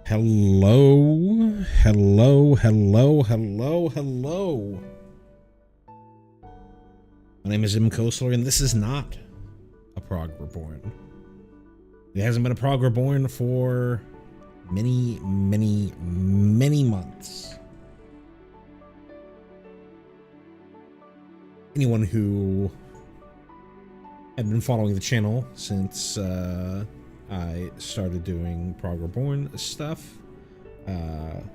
Hello, hello, hello, hello, hello. My name is Im Kosler, and this is not a Prog Reborn. It hasn't been a Prog Reborn for many months. Anyone who had been following the channel since I started doing Prog Reborn stuff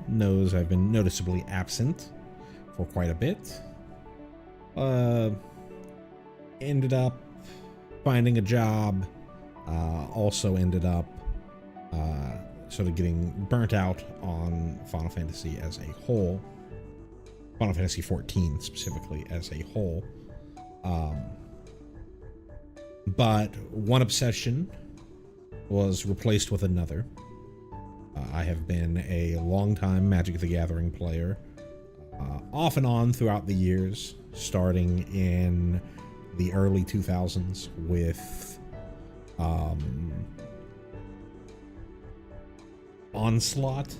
knows I've been noticeably absent for quite a bit. Ended up finding a job, also ended up sort of getting burnt out on Final Fantasy as a whole. Final Fantasy 14 specifically as a whole. But one obsession was replaced with another. I have been a long-time Magic the Gathering player, off and on throughout the years, starting in the early 2000s with Onslaught.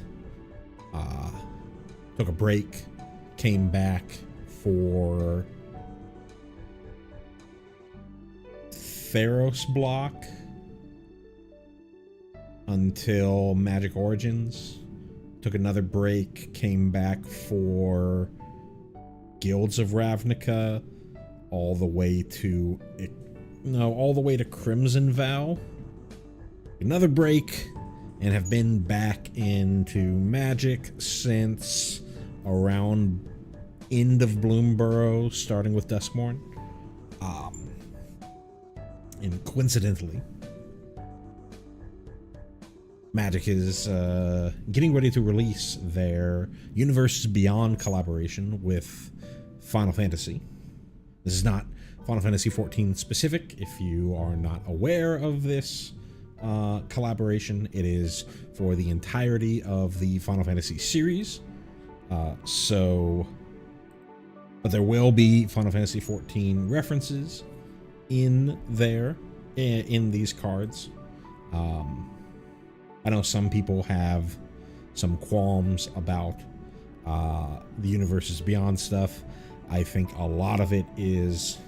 Took a break, came back for Theros block until Magic Origins. Took another break, came back for Guilds of Ravnica, all the way to Crimson Vow. Another break, and have been back into Magic since around end of Bloomburrow, starting with Duskmourn. And coincidentally, Magic is getting ready to release their Universes Beyond collaboration with Final Fantasy. This is not Final Fantasy 14 specific. If you are not aware of this collaboration, it is for the entirety of the Final Fantasy series. But there will be Final Fantasy 14 references in there, in these cards. I know some people have some qualms about the Universes Beyond stuff. I think a lot of it is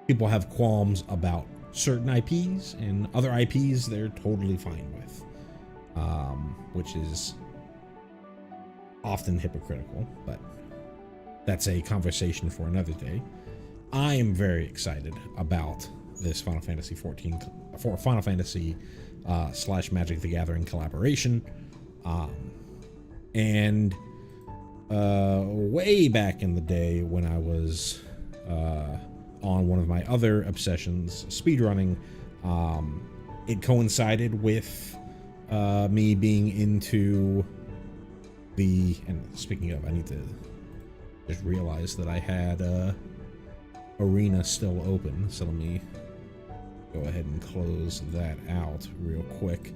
people have qualms about certain IPs, and other IPs they're totally fine with, which is often hypocritical, but that's a conversation for another day. I am very excited about this Final Fantasy 14 for Final Fantasy / Magic the Gathering collaboration. And way back in the day when I was on one of my other obsessions, speedrunning, it coincided with me being into and speaking of, I need to just realize that I had Arena still open, so let me go ahead and close that out real quick.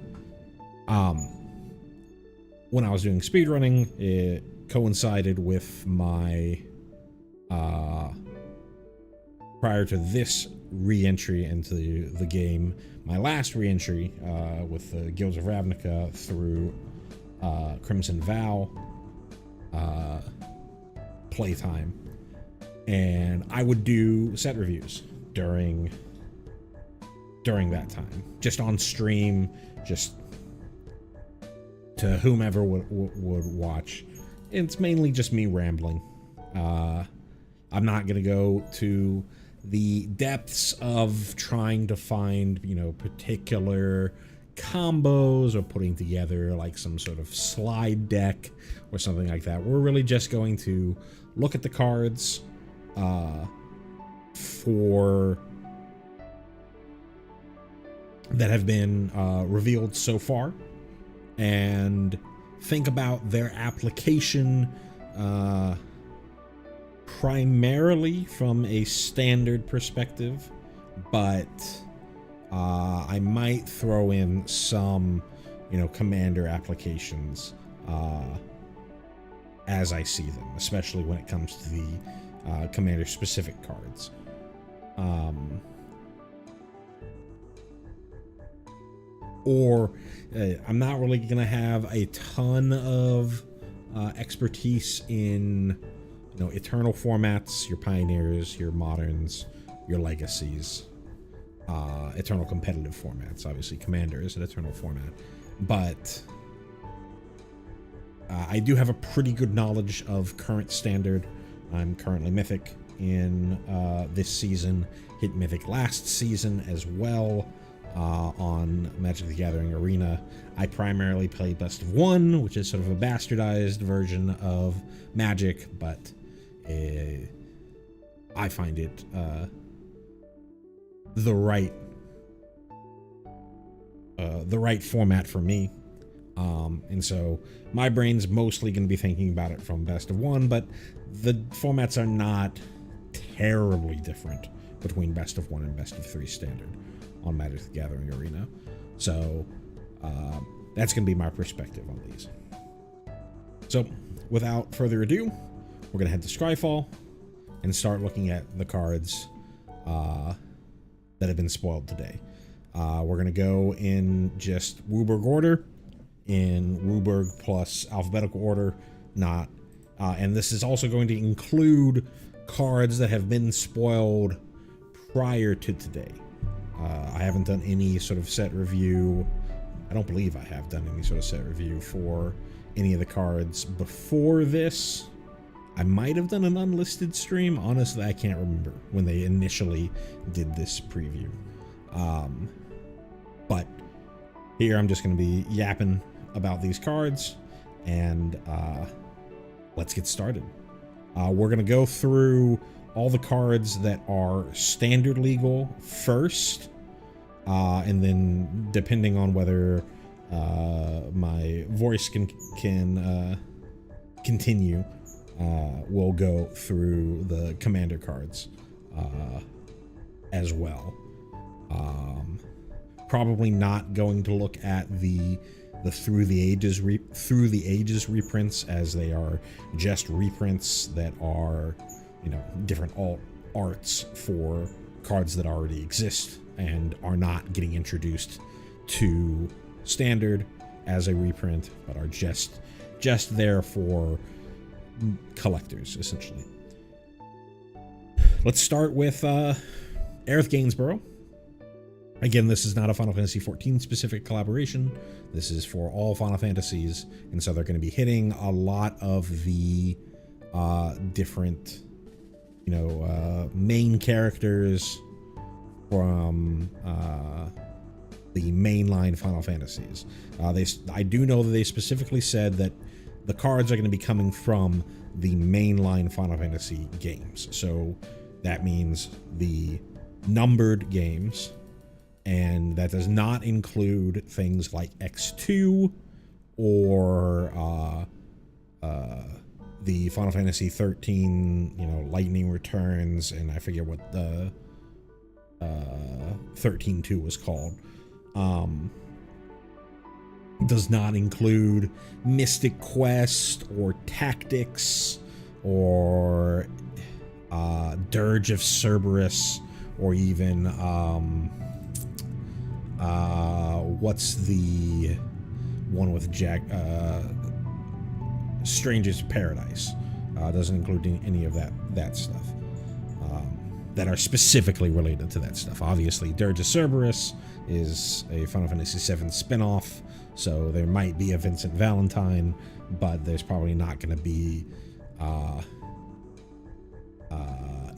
When I was doing speedrunning, it coincided with my prior to this re-entry into the game, my last re-entry with the Guilds of Ravnica through Crimson Vow playtime, and I would do set reviews during that time, just on stream, just to whomever would watch. It's mainly just me rambling. I'm not gonna go to the depths of trying to find, particular combos or putting together like some sort of slide deck or something like that. We're really just going to look at the cards that have been revealed so far, and think about their application primarily from a standard perspective, but I might throw in some, commander applications as I see them, especially when it comes to the commander specific cards. or I'm not really going to have a ton of expertise in, eternal formats, your pioneers, your moderns, your legacies, eternal competitive formats. Obviously, Commander is an eternal format, but I do have a pretty good knowledge of current standard. I'm currently Mythic in this season, hit Mythic last season as well on Magic the Gathering Arena. I primarily play Best of One, which is sort of a bastardized version of Magic, but I find it the right format for me. And so my brain's mostly going to be thinking about it from Best of One, but the formats are not terribly different between Best of One and Best of Three standard on Magic the Gathering Arena. So that's going to be my perspective on these. So without further ado, we're going to head to Scryfall and start looking at the cards that have been spoiled today. We're going to go in just WUBRG order, in WUBRG plus alphabetical order, not, and this is also going to include cards that have been spoiled prior to today. I haven't done any sort of set review. I don't believe I have done any sort of set review for any of the cards before this. I might have done an unlisted stream. Honestly, I can't remember when they initially did this preview. But here I'm just going to be yapping about these cards, and let's get started. We're going to go through all the cards that are standard legal first, and then depending on whether my voice can continue, we'll go through the commander cards as well. Probably not going to look at the through the ages reprints, as they are just reprints that are, different alt arts for cards that already exist and are not getting introduced to standard as a reprint, but are just there for collectors, essentially. Let's start with Aerith Gainsborough. Again, this is not a Final Fantasy XIV specific collaboration. This is for all Final Fantasies, and so they're going to be hitting a lot of the different, main characters from the mainline Final Fantasies. I do know that they specifically said that the cards are going to be coming from the mainline Final Fantasy games. So that means the numbered games, and that does not include things like X2 or the Final Fantasy 13, Lightning Returns, and I forget what the 13.2 was called. Does not include Mystic Quest or Tactics or Dirge of Cerberus, or even what's the one with Jack, Strangest Paradise. Doesn't include any of that stuff that are specifically related to that stuff. Obviously, Dirge of Cerberus is a Final Fantasy VII spinoff, so there might be a Vincent Valentine, but there's probably not going to be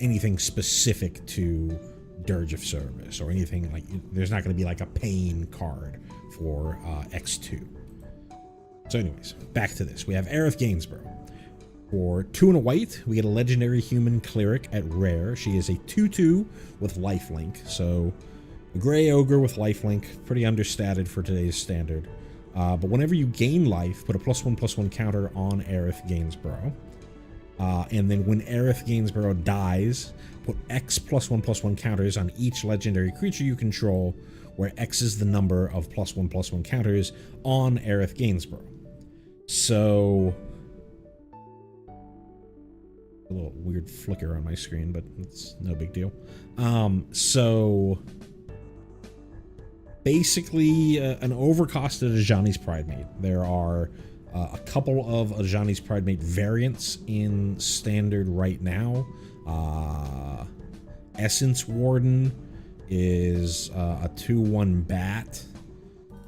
anything specific to Dirge of Cerberus, or anything like, there's not going to be like a Pain card for X2. So anyways, back to this. We have Aerith Gainsborough. For 2 and a white, we get a legendary human cleric at rare. She is a 2/2 with lifelink, so a gray ogre with lifelink, pretty understated for today's standard. But whenever you gain life, put a +1/+1 counter on Aerith Gainsborough. And then when Aerith Gainsborough dies, put X +1/+1 counters on each legendary creature you control, where X is the number of +1/+1 counters on Aerith Gainsborough. So, a little weird flicker on my screen, but it's no big deal. So basically an overcosted Ajani's Pridemate. There are a couple of Ajani's Pridemate variants in Standard right now. Essence Warden is a 2/1 bat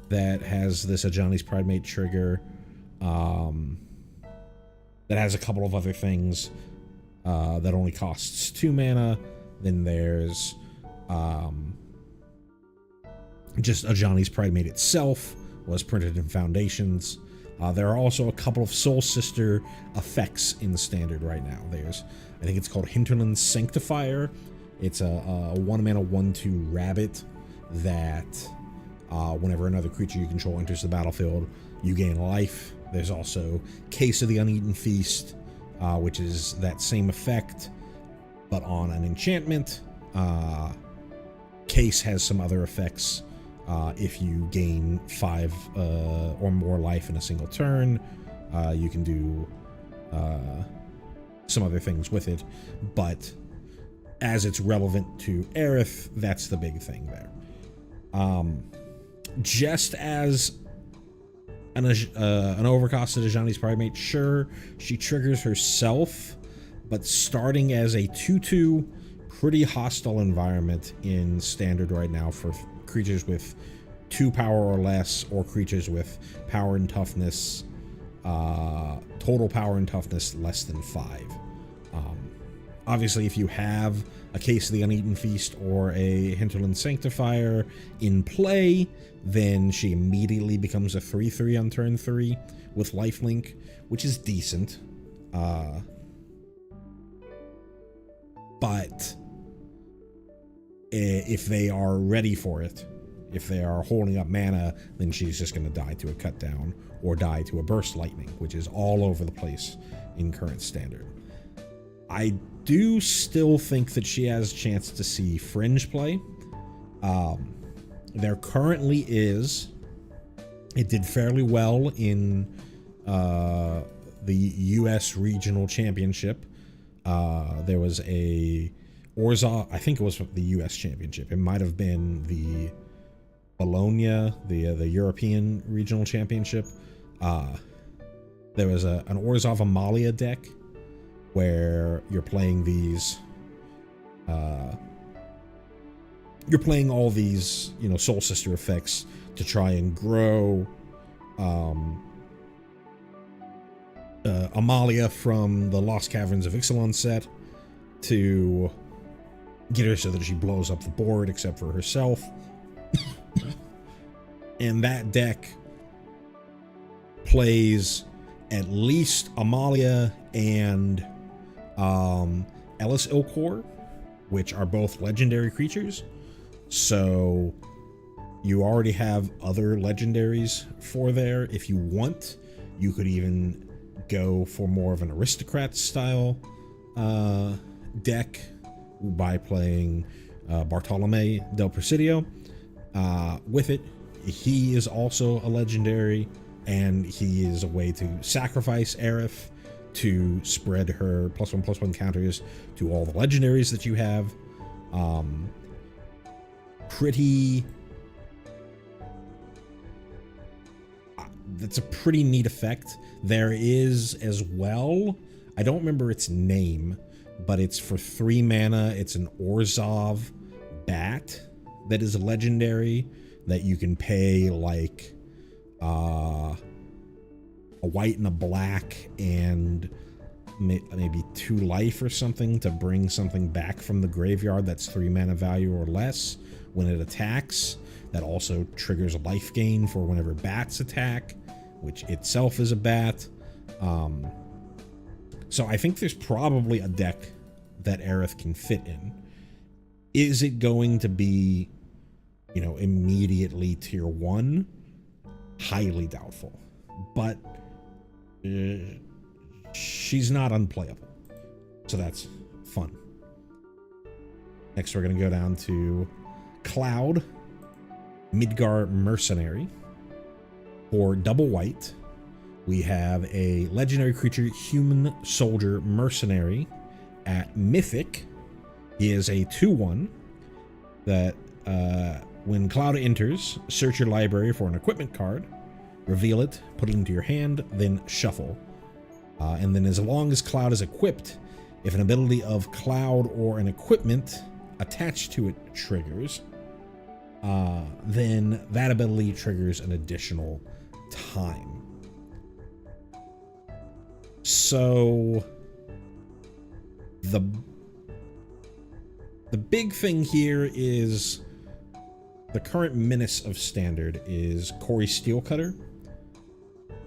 that has this Ajani's Pridemate trigger. That has a couple of other things that only costs 2 mana. Then there's just Ajani's Pridemate itself was printed in Foundations. There are also a couple of Soul Sister effects in Standard right now. There's, I think it's called Hinterland Sanctifier. It's a 1 mana 1/2 rabbit that whenever another creature you control enters the battlefield, you gain life. There's also Case of the Uneaten Feast, which is that same effect, but on an enchantment. Case has some other effects. If you gain 5 or more life in a single turn, you can do some other things with it. But as it's relevant to Aerith, that's the big thing there. Just as an overcosted Ajani's Pridemate, sure, she triggers herself, but starting as a 2/2, pretty hostile environment in Standard right now for creatures with 2 power or less, or creatures with power and toughness, total power and toughness less than 5. Obviously, if you have a Case of the Uneaten Feast or a Hinterland Sanctifier in play, then she immediately becomes a 3/3 on turn 3 with lifelink, which is decent. But if they are ready for it, if they are holding up mana, then she's just going to die to a cut down or die to a burst lightning, which is all over the place in current Standard. I do still think that she has a chance to see fringe play. There currently is. It did fairly well in the U.S. Regional Championship. There was a Orzhov, I think it was the U.S. Championship. It might have been the Bologna, the European Regional Championship. There was an Orzhov Amalia deck where you're playing these, you're playing all these, Soul Sister effects to try and grow Amalia from the Lost Caverns of Ixalan set to get her so that she blows up the board except for herself. And that deck plays at least Amalia and Ellis Ilkor, which are both legendary creatures. So you already have other legendaries for there. If you want, you could even go for more of an aristocrat style deck by playing Bartolome del Presidio with it. He is also a legendary, and he is a way to sacrifice Aerith to spread her +1/+1 counters to all the legendaries that you have. That's a pretty neat effect. There is as well, I don't remember its name, but it's for 3 mana. It's an Orzhov bat that is a legendary that you can pay like a white and a black and maybe 2 life or something to bring something back from the graveyard that's 3 mana value or less when it attacks. That also triggers a life gain for whenever bats attack, which itself is a bat. So I think there's probably a deck that Aerith can fit in. Is it going to be, immediately tier 1? Highly doubtful. But she's not unplayable. So that's fun. Next, we're going to go down to Cloud, Midgar Mercenary. For double white, we have a legendary creature, Human Soldier Mercenary at Mythic. He is a 2/1 that When Cloud enters, search your library for an equipment card, reveal it, put it into your hand, then shuffle. And then as long as Cloud is equipped, if an ability of Cloud or an equipment attached to it triggers, then that ability triggers an additional time. So the big thing here is the current menace of standard is Corey Steelcutter,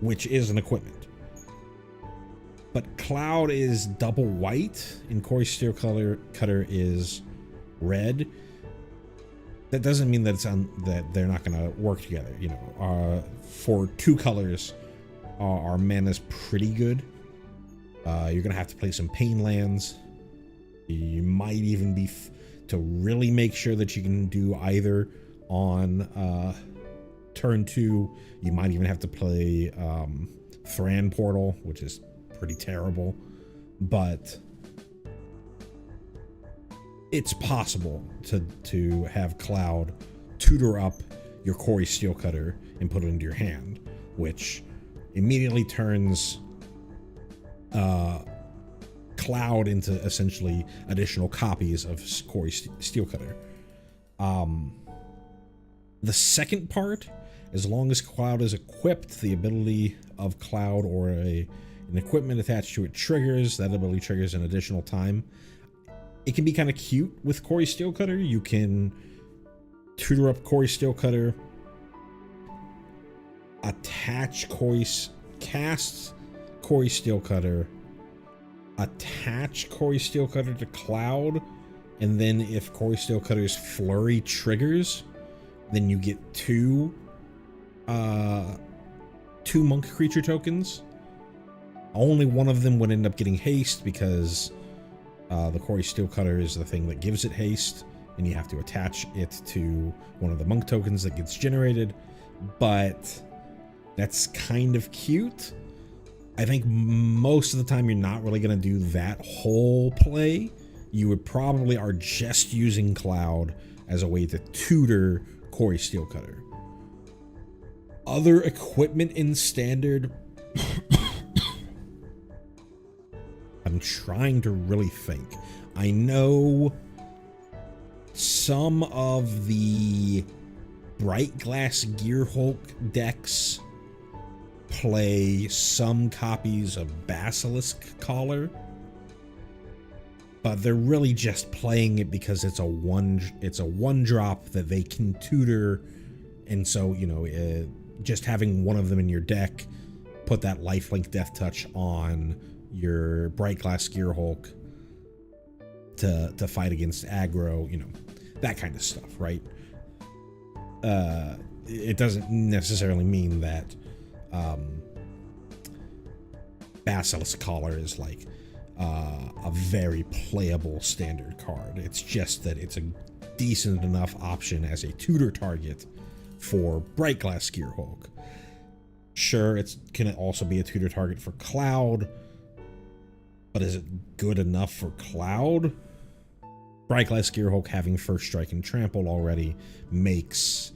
which is an equipment. But Cloud is double white and Corey Steelcutter is red. That doesn't mean that that they're not going to work together. You know, for 2 colors, our mana's pretty good. You're going to have to play some pain lands. You might even be to really make sure that you can do either on turn 2. You might even have to play Thran Portal, which is pretty terrible, but it's possible to have Cloud tutor up your Corey Steelcutter and put it into your hand, which immediately turns Cloud into essentially additional copies of Corey Steelcutter. The second part, as long as Cloud is equipped, the ability of Cloud or an equipment attached to it triggers. That ability triggers an additional time. It can be kind of cute with Corey Steelcutter. You can tutor up Corey Steelcutter, cast Corey Steelcutter, attach Corey Steelcutter to Cloud, and then if Corey Steelcutter's flurry triggers, then you get 2 monk creature tokens. Only one of them would end up getting haste because the Corey Steelcutter is the thing that gives it haste, and you have to attach it to one of the monk tokens that gets generated. But that's kind of cute. I think most of the time you're not really going to do that whole play. You would probably are just using Cloud as a way to tutor Corey Steelcutter. Other equipment in standard, I'm trying to really think. I know some of the Bright Glass Gearhulk decks play some copies of Basilisk Collar, but they're really just playing it because it's a one drop that they can tutor, and so, you know, just having one of them in your deck, put that lifelink Death Touch on your Bright Glass Gearhulk to fight against aggro, you know, that kind of stuff, right? It doesn't necessarily mean that Basilisk Collar is like a very playable standard card. It's just that it's a decent enough option as a tutor target for Bright Glass Gearhulk. Sure, it can also be a tutor target for Cloud, but is it good enough for Cloud? Bright Glass Gearhulk having First Strike and Trample already makes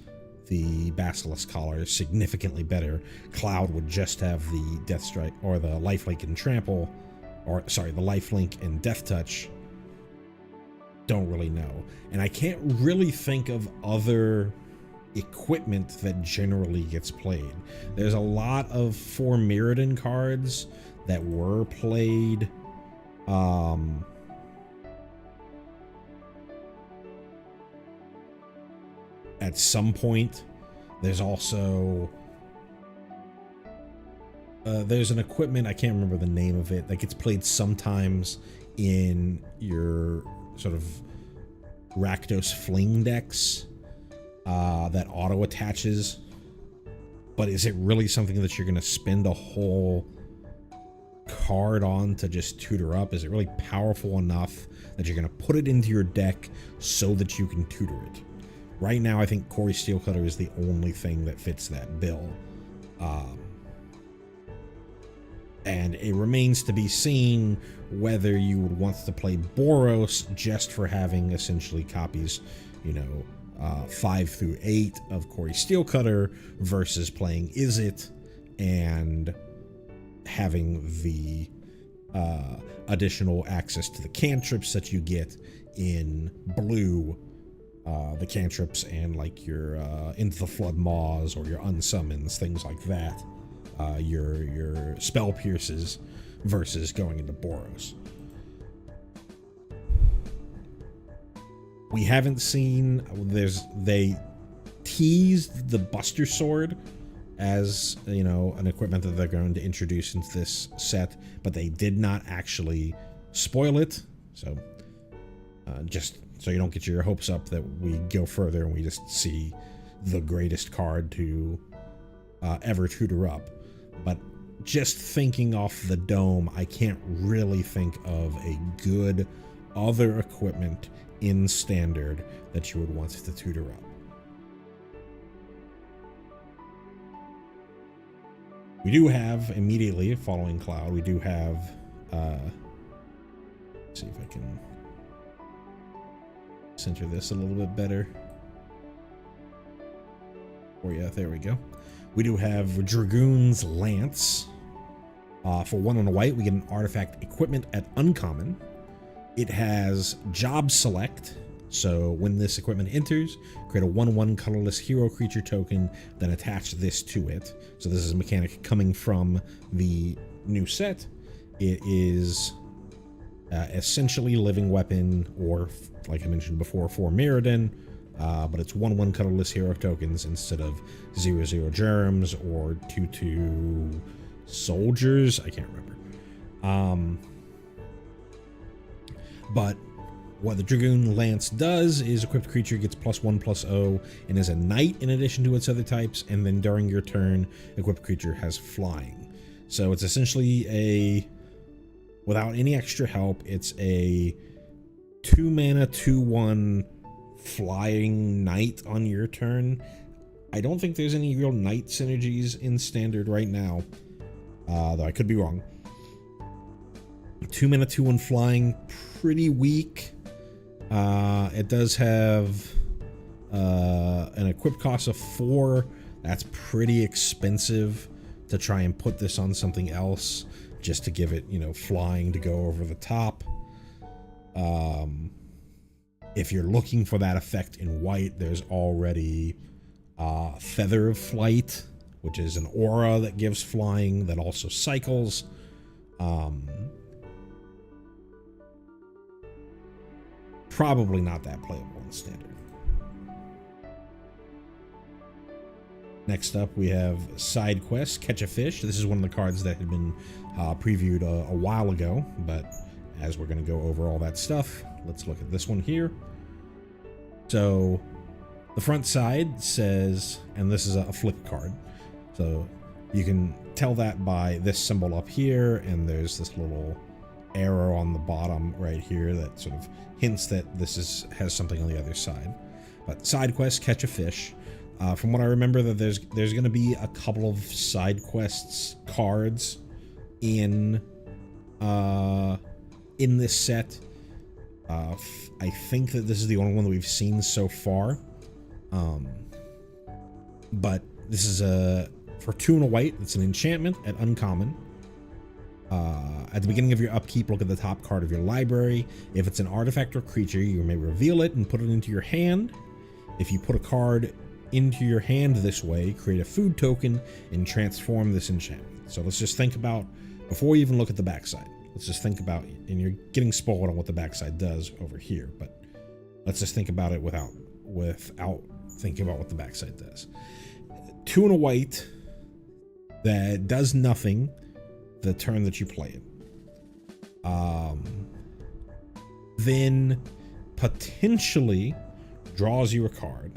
the Basilisk Collar significantly better. Cloud would just have the Death Strike or the Lifelink and Trample, or sorry, the Lifelink and Death Touch. Don't really know. And I can't really think of other equipment that generally gets played. There's a lot of 4 Mirrodin cards that were played. At some point. There's also there's an equipment, I can't remember the name of it, that gets played sometimes in your sort of Rakdos Fling decks that auto attaches. But is it really something that you're going to spend a whole card on to just tutor up? Is it really powerful enough that you're going to put it into your deck so that you can tutor it? Right now, I think Corey Steelcutter is the only thing that fits that bill. And it remains to be seen whether you would want to play Boros just for having essentially copies, you know, 5 through 8 of Corey Steelcutter versus playing Is It and having the additional access to the cantrips that you get in blue, the cantrips and like your Into the Flood Maws or your Unsummons, things like that, your Spell Pierces versus going into Boros. We haven't seen, they teased the Buster Sword as, you know, an equipment that they're going to introduce into this set, but they did not actually spoil it. So just so you don't get your hopes up that we go further and we just see the greatest card to ever tutor up. But just thinking off the dome, I can't really think of a good other equipment in Standard that you would want to tutor up. We do have, immediately following Cloud, we do have, let's see if I can center this a little bit better. Oh yeah, there we go. We do have Dragoon's Lance. For 1 and a white, we get an artifact equipment at uncommon. It has Job Select, so when this equipment enters, create a 1/1 colorless hero creature token, then attach this to it. So this is a mechanic coming from the new set. It is essentially Living Weapon, or like I mentioned before, for Mirrodin, but it's 1/1 colorless hero tokens instead of 0/0 germs or 2/2 soldiers. I can't remember. But what the Dragoon Lance does is equipped creature gets +1/+0 and is a knight in addition to its other types, and then during your turn, equipped creature has flying. So it's essentially without any extra help, it's a 2 mana 2/1 flying knight on your turn. I don't think there's any real knight synergies in Standard right now, though I could be wrong. 2 mana 2/1 flying, pretty weak. It does have an equip cost of 4. That's pretty expensive to try and put this on something else just to give it, you know, flying to go over the top. If you're looking for that effect in white, there's already Feather of Flight, which is an aura that gives flying that also cycles. Probably not that playable in Standard. Next up, we have Side Quest, Catch a Fish. This is one of the cards that had been previewed a while ago, but as we're going to go over all that stuff, let's look at this one here. So the front side says, and this is a flip card, so you can tell that by this symbol up here, and there's this little arrow on the bottom right here that sort of hints that this has something on the other side. But Side Quest, Catch a Fish. From what I remember, that there's going to be a couple of side quests cards in this set. I think that this is the only one that we've seen so far. But this is for 2 and a white. It's an enchantment at uncommon. At the beginning of your upkeep, look at the top card of your library. If it's an artifact or creature, you may reveal it and put it into your hand. If you put a card into your hand this way, create a food token and transform this enchantment. So let's just think about, before we even look at the backside, let's just think about, and you're getting spoiled on what the backside does over here, but let's just think about it without thinking about what the backside does. 2 and a white that does nothing the turn that you play it. Then potentially draws you a card.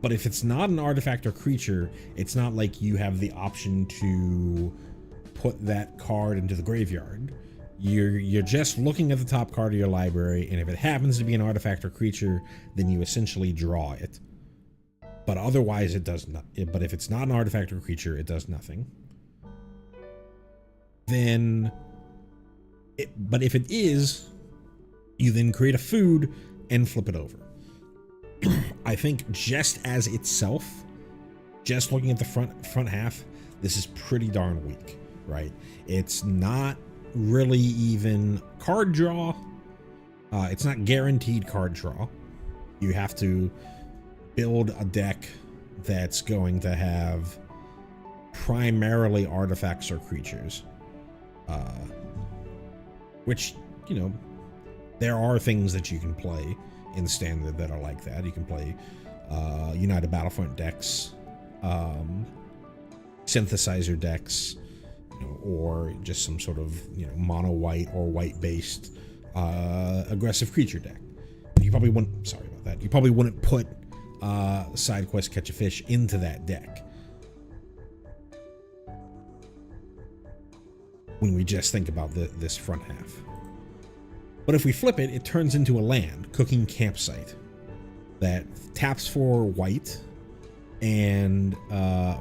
But if it's not an artifact or creature, it's not like you have the option to put that card into the graveyard. You're just looking at the top card of your library, and if it happens to be an artifact or creature, then you essentially draw it. But otherwise it does not. But if it's not an artifact or creature, it does nothing. But if it is, you then create a food and flip it over. I think just as itself, just looking at the front half, this is pretty darn weak, right? It's not really even card draw. It's not guaranteed card draw. You have to build a deck that's going to have primarily artifacts or creatures, which, you know, there are things that you can play in standard that are like that. You can play United Battlefront decks, synthesizer decks, you know, or just some sort of, you know, mono white or white based aggressive creature deck. You probably wouldn't, sorry about that, you probably wouldn't put side quest catch a fish into that deck when we just think about this front half. But if we flip it, it turns into a land, Cooking Campsite, that taps for white and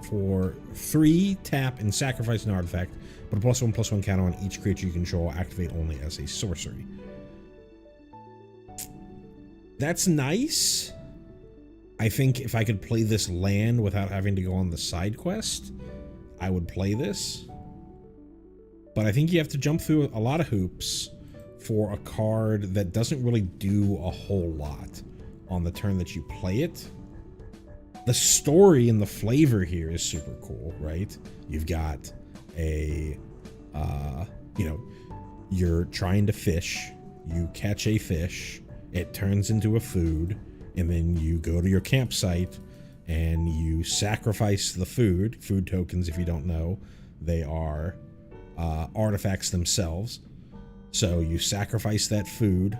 for 3 tap and sacrifice an artifact, but a +1/+1 counter on each creature you control, activate only as a sorcery. That's nice. I think if I could play this land without having to go on the side quest, I would play this. But I think you have to jump through a lot of hoops for a card that doesn't really do a whole lot on the turn that you play it. The story and the flavor here is super cool, right? You've got a, you know, you're trying to fish, you catch a fish, it turns into a food, and then you go to your campsite and you sacrifice the food tokens. If you don't know, they are artifacts themselves. So you sacrifice that food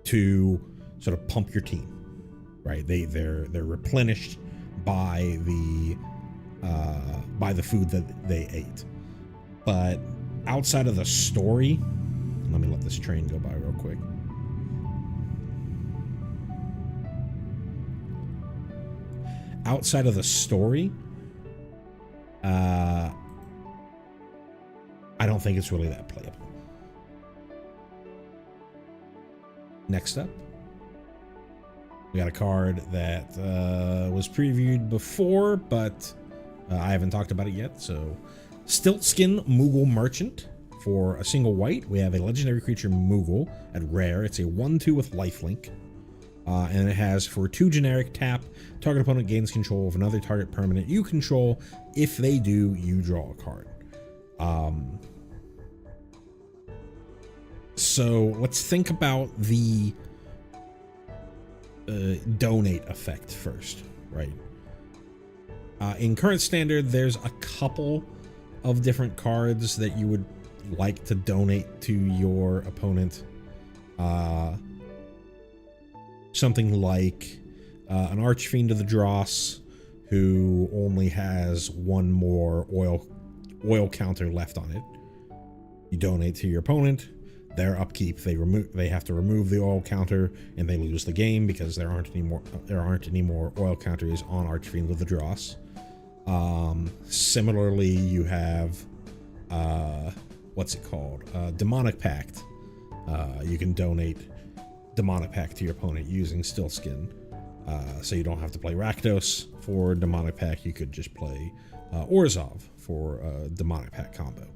to sort of pump your team, right? They're replenished by the food that they ate. But outside of the story, let me let this train go by real quick. Outside of the story, I don't think it's really that playable. Next up, we got a card that was previewed before, but I haven't talked about it yet. So, Stiltskin Moogle Merchant. For a single white, we have a legendary creature Moogle at rare. It's a 1/2 with lifelink. And it has, for 2 generic, tap, target opponent gains control of another target permanent you control. If they do, you draw a card. So let's think about the donate effect first, right? In current standard, there's a couple of different cards that you would like to donate to your opponent. Something like an Archfiend of the Dross, who only has 1 more oil counter left on it. You donate to your opponent. Their upkeep, they have to remove the oil counter, and they lose the game because there aren't any more oil counters on Archfiend of the Dross. Similarly, you have what's it called? Demonic Pact. You can donate Demonic Pact to your opponent using Stiltskin. So you don't have to play Rakdos for Demonic Pact. You could just play Orzhov for a Demonic Pact combo.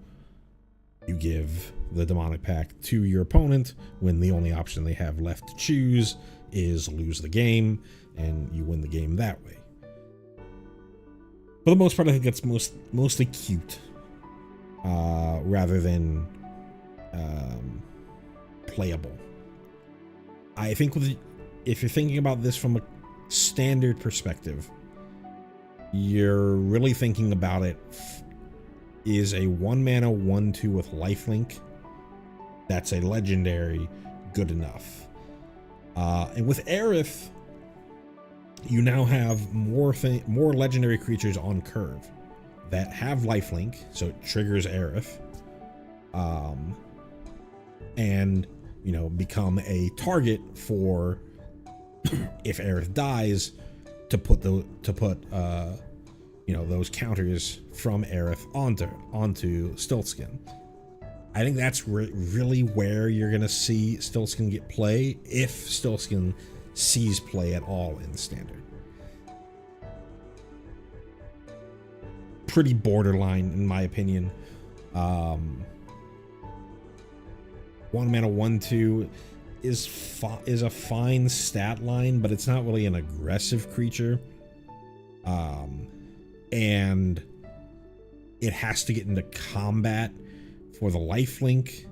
You give the Demonic Pact to your opponent when the only option they have left to choose is lose the game, and you win the game that way. For the most part, I think it's mostly cute, rather than playable. I think if you're thinking about this from a standard perspective, you're really thinking about it. Is a 1-mana 1/2 with lifelink. That's a legendary, good enough. And with Aerith, you now have more legendary creatures on curve that have lifelink, so it triggers Aerith, and you know, become a target for if Aerith dies to put you know, those counters from Aerith onto Stiltskin. I think that's really where you're going to see Stillskin get play, if Stillskin sees play at all in Standard. Pretty borderline, in my opinion. 1 mana 1/2 is a fine stat line, but it's not really an aggressive creature. And it has to get into combat for the lifelink,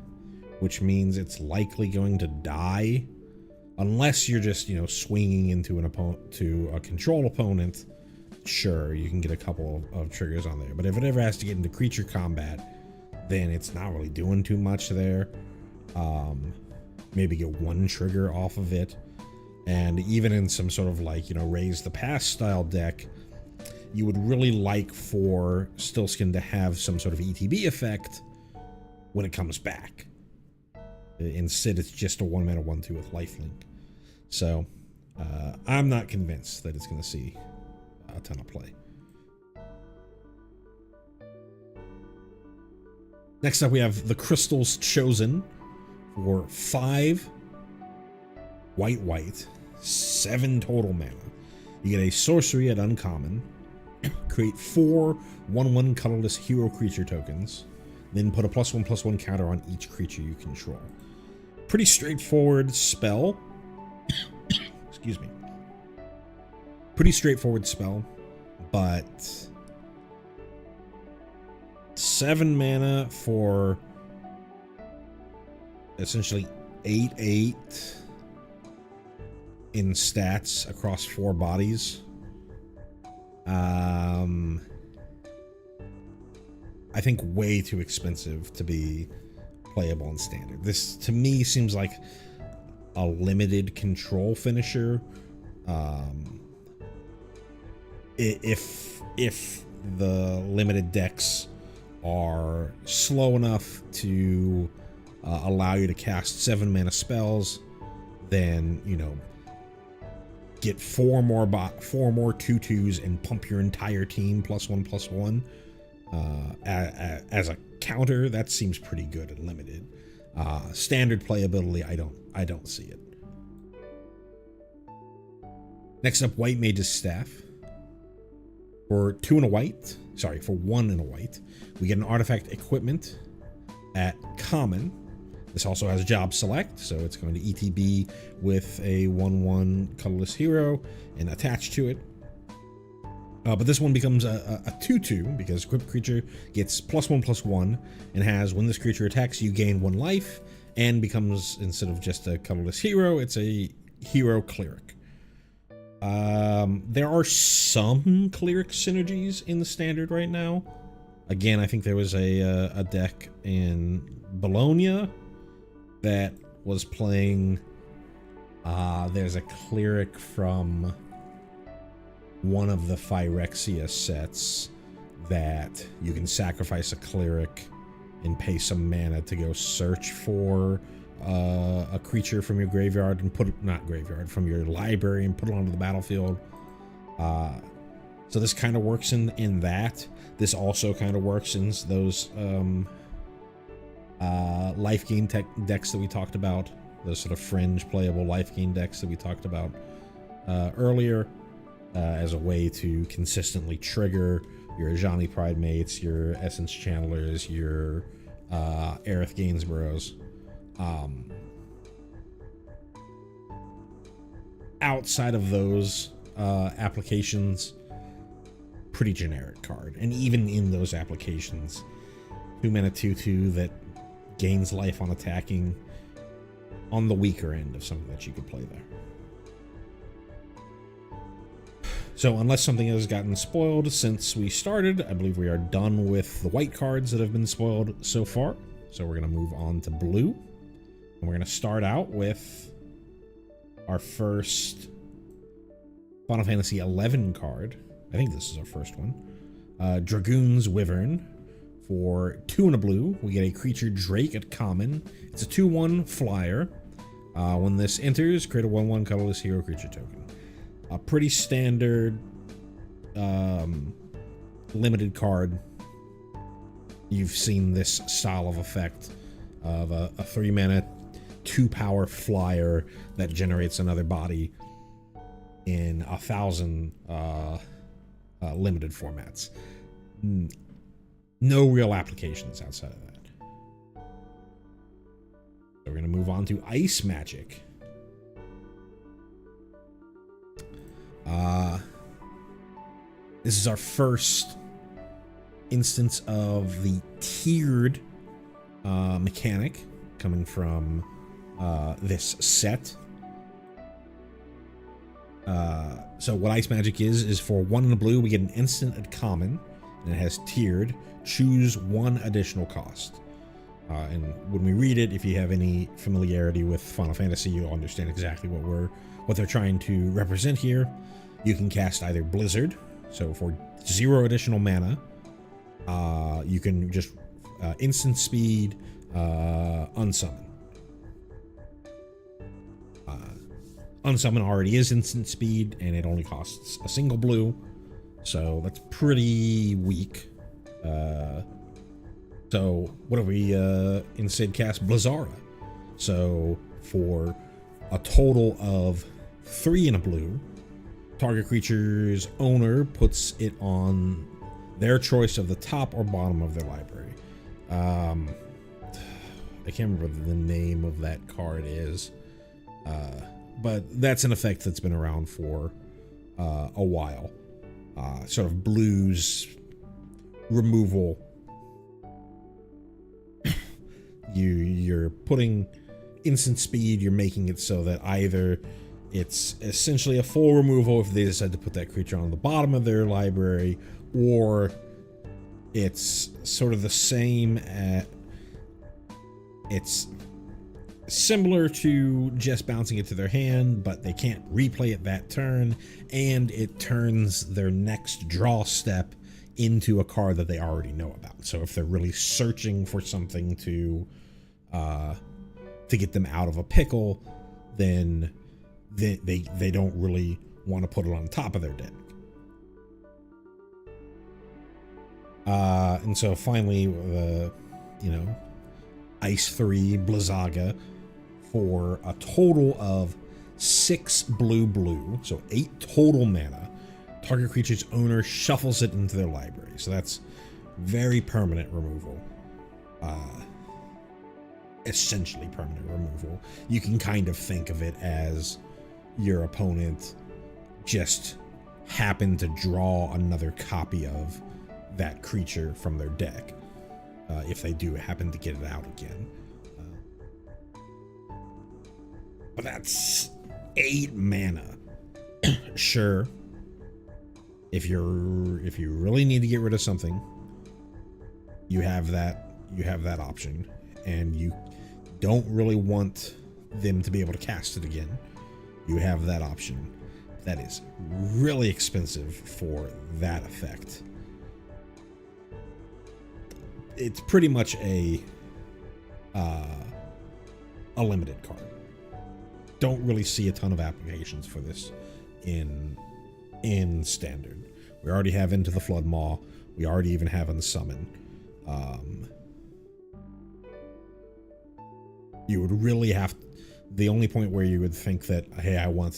which means it's likely going to die unless you're just, swinging into a control opponent. Sure, you can get a couple of triggers on there, but if it ever has to get into creature combat, then it's not really doing too much there. Maybe get 1 trigger off of it. And even in some sort of raise the pass style deck, you would really like for Stillskin to have some sort of ETB effect when it comes back. Instead, it's just a 1 mana 1/2 with lifelink. So I'm not convinced that it's going to see a ton of play. Next up, we have the Crystal's Chosen for 5 white, 7 total mana. You get a sorcery at uncommon, create 4 1/1 colorless hero creature tokens, then put a +1/+1 counter on each creature you control. Pretty straightforward spell. Excuse me. Pretty straightforward spell, but 7 mana for essentially 8/8 in stats across 4 bodies. I think way too expensive to be playable in Standard. This to me seems like a limited control finisher. If the limited decks are slow enough to allow you to cast 7 mana spells, then get 4 more 2/2s and pump your entire team +1/+1 as a counter. That seems pretty good and limited. Standard playability, I don't see it. Next up, White Mage's Staff. For 2 and a white, for 1 and a white, we get an artifact equipment at common. This also has job select, so it's going to ETB with a 1/1 colorless hero and attach to it. But this one becomes a 2/2 because equipped creature gets +1/+1 and has, when this creature attacks, you gain 1 life, and becomes, instead of just a colorless hero, it's a hero cleric. There are some cleric synergies in the Standard right now. Again, I think there was a deck in Bologna that was playing. There's a cleric from one of the Phyrexia sets that you can sacrifice a cleric and pay some mana to go search for a creature from your graveyard and from your library and put it onto the battlefield. So this kind of works in that. This also kind of works in those life gain decks that we talked about, those sort of fringe playable life gain decks that we talked about earlier, as a way to consistently trigger your Ajani Pridemates, your Essence Channelers, your Aerith Gainsboroughs. Outside of those applications, pretty generic card. And even in those applications, 2 mana 2/2 that gains life on attacking, on the weaker end of something that you could play there. So unless something has gotten spoiled since we started, I believe we are done with the white cards that have been spoiled so far. So we're going to move on to blue. And we're going to start out with our first Final Fantasy XI card. I think this is our first one. Dragoon's Wyvern. For 2 and a blue, we get a creature Drake at common. It's a 2/1 flyer. When this enters, create a 1/1 colorless hero creature token. A pretty standard limited card. You've seen this style of effect of a 3-mana, 2-power flyer that generates another body in 1,000 limited formats. No real applications outside of that. So we're going to move on to Ice Magic. This is our first instance of the tiered mechanic coming from this set. So what Ice Magic is for 1 in the blue, we get an instant at common, and it has tiered. Choose 1 additional cost. And when we read it, if you have any familiarity with Final Fantasy, you'll understand exactly what they're trying to represent here. You can cast either Blizzard, so for 0 additional mana, you can just instant speed, unsummon. Unsummon already is instant speed, and it only costs a single blue, so that's pretty weak. So what if we instead cast Blizzara? So for a total of 3 in a blue, target creature's owner puts it on their choice of the top or bottom of their library. I can't remember what the name of that card is, but that's an effect that's been around for a while. Sort of blues removal. You're putting instant speed, you're making it so that either it's essentially a full removal if they decide to put that creature on the bottom of their library, or it's sort of the same it's similar to just bouncing it to their hand, but they can't replay it that turn, and it turns their next draw step into a card that they already know about. So if they're really searching for something to get them out of a pickle, then they don't really want to put it on top of their deck. And so finally, Ice 3 Blizzaga for a total of 6 blue, so 8 total mana. Target creature's owner shuffles it into their library. So that's very permanent removal. Essentially permanent removal. You can kind of think of it as your opponent just happened to draw another copy of that creature from their deck, if they do happen to get it out again. But that's 8 mana. Sure. If you really need to get rid of something, you have that option, and you don't really want them to be able to cast it again. You have that option. That is really expensive for that effect. It's pretty much a limited card. Don't really see a ton of applications for this in standard. We already have Into the Flood Maw. We already even have Unsummon. You would really have the only point where you would think that, hey, I want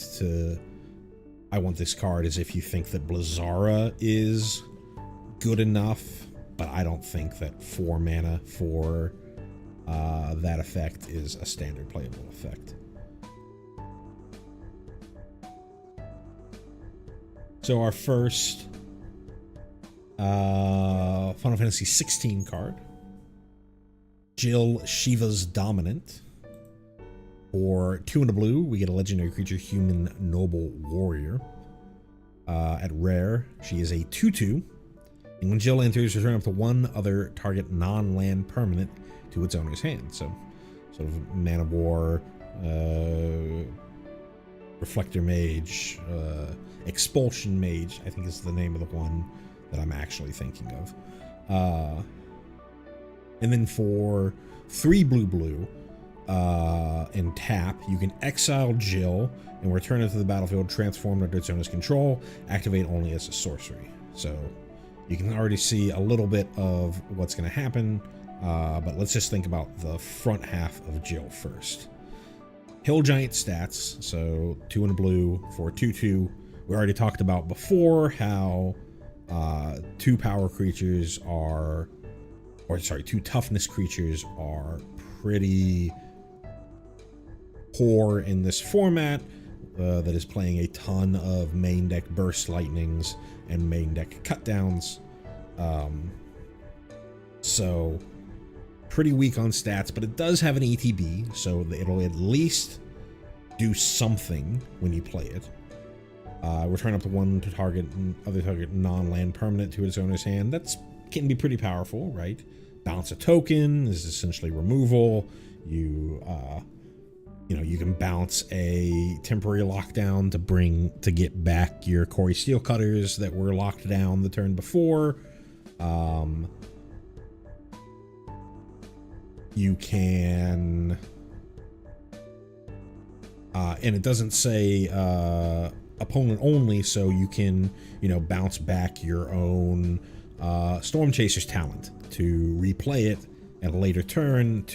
this card is if you think that Blizzara is good enough, but I don't think that 4 mana for that effect is a standard playable effect. So our first Final Fantasy 16 card, Jill Shiva's Dominant. For 2 in a blue, we get a legendary creature, Human Noble Warrior. At rare, she is a 2/2. And when Jill enters, return up to 1 other target non-land permanent to its owner's hand. So, sort of Man of War, Reflector Mage, Expulsion Mage, I think is the name of the one that I'm actually thinking of. And then for 3 blue, and tap, you can exile Jill and return it to the battlefield, transformed under its owner's control, activate only as a sorcery. So you can already see a little bit of what's going to happen. But let's just think about the front half of Jill first. Hill Giant stats, so 2 in blue for 2/2. We already talked about before how 2 power creatures are, or sorry, 2 toughness creatures are pretty poor in this format that is playing a ton of main deck burst lightnings and main deck cutdowns. So pretty weak on stats, but it does have an ETB, so it'll at least do something when you play it. Return up to 1 to target other target non-land permanent to its owner's hand. That's can be pretty powerful, right? Bounce a token is essentially removal. You know, you can bounce a temporary lockdown to get back your Corey Steelcutters that were locked down the turn before. You can, and it doesn't say opponent only, so you can, you know, bounce back your own Storm Chaser's talent to replay it at a later turn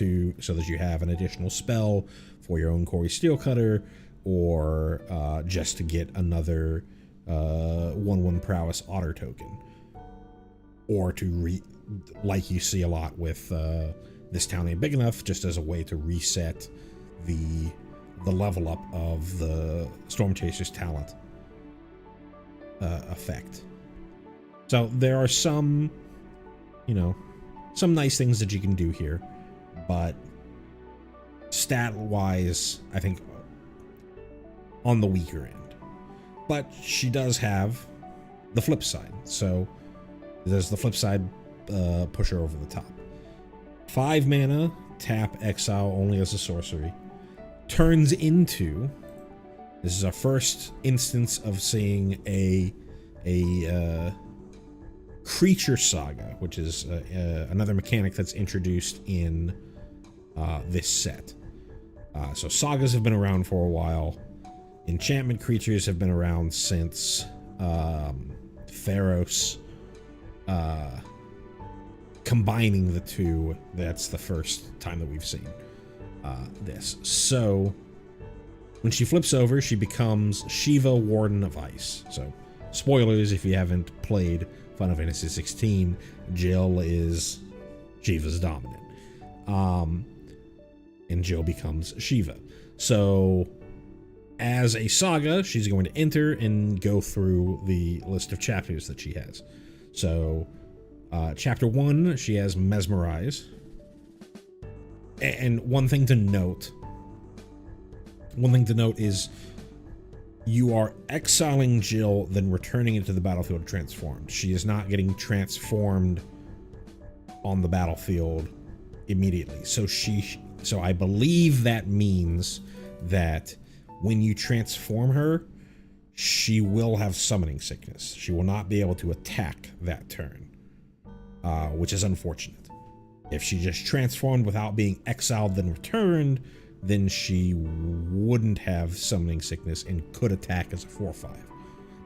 so that you have an additional spell for your own Corey Steelcutter, or just to get another 1/1 prowess otter token, or to like you see a lot with this town ain't big enough, just as a way to reset the level up of the Storm Chaser's talent effect. So there are some, you know, some nice things that you can do here, but stat-wise, I think on the weaker end. But she does have the flip side, so there's the flip side push her over the top. 5 mana, tap, exile only as a sorcery. Turns into, this is our first instance of seeing a creature saga, which is another mechanic that's introduced in this set. So sagas have been around for a while. Enchantment creatures have been around since Theros. Combining the two, that's the first time that we've seen this. So when she flips over, she becomes Shiva, Warden of Ice. So spoilers if you haven't played Final Fantasy 16, Jill is Shiva's dominant. And Jill becomes Shiva. So as a saga, she's going to enter and go through the list of chapters that she has. So chapter 1, she has Mesmerize. And one thing to note is you are exiling Jill, then returning into the battlefield transformed. She is not getting transformed on the battlefield immediately. So I believe that means that when you transform her, she will have summoning sickness. She will not be able to attack that turn, which is unfortunate. If she just transformed without being exiled then returned, then she wouldn't have summoning sickness and could attack as a 4/5.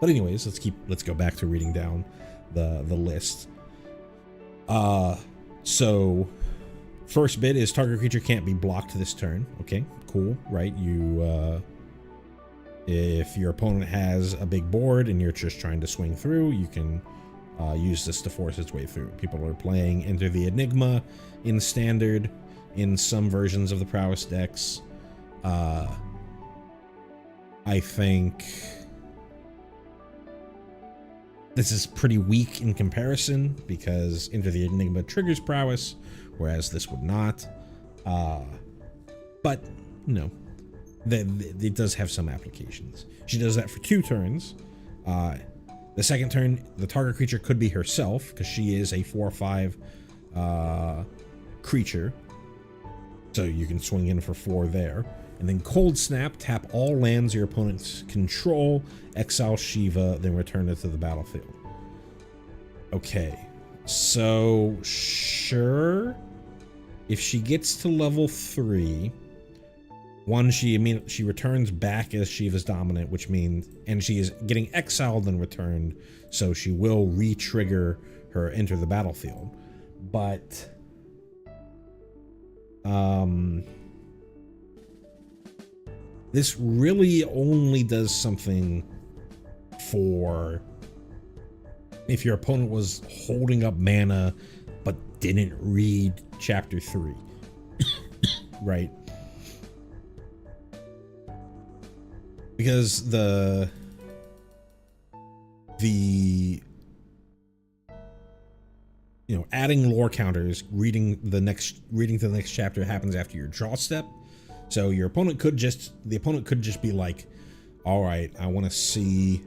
But anyways, let's go back to reading down the list. So first bit is target creature can't be blocked this turn. Okay, cool, right? If your opponent has a big board and you're just trying to swing through, you can use this to force its way through. People are playing Enter the Enigma in standard, in some versions of the prowess decks. I think this is pretty weak in comparison because Enter the Enigma triggers prowess, whereas this would not. But no, it does have some applications. She does that for 2 turns. The second turn, the target creature could be herself because she is a 4/5 creature. So you can swing in for 4 there. And then Cold Snap, tap all lands your opponents control, exile Shiva, then return it to the battlefield. Okay, so sure. If she gets to level 3, she returns back as Shiva's dominant, which means, and she is getting exiled and returned, so she will re-trigger her Enter the Battlefield. But This really only does something for if your opponent was holding up mana but didn't read chapter 3. Right? Because the adding lore counters, reading to the next chapter happens after your draw step. So the opponent could just be like, all right, I want to see.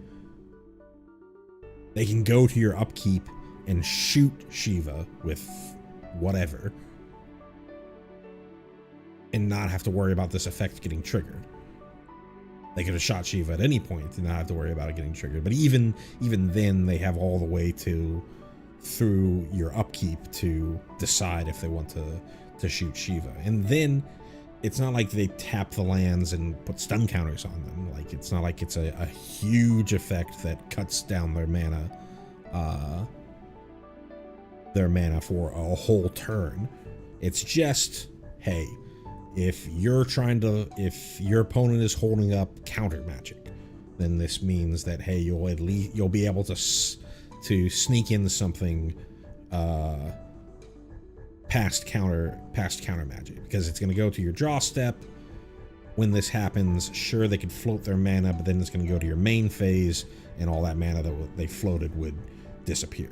They can go to your upkeep and shoot Shiva with whatever and not have to worry about this effect getting triggered. They could have shot Shiva at any point and not have to worry about it getting triggered. But even then, they have all the way through your upkeep to decide if they want to shoot Shiva. And then it's not like they tap the lands and put stun counters on them. Like, it's not like it's a huge effect that cuts down their mana for a whole turn. It's just, hey, if your opponent is holding up counter magic, then this means that, hey, you'll be able to sneak in something past counter magic, because it's going to go to your draw step. When this happens, sure, they could float their mana, but then it's going to go to your main phase, and all that mana that they floated would disappear.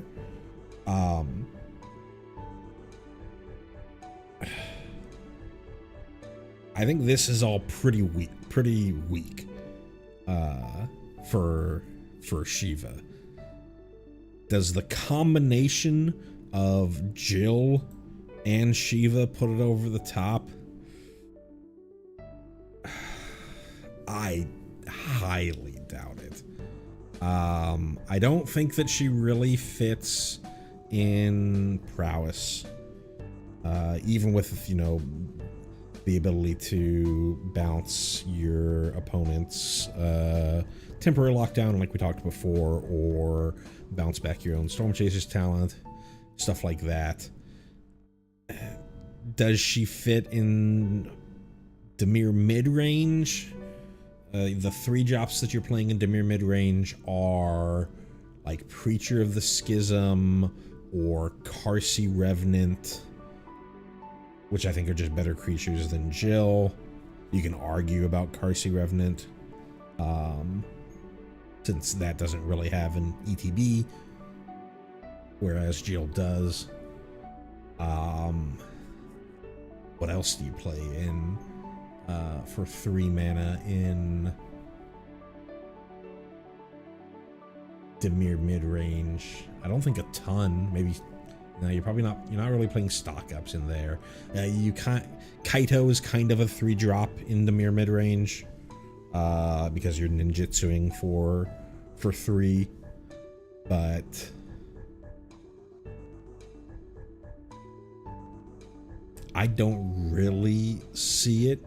I think this is all pretty weak for Shiva. Does the combination of Jill and Shiva put it over the top? I highly doubt it. I don't think that she really fits in prowess, even with, the ability to bounce your opponent's temporary lockdown, like we talked before, or bounce back your own Storm Chaser's talent, stuff like that. Does she fit in Dimir mid-range? The 3 drops that you're playing in Dimir mid-range are like Preacher of the Schism or Karsi Revenant, which I think are just better creatures than Jill. You can argue about Karsi Revenant, since that doesn't really have an ETB, whereas Jill does. What else do you play in for 3 mana in Dimir mid-range? I don't think a ton. Maybe. No, you're not really playing stock ups in there. Kaito is kind of a 3-drop in Dimir mid-range, because you're ninjutsuing for 3, but I don't really see it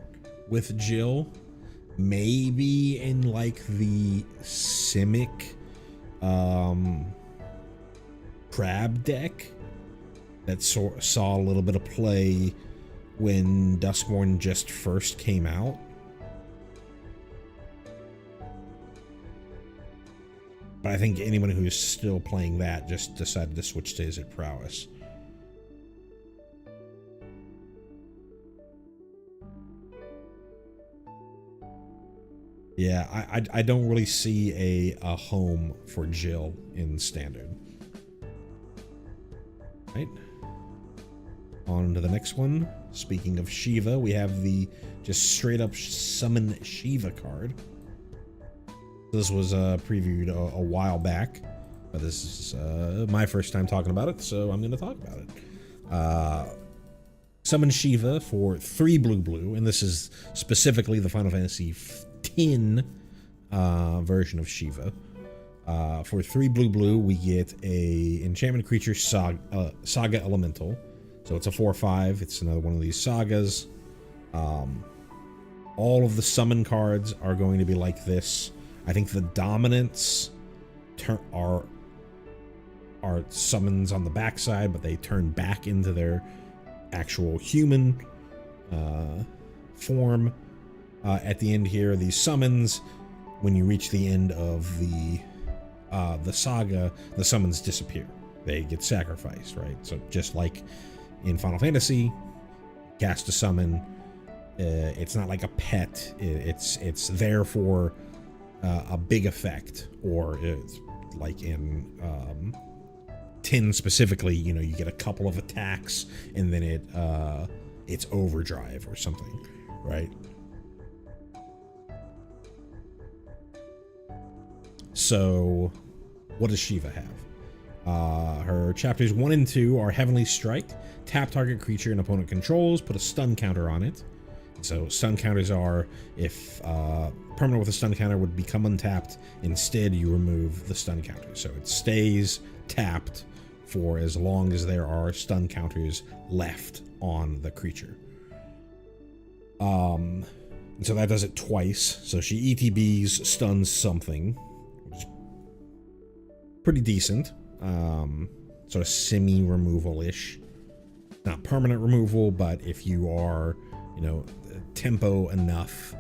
with Jill. Maybe in like the Simic Crab deck that saw a little bit of play when Duskborn just first came out. But I think anyone who's still playing that just decided to switch to Izzet Prowess. Yeah, I don't really see a home for Jill in Standard. Right. On to the next one. Speaking of Shiva, we have the just straight up summon Shiva card. This was previewed a while back, but this is my first time talking about it, so I'm going to talk about it. Summon Shiva for 3 blue, and this is specifically the Final Fantasy X version of Shiva. For 3 blue, we get a enchantment creature saga elemental. So it's a 4/5. It's another one of these sagas. All of the summon cards are going to be like this. I think the dominants are summons on the backside, but they turn back into their actual human form at the end here. These summons, when you reach the end of the saga, the summons disappear. They get sacrificed, right? So just like in Final Fantasy, cast a summon. It's not like a pet. It's there for a big effect, or it's like in 10 specifically. You know, you get a couple of attacks and then it's overdrive or something, right? So, what does Shiva have? Her chapters 1 and 2 are Heavenly Strike. Tap target creature an opponent controls, put a stun counter on it. So stun counters are if permanent with a stun counter would become untapped. Instead, you remove the stun counter. So it stays tapped for as long as there are stun counters left on the creature. So that does it twice. So she ETBs, stuns something, which is pretty decent. Sort of semi-removal-ish. Not permanent removal, but if you are, you know, tempo enough,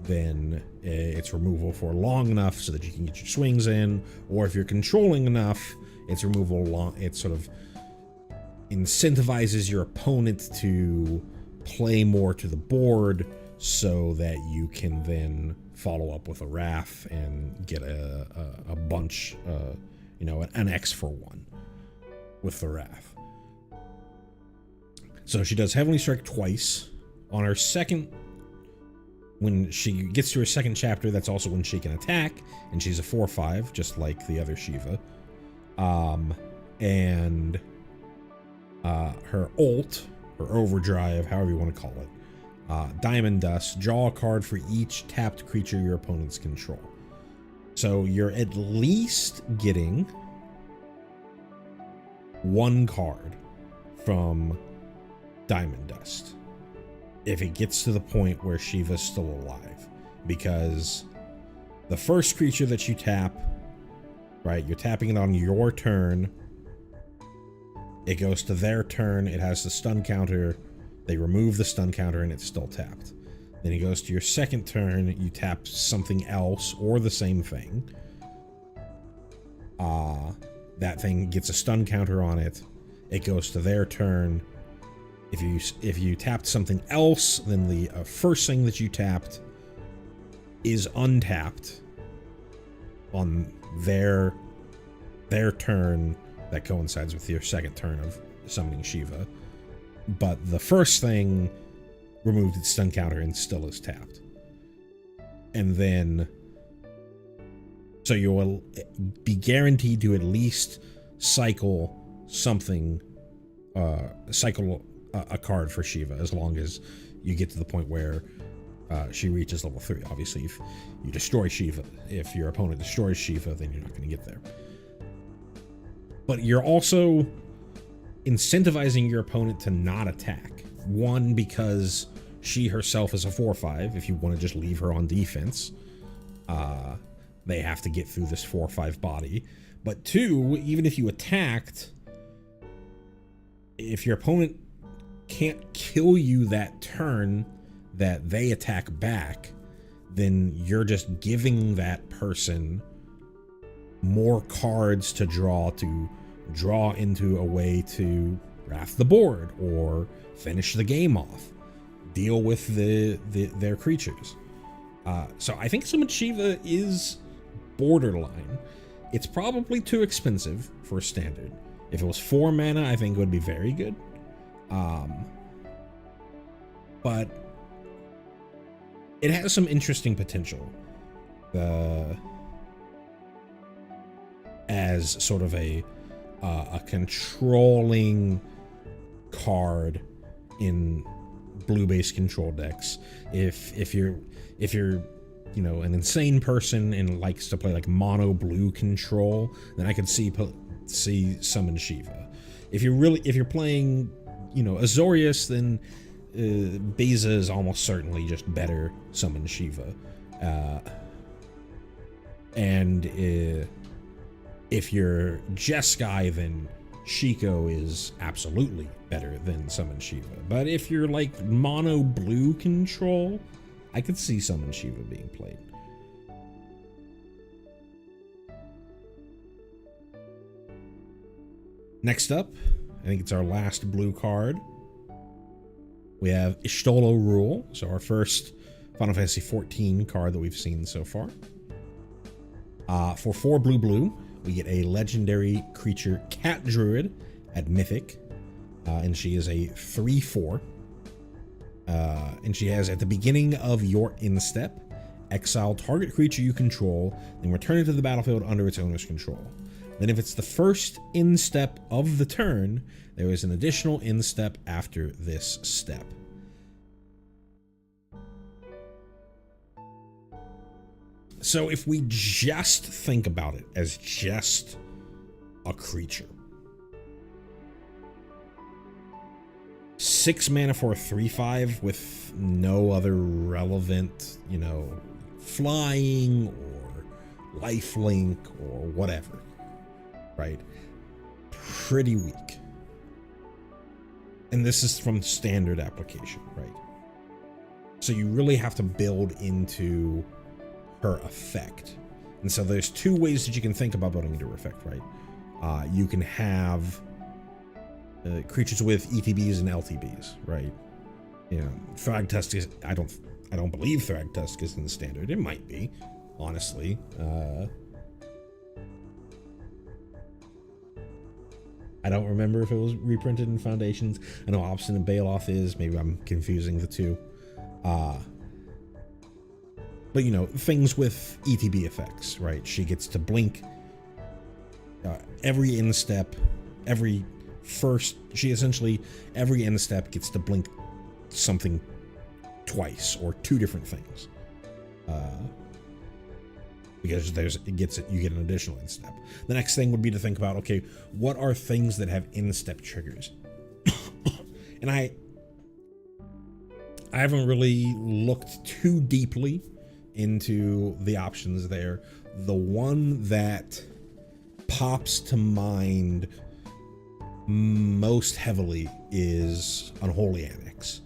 then it's removal for long enough so that you can get your swings in. Or if you're controlling enough, it's removal long. It sort of incentivizes your opponent to play more to the board so that you can then follow up with a Wrath and get a bunch, you know, an X for 1 with the Wrath. So she does Heavenly Strike twice. On her second, when she gets to her second chapter, that's also when she can attack, and she's a 4/5, just like the other Shiva. And her ult, or overdrive, however you want to call it, Diamond Dust, draw a card for each tapped creature your opponents control. So you're at least getting 1 card from Diamond Dust if it gets to the point where Shiva's still alive, because the first creature that you tap, right, you're tapping it on your turn, it goes to their turn, it has the stun counter, they remove the stun counter and it's still tapped. Then it goes to your second turn, you tap something else or the same thing, that thing gets a stun counter on it, it goes to their turn. If you tapped something else, then the first thing that you tapped is untapped on their turn. That coincides with your second turn of summoning Shiva. But the first thing removed its stun counter and still is tapped. And then, so you will be guaranteed to at least cycle something, cycle a card for Shiva, as long as you get to the point where she reaches level 3. Obviously, if you destroy Shiva, if your opponent destroys Shiva, then you're not going to get there. But you're also incentivizing your opponent to not attack. One, because she herself is a 4/5. If you want to just leave her on defense, they have to get through this 4/5 body. But 2, even if you attacked, if your opponent can't kill you that turn that they attack back, then you're just giving that person more cards to draw into a way to wrath the board or finish the game off, deal with their creatures. So I think Summon Shiva is borderline. It's probably too expensive for standard. If it was 4 mana, I think it would be very good. But it has some interesting potential as sort of a controlling card in blue-based control decks. If you're you know, an insane person and likes to play like mono blue control, then I could see Summon Shiva. If you're playing, you know, Azorius, then Beza is almost certainly just better Summon Shiva. And if you're Jeskai, then Shiko is absolutely better than Summon Shiva. But if you're like mono blue control, I could see Summon Shiva being played. Next up, I think it's our last blue card. We have Ishtolo Rule, so our first Final Fantasy XIV card that we've seen so far. For 4 blue, we get a legendary creature, Cat Druid, at Mythic, and she is a 3/4. And she has, at the beginning of your instep, exile target creature you control, then return it to the battlefield under its owner's control. Then if it's the first instep of the turn, there is an additional instep after this step. So if we just think about it as just a creature, 6 mana for a 3/5 with no other relevant, flying or lifelink or whatever, right? Pretty weak. And this is from standard application, right? So you really have to build into her effect. And so there's 2 ways that you can think about building into her effect, right? You can have creatures with ETBs and LTBs, right? Thragtusk is, I don't believe Thragtusk is in the standard. It might be, honestly. I don't remember if it was reprinted in Foundations. I know Obstinate Baloth is. Maybe I'm confusing the 2. But things with ETB effects, right? She gets to blink every instep, every instep gets to blink something twice or 2 different things. Because you get an additional instep. The next thing would be to think about, okay, what are things that have instep triggers? And I haven't really looked too deeply into the options there. The one that pops to mind most heavily is Unholy Annex.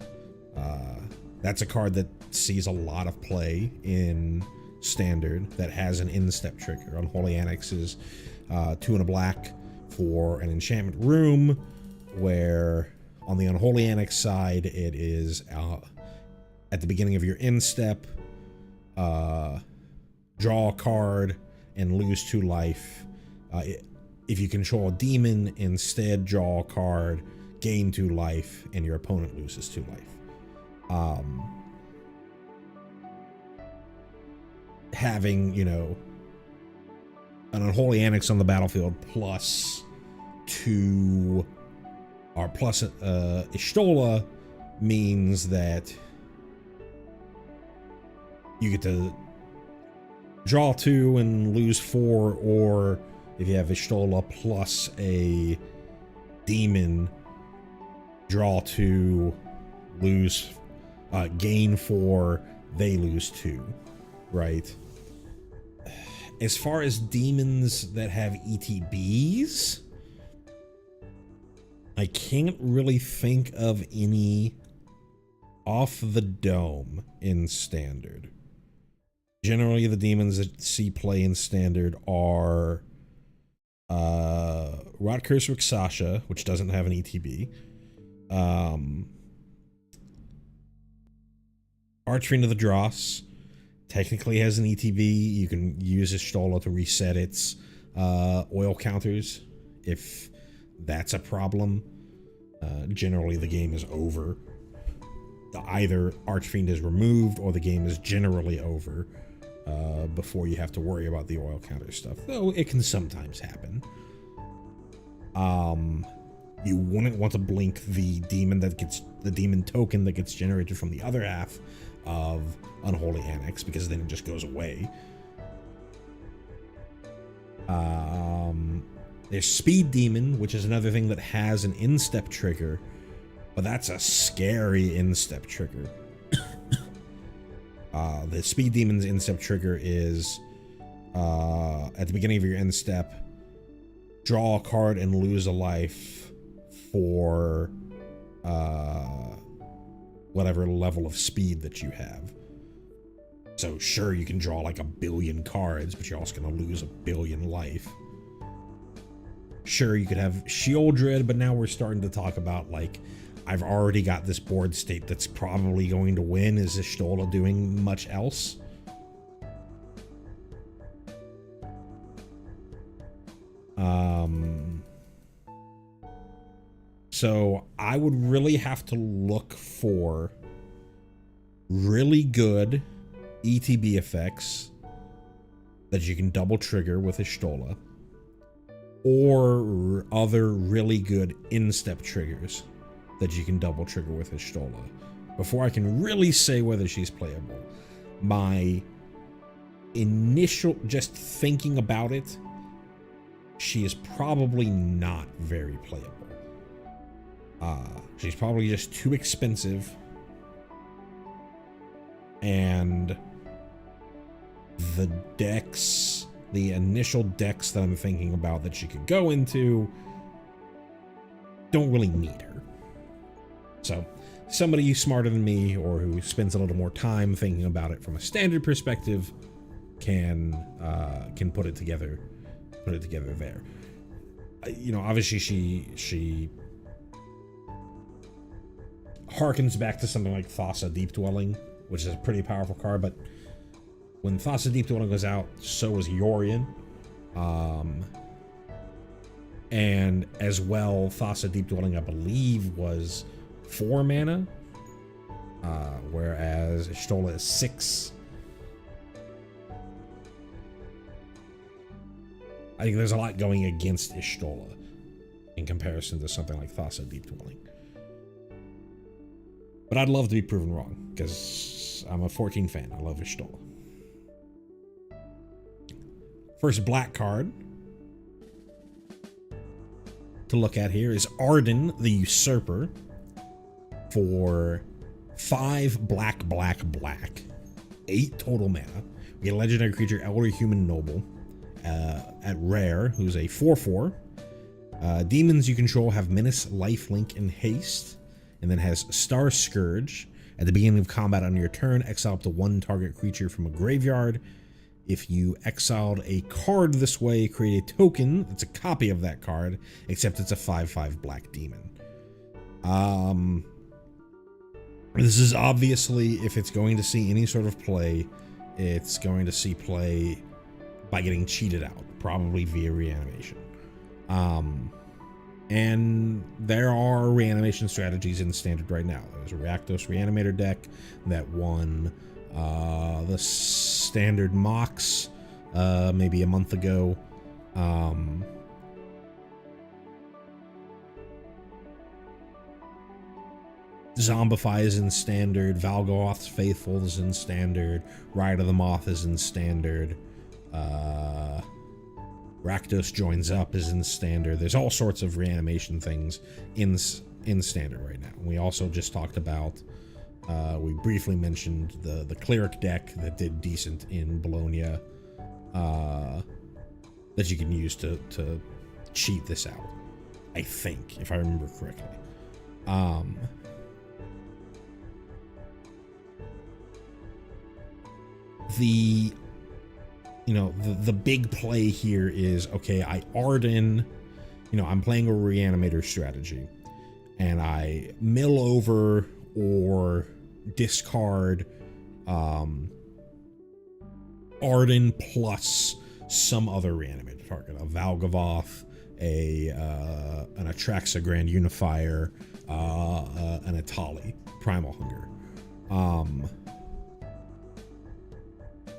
That's a card that sees a lot of play in standard that has an instep trigger. Unholy Annex is 2 and a black for an enchantment room, where on the Unholy Annex side it is at the beginning of your instep, draw a card and lose 2 life. If you control a demon, instead draw a card, gain 2 life, and your opponent loses 2 life. Having, an Unholy Annex on the battlefield plus 2 or plus Ishtola means that you get to draw 2 and lose 4, or if you have Ishtola plus a demon, draw 2, lose, gain 4, they lose 2, right? As far as demons that have ETBs, I can't really think of any off the dome in standard. Generally, the demons that see play in standard are Rotcurse Rixasha, which doesn't have an ETB, Archfiend of the Dross technically has an ETB. You can use Ishtola to reset its oil counters if that's a problem. Generally, the game is over. Either Archfiend is removed or the game is generally over before you have to worry about the oil counter stuff, though it can sometimes happen. You wouldn't want to blink the demon token that gets generated from the other half of Unholy Annex, because then it just goes away. There's Speed Demon, which is another thing that has an instep trigger, but that's a scary instep trigger. The Speed Demon's instep trigger is at the beginning of your instep, draw a card and lose a life for whatever level of speed that you have. So sure, you can draw like 1 billion cards, but you're also going to lose 1 billion life. Sure, you could have Shieldred, but now we're starting to talk about, like, I've already got this board state that's probably going to win. Is Y'shtola doing much else? So I would really have to look for really good ETB effects that you can double trigger with Y'shtola, or other really good instep triggers that you can double trigger with Y'shtola before I can really say whether she's playable. My initial, just thinking about it, she is probably not very playable. She's probably just too expensive, and the decks, the initial decks that I'm thinking about that she could go into, don't really need her. So somebody smarter than me, or who spends a little more time thinking about it from a standard perspective, can put it together there. You know, obviously she harkens back to something like Thassa Deep Dwelling, which is a pretty powerful card, but when Thassa Deep Dwelling goes out, so was Yorion. And as well, Thassa Deep Dwelling, I believe, was 4 mana, whereas Y'shtola is 6. I think there's a lot going against Y'shtola in comparison to something like Thassa Deep Dwelling. But I'd love to be proven wrong, because I'm a 14 fan. I love Y'shtola. First black card to look at here is Arden the Usurper for 5 black, 8 total mana. We get a legendary creature, Elder Human Noble, at rare, who's a 4/4. Demons you control have Menace, Lifelink, and Haste, and then has Star Scourge. At the beginning of combat on your turn, exile up to 1 target creature from a graveyard. If you exiled a card this way, create a token that's a copy of that card, except it's a 5/5 black demon. This is obviously, if it's going to see any sort of play, it's going to see play by getting cheated out, probably via reanimation. And there are reanimation strategies in Standard right now. There's a Rakdos Reanimator deck that won the Standard Mox maybe a month ago. Zombify is in Standard. Valgoth's Faithful is in Standard. Ride of the Moth is in Standard. Rakdos Joins Up is in Standard. There's all sorts of reanimation things in Standard right now. We also just talked about, we briefly mentioned the Cleric deck that did decent in Bologna, that you can use to cheat this out, I think, if I remember correctly. The big play here is, okay, I Arden, I'm playing a Reanimator strategy, and I mill over or discard Arden plus some other Reanimator target, a Valgavoth, an Atraxa Grand Unifier, an Atali, Primal Hunger.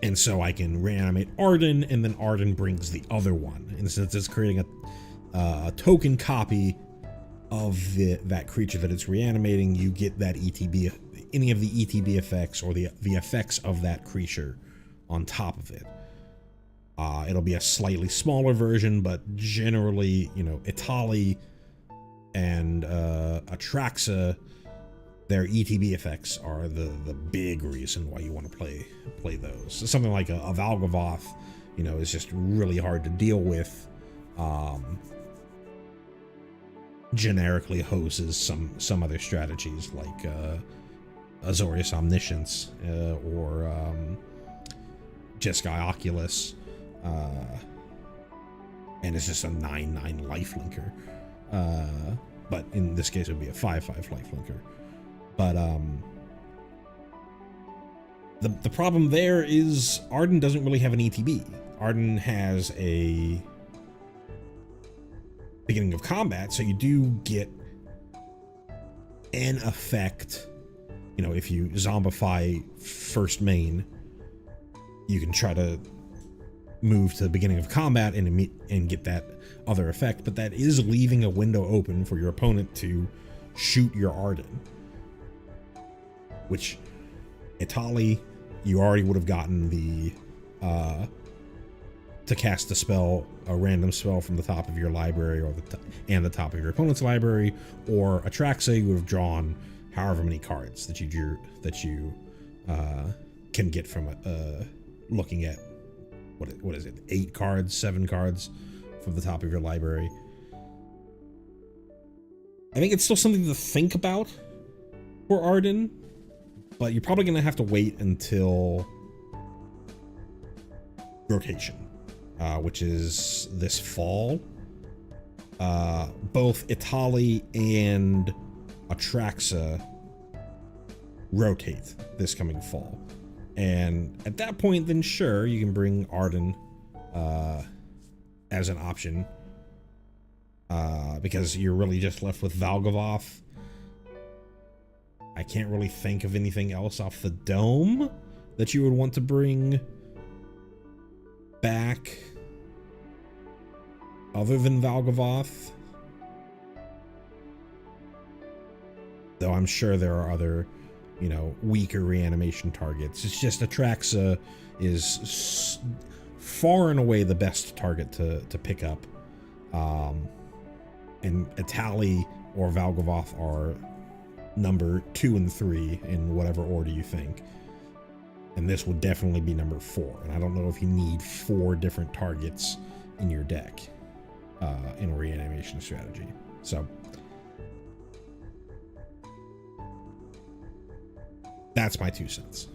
And so I can reanimate Arden, and then Arden brings the other one. And since it's creating a token copy of that creature that it's reanimating, you get that ETB, any of the ETB effects or the effects of that creature on top of it. It'll be a slightly smaller version, but generally, Atali and Atraxa, their ETB effects are the big reason why you want to play those. So something like a Valgavoth, is just really hard to deal with. generically hoses some other strategies like Azorius Omniscience or Jeskai Oculus, and it's just a 9/9 lifelinker. But in this case, it would be a 5/5 lifelinker. But the problem there is Arden doesn't really have an ETB. Arden has a beginning of combat, so you do get an effect. You know, if you zombify first main, you can try to move to the beginning of combat and get that other effect, but that is leaving a window open for your opponent to shoot your Arden, which Itali, you already would have gotten the to cast a random spell from the top of your library or the top of your opponent's library, or Atraxa, you would have drawn however many cards that you can get from looking at what is it, 8 cards, 7 cards from the top of your library. I think it's still something to think about for Arden, but you're probably gonna have to wait until rotation, which is this fall. Both Itali and Atraxa rotate this coming fall, and at that point, then sure, you can bring Arden as an option, because you're really just left with Valgavoth. I can't really think of anything else off the dome that you would want to bring back other than Valgavoth. Though I'm sure there are other, you know, weaker reanimation targets. It's just Atraxa is far and away the best target to pick up. And Itali or Valgavoth are number 2 and 3 in whatever order you think. And this would definitely be number 4. And I don't know if you need 4 different targets in your deck in a reanimation strategy. So that's my 2 cents.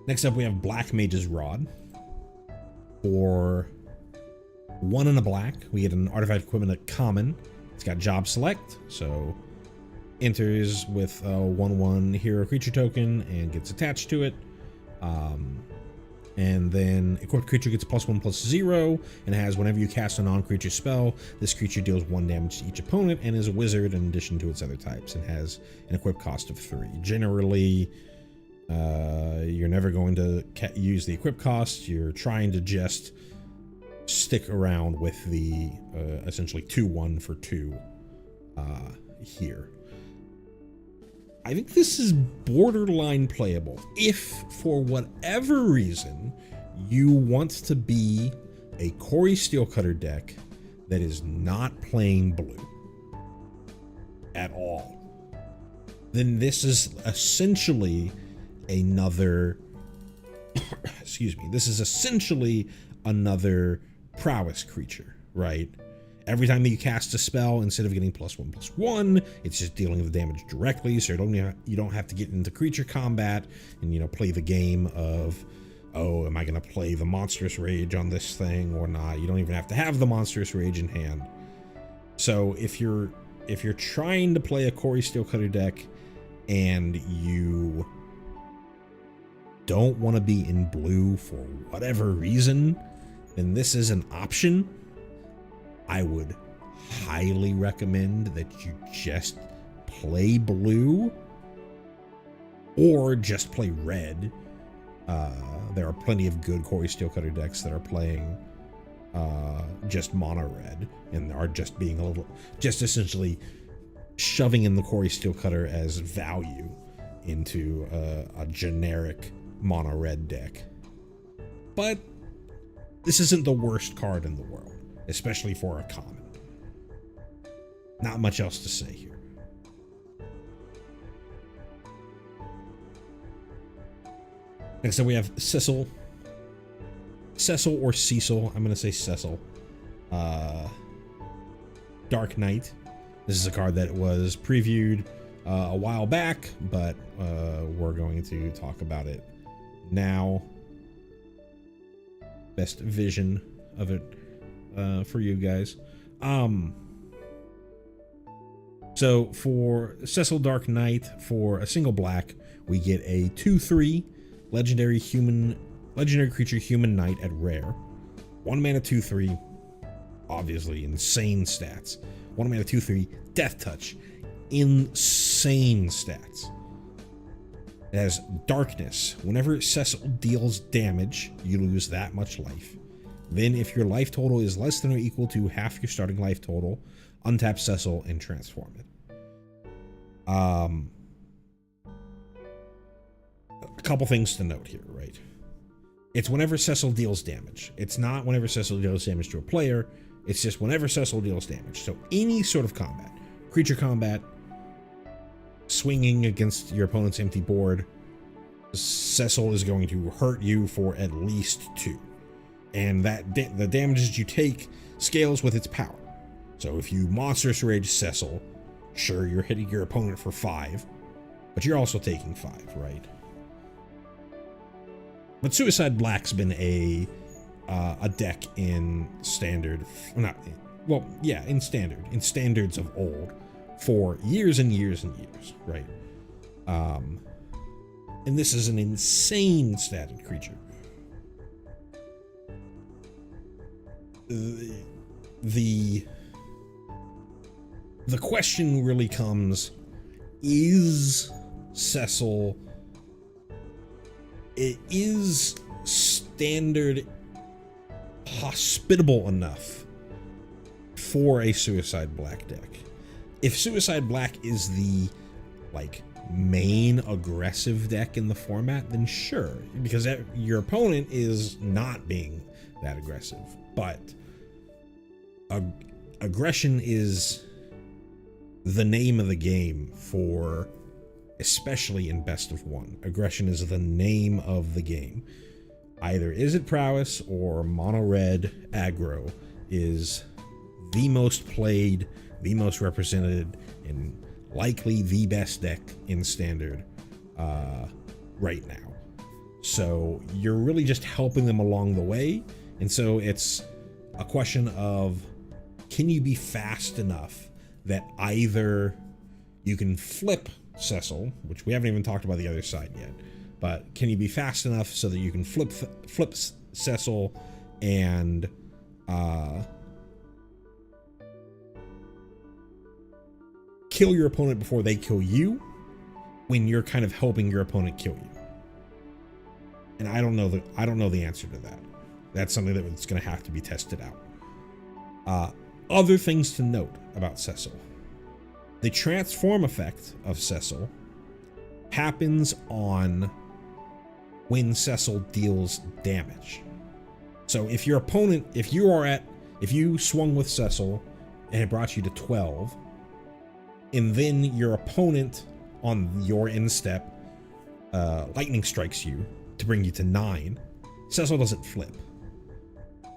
Next up, we have Black Mage's Rod. For 1 and a black, we get an artifact equipment at common. It's got job select, so enters with a 1/1 hero creature token and gets attached to it. And then equipped creature gets +1/+0 and has, whenever you cast a non-creature spell, this creature deals 1 damage to each opponent and is a wizard in addition to its other types, and has an equip cost of 3. Generally, you're never going to use the equip cost. You're trying to just stick around with the essentially 2/1 for 2 here. I think this is borderline playable if, for whatever reason, you want to be a Corey Steelcutter deck that is not playing blue at all. Then this is essentially another excuse me, this is essentially another prowess creature, right? Every time that you cast a spell, instead of getting +1/+1, it's just dealing the damage directly, so you don't have to get into creature combat and, you know, play the game of, oh, am I going to play the Monstrous Rage on this thing or not? You don't even have to have the Monstrous Rage in hand. So if you're trying to play a Corey Steelcutter deck and you don't want to be in blue for whatever reason, then this is an option. I would highly recommend that you just play blue or just play red. There are plenty of good Corey Steelcutter decks that are playing just mono red and are just being just essentially shoving in the Corey Steelcutter as value into a generic mono red deck. But this isn't the worst card in the world, especially for a common. Not much else to say here. Next up, we have Sissel. Cecil or Cecil. I'm going to say Cecil. Dark Knight. This is a card that was previewed a while back, but we're going to talk about it now. Best vision of it for you guys. So for Cecil Dark Knight, for a single black, we get a 2/3 legendary creature human knight at rare. 1 mana 2/3, obviously insane stats. 1 mana 2/3 death touch, insane stats. It has darkness. Whenever Cecil deals damage, you lose that much life. Then if your life total is less than or equal to half your starting life total, untap Cecil and transform it. A couple things to note here, right? It's whenever Cecil deals damage. It's not whenever Cecil deals damage to a player. It's just whenever Cecil deals damage. So any sort of combat, creature combat, swinging against your opponent's empty board, Cecil is going to hurt you for at least 2. And that the damages you take scales with its power. So if you Monstrous Rage Cecil, sure, you're hitting your opponent for 5, but you're also taking 5, right? But Suicide Black's been a deck in standard, in standards of old for years and years and years, right? And this is an insane statted creature. The question really comes, is Cecil, is standard hospitable enough for a Suicide Black deck? If Suicide Black is the main aggressive deck in the format, then sure, because your opponent is not being that aggressive. But aggression is the name of the game for, especially in best of one. Aggression is the name of the game. Either is it prowess or mono red aggro is the most played, the most represented, and likely the best deck in standard right now. So you're really just helping them along the way. And so it's a question of, can you be fast enough that either you can flip Cecil, which we haven't even talked about the other side yet, but can you be fast enough so that you can flip Cecil and kill your opponent before they kill you, when you're kind of helping your opponent kill you? And I don't know the answer to that. That's something that's going to have to be tested out. Other things to note about Cecil. The transform effect of Cecil happens on when Cecil deals damage. So if your opponent, if you swung with Cecil and it brought you to 12, and then your opponent on your end step lightning strikes you to bring you to 9, Cecil doesn't flip.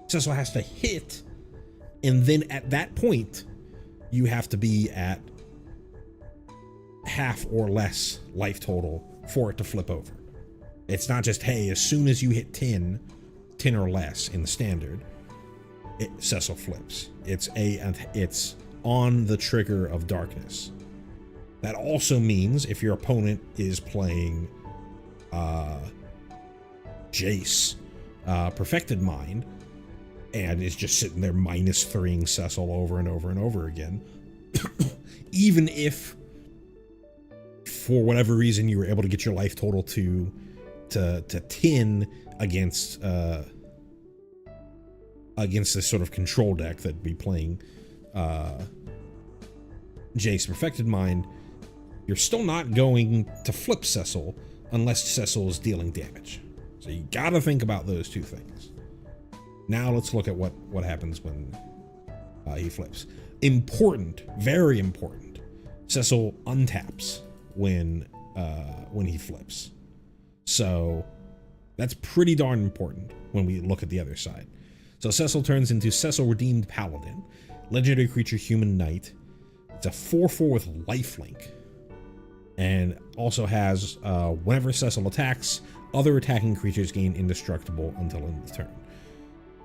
Cecil has to hit, and then at that point you have to be at half or less life total for it to flip over. It's not just, hey, as soon as you hit 10 or less in the standard, Cecil flips. It's on the trigger of darkness. That also means if your opponent is playing Jace, Perfected Mind, and is just sitting there -3ing Cecil over and over and over again, even if for whatever reason you were able to get your life total to 10 against this sort of control deck that'd be playing Jace Perfected Mind, you're still not going to flip Cecil unless Cecil is dealing damage. So you gotta think about those two things. Now let's look at what happens when he flips. Important, very important. Cecil untaps when he flips. So that's pretty darn important. when we look at the other side. So Cecil turns into Cecil Redeemed Paladin, legendary creature, human knight. It's a 4/4 with lifelink, and also has whenever Cecil attacks, other attacking creatures gain indestructible until end of the turn.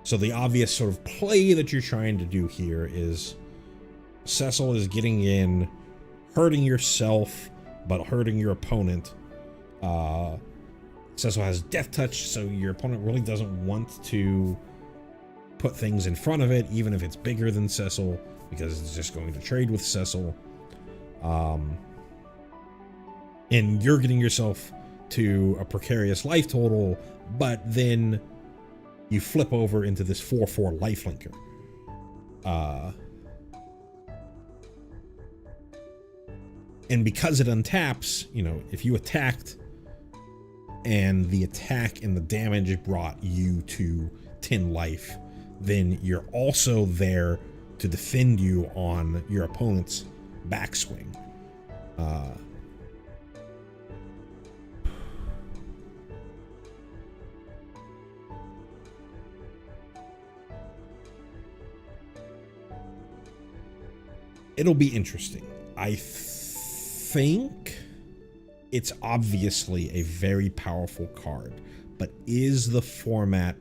So the obvious sort of play that you're trying to do here is Cecil is getting in, hurting yourself, but hurting your opponent. Cecil has Death Touch, so your opponent really doesn't want to put things in front of it, even if it's bigger than Cecil, because it's just going to trade with Cecil. And you're getting yourself to a precarious life total, but then you flip over into this 4/4 lifelinker. And because it untaps, you know, if you attacked and the attack and the damage brought you to 10 life, then you're also there to defend you on your opponent's backswing. It'll be interesting. I think it's obviously a very powerful card, but is the format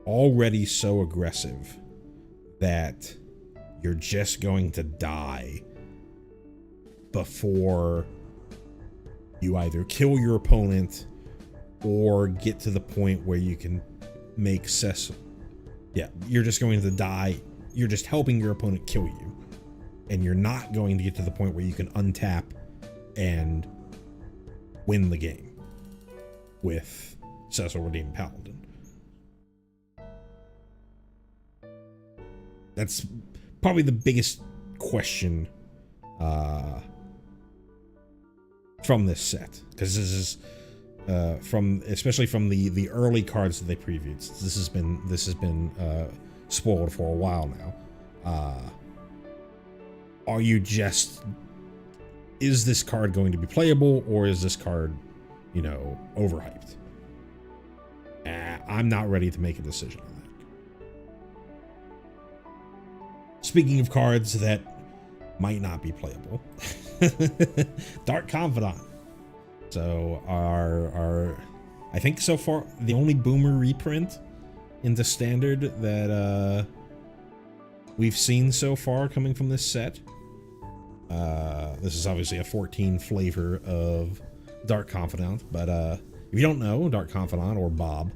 already so aggressive that you're just going to die before you either kill your opponent or get to the point where you can make Cecil? Yeah, you're just going to die. You're just helping your opponent kill you, and you're not going to get to the point where you can untap and win the game with Cecil Redeemed Paladin. That's probably the biggest question from this set, because this is especially from the early cards that they previewed. This has been spoiled for a while now. Is this card going to be playable, or is this card, you know, overhyped? I'm not ready to make a decision on that. Speaking of cards that might not be playable, Dark Confidant. So I think so far the only boomer reprint into standard that we've seen so far coming from this set. This is obviously a 14 flavor of Dark Confidant, but if you don't know, Dark Confidant, or Bob,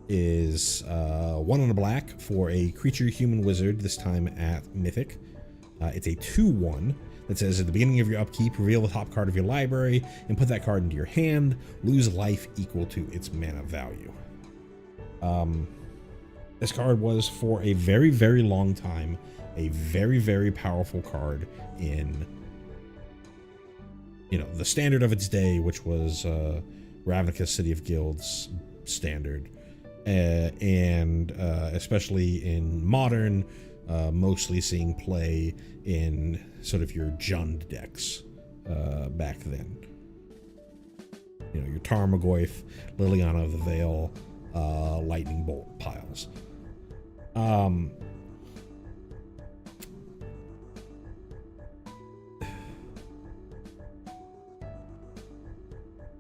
is 1 and a black for a creature human wizard, this time at Mythic. It's a 2/1 that says at the beginning of your upkeep, reveal the top card of your library and put that card into your hand. Lose life equal to its mana value. This card was, for a very, very long time, a very, very powerful card in, you know, the standard of its day, which was Ravnica's City of Guilds standard, and especially in modern, mostly seeing play in sort of your Jund decks back then. You know, your Tarmogoyf, Liliana of the Veil, Lightning Bolt piles.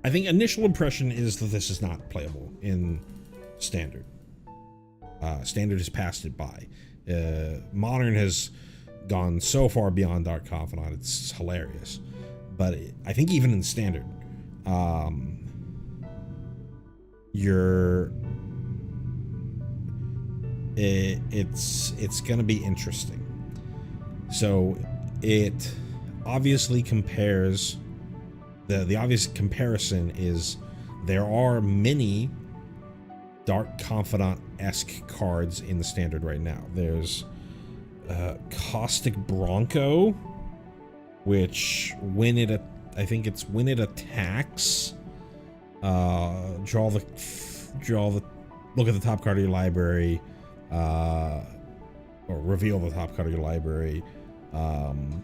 I think initial impression is that this is not playable in standard. Standard has passed it by. Modern has gone so far beyond Dark Confidant, it's hilarious. But I think even in standard, it's gonna be interesting. So it obviously compares. The obvious comparison is there are many Dark Confidant-esque cards in the standard right now. There's Caustic Bronco, which when it attacks, look at the top card of your library, or reveal the top card of your library.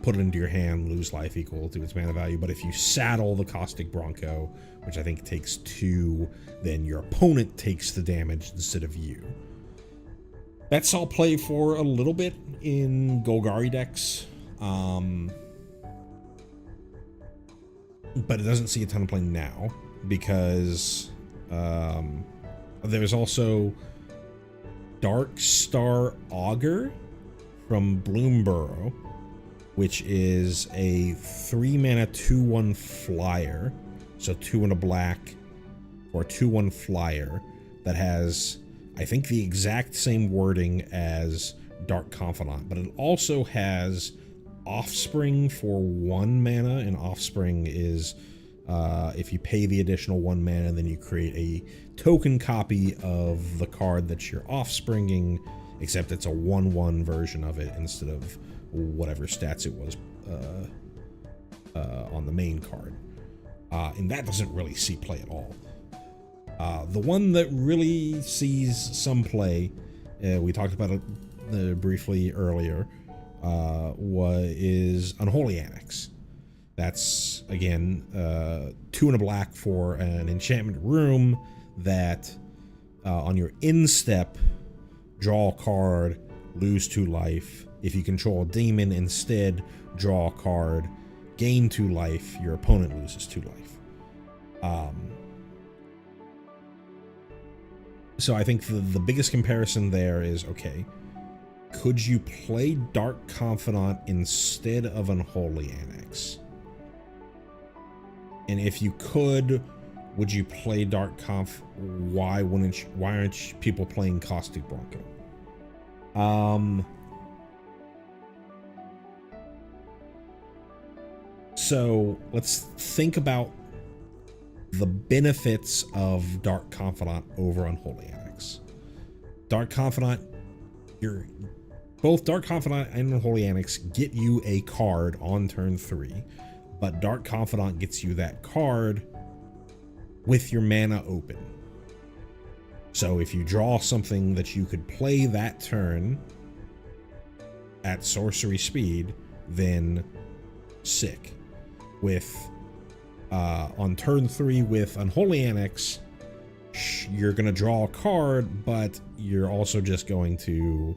put it into your hand, lose life equal to its mana value. But if you saddle the Caustic Bronco, which I think takes 2, then your opponent takes the damage instead of you. That saw play for a little bit in Golgari decks, but it doesn't see a ton of play now because there's also Dark Star Augur from Bloomburrow, which is a 3-mana 2/1 flyer, so 2 and a black or 2/1 flyer that has, I think, the exact same wording as Dark Confidant, but it also has Offspring for 1 mana, and Offspring is if you pay the additional 1 mana, then you create a token copy of the card that you're offspringing, except it's a 1/1 version of it instead of whatever stats it was on the main card. And that doesn't really see play at all. The one that really sees some play, we talked about it briefly earlier, is Unholy Annex. That's, again, 2 and a black for an enchantment room that on your instep, draw a card, lose 2 life. If you control a demon instead, draw a card, gain 2 life, your opponent loses 2 life. So I think the biggest comparison there is, okay, could you play Dark Confidant instead of Unholy Annex? And if you could, would you play Dark Conf? Why aren't people playing Caustic Bronco? So let's think about the benefits of Dark Confidant over Unholy Annex. Dark Confidant, both Dark Confidant and Unholy Annex get you a card on turn 3, but Dark Confidant gets you that card with your mana open. So if you draw something that you could play that turn at sorcery speed, then sick. On turn 3 with Unholy Annex, you're going to draw a card, but you're also just going to...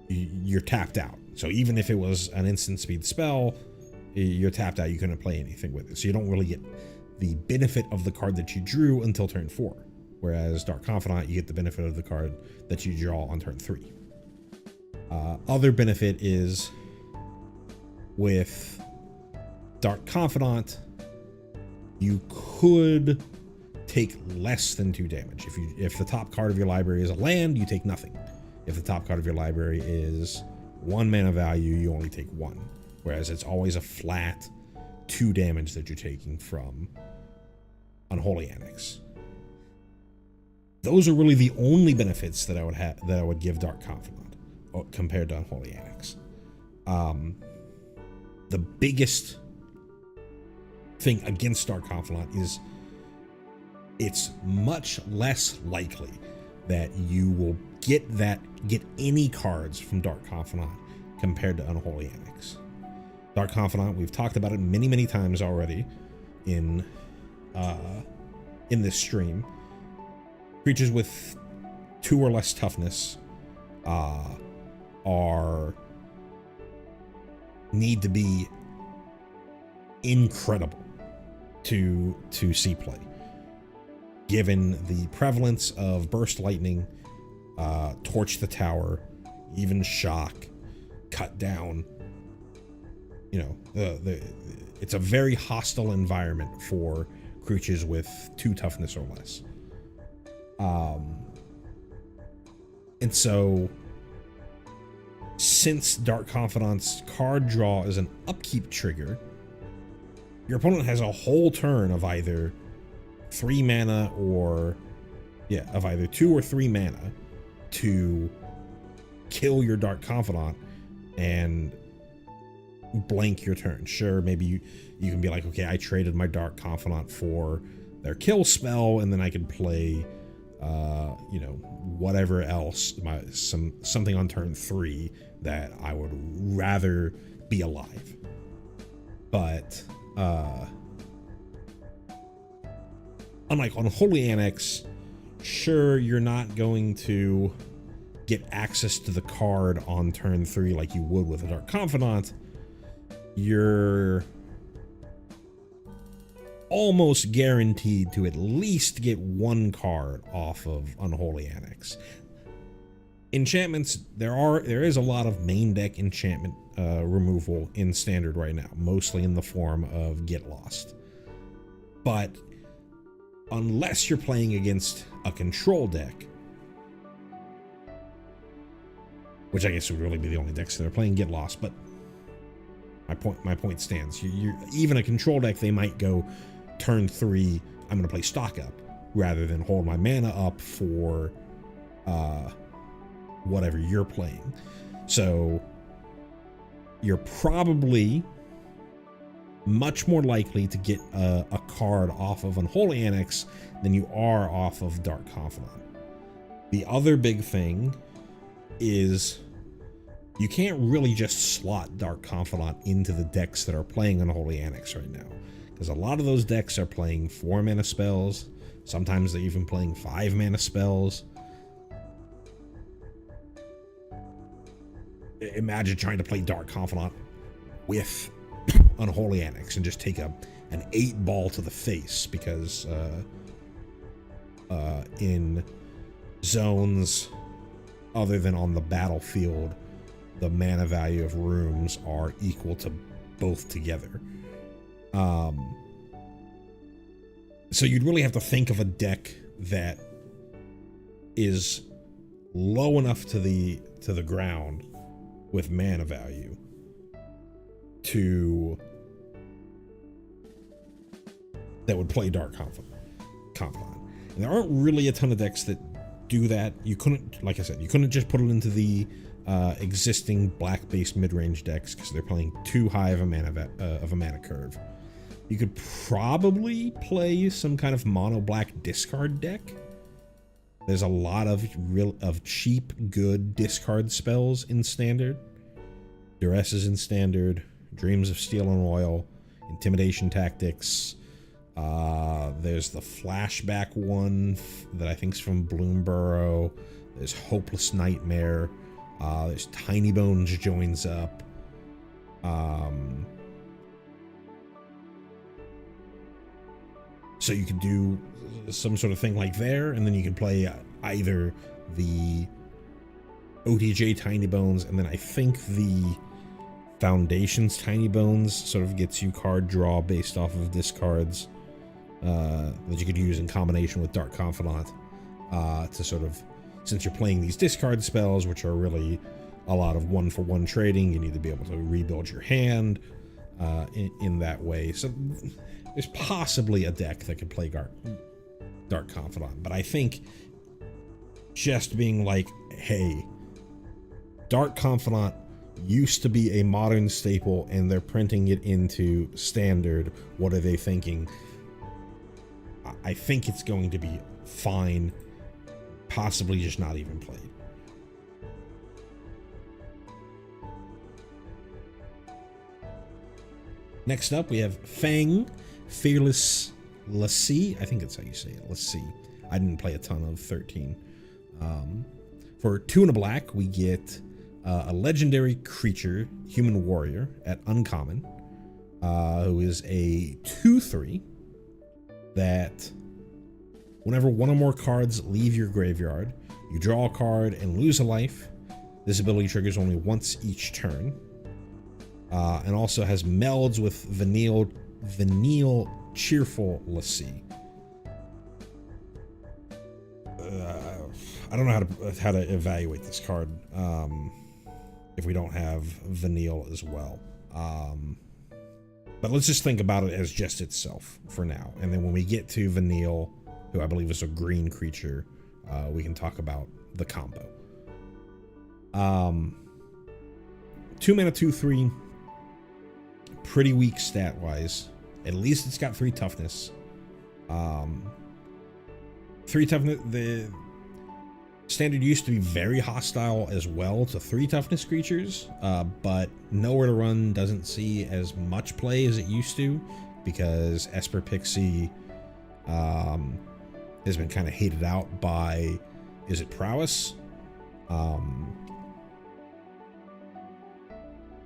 you're tapped out. So even if it was an instant speed spell, you're tapped out. You couldn't play anything with it. So you don't really get the benefit of the card that you drew until turn 4. Whereas Dark Confidant, you get the benefit of the card that you draw on turn 3. Other benefit is with Dark Confidant, you could take less than 2 damage. If the top card of your library is a land, you take nothing. If the top card of your library is 1 mana value, you only take 1. Whereas it's always a flat 2 damage that you're taking from Unholy Annex. Those are really the only benefits that I would give Dark Confidant compared to Unholy Annex. The biggest thing against Dark Confidant is it's much less likely that you will get any cards from Dark Confidant compared to Unholy Annex. Dark Confidant, we've talked about it many times already in this stream. Creatures with 2 or less toughness need to be incredible to see play, given the prevalence of Burst Lightning, Torch the Tower, even Shock, Cut Down. You know, it's a very hostile environment for creatures with 2 toughness or less. And so, since Dark Confidant's card draw is an upkeep trigger, your opponent has a whole turn of either 3 mana of either 2 or 3 mana to kill your Dark Confidant and blank your turn. Sure, maybe you can be like, okay, I traded my Dark Confidant for their kill spell, and then I could play whatever else, something on turn 3 that I would rather be alive. But unlike Unholy Annex, sure, you're not going to get access to the card on turn 3 like you would with a Dark Confidant. You're almost guaranteed to at least get one card off of Unholy Annex. Enchantments, there is a lot of main deck enchantment removal in Standard right now, mostly in the form of Get Lost. But unless you're playing against a control deck, which I guess would really be the only decks that are playing Get Lost, but my point stands. You're even a control deck, they might go turn 3, I'm going to play stock up rather than hold my mana up for whatever you're playing. So you're probably much more likely to get a card off of Unholy Annex than you are off of Dark Confidant. The other big thing is you can't really just slot Dark Confidant into the decks that are playing Unholy Annex right now, because a lot of those decks are playing 4 mana spells. Sometimes they're even playing 5 mana spells. Imagine trying to play Dark Confidant with Unholy Annex and just take an 8-ball to the face, because in zones other than on the battlefield, the mana value of rooms are equal to both together. So you'd really have to think of a deck that is low enough to the ground with mana value that would play Dark Confidant. And there aren't really a ton of decks that do that. You couldn't, like I said, you couldn't just put it into the existing black-based mid-range decks because they're playing too high of a mana curve. You could probably play some kind of mono-black discard deck. There's a lot of cheap, good discard spells in Standard. Duress is in Standard. Dreams of Steel and Oil. Intimidation Tactics. There's the Flashback one that I think is from Bloomburrow. There's Hopeless Nightmare. There's Tiny Bones joins up. So you could do some sort of thing like there, and then you could play either the OTJ Tiny Bones, and then I think the Foundations Tiny Bones sort of gets you card draw based off of discards that you could use in combination with Dark Confidant to sort of, since you're playing these discard spells, which are really a lot of one-for-one trading, you need to be able to rebuild your hand in that way. So there's possibly a deck that could play Dark Confidant, but I think just being like, hey, Dark Confidant used to be a modern staple and they're printing it into Standard, what are they thinking? I think it's going to be fine, possibly just not even played. Next up, we have Fang, Fearless Lassie. I think that's how you say it, Lassie. I didn't play a ton of 13. For 2 and a black, we get a legendary creature, Human Warrior, at uncommon, who is a 2/3 that whenever one or more cards leave your graveyard, you draw a card and lose a life. This ability triggers only once each turn. And also has melds with Vanille Cheerful Lassie. I don't know how to evaluate this card if we don't have Vanille as well. But let's just think about it as just itself for now. And then when we get to Vanille, who I believe is a green creature, we can talk about the combo. 2 mana, 2/3. Pretty weak stat-wise. At least it's got 3 toughness. 3 toughness. Standard used to be very hostile as well to 3 toughness creatures, but Nowhere to Run doesn't see as much play as it used to, because Esper Pixie has been kind of hated out by Izzet Prowess,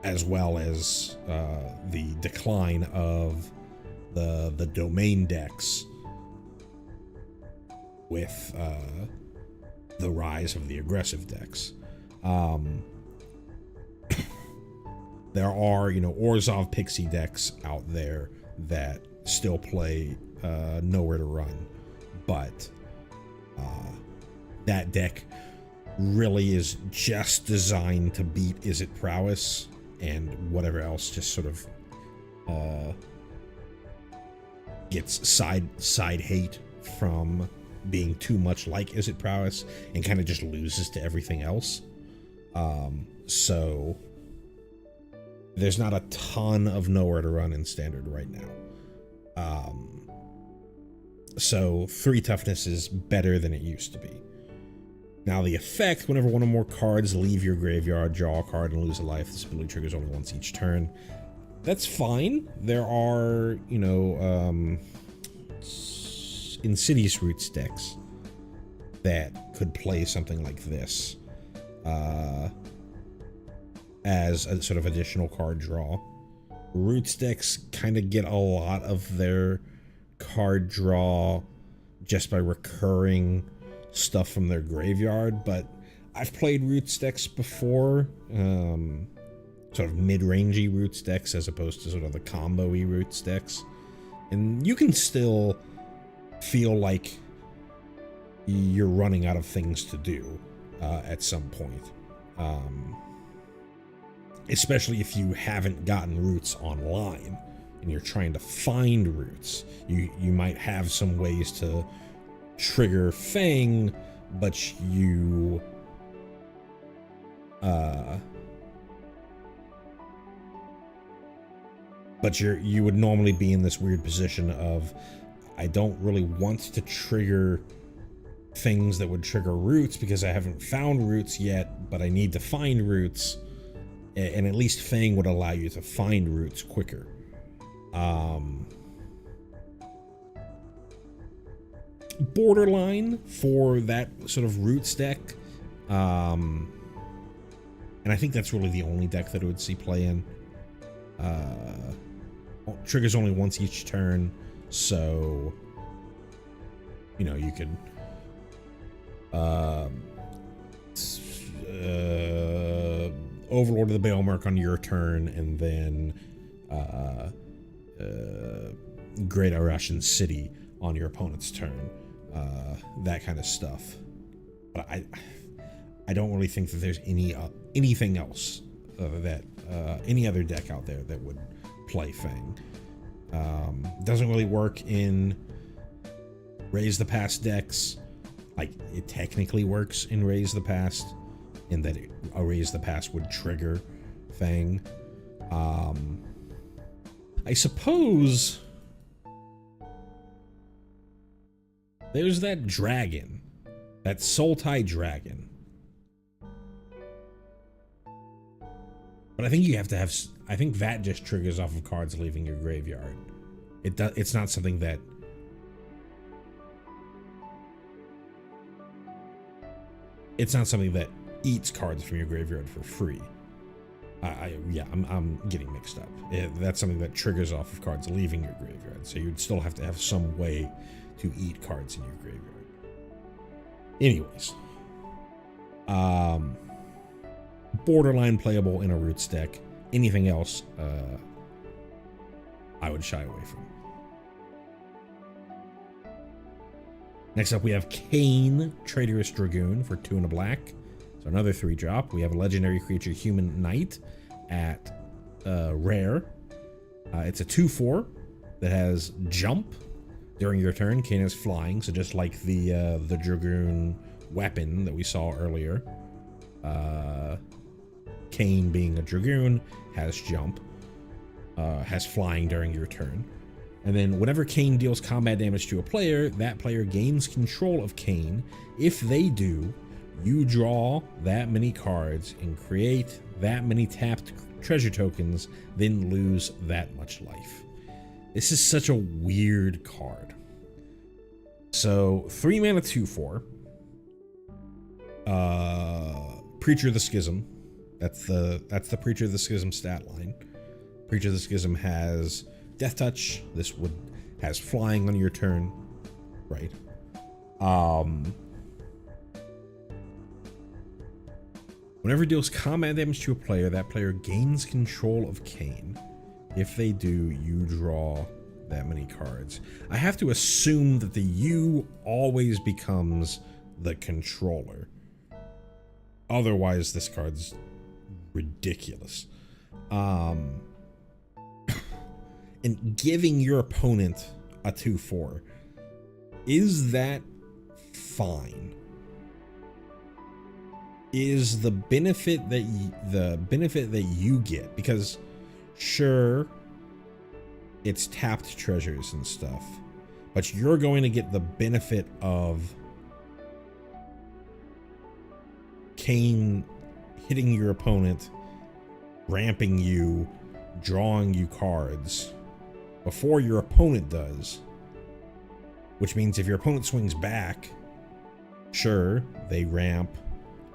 as well as the decline of the domain decks with the rise of the aggressive decks. There are, Orzhov Pixie decks out there that still play Nowhere to Run, but that deck really is just designed to beat Izzet Prowess, and whatever else just sort of gets side hate from being too much like Izzet Prowess and kind of just loses to everything else. So there's not a ton of Nowhere to Run in Standard right now. So 3 toughness is better than it used to be. Now the effect, whenever one or more cards leave your graveyard, draw a card and lose a life, this ability triggers only once each turn. That's fine. There are, Insidious Roots decks that could play something like this as a sort of additional card draw. Roots decks kind of get a lot of their card draw just by recurring stuff from their graveyard, but I've played Roots decks before, sort of mid-rangey Roots decks as opposed to sort of the combo-y Roots decks, and you can still feel like you're running out of things to do at some point, especially if you haven't gotten Roots online and you're trying to find Roots. You might have some ways to trigger Fang, but you would normally be in this weird position of, I don't really want to trigger things that would trigger Roots because I haven't found Roots yet, but I need to find Roots, and at least Fang would allow you to find Roots quicker. Borderline for that sort of Roots deck, and I think that's really the only deck that it would see play in. Triggers only once each turn, so you could Overlord of the Baelmerk on your turn, and then Great Russian City on your opponent's turn, that kind of stuff. But I don't really think that there's anything else that any other deck out there that would play Fang. Doesn't really work in Raise the Past decks. Like, it technically works in Raise the Past, in that a Raise the Past would trigger Fang. I suppose there's that dragon, that Sultai dragon. But I think you have to have, I think that just triggers off of cards leaving your graveyard. It's not something that eats cards from your graveyard for free. I'm getting mixed up. That's something that triggers off of cards leaving your graveyard. So you'd still have to have some way to eat cards in your graveyard. Anyways, borderline playable in a Roots deck. Anything else, I would shy away from. Next up, we have Kane, Traitorous Dragoon for 2 and a black. So another 3-drop. We have a legendary creature, Human Knight, at rare. It's a 2/4 that has jump. During your turn, Kane is flying, so just like the Dragoon weapon that we saw earlier. Kane, being a Dragoon, has jump, has flying during your turn. And then whenever Kane deals combat damage to a player, that player gains control of Kane. If they do, you draw that many cards and create that many tapped treasure tokens, then lose that much life. This is such a weird card. So 3 mana 2/4. Preacher of the Schism. That's the Preacher of the Schism stat line. Preacher of the Schism has Death Touch. This has flying on your turn, right? Whenever it deals combat damage to a player, that player gains control of Kain. If they do, you draw that many cards. I have to assume that the U always becomes the controller. Otherwise, this card's ridiculous. And giving your opponent a 2/4, is that fine? Is the benefit that you get, because sure, it's tapped treasures and stuff, but you're going to get the benefit of Kain hitting your opponent, ramping you, drawing you cards before your opponent does, which means if your opponent swings back, sure, they ramp,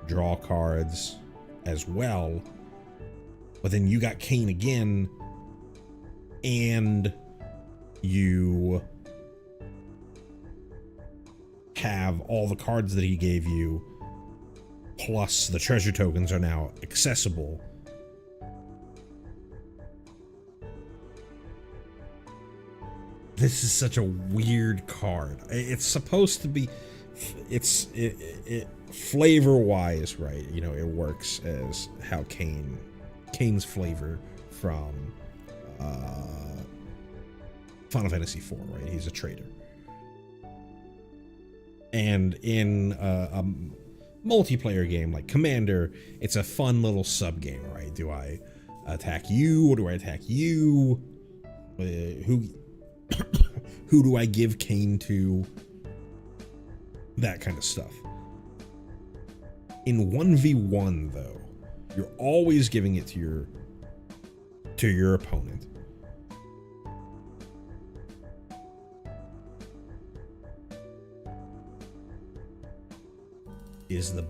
draw cards as well, but then you got Kain again, and you have all the cards that he gave you, plus the treasure tokens are now accessible. This is such a weird card. It's supposed to be, it flavor wise, right? You know, it works as how Kain's flavor from Final Fantasy IV, right? He's a traitor. And in a multiplayer game like Commander, it's a fun little sub game, right? Do I attack you, or do I attack you? Who do I give Kain to? That kind of stuff. In 1v1 though, you're always giving it to your opponent. Is the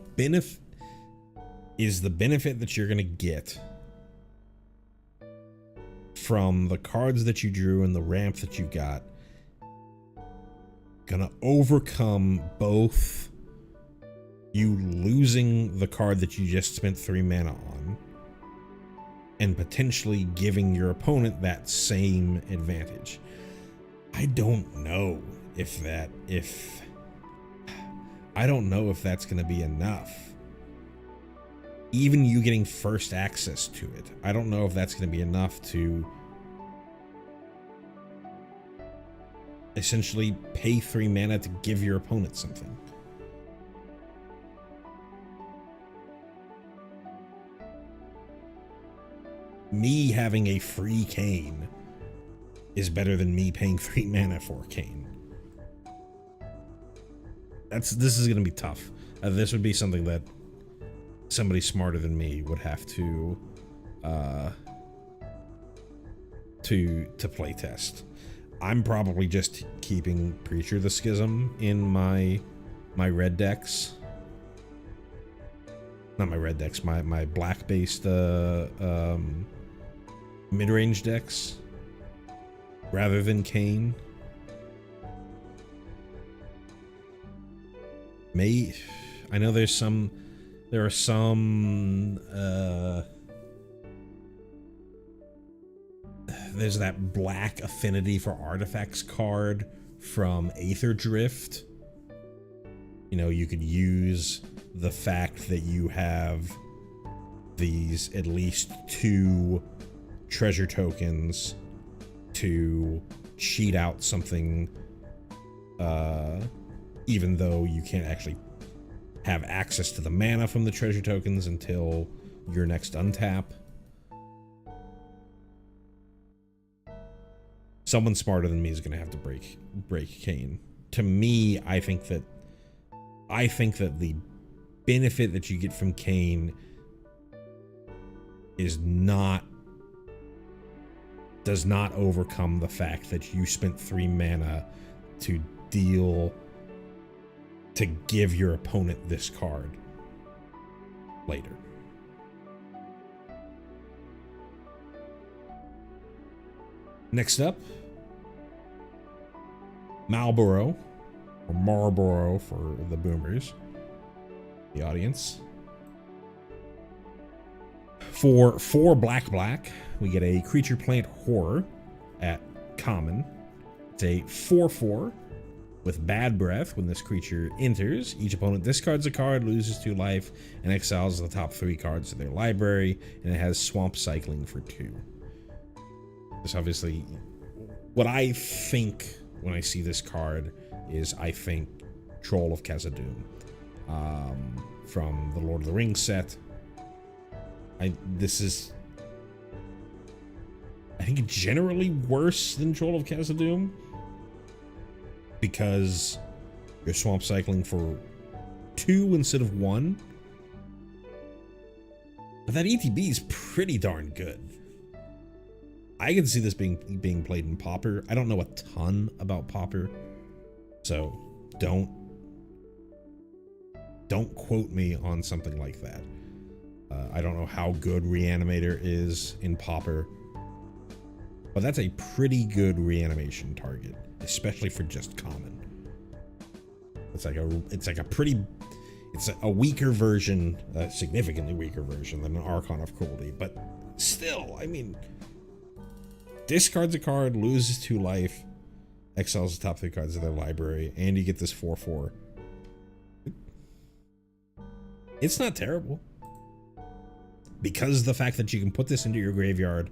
benefit that you're going to get from the cards that you drew and the ramp that you got gonna overcome both you losing the card that you just spent 3 mana on and potentially giving your opponent that same advantage? I don't know if that's gonna be enough. Even you getting first access to it, I don't know if that's gonna be enough to essentially pay 3 mana to give your opponent something. Me having a free Kain is better than me paying 3 mana for Kain. This is gonna be tough. This would be something that somebody smarter than me would have to play test. I'm probably just keeping Preacher the Schism in my red decks. Not my red decks, my black based mid-range decks rather than Kain. I know there are some there's that black affinity for artifacts card from Aether Drift. You know, you could use the fact that you have these at least 2 treasure tokens to cheat out something, even though you can't actually have access to the mana from the treasure tokens until your next untap. Someone smarter than me is going to have to break Kain. To me, I think that the benefit that you get from Kane does not overcome the fact that you spent 3 mana to give your opponent this card later. Next up, Marlboro, or Marlboro for the boomers, the audience. For 4 black, we get a creature plant horror at common. It's a 4/4 with bad breath. When this creature enters, each opponent discards a card, loses 2 life, and exiles the top 3 cards of their library, and it has swamp cycling for 2. This obviously, what I think when I see this card is I think Troll of Khazad-dûm from the Lord of the Rings set. I think it's generally worse than Troll of Khazad-dûm because you're swamp cycling for 2 instead of 1. But that ETB is pretty darn good. I can see this being played in Pauper. I don't know a ton about Pauper, so don't quote me on something like that. I don't know how good Reanimator is in Pauper, but that's a pretty good reanimation target, especially for just common. It's a weaker version, a significantly weaker version than an Archon of Cruelty, but still, I mean, discards a card, loses 2 life, exiles the top 3 cards of their library, and you get this 4/4. It's not terrible. Because of the fact that you can put this into your graveyard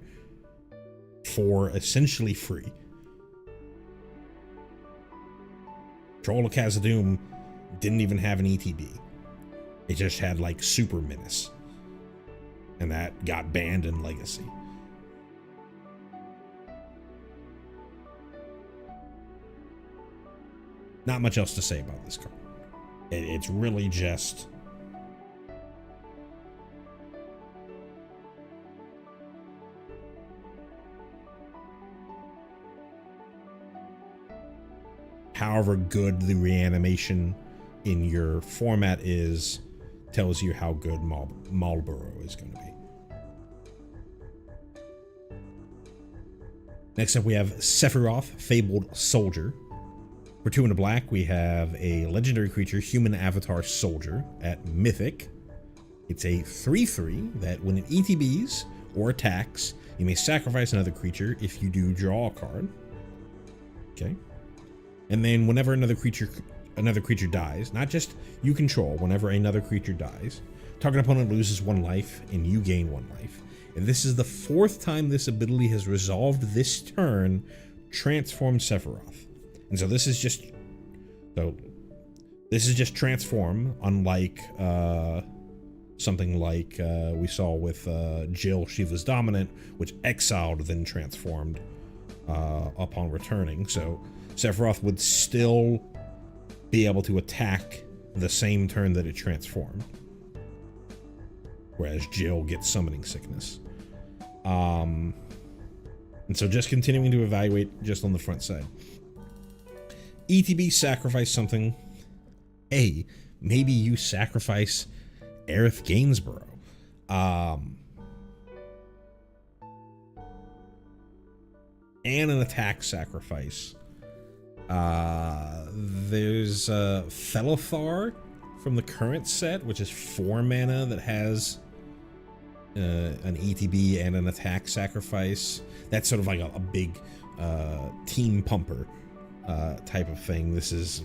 for essentially free. Troll of Khazad-dûm didn't even have an ETB. It just had like Super Menace. And that got banned in Legacy. Not much else to say about this card. It's really just however good the reanimation in your format is, tells you how good Marlboro is going to be. Next up, we have Sephiroth, Fabled Soldier. For 2 and a black, we have a legendary creature, Human Avatar Soldier, at Mythic. It's a 3/3 that when it ETBs or attacks, you may sacrifice another creature. If you do, draw a card. Okay. And then whenever another creature dies, not just you control, whenever another creature dies, target opponent loses 1 life and you gain 1 life. If this is the 4th time this ability has resolved this turn, transform Sephiroth. And so this is just transform, unlike something like we saw with Jill, Shiva's Dominant, which exiled then transformed upon returning. So Sephiroth would still be able to attack the same turn that it transformed, whereas Jill gets Summoning Sickness. And so just continuing to evaluate just on the front side. ETB, sacrifice something. Hey, maybe you sacrifice Aerith Gainsborough. And an attack sacrifice. There's Felithar from the current set, which is 4 mana that has an ETB and an attack sacrifice. That's sort of like a big team pumper type of thing. This is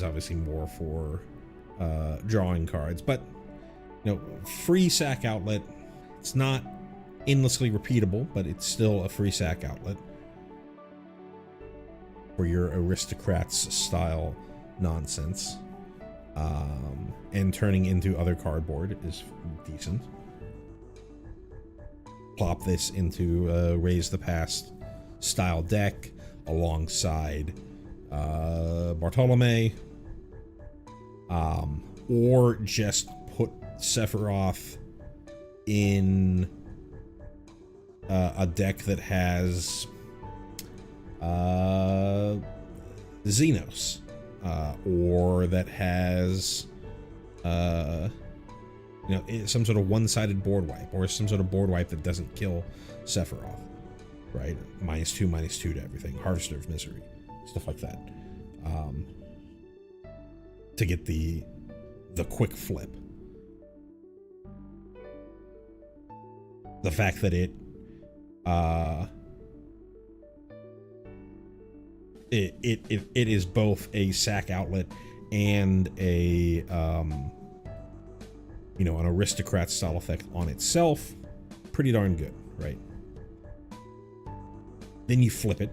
obviously more for drawing cards, but you know, free sack outlet. It's not endlessly repeatable, but it's still a free sack outlet for your aristocrats style nonsense. And turning into other cardboard is decent. Plop this into Raise the Past style deck alongside Bartolome, or just put Sephiroth in a deck that has Xenos, or that has some sort of one-sided board wipe, or some sort of board wipe that doesn't kill Sephiroth, right? -2/-2 to everything, Harvester of Misery, stuff like that, to get the quick flip. The fact that it is both a sack outlet and a an aristocrat style effect on itself, pretty darn good, right? Then you flip it.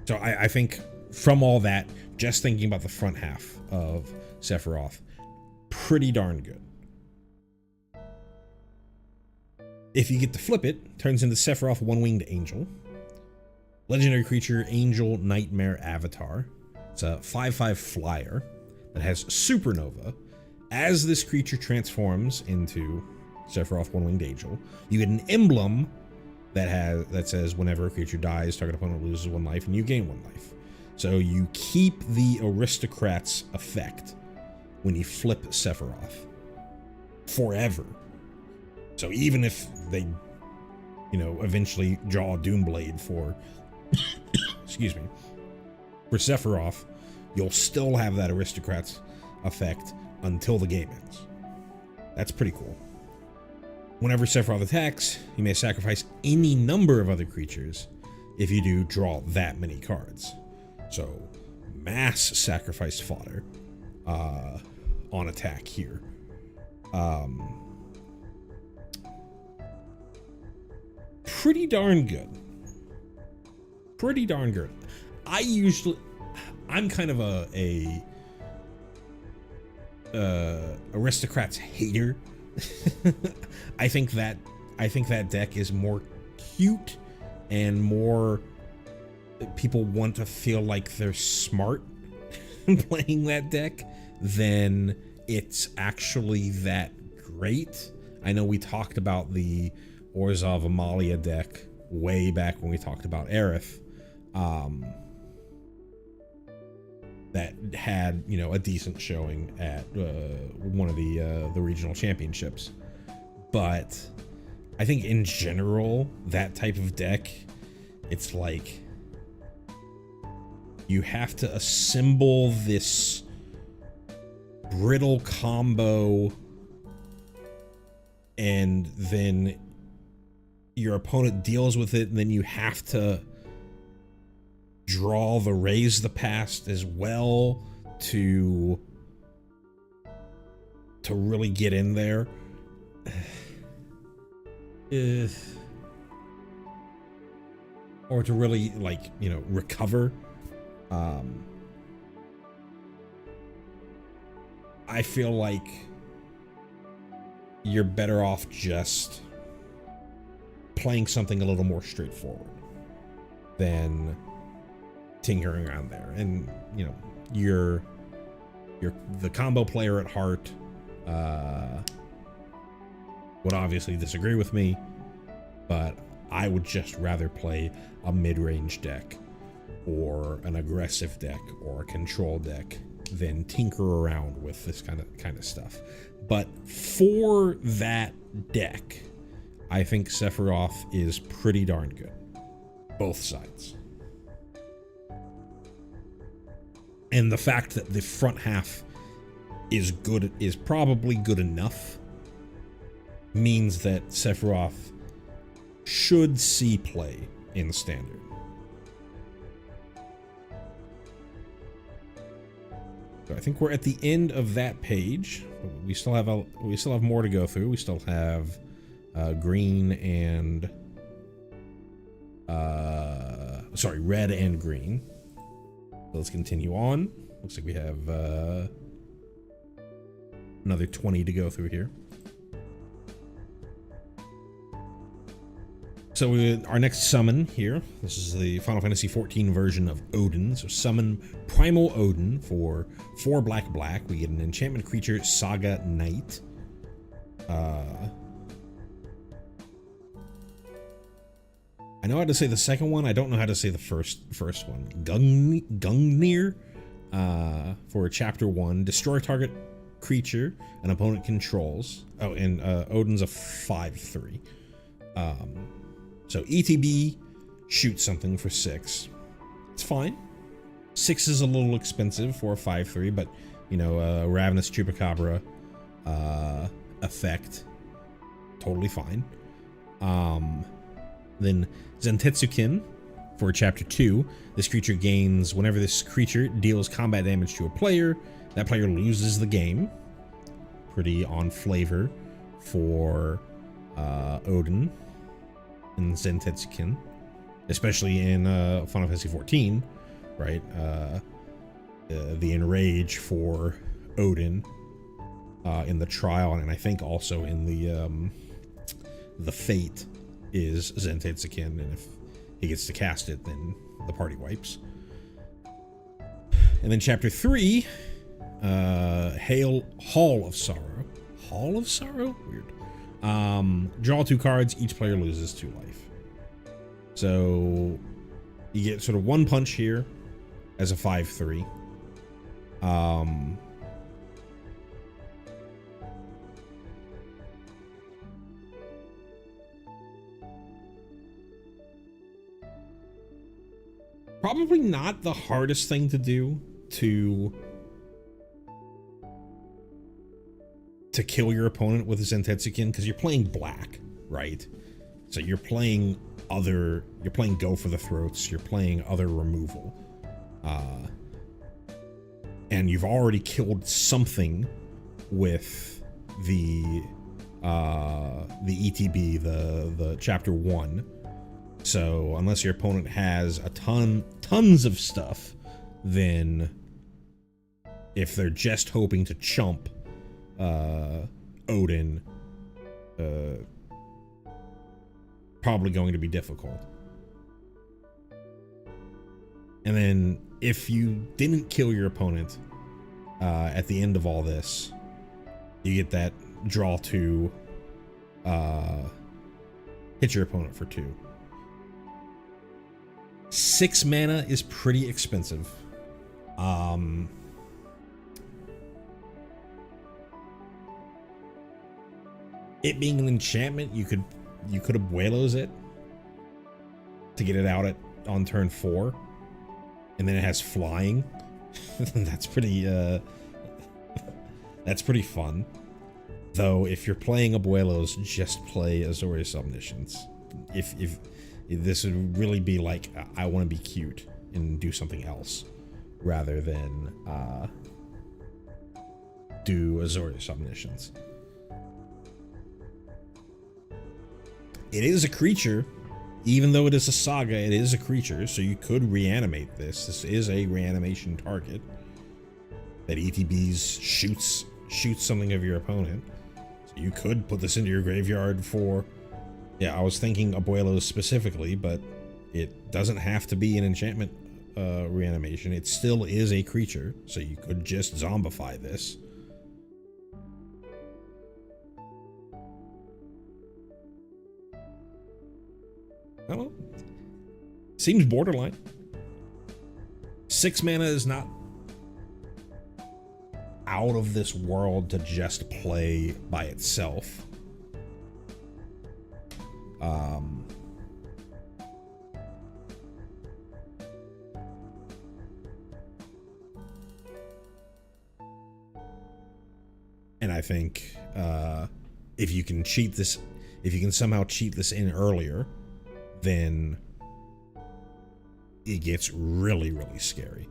So I think from all that, just thinking about the front half of Sephiroth, pretty darn good. If you get to flip it, turns into Sephiroth One-Winged Angel. Legendary creature, Angel Nightmare Avatar. It's a 5/5 flyer that has Supernova. As this creature transforms into Sephiroth One-Winged Angel, you get an emblem that says whenever a creature dies, target opponent loses 1 life and you gain 1 life. So you keep the aristocrat's effect when you flip Sephiroth forever. So even if they, eventually draw a Doomblade for, excuse me, for Sephiroth, you'll still have that aristocrat's effect until the game ends. That's pretty cool. Whenever Sephiroth attacks, you may sacrifice any number of other creatures. If you do, draw that many cards. So, mass sacrifice fodder on attack here. Pretty darn good. Pretty darn good. I'm kind of a aristocrats hater. I think that deck is more cute and more people want to feel like they're smart playing that deck than it's actually that great. I know we talked about the Orzhov Amalia deck way back when we talked about Aerith, that had a decent showing at one of the regional championships. But I think in general, that type of deck, it's like you have to assemble this brittle combo, and then your opponent deals with it, and then you have to draw the Raise the Past as well to really get in there. Or to really recover. I feel like you're better off just playing something a little more straightforward than tinkering around there. And you're the combo player at heart. Would obviously disagree with me, but I would just rather play a mid-range deck or an aggressive deck or a control deck than tinker around with this kind of stuff. But for that deck, I think Sephiroth is pretty darn good. Both sides. And the fact that the front half is probably good enough means that Sephiroth should see play in Standard. So I think we're at the end of that page. We still have more to go through. We still have green and red and green. So let's continue on. Looks like we have another 20 to go through here. So our next summon here, this is the Final Fantasy XIV version of Odin. So summon Primal Odin for 4 black. We get an enchantment creature, Saga Knight. I know how to say the second one. I don't know how to say the first one. Gungnir for chapter 1. Destroy target creature an opponent controls. Oh, and Odin's a 5/3. So ETB, shoot something for 6. It's fine. 6 is a little expensive for a 5/3, but you know, Ravenous Chupacabra effect, totally fine. Then Zentetsukin for chapter 2. This creature gains, whenever this creature deals combat damage to a player, that player loses the game. Pretty on flavor for Odin in Zentetsukin, especially in Final Fantasy XIV, right? The Enrage for Odin in the trial, and I think also in the Fate is Zentetsukin, and if he gets to cast it, then the party wipes. And then chapter 3, Hall of Sorrow. Hall of Sorrow? Weird. Draw 2 cards, each player loses 2 life. So you get sort of 1 punch here as a 5/3. Probably not the hardest thing to do to kill your opponent with a Zentetsukin, because you're playing black, right? So you're playing Go for the Throats, you're playing other removal. And you've already killed something with the ETB, the chapter 1. So unless your opponent has tons of stuff, then if they're just hoping to chump Odin, probably going to be difficult. And then if you didn't kill your opponent at the end of all this, you get that draw 2, hit your opponent for 2. 6 mana is pretty expensive. It being an enchantment, you could Abuelos it to get it out on turn 4, and then it has flying. That's pretty fun. Though if you're playing Abuelos, just play Azorius Omniscience. If this would really be like, I want to be cute and do something else rather than do Azorius Omniscience. It is a creature, even though it is a saga, it is a creature, so you could reanimate this. This is a reanimation target that ETBs shoots something of your opponent. So you could put this into your graveyard for, yeah, I was thinking Abuelos specifically, but it doesn't have to be an enchantment reanimation. It still is a creature, so you could just zombify this. I don't know. Seems borderline. 6 mana is not out of this world to just play by itself. And I think if you can cheat this, if you can somehow cheat this in earlier, then it gets really, really scary.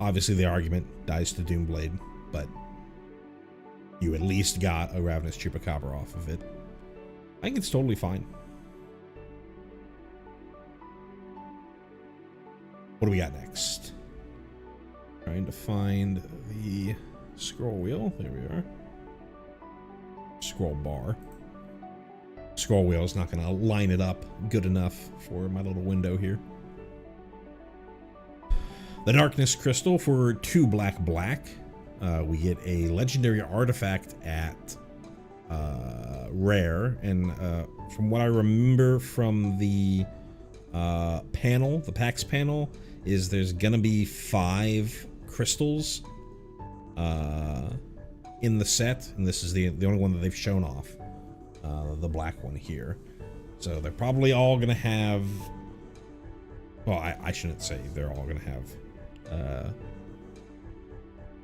Obviously, the argument dies to Doomblade, but you at least got a Ravenous Chupacabra off of it. I think it's totally fine. What do we got next? Trying to find the scroll wheel. There we are. Scroll bar. scroll wheel is not going to line it up good enough for my little window here. The Darkness Crystal for 2 black. We get a legendary artifact at rare, and from what I remember from the panel, the PAX panel, is there's gonna be 5 crystals in the set, and this is the only one that they've shown off, the black one here. So they're probably all gonna have, well, I shouldn't say they're all gonna have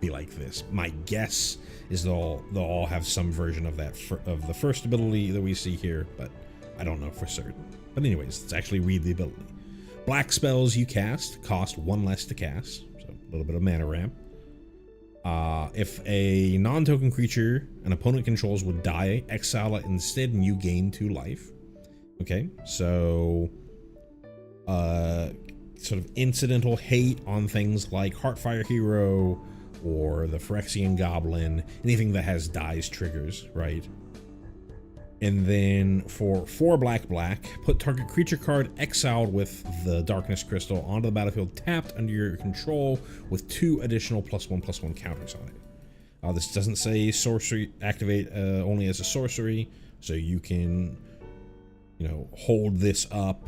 be like this. My guess is they'll all have some version of that of the first ability that we see here, but I don't know for certain. But anyways, let's actually read the ability. Black spells you cast cost 1 less to cast, so a little bit of mana ramp. If a non-token creature an opponent controls would die, exile it instead and you gain 2 life. Okay, so sort of incidental hate on things like Heartfire Hero or the Phyrexian Goblin, anything that has dies triggers, right? And then for 4 black, put target creature card exiled with the Darkness Crystal onto the battlefield tapped under your control with 2 additional +1/+1 counters on it. This doesn't say sorcery activate only as a sorcery, so you can, you know, hold this up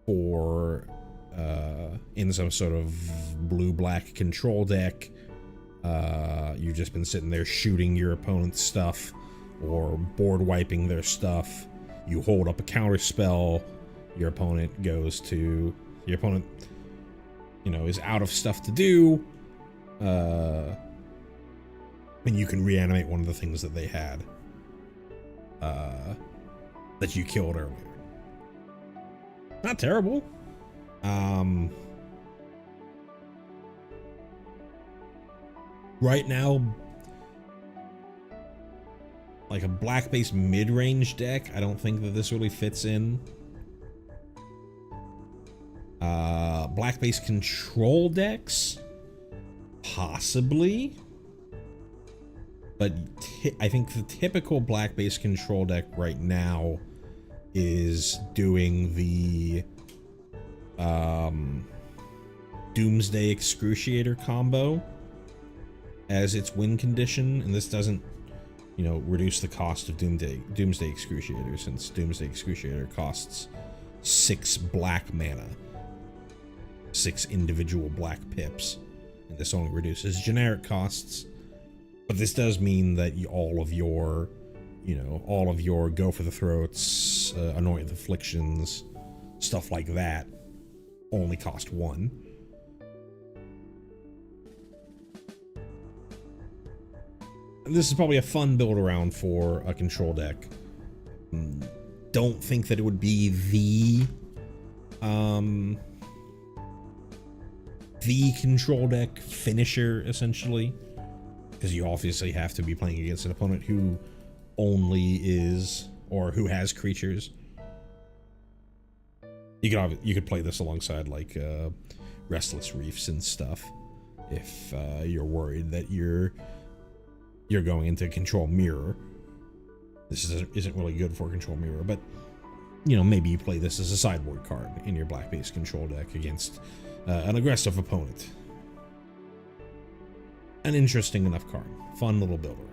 for in some sort of blue-black control deck. You've just been sitting there shooting your opponent's stuff or board wiping their stuff. You hold up a counter spell, your opponent, you know, is out of stuff to do, and you can reanimate one of the things that they had that you killed earlier. Not terrible. Right now, like a black-based mid-range deck, I don't think that this really fits in. Black-based control decks, possibly. But I think the typical black-based control deck right now is doing the Doomsday Excruciator combo as its win condition, and this doesn't, you know, reduce the cost of Doomsday Excruciator, since Doomsday Excruciator costs 6 black mana, 6 individual black pips, and this only reduces generic costs. But this does mean that all of your go for the throats, anoint afflictions, stuff like that only cost 1. This is probably a fun build around for a control deck. Don't think that it would be the control deck finisher, essentially, because you obviously have to be playing against an opponent who only is, or who has creatures. You could play this alongside like Restless Reefs and stuff if you're worried that you're going into Control Mirror. This isn't really good for Control Mirror, but you know, maybe you play this as a sideboard card in your black-based control deck against an aggressive opponent. An interesting enough card. Fun little build around.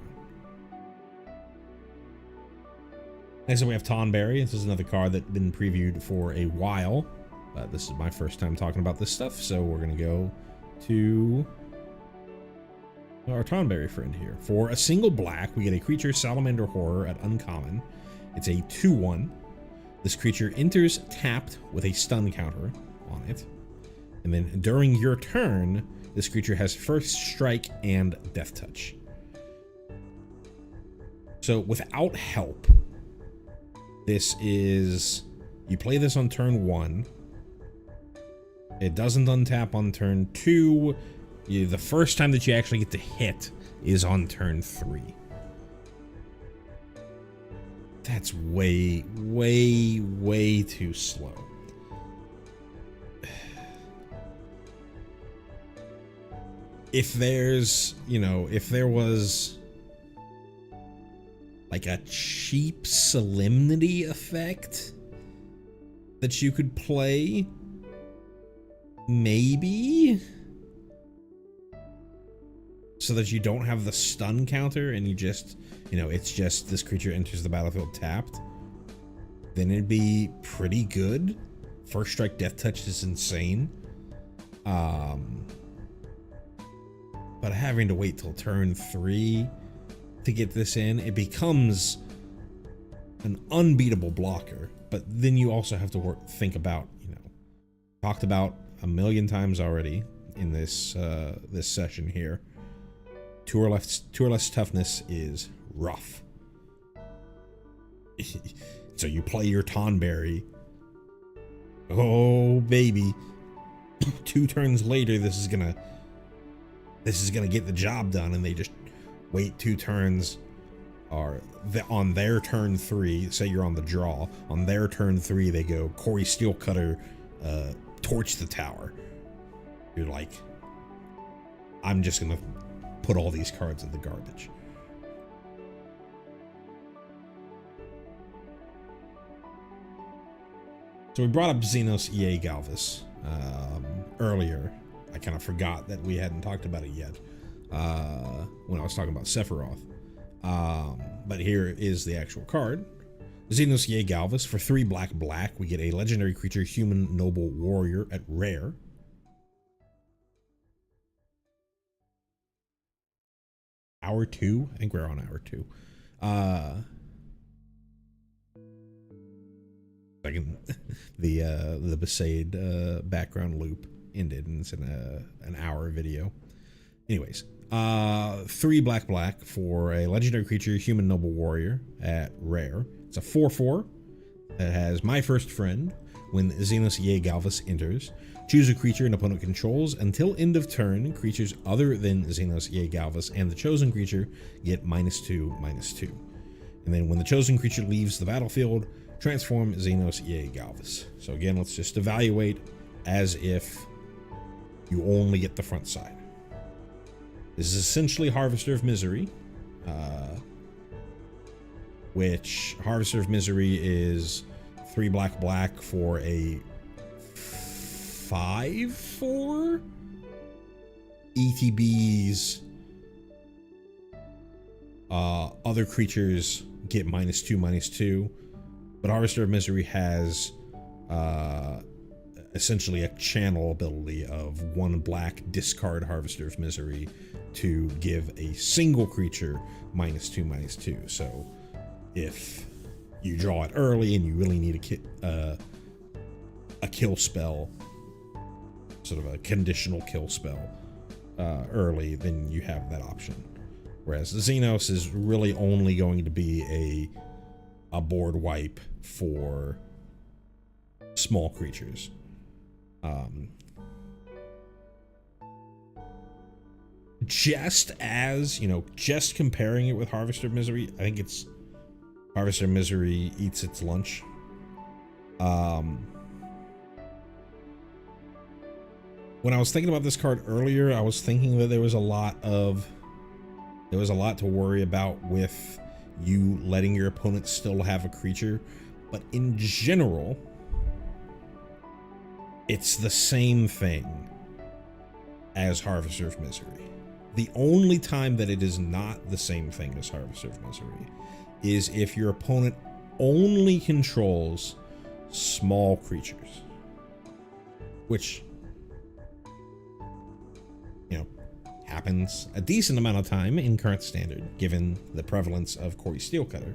Next up we have Tonberry. This is another card that's been previewed for a while. This is my first time talking about this stuff, so we're going to go to our Tonberry friend here. For a single black, we get a creature Salamander Horror at uncommon. It's a 2/1. This creature enters tapped with a stun counter on it. And then during your turn, this creature has first strike and death touch. So without help, this is, you play this on turn 1. It doesn't untap on turn 2. The first time that you actually get to hit is on turn 3. That's way, way, way too slow. If there's, you know, if there was like a cheap solemnity effect that you could play. Maybe. So that you don't have the stun counter and you just, you know, it's just this creature enters the battlefield tapped. Then it'd be pretty good. First strike death touch is insane. But having to wait till turn 3 to get this in, it becomes an unbeatable blocker. But then you also have to think about, you know, talked about a million times already in this this session here. 2 or less toughness is rough. So you play your Tonberry. Oh baby. 2 turns later, this is gonna get the job done, and they just wait 2 turns, or on their turn 3, say you're on the draw, on their turn 3 they go Corey Steelcutter, torch the tower. You're like, I'm just gonna put all these cards in the garbage. So we brought up Xenos EA Galvis earlier. I kind of forgot that we hadn't talked about it yet when I was talking about Sephiroth. But here is the actual card. Xenos EA Galvis. For 3 black, we get a legendary creature, human noble warrior at rare. Hour 2? I think we're on hour 2. Second, the Besaid background loop ended, and it's in an hour video. Anyways, 3 black for a legendary creature, human noble warrior at rare. It's a 4/4 that has My First Friend. When Xenos EA Galvis enters, choose a creature an opponent controls. Until end of turn, creatures other than Xenos EA Galvis and the chosen creature get -2/-2. And then when the chosen creature leaves the battlefield, transform Xenos EA Galvis. So again, let's just evaluate as if you only get the front side. This is essentially Harvester of Misery, which Harvester of Misery is 3 black for a 5/4 ETBs. Other creatures get -2/-2, but Harvester of Misery has essentially a channel ability of 1 black, discard Harvester of Misery to give a single creature -2/-2. So if you draw it early and you really need a kill spell, sort of a conditional kill spell early, then you have that option. Whereas Xenos is really only going to be a board wipe for small creatures. Just as, you know, just comparing it with Harvester of Misery, I think it's Harvester of Misery eats its lunch. When I was thinking about this card earlier, I was thinking that there was a lot to worry about with you letting your opponent still have a creature, but in general, it's the same thing as Harvester of Misery. The only time that it is not the same thing as Harvester of Misery is if your opponent only controls small creatures, which, you know, happens a decent amount of time in current standard, given the prevalence of Corey Steelcutter.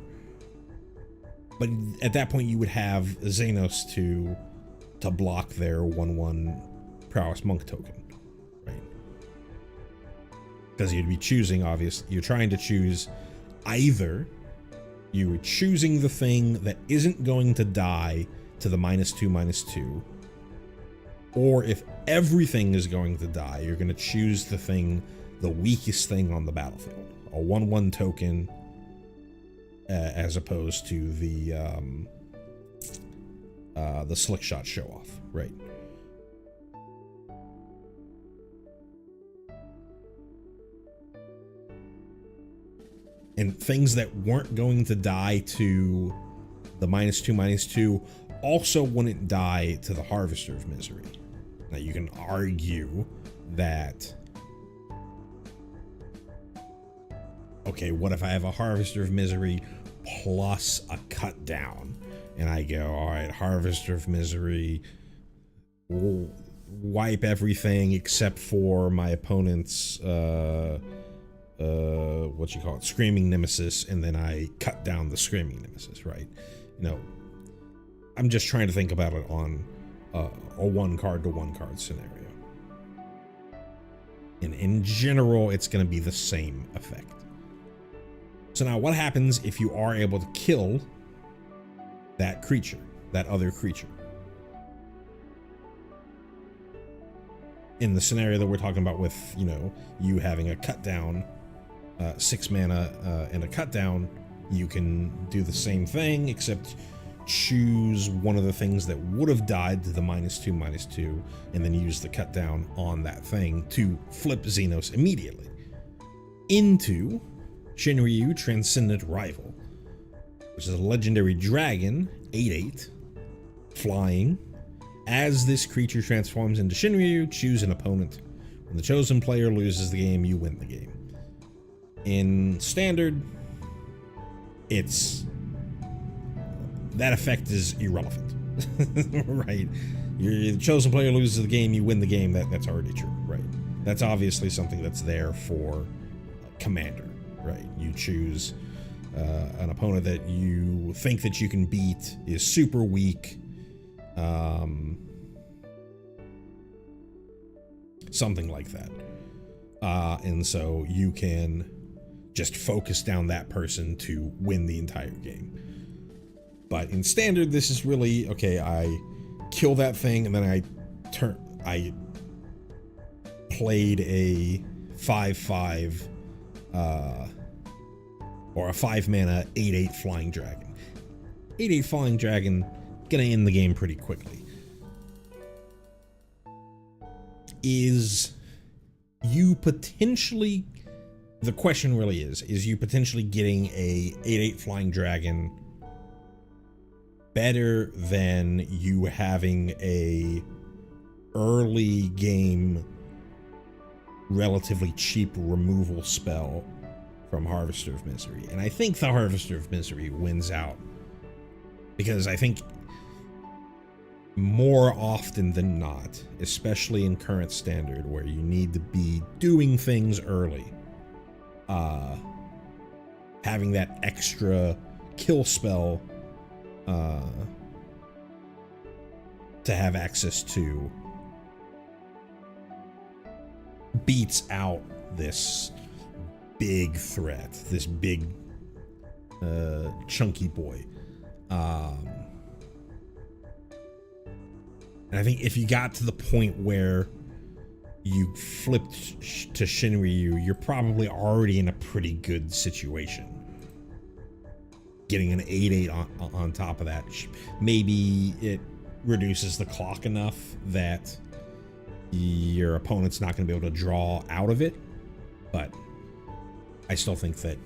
But at that point, you would have Xenos to block their 1/1 Prowess Monk token, right? Because you'd be choosing, you're trying to choose either you were choosing the thing that isn't going to die to the -2/-2, or if everything is going to die, you're going to choose the weakest thing on the battlefield, a 1/1 token, as opposed to the slick shot show off, right? And things that weren't going to die to the -2/-2 also wouldn't die to the Harvester of Misery. Now you can argue that, okay, what if I have a Harvester of Misery plus a cut down? And I go, all right, Harvester of Misery will wipe everything except for my opponent's Screaming Nemesis, and then I cut down the Screaming Nemesis, right? You know, I'm just trying to think about it on a one card to one card scenario. And in general, it's going to be the same effect. So now what happens if you are able to kill that creature, that other creature? In the scenario that we're talking about with, you know, you having a cut down, 6 mana and a cut down, you can do the same thing, except choose one of the things that would have died to the -2/-2, and then use the cut down on that thing to flip Xenos immediately into Shinryu Transcendent Rival, which is a legendary dragon, 8/8, flying. As this creature transforms into Shinryu, choose an opponent. When the chosen player loses the game, you win the game. In Standard, that effect is irrelevant, right? The chosen player loses the game, you win the game. That's already true, right? That's obviously something that's there for Commander, right? You choose an opponent that you think that you can beat, is super weak, something like that, and so you can just focus down that person to win the entire game. But in Standard, this is really, okay, I kill that thing, and then I played a 5/5 or a 5 mana 8/8 flying dragon. 8/8 flying dragon gonna end the game pretty quickly. Is you potentially, the question really is you potentially getting a 8/8 flying dragon better than you having a early game relatively cheap removal spell from Harvester of Misery? And I think the Harvester of Misery wins out, because I think more often than not, especially in current Standard where you need to be doing things early, having that extra kill spell to have access to beats out this big threat, this big chunky boy. And I think if you got to the point where you flipped to Shinryu, you're probably already in a pretty good situation. Getting an 8/8 on top of that, maybe it reduces the clock enough that your opponent's not going to be able to draw out of it, but I still think that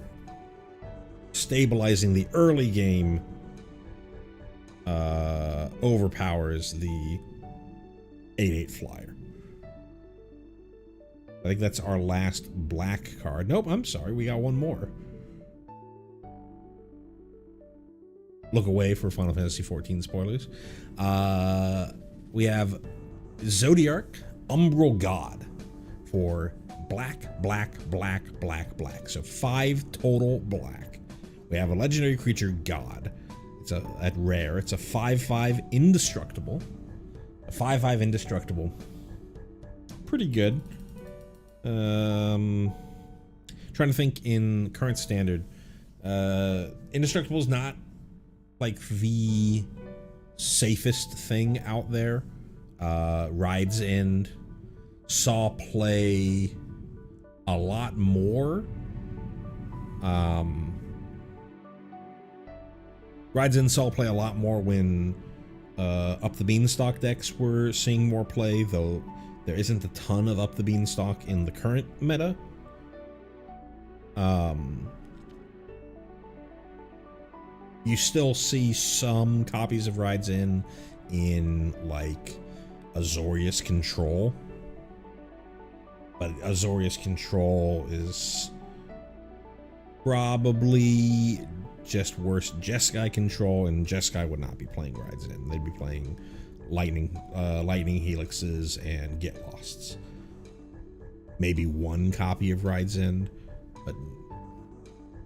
stabilizing the early game overpowers the 8/8 flyer. I think that's our last black card. Nope, I'm sorry, we got one more. Look away for Final Fantasy XIV spoilers. We have Zodiark Umbral God for black, black, black, black, black. So 5 total black. We have a legendary creature, God. It's at rare. It's a 5/5 indestructible. A 5/5 indestructible. Pretty good. Trying to think in current Standard. Indestructible is not like the safest thing out there. Ride's End saw play a lot more. Ride's End saw play a lot more when Up the Beanstalk decks were seeing more play, though there isn't a ton of Up the Beanstalk in the current meta. You still see some copies of Rides in like Azorius Control, but Azorius Control is probably just worse Jeskai Control, and Jeskai would not be playing Rides in. They'd be playing Lightning Helixes and Get Losts. Maybe one copy of Rides in, but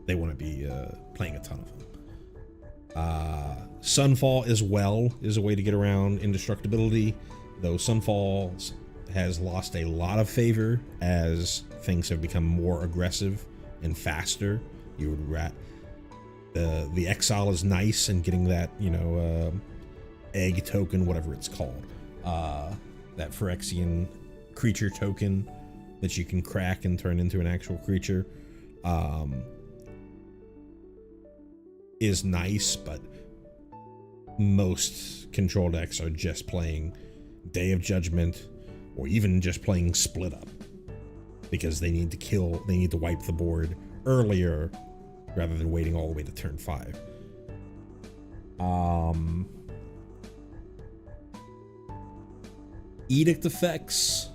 they wouldn't be playing a ton of them. Sunfall as well is a way to get around indestructibility, though Sunfall has lost a lot of favor as things have become more aggressive and faster. You would the exile is nice, and getting that, you know, egg token, whatever it's called, that Phyrexian creature token that you can crack and turn into an actual creature, is nice, but most control decks are just playing Day of Judgment, or even just playing Split Up, because they need to wipe the board earlier rather than waiting all the way to turn 5. Edict effects.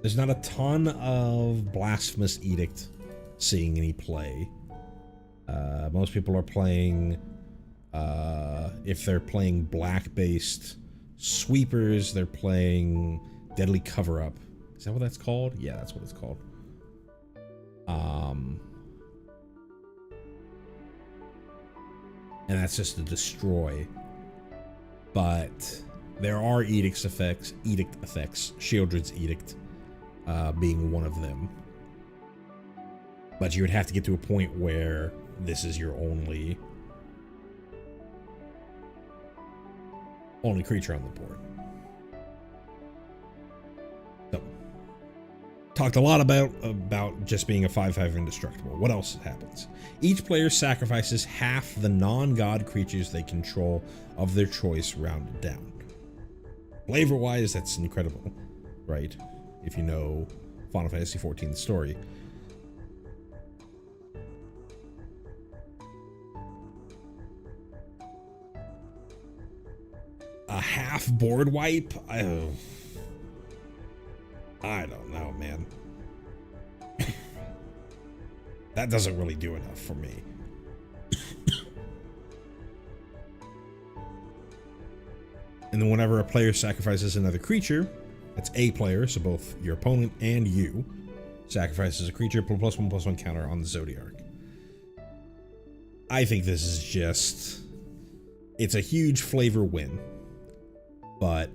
There's not a ton of Blasphemous Edict seeing any play. Most people are playing, if they're playing black-based sweepers, they're playing Deadly Cover-Up. Is that what that's called? Yeah, that's what it's called. And that's just to destroy. But there are edict effects, Shieldred's Edict being one of them. But you would have to get to a point where this is your only creature on the board. So, talked a lot about just being a 5/5 indestructible. What else happens? Each player sacrifices half the non-god creatures they control of their choice, rounded down. Flavor-wise, that's incredible, right? If you know Final Fantasy XIV, the story. A half board wipe? I don't know, man. That doesn't really do enough for me. And then whenever a player sacrifices another creature, that's a player, so both your opponent and you, sacrifices a creature, +1/+1 counter on the Zodiarch. I think this is just... it's a huge flavor win. But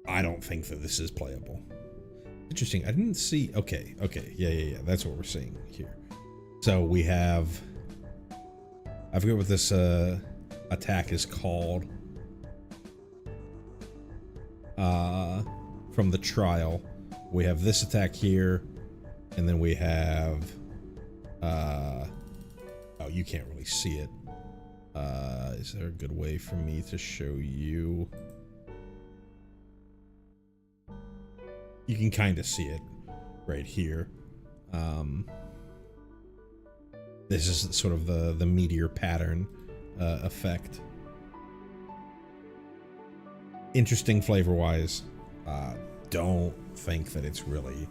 I don't think that this is playable. Interesting. I didn't see... Okay. Yeah. That's what we're seeing here. So we have... I forget what this attack is called. From the trial. We have this attack here. And then we have... oh, you can't really see it. Is there a good way for me to show you? You can kind of see it right here. This is sort of the meteor pattern effect. Interesting flavor-wise. Don't think that it's really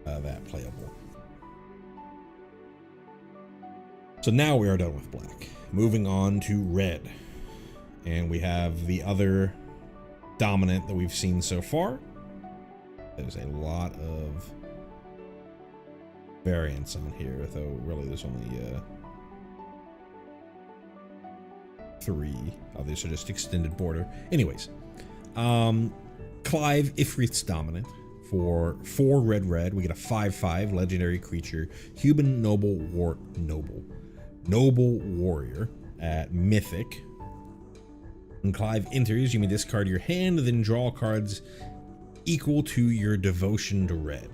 that playable. So now we are done with black. Moving on to red. And we have the other dominant that we've seen so far. There's a lot of variants on here, though really there's only 3. Oh, these are just extended border. Anyways, Clive Ifrit's dominant. For 4 red, we get a 5/5 legendary creature, human noble warrior at Mythic. When Clive enters, you may discard your hand, then draw cards equal to your devotion to red.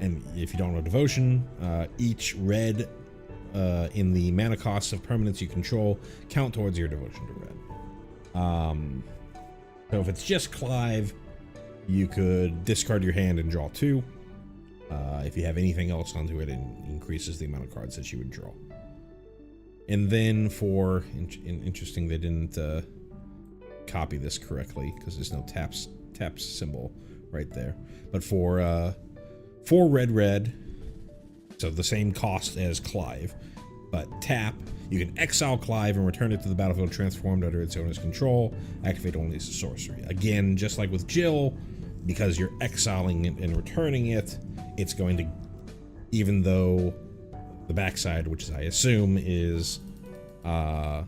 And if you don't know devotion, each red in the mana costs of permanents you control count towards your devotion to red. So if it's just Clive, you could discard your hand and draw 2. If you have anything else onto it, it increases the amount of cards that you would draw. And then for interesting, they didn't copy this correctly because there's no taps symbol right there. But for red, so the same cost as Clive, but tap, you can exile Clive and return it to the battlefield transformed under its owner's control. Activate only as a sorcery. Again, just like with Jill, because you're exiling it and returning it, it's going to, even though the backside, which I assume is a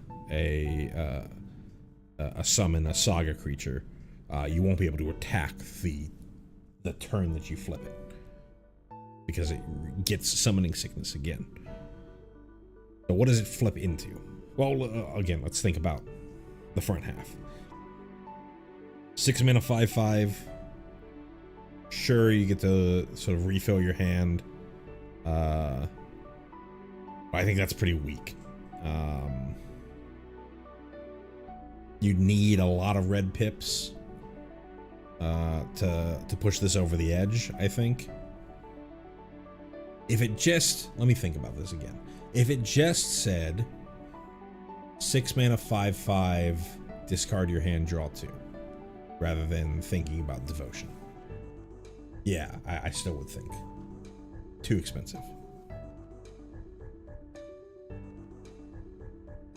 summon, a saga creature, you won't be able to attack the turn that you flip it, because it gets summoning sickness again. So what does it flip into? Well, again, let's think about the front half. 6 mana 5/5. Sure, you get to sort of refill your hand. I think that's pretty weak. You need a lot of red pips to push this over the edge, I think. If it just, let me think about this again. If it just said 6 mana 5/5, discard your hand, draw 2, rather than thinking about devotion. Yeah, I still would think. Too expensive.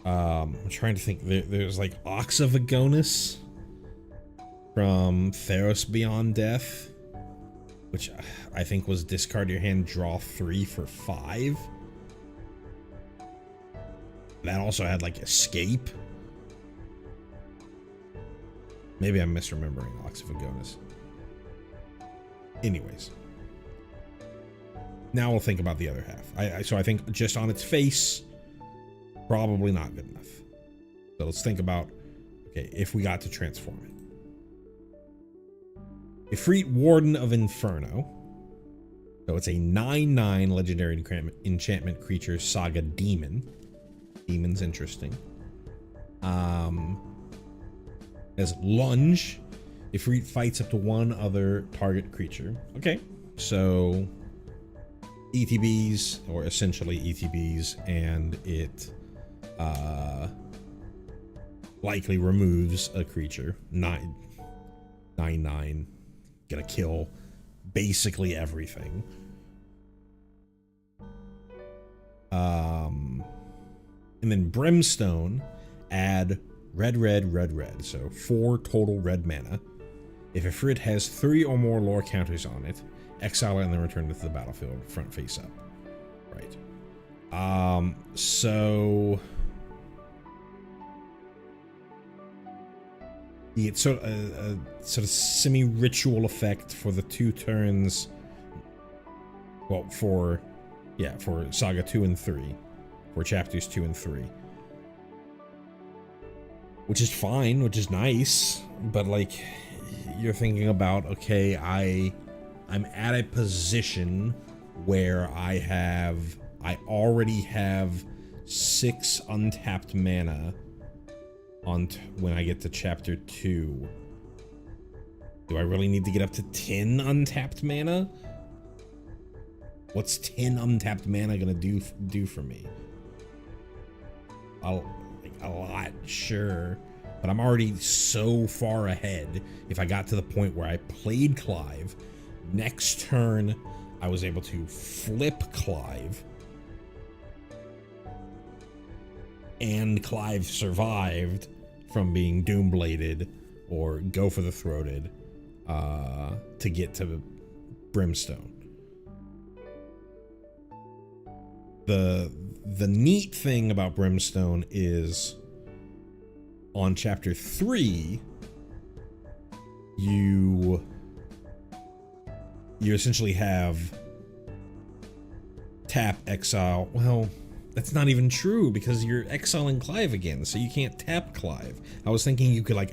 I'm trying to think. There's like Ox of Agonis from Theros Beyond Death, which I think was discard your hand, draw 3 for 5. That also had like escape. Maybe I'm misremembering Ox of Agonis. Anyways, now we'll think about the other half. So I think just on its face, probably not good enough. So let's think about, okay, if we got to transform it. Ifrit, Warden of Inferno. So it's a 9/9 legendary enchantment creature, Saga Demon. Demon's interesting. As Lunge. Ifrit fights up to one other target creature. Okay, so ETBs, or essentially ETBs, and it likely removes a creature. 9/9, gonna kill basically everything. And then Brimstone, add red, so 4 total red mana. If Ifrit has 3 or more lore counters on it, exile it and then return it to the battlefield, front face up. Right. So it's sort of semi-ritual effect for the 2 turns. Well, for Saga 2 and 3, for chapters 2 and 3. Which is fine, which is nice, but like, you're thinking about, okay, I'm at a position where I already have 6 untapped mana on when I get to chapter 2. Do I really need to get up to 10 untapped mana? What's 10 untapped mana gonna do for me? A lot, sure. But I'm already so far ahead. If I got to the point where I played Clive, next turn I was able to flip Clive, and Clive survived from being Doombladed or Go for the Throated to get to Brimstone. The neat thing about Brimstone is on chapter 3, you essentially have tap, exile. Well, that's not even true because you're exiling Clive again, so you can't tap Clive. I was thinking you could like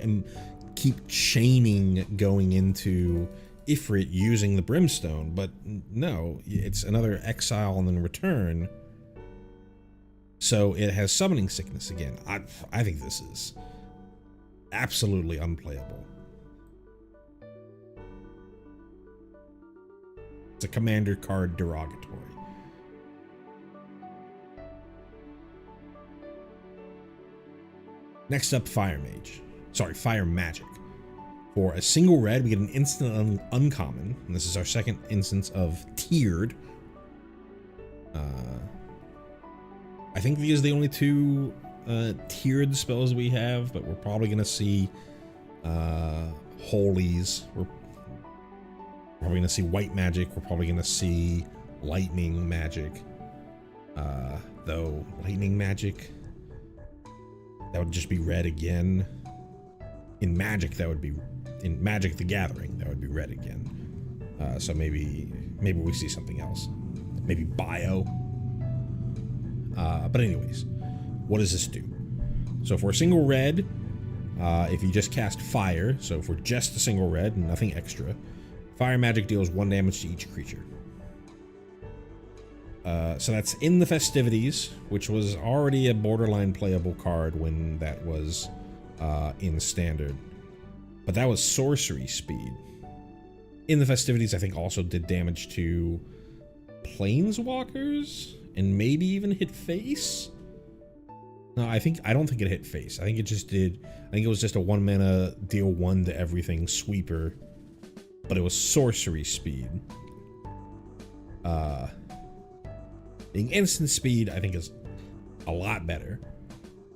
keep chaining going into Ifrit using the Brimstone, but no, it's another exile and then return. So it has summoning sickness again. I think this is absolutely unplayable. It's a commander card derogatory. Next up, Fire Mage. Sorry, Fire Magic. For a single red, we get an instant uncommon, and this is our second instance of tiered. I think these are the only two tiered spells we have, but we're probably going to see holies. We're probably going to see white magic. We're probably going to see lightning magic. Though lightning magic, that would just be red again. In Magic, that would be in Magic the Gathering. That would be red again. So maybe we see something else. Maybe bio. But anyways, what does this do? So for a single red, if you just cast fire, so for just a single red and nothing extra, Fire Magic deals 1 damage to each creature. So that's in the Festivities, which was already a borderline playable card when that was in Standard. But that was sorcery speed. In the Festivities, I think also did damage to Planeswalkers and maybe even hit face. No, I don't think it hit face. I think it just did. I think it was just a 1 mana deal 1 to everything sweeper, but it was sorcery speed. Being instant speed, I think, is a lot better.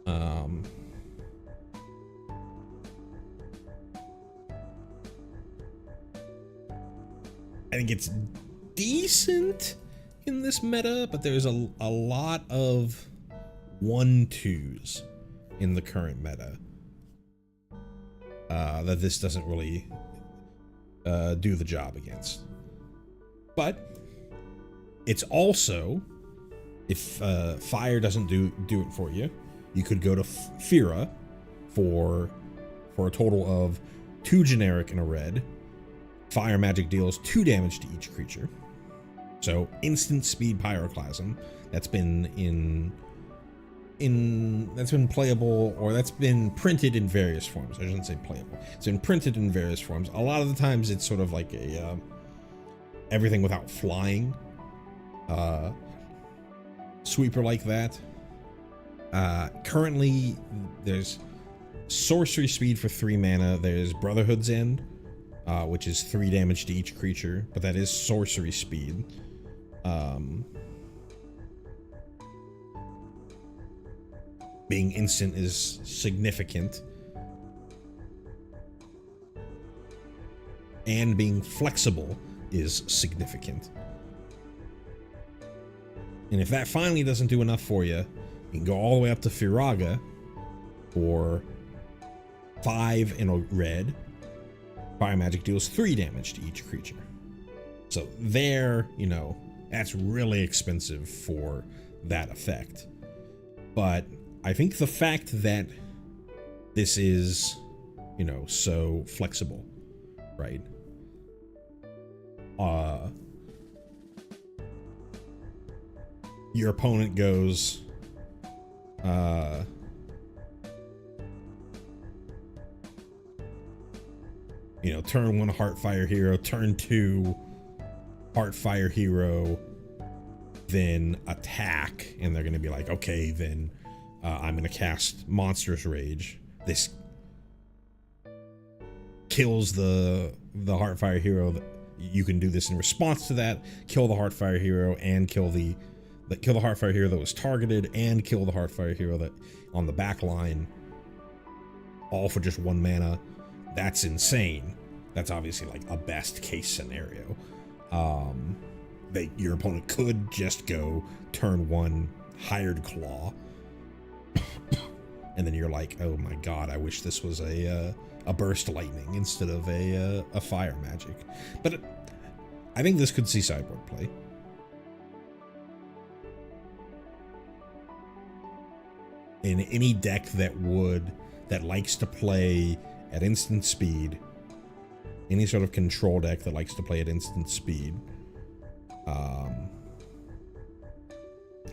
I think it's decent in this meta, but there's a lot of 1/2s in the current meta that this doesn't really do the job against. But it's also, if fire doesn't do it for you, you could go to Fira for a total of 2 generic and a red. Fire Magic deals 2 damage to each creature. So instant speed Pyroclasm. That's been that's been playable, or that's been printed in various forms. I shouldn't say playable. It's been printed in various forms. A lot of the times it's sort of like a everything without flying sweeper like that. Currently there's sorcery speed for 3 mana. There's Brotherhood's End, which is 3 damage to each creature, but that is sorcery speed. Being instant is significant, and being flexible is significant. And if that finally doesn't do enough for you, you can go all the way up to Firaga for 5 in a red. Fire Magic deals 3 damage to each creature. So there, you know, that's really expensive for that effect. But I think the fact that this is, you know, so flexible, right? Your opponent goes, you know, turn 1 Heartfire Hero, turn 2 Heartfire Hero, then attack, and they're going to be like, okay, then I'm going to cast Monstrous Rage. This kills the Heartfire Hero. You can do this in response to that. Kill the Heartfire Hero and kill the Heartfire Hero that was targeted, and kill the Heartfire Hero that on the back line, all for just 1 mana. That's insane. That's obviously like a best case scenario. Your opponent could just go turn 1 Hired Claw, and then you're like, oh my god, I wish this was a burst lightning instead of a fire magic. But I think this could see sideboard play. In any deck that likes to play at instant speed, any sort of control deck that likes to play at instant speed,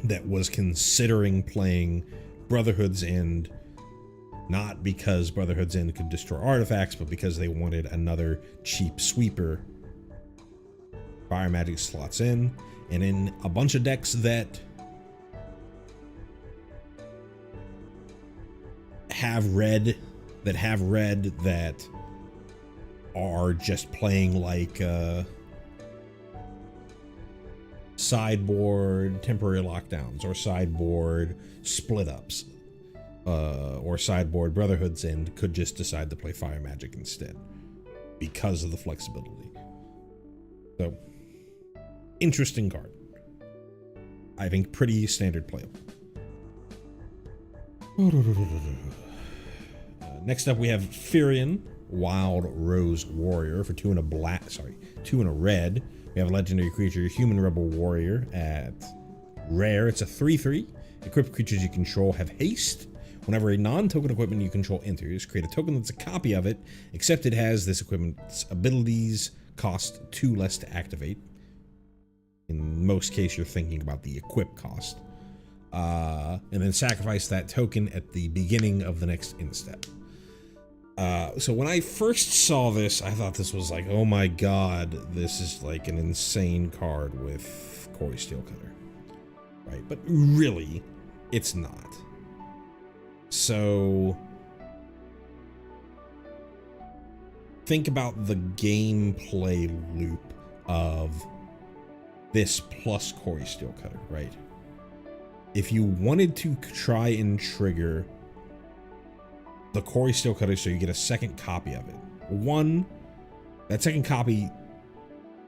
that was considering playing Brotherhood's End, not because Brotherhood's End could destroy artifacts, but because they wanted another cheap sweeper. Fire Magic slots in, and in a bunch of decks that have red, that are just playing like sideboard temporary lockdowns, or sideboard split ups, or sideboard brotherhoods, and could just decide to play Fire Magic instead because of the flexibility. So, interesting card. I think pretty standard playable. Next up, we have Firion, Wild Rose Warrior for 2 and a black. 2 and a red. We have a legendary creature, Human Rebel Warrior at rare. It's a 3/3. Equipped creatures you control have haste. Whenever a non-token equipment you control enters, create a token that's a copy of it, except it has this equipment's abilities cost 2 less to activate. In most cases, you're thinking about the equip cost. And then sacrifice that token at the beginning of the next end step. So when I first saw this, I thought this was like, oh my god, this is like an insane card with Kori Steelcutter, right? But really, it's not. So think about the gameplay loop of this plus Kori Steelcutter, right? If you wanted to try and trigger the Kori Steelcutter so you get a second copy of it, that second copy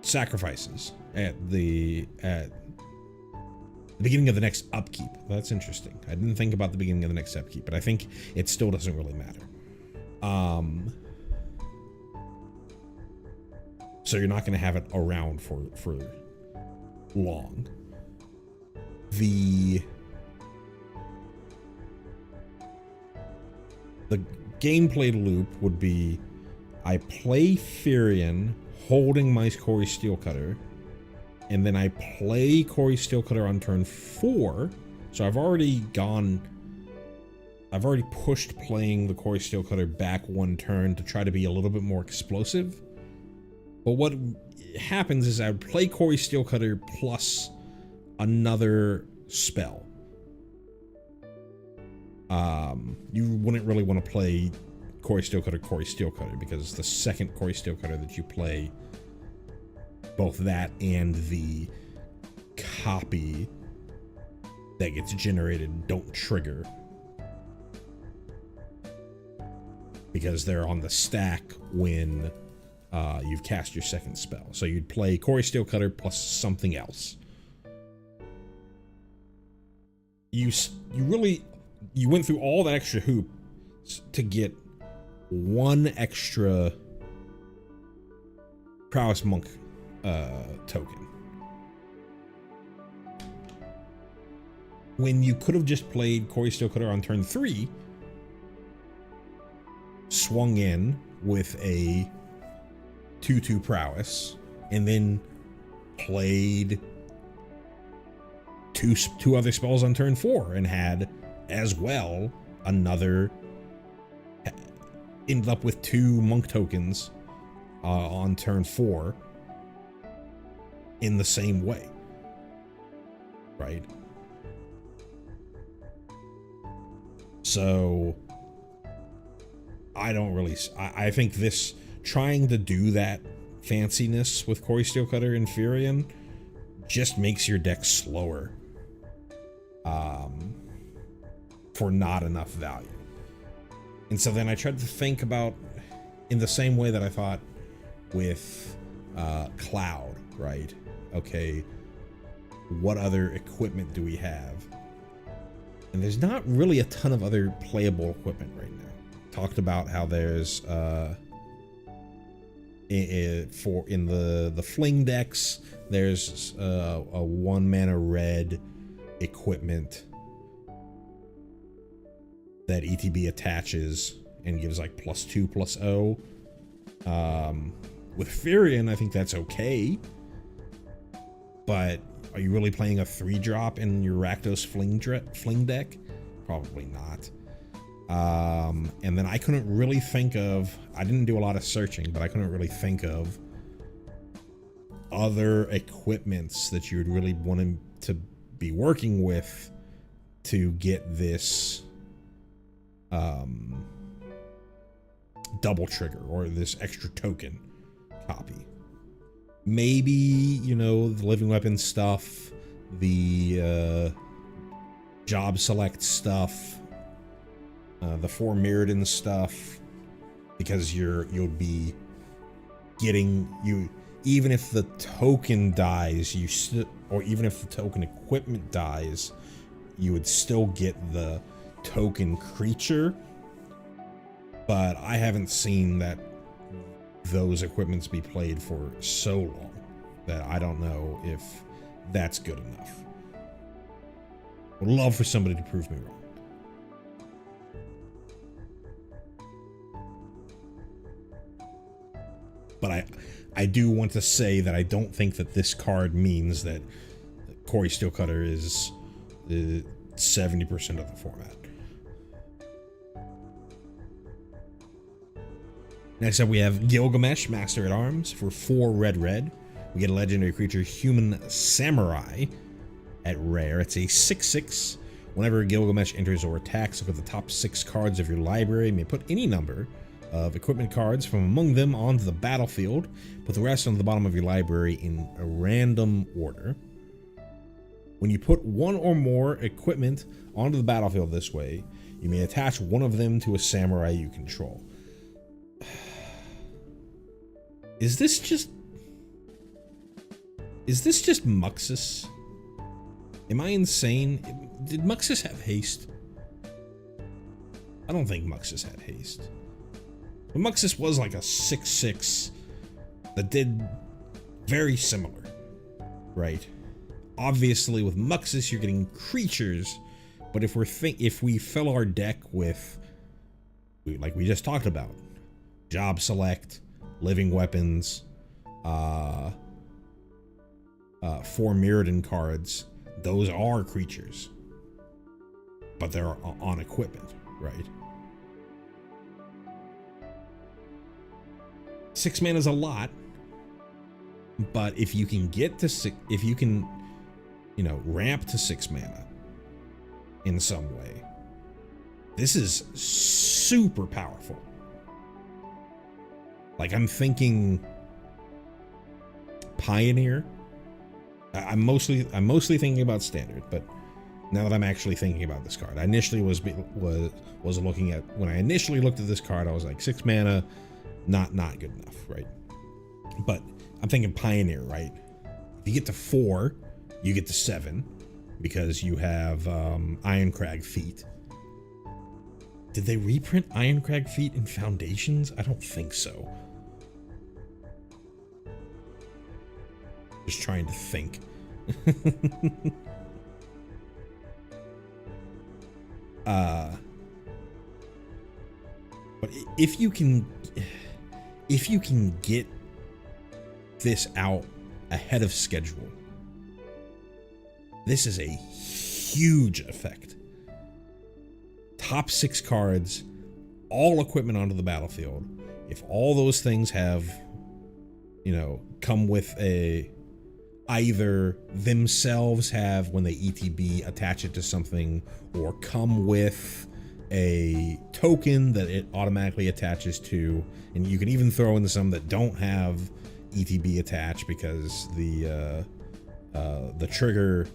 sacrifices at the beginning of the next upkeep. That's interesting. I didn't think about the beginning of the next upkeep, but I think it still doesn't really matter. So you're not going to have it around for long. The gameplay loop would be, I play Firion holding my Kori Steelcutter, and then I play Kori Steelcutter on turn 4. So I've already pushed playing the Kori Steelcutter back 1 turn to try to be a little bit more explosive. But what happens is I would play Kori Steelcutter plus another spell. You wouldn't really want to play Kori Steelcutter, because the second Kori Steelcutter that you play, both that and the copy that gets generated don't trigger, because they're on the stack when you've cast your second spell. So you'd play Kori Steelcutter plus something else. You went through all that extra hoop to get 1 extra Prowess Monk token, when you could have just played Kori Steelcutter on turn 3, swung in with a 2/2 Prowess, and then played two other spells on turn 4, and had as well ended up with 2 monk tokens on turn 4 in the same way, right? So I think this, trying to do that fanciness with Kori Steelcutter and Firion just makes your deck slower for not enough value. And so then I tried to think about, in the same way that I thought with Cloud, right? Okay, what other equipment do we have? And there's not really a ton of other playable equipment right now. Talked about how there's in the Fling decks, there's a 1 mana red equipment that ETB attaches and gives like +2/+0. With Firion, I think that's okay, but are you really playing a 3-drop in your Rakdos Fling deck? Probably not. And then I couldn't really think of, I didn't do a lot of searching, but I couldn't really think of other equipments that you would really want to be working with to get this double trigger or this extra token copy. Maybe, you know, the living weapon stuff, the job select stuff, the 4 Mirrodin stuff, because you'll be getting even if the token dies, or even if the token equipment dies, you would still get the token creature. But I haven't seen those equipments be played for so long that I don't know if that's good enough. Would love for somebody to prove me wrong. But I do want to say that I don't think that this card means that Corey Steelcutter is 70% of the format. Next up, we have Gilgamesh, Master at Arms. For 4 red. We get a legendary creature, Human Samurai, at rare. It's a 6/6. Whenever Gilgamesh enters or attacks, look at the top 6 cards of your library. You may put any number of equipment cards from among them onto the battlefield. Put the rest on the bottom of your library in a random order. When you put one or more equipment onto the battlefield this way, you may attach one of them to a samurai you control. Is this just Muxus? Am I insane? Did Muxus have haste? I don't think Muxus had haste. But Muxus was like a 6/6 that did very similar, right? Obviously, with Muxus, you're getting creatures, but if we fill our deck with, like we just talked about, job select, living weapons, 4 Mirrodin cards, those are creatures, but they're on equipment, right? 6 mana is a lot, but if you can get to ramp to 6 mana in some way, this is super powerful. Like, I'm thinking Pioneer. I'm mostly thinking about Standard, but now that I'm actually thinking about this card, I initially was looking at, when I initially looked at this card, I was like, 6 mana, not good enough, right? But I'm thinking Pioneer, right? If you get to 4, you get to 7 because you have Ironcrag Feet. Did they reprint Ironcrag Feet in Foundations? I don't think so. Just trying to think. But if you can get this out ahead of schedule, this is a huge effect. Top 6 cards, all equipment onto the battlefield. If all those things have, come with either themselves have, when they ETB, attach it to something, or come with a token that it automatically attaches to, and you can even throw in some that don't have ETB attached because the trigger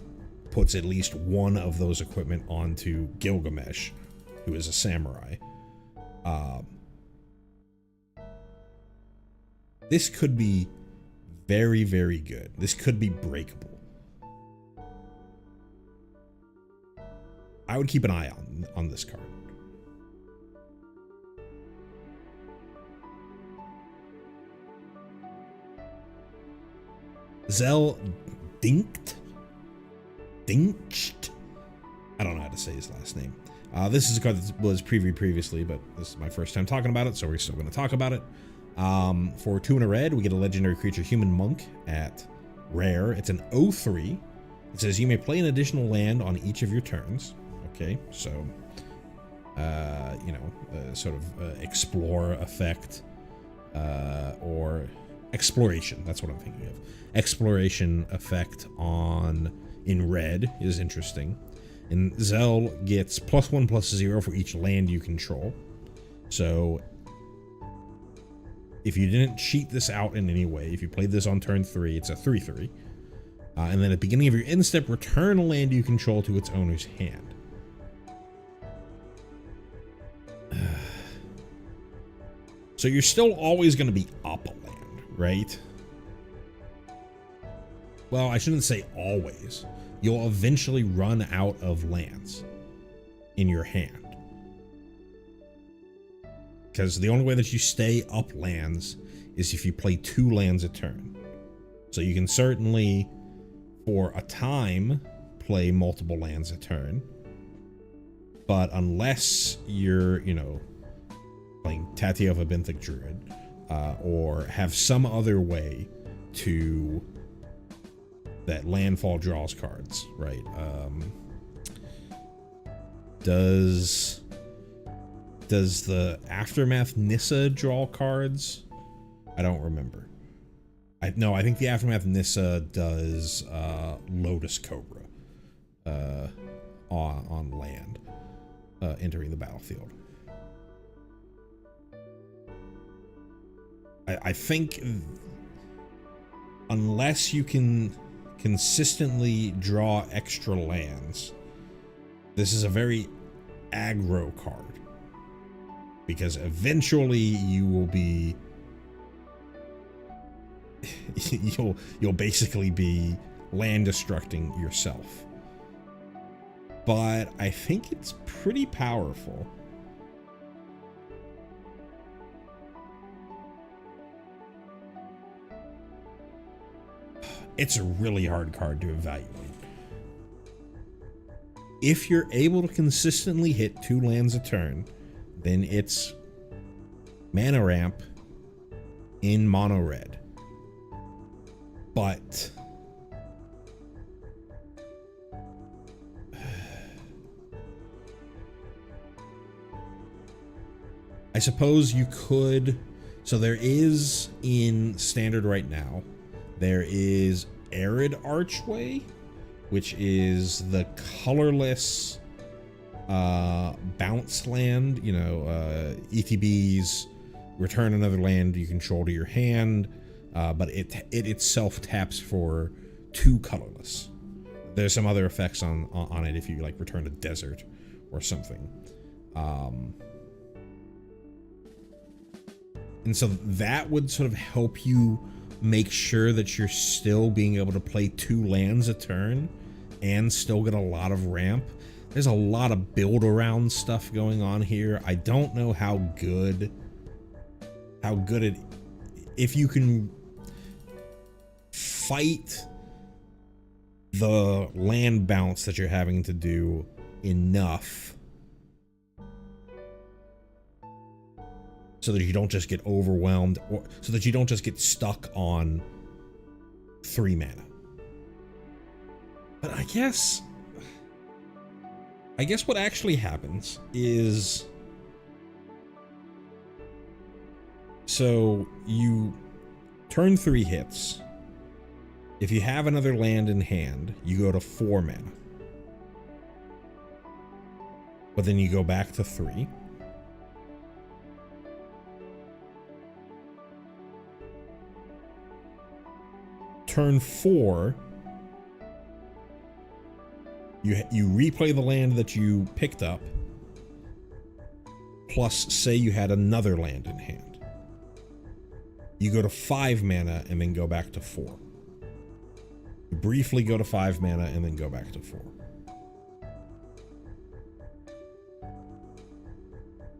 puts at least one of those equipment onto Gilgamesh, who is a samurai. This could be very, very good. This could be breakable. I would keep an eye on this card. Zell Dinkt? I don't know how to say his last name. This is a card that was previewed previously, but this is my first time talking about it, so we're still going to talk about it. For 2 and a red, we get a legendary creature, Human Monk, at rare. It's an 0/3. It says you may play an additional land on each of your turns. Okay, so, sort of explore effect, or exploration. That's what I'm thinking of. Exploration effect in red is interesting. And Zell gets +1/+0 for each land you control. So if you didn't cheat this out in any way, if you played this on turn 3, it's a 3/3. And then at the beginning of your end step, return a land you control to its owner's hand. So you're still always going to be up a land, right? Well, I shouldn't say always. You'll eventually run out of lands in your hand. Because the only way that you stay up lands is if you play 2 lands a turn. So you can certainly, for a time, play multiple lands a turn. But unless you're, playing Tatiova Benthic Druid, or have some other way to that landfall draws cards, right? Does the Aftermath Nissa draw cards? I don't remember. I think the Aftermath Nissa does Lotus Cobra on land entering the battlefield. I think unless you can consistently draw extra lands, this is a very aggro card, because eventually you will be you'll basically be land destructing yourself. But I think it's pretty powerful. It's a really hard card to evaluate. If you're able to consistently hit 2 lands a turn, then it's mana ramp in mono red. But I suppose you could. So there is in standard right now, there is Arid Archway, which is the colorless bounce land, ETBs, return another land you control to your hand, but it itself taps for 2 colorless. There's some other effects on it if you like return a desert or something. And so that would sort of help you make sure that you're still being able to play 2 lands a turn and still get a lot of ramp. There's a lot of build around stuff going on here. I don't know how good it, if you can fight the land bounce that you're having to do enough so that you don't just get overwhelmed, or so that you don't just get stuck on 3 mana. But I guess what actually happens is, so you turn 3 hits. If you have another land in hand, you go to 4 mana. But then you go back to 3. Turn 4, you replay the land that you picked up, plus say you had another land in hand. You go to 5 mana and then go back to 4. You briefly go to 5 mana and then go back to 4.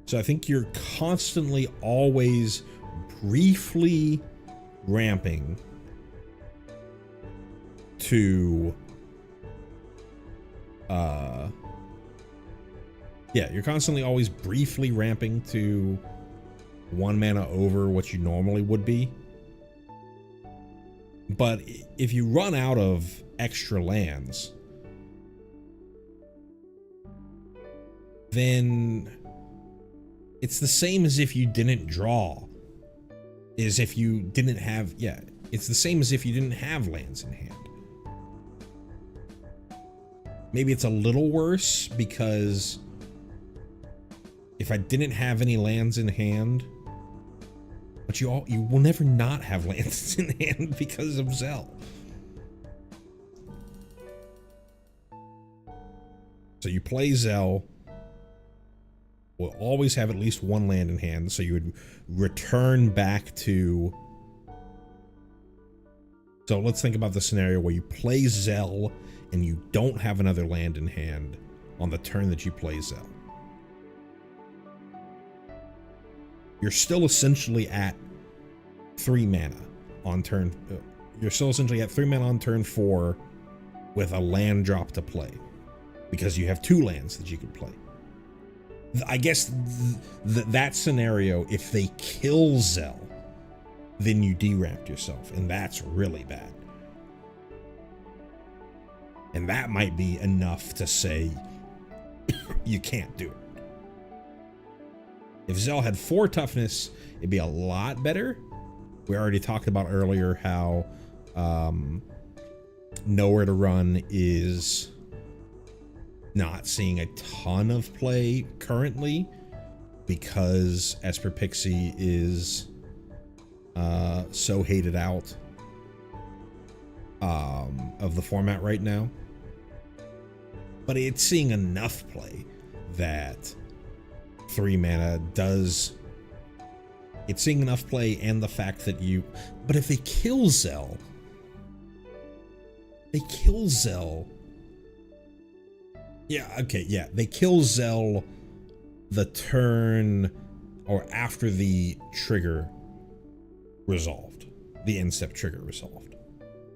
So I think you're constantly always briefly ramping to you're constantly always briefly ramping to 1 mana over what you normally would be. But if you run out of extra lands, then it's the same as if you didn't draw is if you didn't have, yeah, it's the same as if you didn't have lands in hand. Maybe it's a little worse because if I didn't have any lands in hand, but you will never not have lands in hand because of Zell. So you play Zell, will always have at least one land in hand, so you would return back to... So let's think about the scenario where you play Zell and you don't have another land in hand on the turn that you play Zell. You're still essentially at 3 mana on turn... you're still essentially at 3 mana on turn 4 with a land drop to play, because you have 2 lands that you can play. I guess that scenario, if they kill Zell, then you deramped yourself, and that's really bad. And that might be enough to say you can't do it. If Zell had 4 toughness, it'd be a lot better. We already talked about earlier how Nowhere to Run is not seeing a ton of play currently because Esper Pixie is so hated out of the format right now. But it's seeing enough play that 3 mana does... It's seeing enough play, and the fact that you... But if they kill Zell... They kill Zell... Yeah, okay, yeah. They kill Zell the turn or after the trigger resolved. The end-step trigger resolved.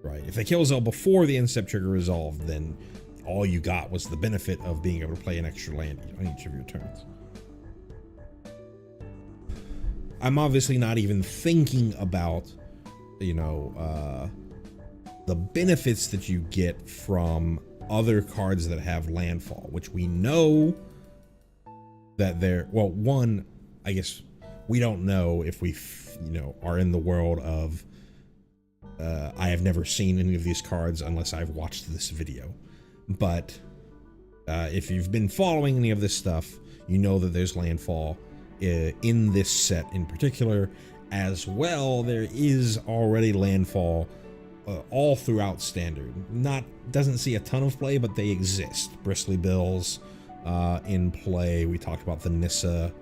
Right? If they kill Zell before the end-step trigger resolved, then all you got was the benefit of being able to play an extra land on each of your turns. I'm obviously not even thinking about, you know, the benefits that you get from other cards that have landfall, which we know that they're, well, one, I guess we don't know if we, you know, are in the world of, I have never seen any of these cards unless I've watched this video. But if you've been following any of this stuff, you know that there's landfall in this set in particular. As well, there is already landfall all throughout Standard. Doesn't see a ton of play, but they exist. Bristly Bills in play. We talked about the Nissa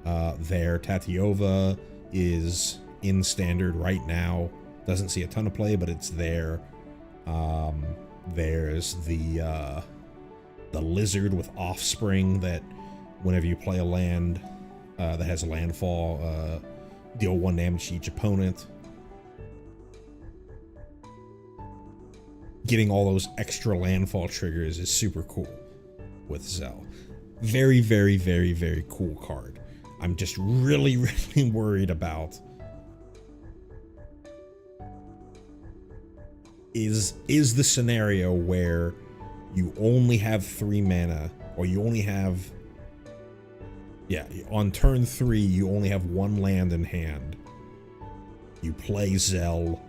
there. Tatiova is in Standard right now. Doesn't see a ton of play, but it's there. There's the Lizard with Offspring that whenever you play a land that has a landfall, deal 1 damage to each opponent. Getting all those extra landfall triggers is super cool with Zell. Very, very, very, very cool card. I'm just really, really worried about is the scenario where you only have 3 mana, or you only have, yeah, on turn 3 you only have 1 land in hand. You play Zell.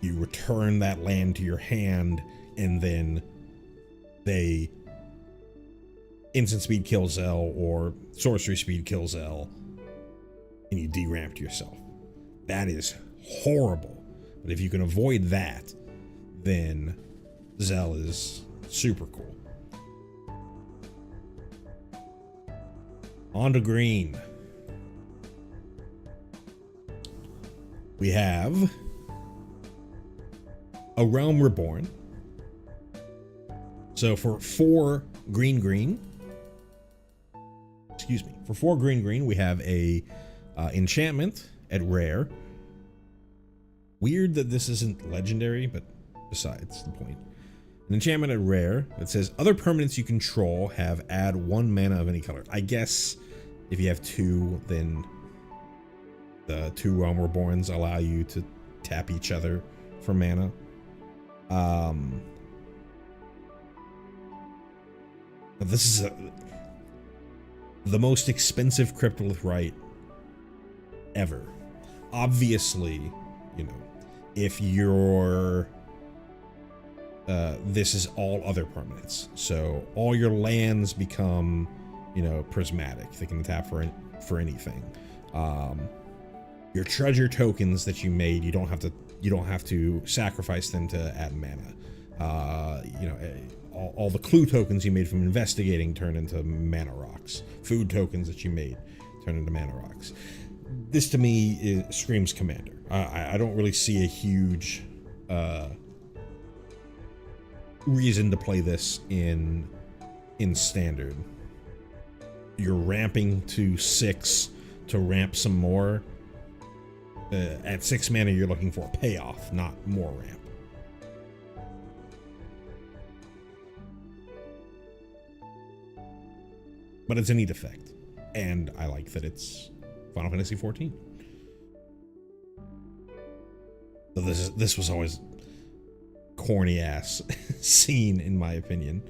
You return that land to your hand, and then they instant speed kill Zell or sorcery speed kill Zell, and you deramped yourself. That is horrible. But if you can avoid that, then Zell is super cool. On to green. We have a Realm Reborn. So for 4 green, excuse me, for 4 green, we have a enchantment at rare. Weird that this isn't legendary, but besides the point. An enchantment at rare that says other permanents you control have add 1 mana of any color. I guess if you have 2, then the 2 Realm Reborns allow you to tap each other for mana. But this is the most expensive cryptolith right ever. Obviously, you know, if you're this is all other permanents, so all your lands become, you know, prismatic. They can tap for anything. Your treasure tokens that you made, you don't have to sacrifice them to add mana. You know, all the clue tokens you made from investigating turn into mana rocks. Food tokens that you made turn into mana rocks. This to me screams Commander. I don't really see a huge reason to play this in standard. You're ramping to 6 to ramp some more. At 6 mana, you're looking for a payoff, not more ramp. But it's a neat effect, and I like that it's Final Fantasy XIV. So this was always corny ass scene, in my opinion.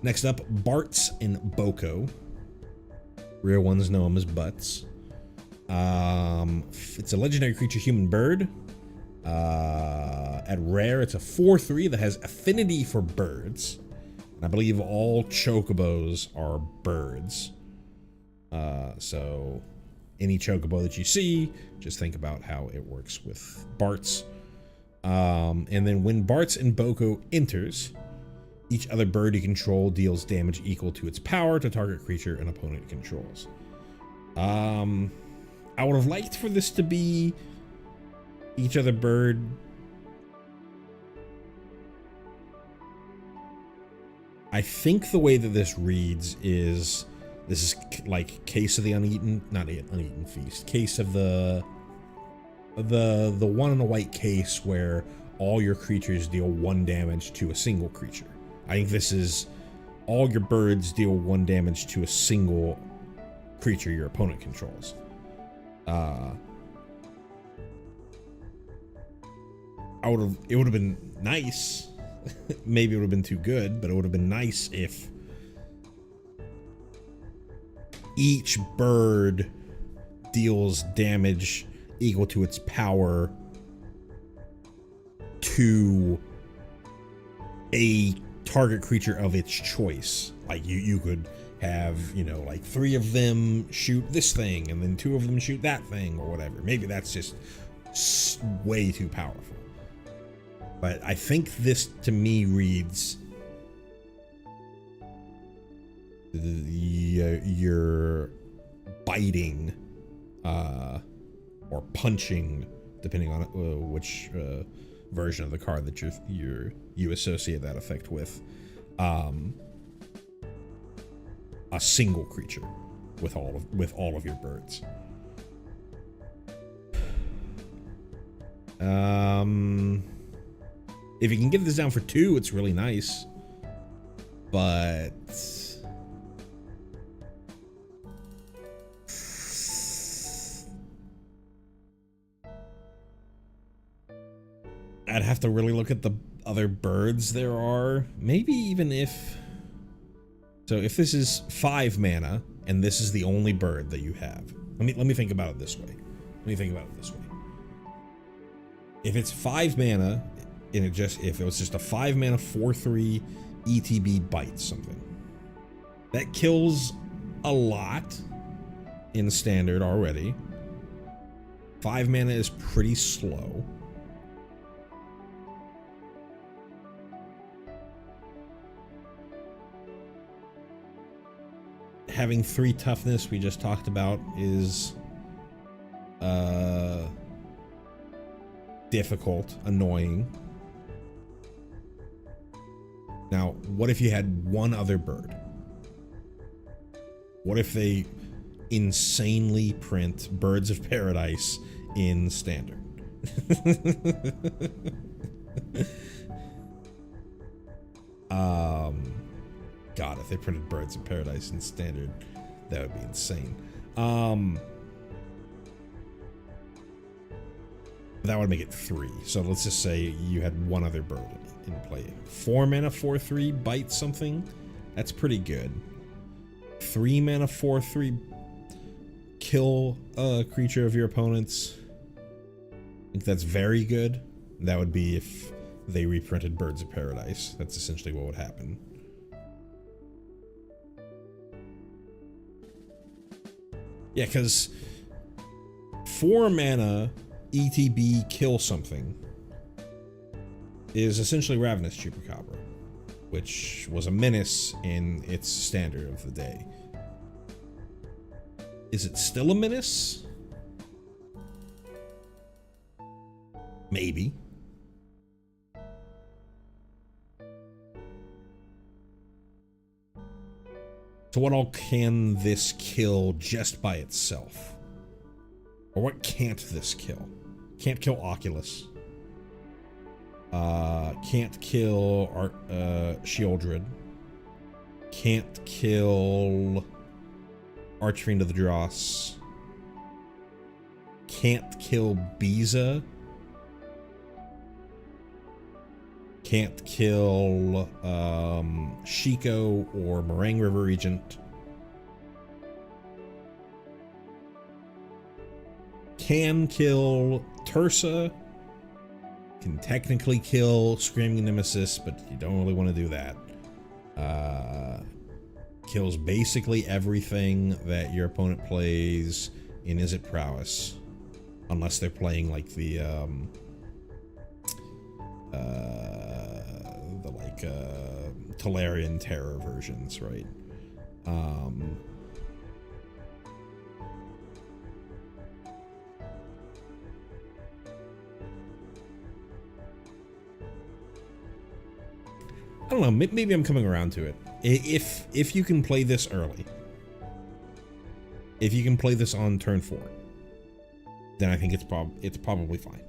Next up, Bartz and Boko. Real ones know them as Butts. It's a legendary creature, human bird. At rare, it's a 4/3 that has affinity for birds. I believe all chocobos are birds. So any chocobo that you see, just think about how it works with Bartz. And then when Bartz and Boko enters, each other bird you control deals damage equal to its power to target creature an opponent controls. I would have liked for this to be each other bird. I think the way that this reads is like Case of the Uneaten, not Uneaten Feast, Case of the one in a white case where all your creatures deal 1 damage to a single creature. I think this is all your birds deal 1 damage to a single creature your opponent controls. It would have been nice. Maybe it would have been too good, but it would have been nice if each bird deals damage equal to its power to a target creature of its choice. Like you could have, you know, like 3 of them shoot this thing and then 2 of them shoot that thing or whatever. Maybe that's just way too powerful. But I think this to me reads you're biting or punching, depending on which version of the card that you associate that effect with, a single creature with all of your birds. If you can get this down for 2, it's really nice, but I'd have to really look at the other birds there are. Maybe even if this is 5 mana and this is the only bird that you have. Let me think about it this way. If it's 5 mana and if it was just a 5 mana 4/3 ETB bites something, that kills a lot in standard already. 5 mana is pretty slow. Having 3 toughness, we just talked about, is difficult, annoying. Now, what if you had 1 other bird? What if they insanely print Birds of Paradise in standard? God, if they printed Birds of Paradise in standard, that would be insane. That would make it 3. So let's just say you had one other bird in play. 4 mana, 4/3, bite something. That's pretty good. 3 mana, 4/3, kill a creature of your opponent's. I think that's very good. That would be if they reprinted Birds of Paradise. That's essentially what would happen. Yeah, because 4 mana ETB kill something is essentially Ravenous Chupacabra, which was a menace in its standard of the day. Is it still a menace? Maybe. So what all can this kill just by itself? Or what can't this kill? Can't kill Oculus. Can't kill Shieldred. Can't kill Archfiend of the Dross. Can't kill Biza. Can't kill Shiko or Meringue River Regent. Can kill Tursa. Can technically kill Screaming Nemesis, but you don't really want to do that. Kills basically everything that your opponent plays in Is It Prowess, unless they're playing like the Tolarian Terror versions, right? I don't know, maybe I'm coming around to it. If you can play this early, if you can play this on turn 4, then I think it's probably fine.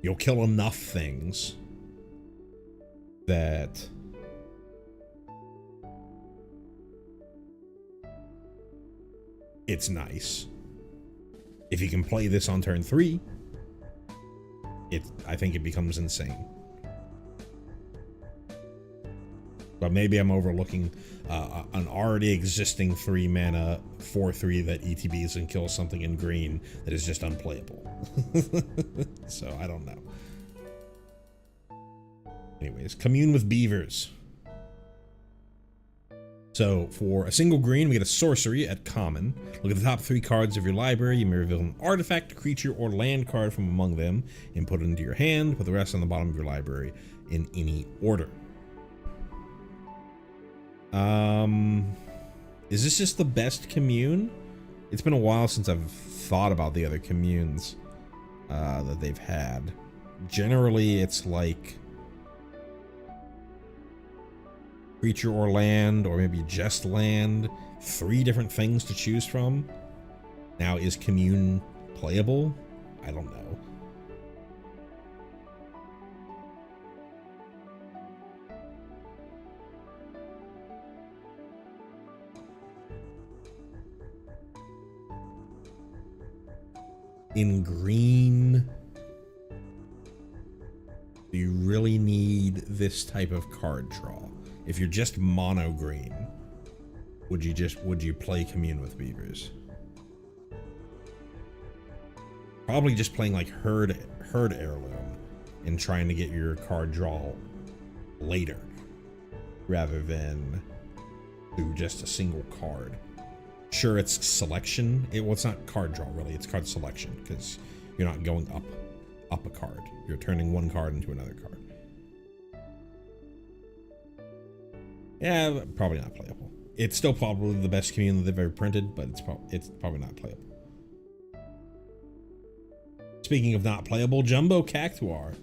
You'll kill enough things that it's nice. If you can play this on turn 3, I think it becomes insane. But maybe I'm overlooking an already existing 3 mana 4/3 that ETBs and kills something in green that is just unplayable. So I don't know. Anyways, Commune with Beavers. So for a single green, we get a sorcery at common. Look at the top 3 cards of your library. You may reveal an artifact, creature, or land card from among them and put it into your hand. Put the rest on the bottom of your library in any order. Is this just the best commune? It's been a while since I've thought about the other communes that they've had. Generally, it's like creature or land, or maybe just land. 3 different things to choose from. Now, is commune playable? I don't know. In green, do you really need this type of card draw? If you're just mono green, would you play Commune with Beavers? Probably just playing like Herd Heirloom and trying to get your card draw later, rather than do just a single card. Sure, it's selection. Well, it's not card draw really. It's card selection, because you're not going up a card. You're turning one card into another card. Yeah, probably not playable. It's still probably the best commune that they've ever printed, but it's probably not playable. Speaking of not playable, Jumbo Cactuar.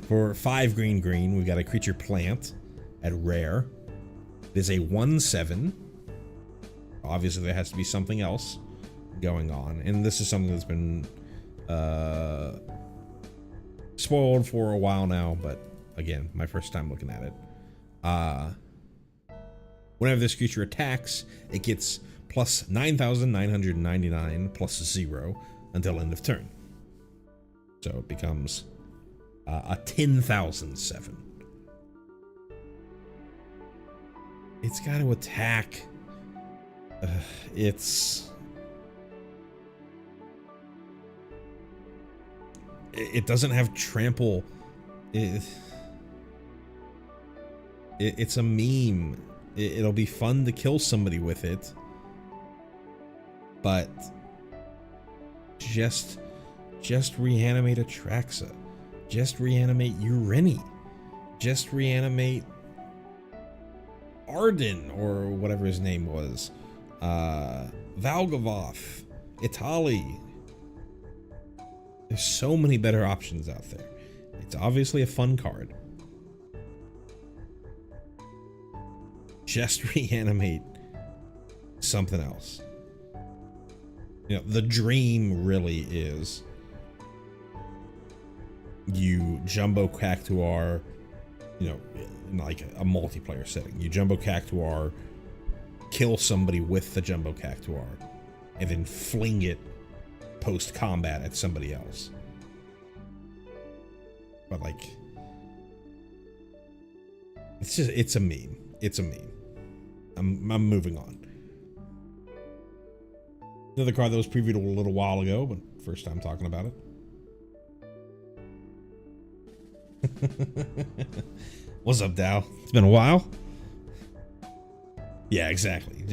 For 5 green, we got a creature plant at rare. It is a 1/7. Obviously, there has to be something else going on, and this is something that's been spoiled for a while now, but again, my first time looking at it. Whenever this creature attacks, it gets plus 9,999 plus 0 until end of turn. So it becomes a 10,007. It's got to attack. It doesn't have trample. It's a meme. It'll be fun to kill somebody with it, but just reanimate Atraxa. Just reanimate Ureni. Just reanimate Arden, or whatever his name was. Valgavoth. Itali. There's so many better options out there. It's obviously a fun card. Just reanimate something else. You know, the dream really is you jumbo Cactuar, you know, in like a multiplayer setting. You jumbo Cactuar, kill somebody with the jumbo Cactuar, and then fling it post-combat at somebody else. But like, it's a meme. It's a meme. I'm moving on. Another card that was previewed a little while ago, but first time talking about it. What's up, Dow? It's been a while. Yeah, exactly.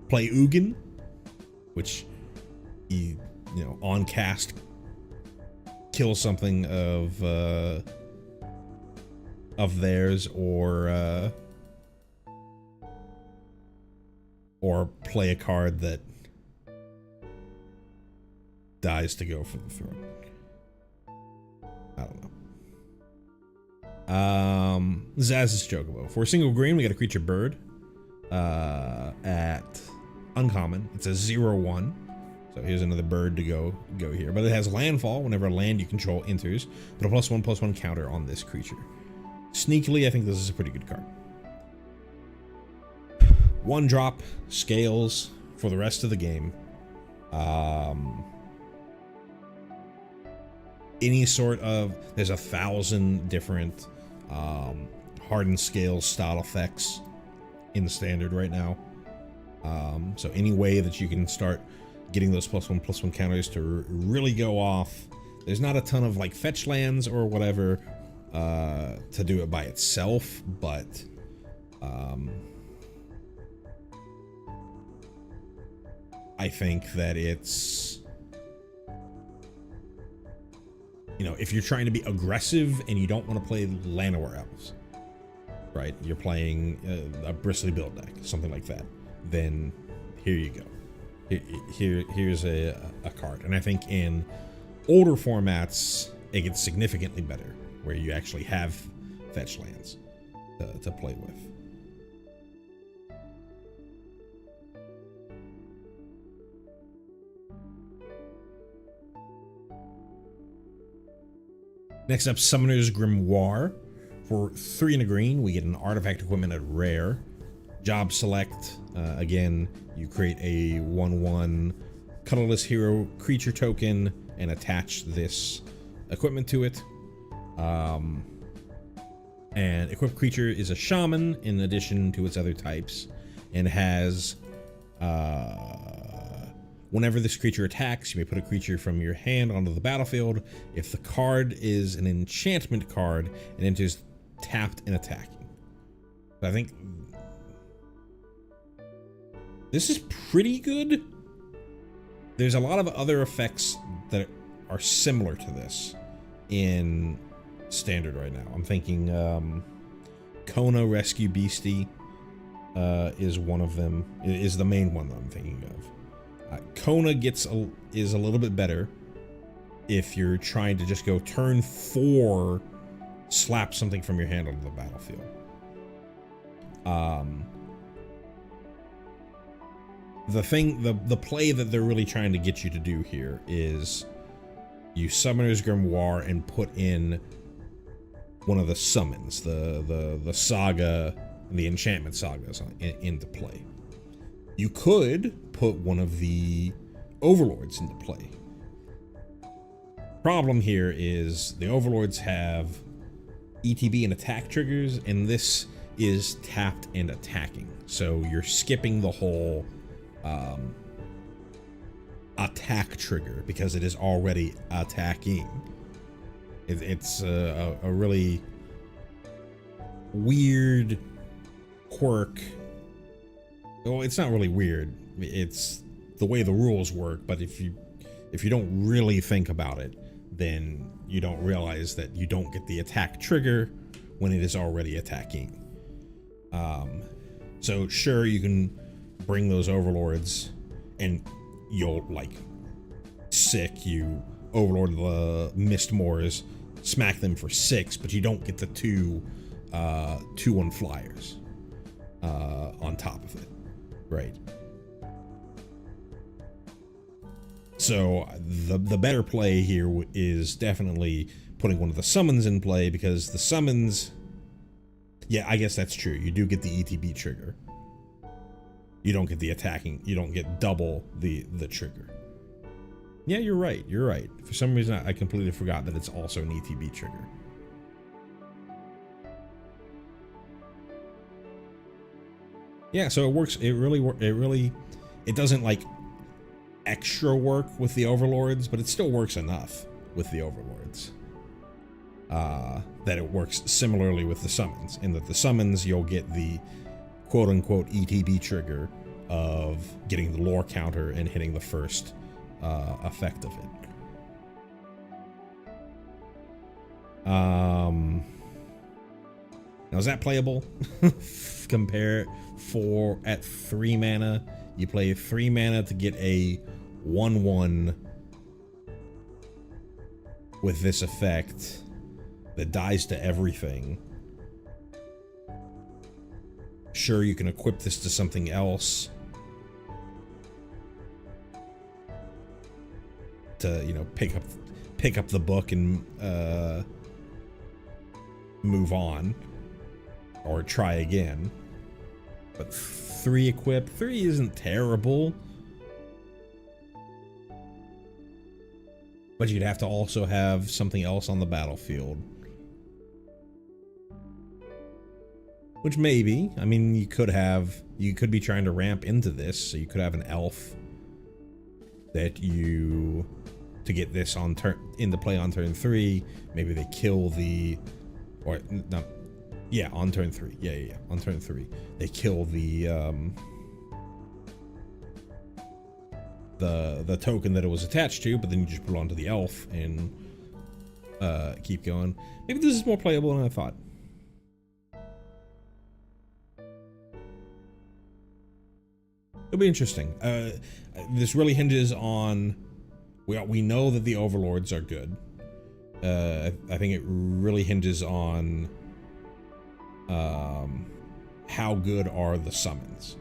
Play Ugin, which you know, on cast kill something of theirs, or play a card that dies to go for the throne. I don't know. Zaz's Chocobo. For a single green, we got a creature bird at uncommon. It's a 0/1. So here's another bird to go here. But it has landfall whenever a land you control enters, but a +1/+1 counter on this creature. Sneakily, I think this is a pretty good card. 1-drop scales for the rest of the game. Any sort of, there's 1,000 different hardened scales style effects in the standard right now. So any way that you can start getting those +1/+1 counters to really go off. There's not a ton of like fetch lands or whatever to do it by itself, but I think that it's, you know, if you're trying to be aggressive and you don't want to play Llanowar Elves, right? You're playing a Bristly build deck, something like that. Then here you go. Here's a card. And I think in older formats, it gets significantly better, where you actually have fetch lands to play with. Next up, Summoner's Grimoire. For 3 and a green, we get an artifact equipment at rare. Job select. Again, you create a 1/1 colorless hero creature token and attach this equipment to it. And equipped creature is a shaman in addition to its other types, and has whenever this creature attacks, you may put a creature from your hand onto the battlefield. If the card is an enchantment card, it enters tapped and attacking. I think this is pretty good. There's a lot of other effects that are similar to this in standard right now. I'm thinking Kona Rescue Beastie is one of them, is the main one that I'm thinking of. Kona is a little bit better if you're trying to just go turn 4, slap something from your hand onto the battlefield. The play that they're really trying to get you to do here is you Summoner's Grimoire and put in one of the summons, the saga, the enchantment sagas into play. You could put one of the overlords into play. Problem here is the overlords have ETB and attack triggers, and this is tapped and attacking. So you're skipping the whole attack trigger because it is already attacking. It's a really weird quirk. Well, it's not really weird. It's the way the rules work, but if you don't really think about it, then you don't realize that you don't get the attack trigger when it is already attacking. So sure, you can bring those overlords and you'll like you overlord the Mistmoors, smack them for 6, but you don't get the 2/1 flyers on top of it, right? So the better play here is definitely putting one of the summons in play, because the summons, yeah, I guess that's true. You do get the ETB trigger. You don't get the attacking. You don't get double the trigger. Yeah, you're right. You're right. For some reason, I completely forgot that it's also an ETB trigger. Yeah, so it works. It doesn't like extra work with the overlords, but it still works enough with the overlords that it works similarly with the summons, in that the summons you'll get the quote-unquote ETB trigger of getting the lore counter and hitting the first effect of it. Now is that playable? Compare at 3 mana. You play 3 mana to get a 1/1 with this effect that dies to everything. Sure, you can equip this to something else to, you know, pick up the book and move on or try again. But 3 equip, 3 isn't terrible. But you'd have to also have something else on the battlefield. Which maybe, I mean, you could be trying to ramp into this, so you could have an elf that to get this into play on turn 3. Maybe they kill on turn 3. Yeah, on turn 3. They kill the token that it was attached to, but then you just put it onto the elf and keep going. Maybe this is more playable than I thought. It'll be interesting. This really hinges on, we know that the overlords are good. I think it really hinges on how good are the summons.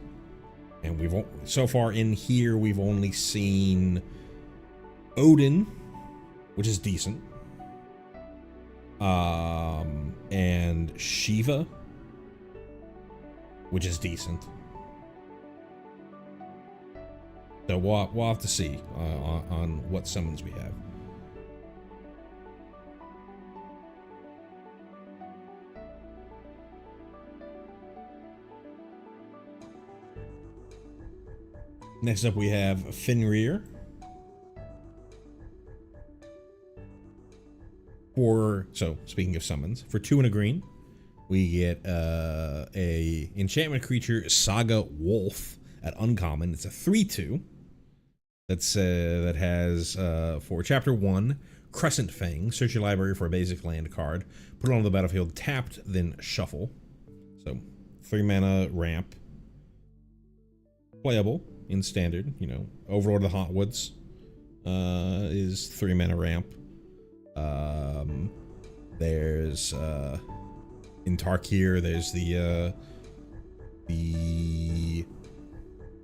And so far in here, we've only seen Odin, which is decent, and Shiva, which is decent. So we'll have to see on what summons we have. Next up, we have Fenrir. So speaking of summons, for 2 and a green, we get a enchantment creature, Saga Wolf, at uncommon. It's a 3/2. That has for chapter 1, Crescent Fang. Search your library for a basic land card. Put it on the battlefield tapped, then shuffle. So 3 mana ramp. Playable in standard, you know. Overlord of the Hauntwoods is 3 mana ramp. There's in Tarkir, there's the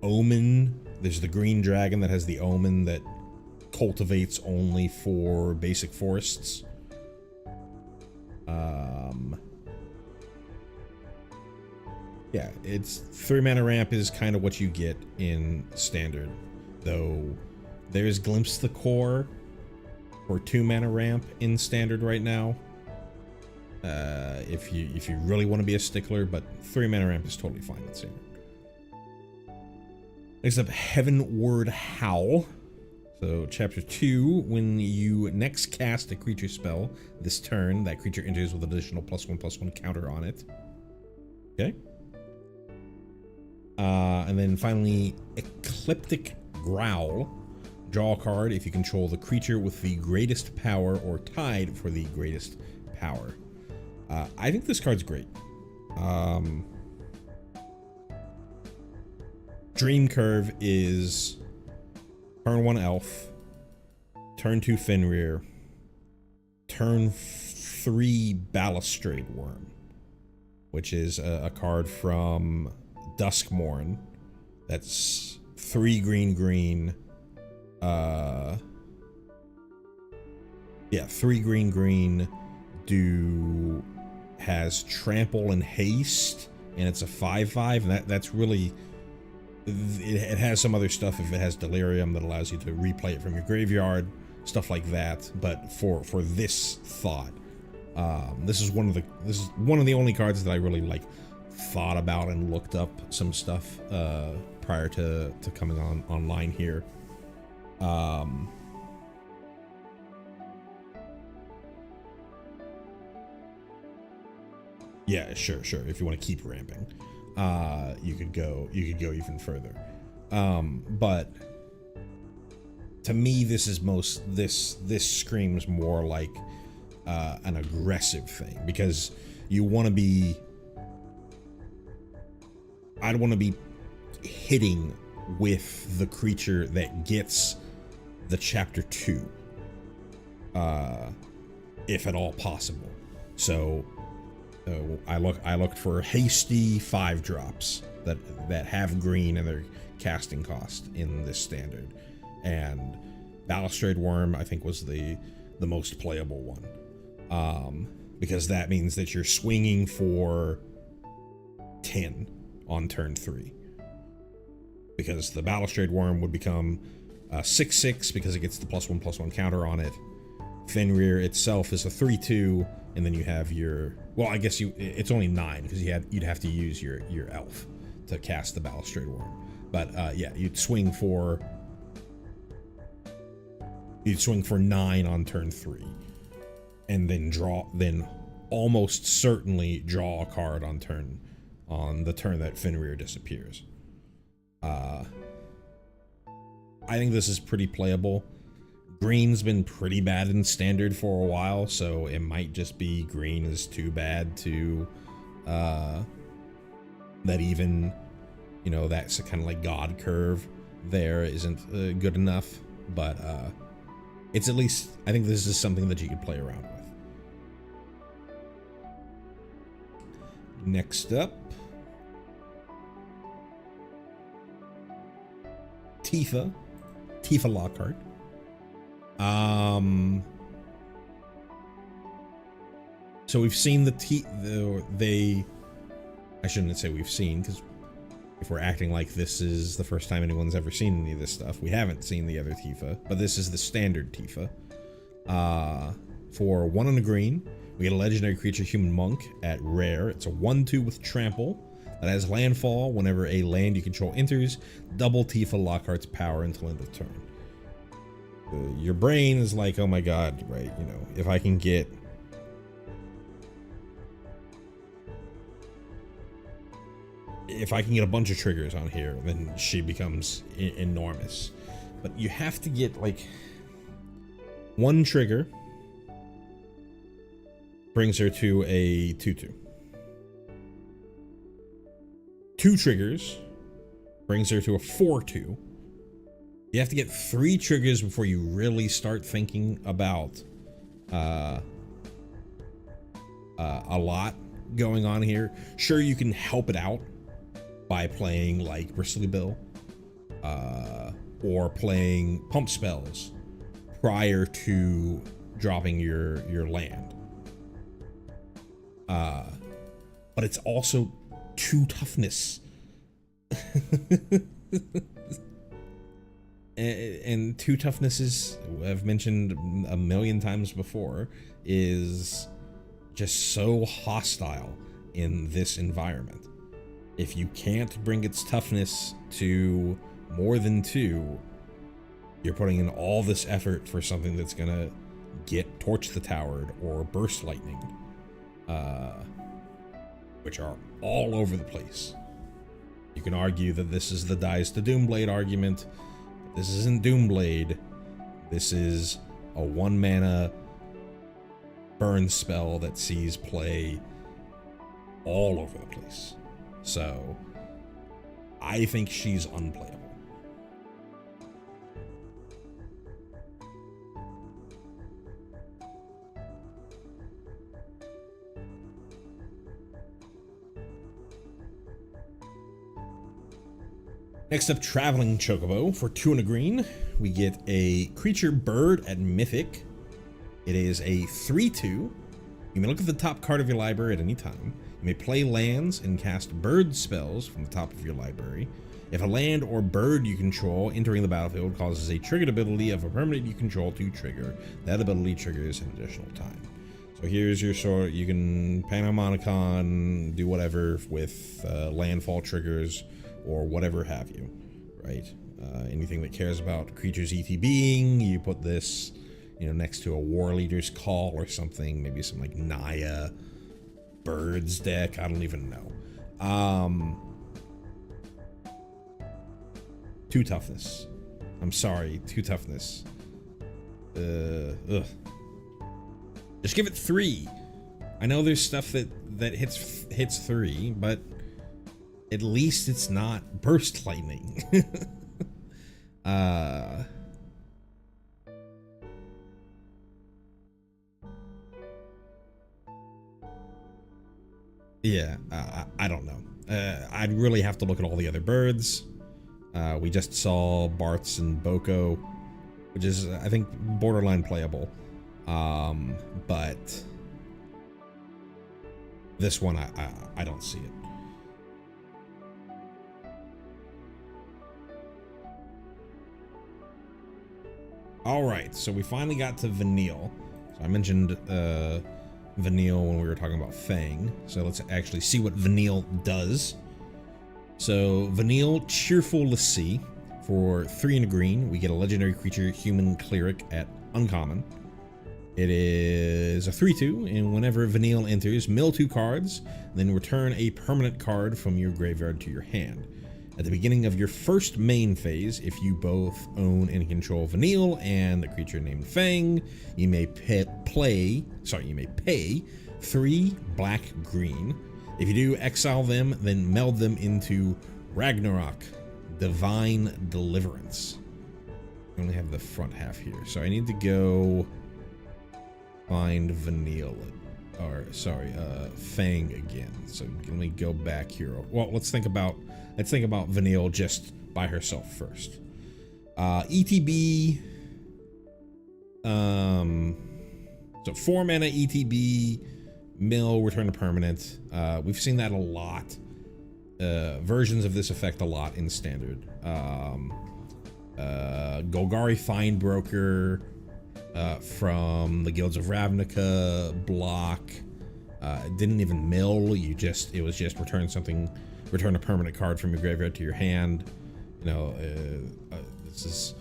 Omen. There's the green dragon that has the Omen that cultivates only for basic forests. Yeah, it's 3 mana ramp is kind of what you get in standard, though there's Glimpse the Core for 2 mana ramp in standard right now. If you really want to be a stickler, but 3 mana ramp is totally fine in standard. Next up, Heavenward Howl. So chapter 2, when you next cast a creature spell this turn, that creature enters with additional +1/+1 counter on it. Okay. And then finally, Ecliptic Growl. Draw a card if you control the creature with the greatest power or tied for the greatest power. I think this card's great. Dream Curve is turn 1 Elf, turn 2 Fenrir, turn 3 Balustrade Worm, which is a card from Duskmourn. That's 3 green. 3 green has trample and haste, and it's a 5/5, and that's really, it has some other stuff if it has delirium that allows you to replay it from your graveyard, stuff like that. But for this thought, this is one of the only cards that I really like thought about and looked up some stuff prior to coming online here. Yeah, sure. If you want to keep ramping, you could go even further. But to me, this screams more like an aggressive thing, because you want to be. I'd want to be hitting with the creature that gets the chapter 2, if at all possible. So I looked for hasty 5-drops that have green in their casting cost in this standard, and Balustrade Worm I think was the most playable one, because that means that you're swinging for 10 on turn 3, because the Balustrade Worm would become 6/6 because it gets the +1/+1 counter on it. Fenrir itself is a 3/2, and then you have your, well, I guess it's only 9 because you'd have to use your elf to cast the Balustrade Worm. But yeah, you'd swing for 9 on turn 3, and then almost certainly draw a card on the turn that Fenrir disappears. I think this is pretty playable. Green's been pretty bad in standard for a while, so it might just be green is too bad to that even, that's kind of like God curve there isn't good enough. But it's at least, I think this is something that you could play around with. Next up, Tifa Lockhart. So we've seen I shouldn't say we've seen, because if we're acting like this is the first time anyone's ever seen any of this stuff, we haven't seen the other Tifa, but this is the standard Tifa. For 1 and a green, we get a legendary creature, Human Monk, at rare. It's a 1/2 with trample that has landfall. Whenever a land you control enters, double Tifa Lockhart's power until end of turn. Your brain is like, oh my god, right? If I can get a bunch of triggers on here, then she becomes enormous. But you have to get like 1 trigger brings her to a 2/2. 2 triggers brings her to a 4/2. You have to get 3 triggers before you really start thinking about a lot going on here. Sure, you can help it out by playing like Bristly Bill, or playing pump spells prior to dropping your land. But it's also 2 toughness. And 2 toughness is, I've mentioned a million times before, is just so hostile in this environment. If you can't bring its toughness to more than 2, you're putting in all this effort for something that's gonna get Torch the Towered or Burst Lightning, which are all over the place. You can argue that this is the Dies to Doomblade argument. This isn't Doomblade. This is a 1 mana burn spell that sees play all over the place. So I think she's unplayable. Next up, Traveling Chocobo. For 2 and a green, we get a creature bird at Mythic. It is a 3/2. You may look at the top card of your library at any time. You may play lands and cast bird spells from the top of your library. If a land or bird you control entering the battlefield causes a triggered ability of a permanent you control to trigger, that ability triggers an additional time. So here's your sort. You can Panharmonicon, do whatever with landfall triggers or whatever have you, right? Anything that cares about creatures ETBing, you put this, next to a War Leader's Call or something, maybe some like Naya Birds deck, I don't even know. 2 toughness. I'm sorry, 2 toughness. Ugh. Just give it 3. I know there's stuff that hits 3, but at least it's not Burst Lightning. Yeah, I don't know. I'd really have to look at all the other birds. We just saw Bart's and Boko, which is, I think, borderline playable. But this one, I don't see it. All right, so we finally got to Vanille. So I mentioned Vanille when we were talking about Fang. So let's actually see what Vanille does. So Vanille, Cheerful Lassie. For 3 and a green, we get a legendary creature, Human Cleric at uncommon. It is a 3/2, and whenever Vanille enters, mill 2 cards, then return a permanent card from your graveyard to your hand. At the beginning of your first main phase, if you both own and control Vanille and the creature named Fang, you may pay 3 black-green. If you do, exile them, then meld them into Ragnarok, Divine Deliverance. I only have the front half here, so I need to go find Vanille, Fang again. So let me go back here. Well, let's think about Vanille just by herself first. ETB. So 4 mana ETB, mill, return to permanent. We've seen that a lot. Versions of this effect a lot in standard. Golgari Findbroker from the Guilds of Ravnica block. Didn't even mill. It was just return a permanent card from your graveyard to your hand. This is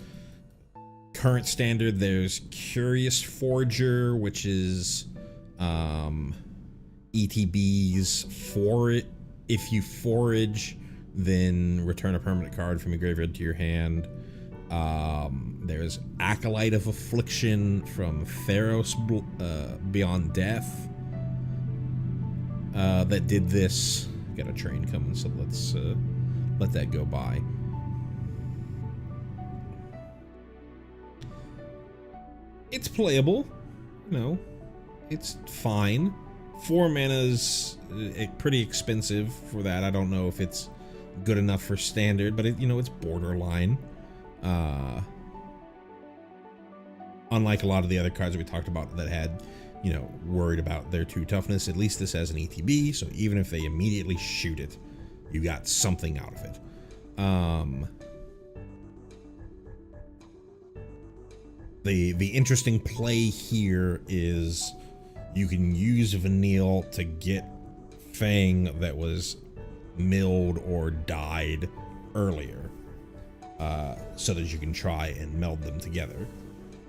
current standard. There's Curious Forager, which is ETB's for it. If you forage, then return a permanent card from your graveyard to your hand. There's Acolyte of Affliction from Theros Beyond Death that did this. Got a train coming, so let's let that go by. It's playable, it's fine. 4 mana's pretty expensive for that. I don't know if it's good enough for standard, but it's borderline. Unlike a lot of the other cards that we talked about that had, worried about their 2 toughness, at least this has an ETB, so even if they immediately shoot it, you got something out of it. The interesting play here is you can use Vanille to get Fang that was milled or died earlier, so that you can try and meld them together.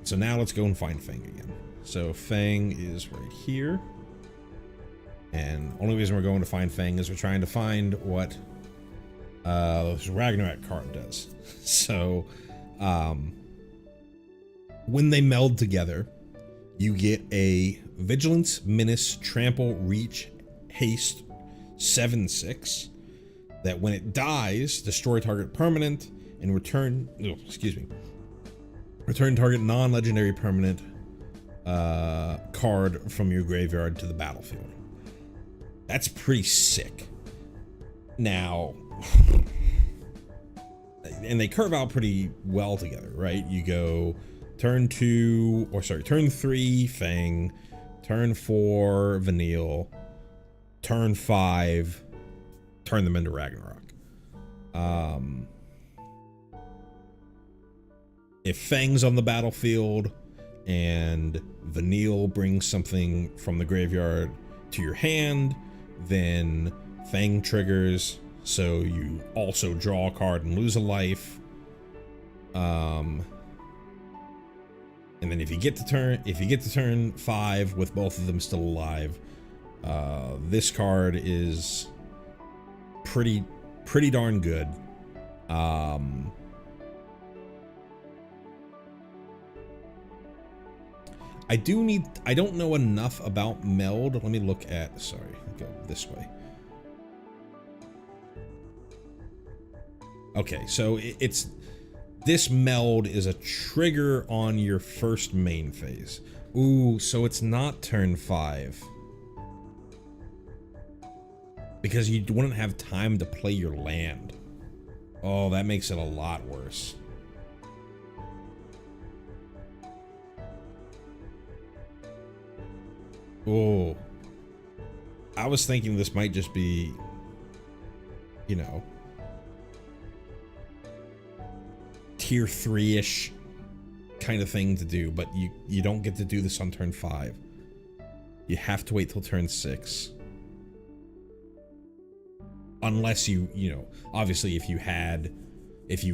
So now let's go and find Fang again. So Fang is right here. And only reason we're going to find Fang is we're trying to find what this Ragnarok card does. So when they meld together, you get a Vigilance, Menace, Trample, Reach, Haste 7/6 that when it dies, destroy target permanent and return target non-legendary permanent card from your graveyard to the battlefield. That's pretty sick. Now, and they curve out pretty well together, right? You go turn 3 Fang, turn 4 Vanille, turn 5 turn them into Ragnarok. If Fang's on the battlefield and Vanille brings something from the graveyard to your hand, then Fang triggers, so you also draw a card and lose a life. And then if you get to turn 5 with both of them still alive, this card is pretty darn good. I don't know enough about meld. Let me look at, sorry, go this way. Okay, so this meld is a trigger on your first main phase. Ooh, so it's not turn 5. Because you wouldn't have time to play your land. Oh, that makes it a lot worse. Oh, I was thinking this might just be, you know, tier 3-ish kind of thing to do, but you don't get to do this on turn 5. You have to wait till turn 6. Unless you know, obviously if you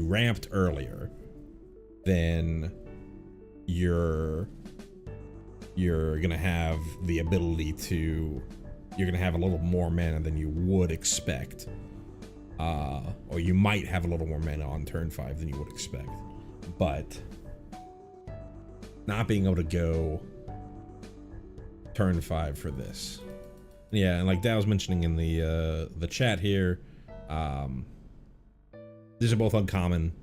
ramped earlier, then you're gonna have the ability to, you're gonna have a little more mana than you would expect. Or you might have a little more mana on turn 5 than you would expect. But not being able to go turn 5 for this. Yeah, and like Dow was mentioning in the chat here, these are both uncommon.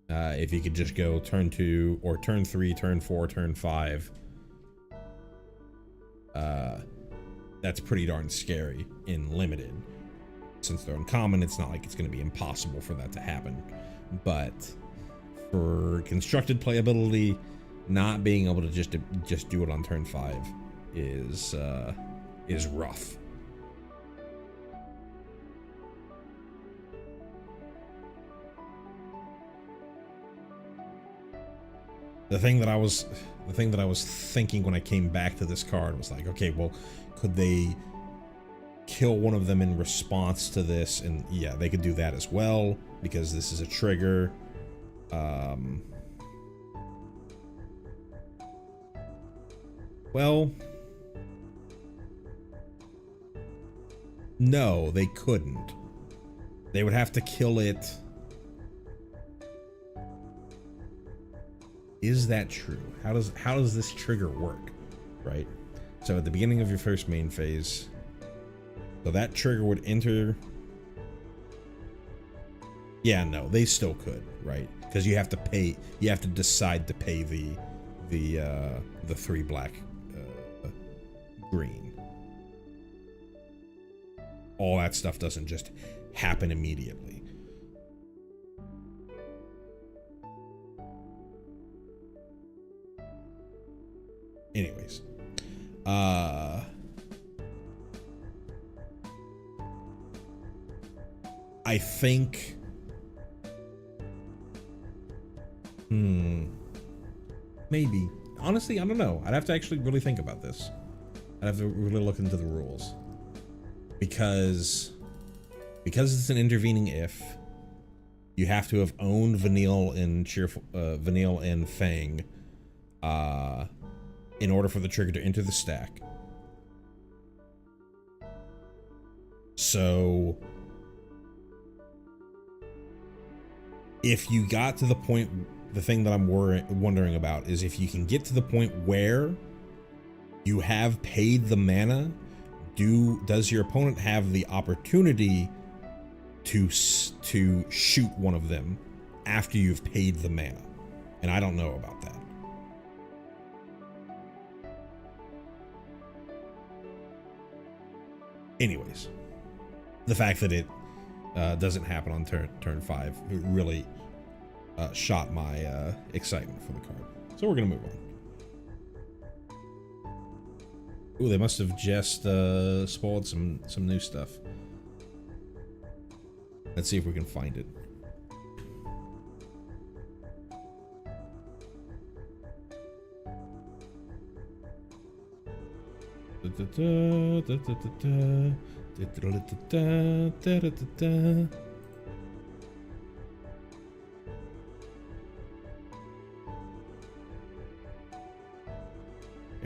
If you could just go turn 2 or turn 3, turn 4, turn 5, that's pretty darn scary in limited. Since they're uncommon, it's not like it's going to be impossible for that to happen. But for constructed playability, not being able to just do it on turn 5 is rough. The thing that I was thinking when I came back to this card was like, okay, well, could they kill one of them in response to this? And yeah, they could do that as well, because this is a trigger. Well, no, they couldn't. They would have to kill it. Is that true? How does this trigger work? Right? So at the beginning of your first main phase, so that trigger would enter. Yeah, no, they still could, right? Because you have to pay. You have to decide to pay the 3 black, green. All that stuff doesn't just happen immediately. Anyways, I think, maybe. Honestly, I don't know. I'd have to actually really think about this. I'd have to really look into the rules. Because it's an intervening if, you have to have owned Vanille and Vanille and Fang in order for the trigger to enter the stack. So if you got to the point, the thing that I'm wondering about is if you can get to the point where you have paid the mana, does your opponent have the opportunity to shoot one of them after you've paid the mana? And I don't know about that. Anyways, the fact that it doesn't happen on turn 5, it really shot my excitement for the card. So we're gonna move on. Ooh, they must have just spoiled some new stuff. Let's see if we can find it.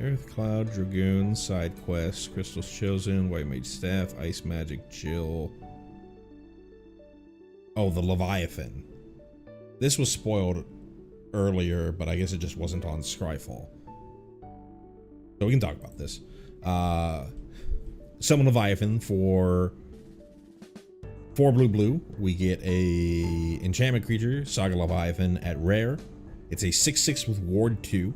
Earth Cloud, Dragoon, Side Quest, Crystal's Chosen, White Mage Staff, Ice Magic, Jill. Oh, the Leviathan. This was spoiled earlier, but I guess it just wasn't on Scryfall. So we can talk about this. Summon Leviathan for 4 blue. We get a enchantment creature, Saga Leviathan at rare. It's a 6/6 with Ward 2.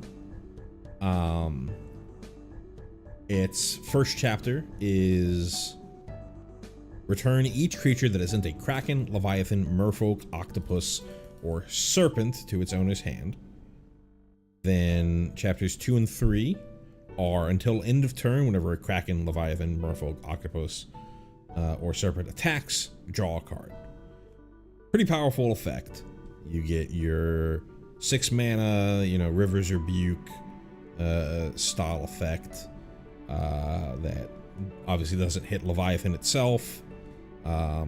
Its first chapter is return each creature that isn't a Kraken, Leviathan, Merfolk, Octopus, or Serpent to its owner's hand. Then chapters 2 and 3 are until end of turn, whenever a Kraken, Leviathan, Merfolk, Octopus, or Serpent attacks, draw a card. Pretty powerful effect. You get your 6 mana, River's Rebuke style effect that obviously doesn't hit Leviathan itself. I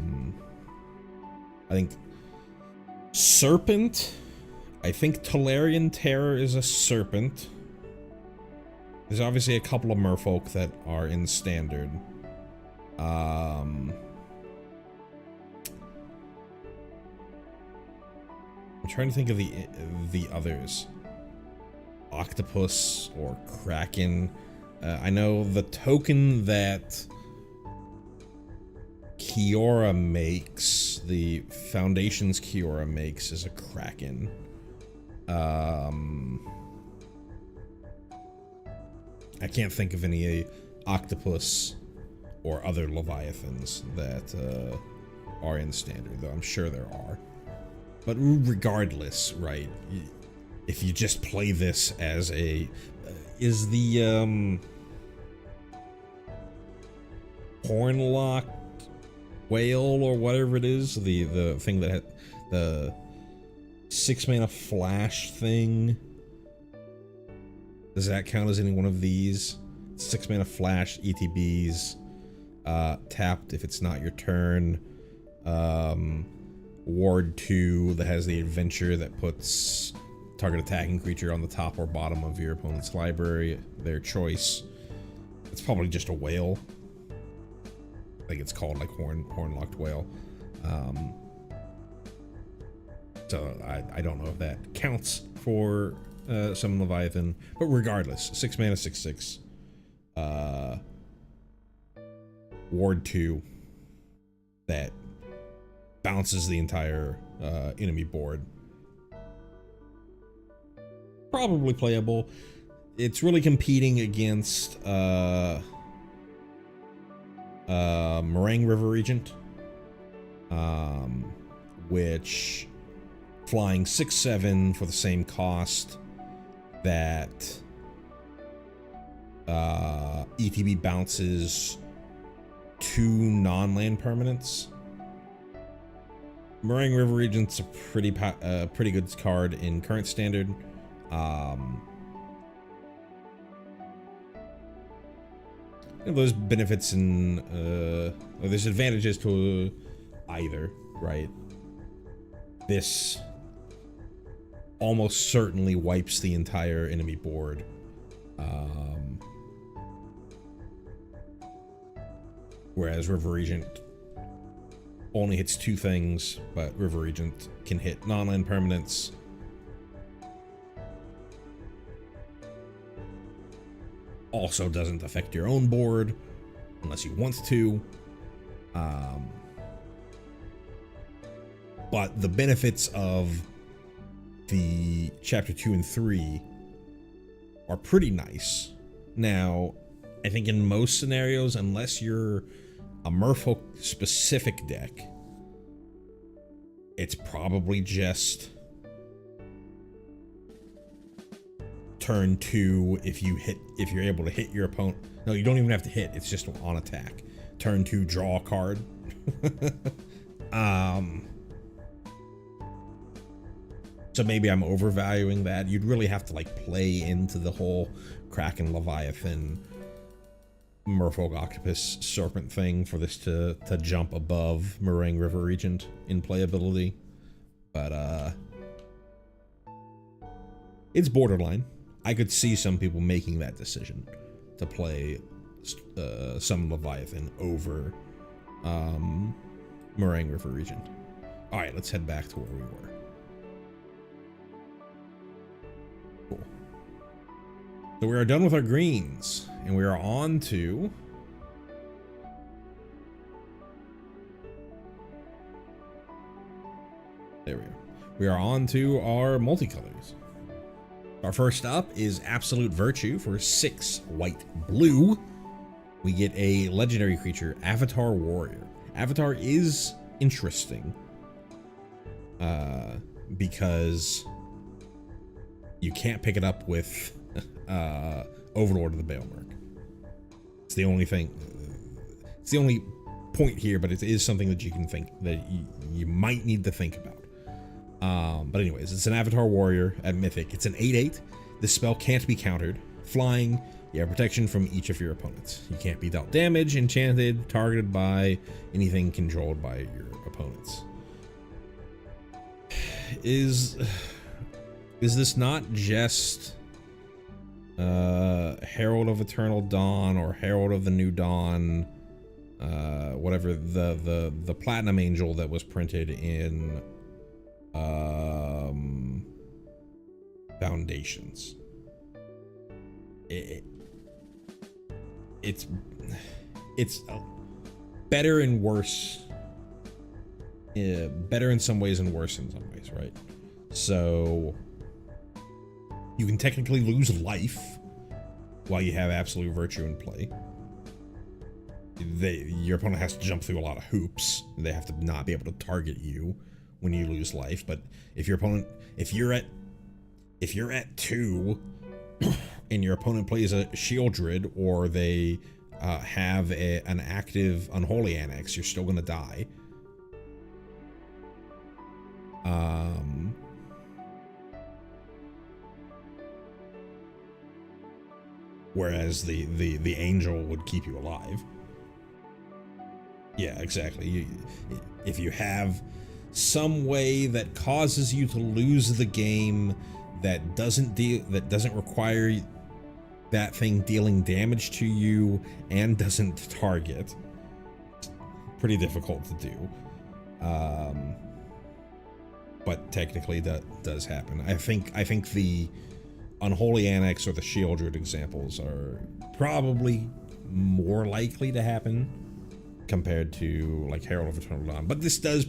think Serpent, I think Tolarian Terror is a Serpent. There's obviously a couple of Merfolk that are in Standard. I'm trying to think of the others. Octopus or Kraken. I know the token that Kiora makes, the Foundations Kiora makes, is a Kraken. I can't think of any Octopus or other Leviathans that are in Standard, though I'm sure there are. But regardless, right, if you just play this as a... is the Hornlocked Whale or whatever it is, the thing that had the 6 mana flash thing, does that count as any one of these? 6 mana flash ETBs, tapped if it's not your turn. Ward 2 that has the adventure that puts target attacking creature on the top or bottom of your opponent's library, their choice. It's probably just a whale. I think it's called like Hornlocked Whale. So I don't know if that counts for Summon Leviathan, but regardless, 6 mana, 6/6. Ward 2 that bounces the entire enemy board. Probably playable. It's really competing against Meringue River Regent, which flying 6/7 for the same cost that ETB bounces 2 non-land permanents. Meringue River Regent's a pretty good card in current standard. There's benefits and there's advantages to either, right? This almost certainly wipes the entire enemy board. Whereas River Regent only hits 2 things, but River Regent can hit non-land permanents. Also doesn't affect your own board unless you want to. But the benefits of the chapter 2 and 3 are pretty nice. Now, I think in most scenarios, unless you're a Merfolk specific deck, it's probably just turn 2 if you're able to hit your opponent. No, you don't even have to hit, it's just on attack. Turn 2, draw a card. So maybe I'm overvaluing that. You'd really have to like play into the whole Kraken Leviathan Merfolk Octopus Serpent thing for this to jump above Meringue River Regent in playability. But it's borderline. I could see some people making that decision to play some Leviathan over Meringue River Regent. All right, let's head back to where we were. Cool. So we are done with our greens, and we are on to there we are. We are on to our multicolors. Our first up is Absolute Virtue for 6 white blue. We get a legendary creature, Avatar Warrior. Avatar is interesting because you can't pick it up with Overlord of the Baelmerk. It's the only thing. It's the only point here, but it is something that you can think that you might need to think about. But anyways, it's an Avatar Warrior at Mythic. It's an 8/8. This spell can't be countered. Flying, you have protection from each of your opponents. You can't be dealt damage, enchanted, targeted by anything controlled by your opponents. Is this not just Herald of Eternal Dawn or Herald of the New Dawn, whatever the Platinum Angel that was printed in Foundations? It's better and worse. Better in some ways and worse in some ways, right? So you can technically lose life while you have Absolute Virtue in play. Your opponent has to jump through a lot of hoops. They have to not be able to target you when you lose life. But if you're at 2 and your opponent plays a Shieldred, or they have an active Unholy Annex, you're still gonna die. Whereas the angel would keep you alive. Yeah, exactly. If you have some way that causes you to lose the game that doesn't require that thing dealing damage to you and doesn't target, it's pretty difficult to do. But technically that does happen. I think the Unholy Annex or the Shieldred examples are probably more likely to happen compared to like Herald of Eternal Dawn. But this does,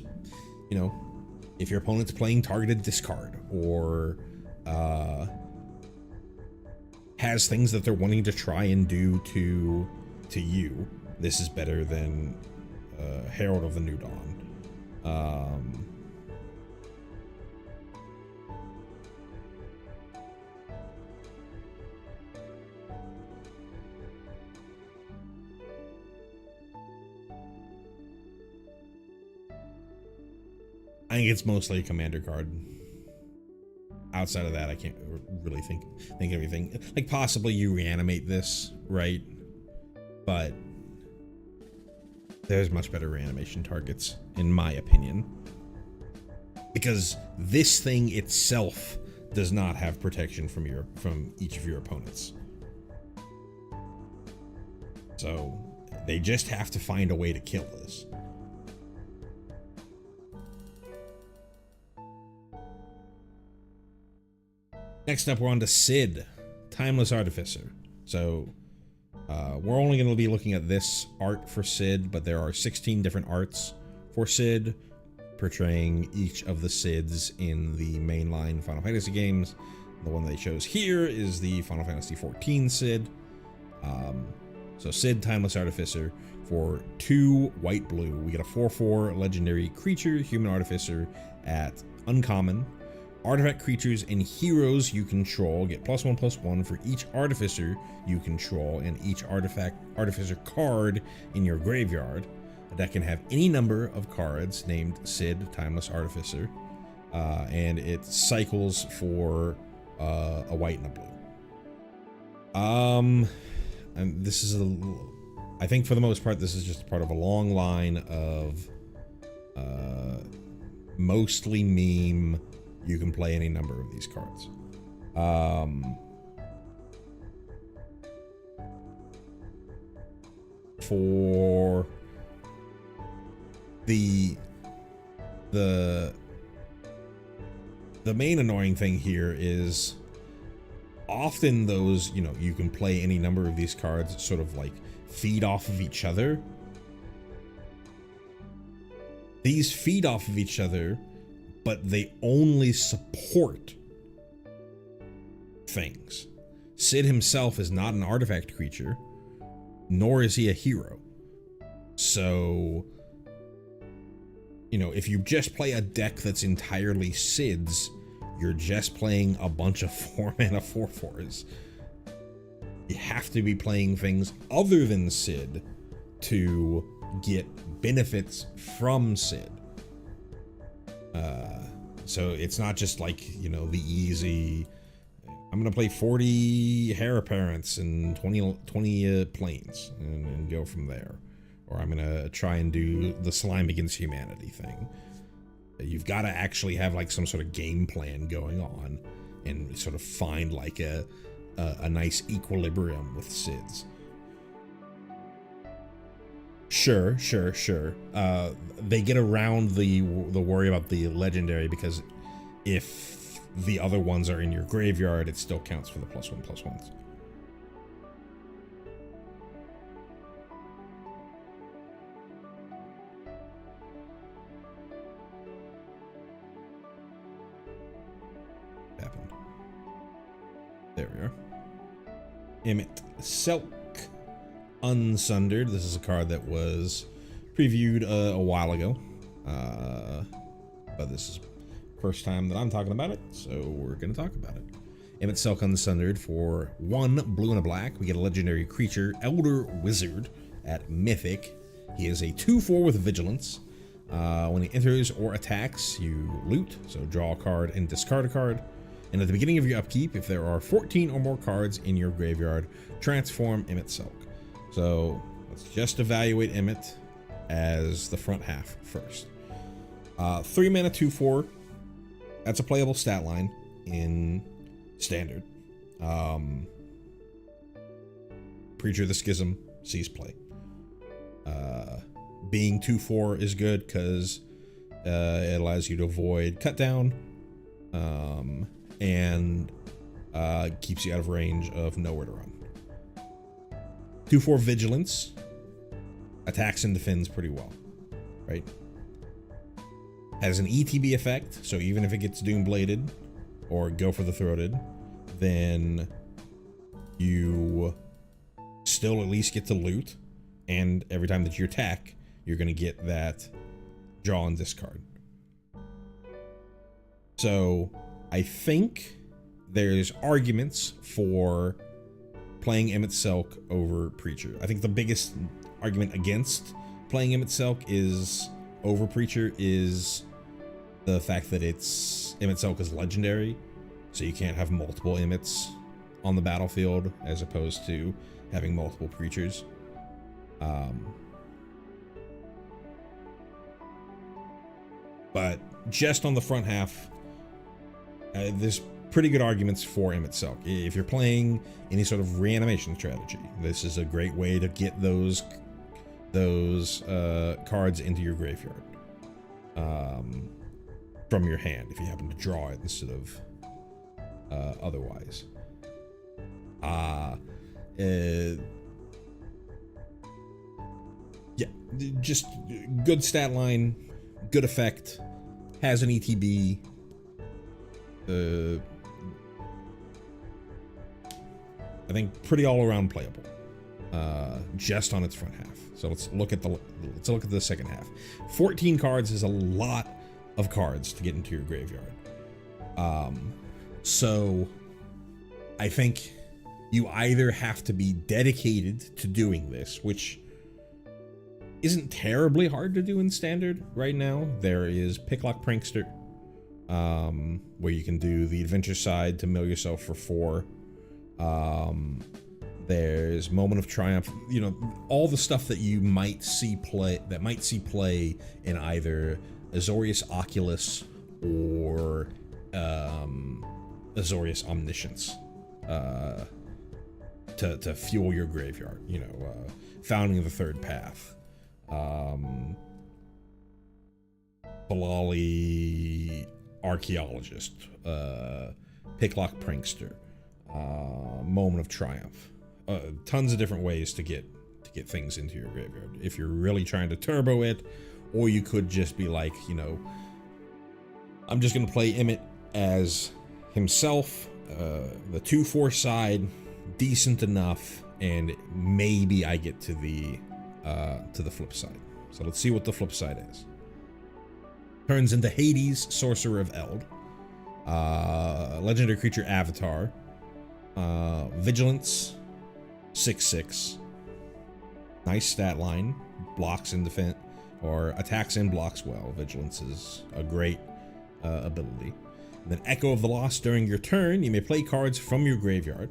if your opponent's playing targeted discard or has things that they're wanting to try and do to you, this is better than Herald of the New Dawn. I think it's mostly a commander card. Outside of that, I can't really think of anything. Like, possibly you reanimate this, right? But there's much better reanimation targets, in my opinion. Because this thing itself does not have protection from each of your opponents. So they just have to find a way to kill this. Next up, we're on to Sid, Timeless Artificer. So we're only going to be looking at this art for Sid, but there are 16 different arts for Sid, portraying each of the Sids in the mainline Final Fantasy games. The one they chose here is the Final Fantasy XIV Sid. So Sid, Timeless Artificer, for 2 white-blue. We get a 4/4 legendary creature, Human Artificer, at uncommon. Artifact creatures and heroes you control get +1/+1 for each artificer you control and each artificer card in your graveyard. The deck can have any number of cards named Sid, Timeless Artificer, and it cycles for a white and a blue. And this is I think for the most part, this is just part of a long line of mostly meme. You can play any number of these cards. For the main annoying thing here is often those, you can play any number of these cards sort of like feed off of each other. These feed off of each other, but they only support things. Sid himself is not an artifact creature, nor is he a hero. So, if you just play a deck that's entirely Sids, you're just playing a bunch of 4-mana 4/4s. You have to be playing things other than Sid to get benefits from Sid. So it's not just like, the easy, I'm going to play 40 Heir Apparents and 20 Planes and go from there. Or I'm going to try and do the Slime Against Humanity thing. You've got to actually have like some sort of game plan going on and sort of find like a nice equilibrium with Sids. Sure. They get around the worry about the legendary because if the other ones are in your graveyard, it still counts for the +1/+1s. Happened. There we are. Emmett Selk. Unsundered. This is a card that was previewed a while ago, but this is the first time that I'm talking about it, so we're going to talk about it. Emmett Selk Unsundered for 1 blue and a black. We get a legendary creature, Elder Wizard, at Mythic. He is a 2/4 with Vigilance. When he enters or attacks, you loot, so draw a card and discard a card. And at the beginning of your upkeep, if there are 14 or more cards in your graveyard, transform Emmett Selk. So let's just evaluate Emmett as the front half first. 3 mana 2/4. That's a playable stat line in Standard. Preacher of the Schism sees play. Being 2/4 is good because it allows you to avoid cut down and keeps you out of range of nowhere to run. 2/4 Vigilance attacks and defends pretty well, right? Has an ETB effect, so even if it gets Doombladed or Go for the Throated, then you still at least get to loot, and every time that you attack, you're going to get that draw and discard. So I think there's arguments for playing Emmett Selk over Preacher. I think the biggest argument against playing Emmett Selk is over Preacher is the fact that Imit Selk is legendary, so you can't have multiple Imits on the battlefield as opposed to having multiple creatures. But just on the front half, there's pretty good arguments for Imit Selk. If you're playing any sort of reanimation strategy, this is a great way to get those cards into your graveyard from your hand if you happen to draw it instead of otherwise. Yeah, just good stat line, good effect, has an ETB. I think pretty all around playable, just on its front half. So let's look at the second half. 14 cards is a lot of cards to get into your graveyard. So I think you either have to be dedicated to doing this, which isn't terribly hard to do in standard right now. There is Picklock Prankster, where you can do the adventure side to mill yourself for 4. There's Moment of Triumph, you know, all the stuff that you might see play in either Azorius Oculus or Azorius Omniscience, to fuel your graveyard. You know, Founding of the Third Path, Balali Archaeologist, Picklock Prankster, Moment of Triumph. Tons of different ways to get things into your graveyard if you're really trying to turbo it, or you could just be like, you know, I'm just gonna play Imit as himself, the 2/4 side, decent enough, and maybe I get to the flip side. So let's see what the flip side is. Turns into Hades, Sorcerer of Eld, legendary creature avatar, Vigilance, 6/6. Nice stat line, blocks and defense, or attacks and blocks well. Vigilance is a great ability. And then Echo of the Lost. During your turn, you may play cards from your graveyard.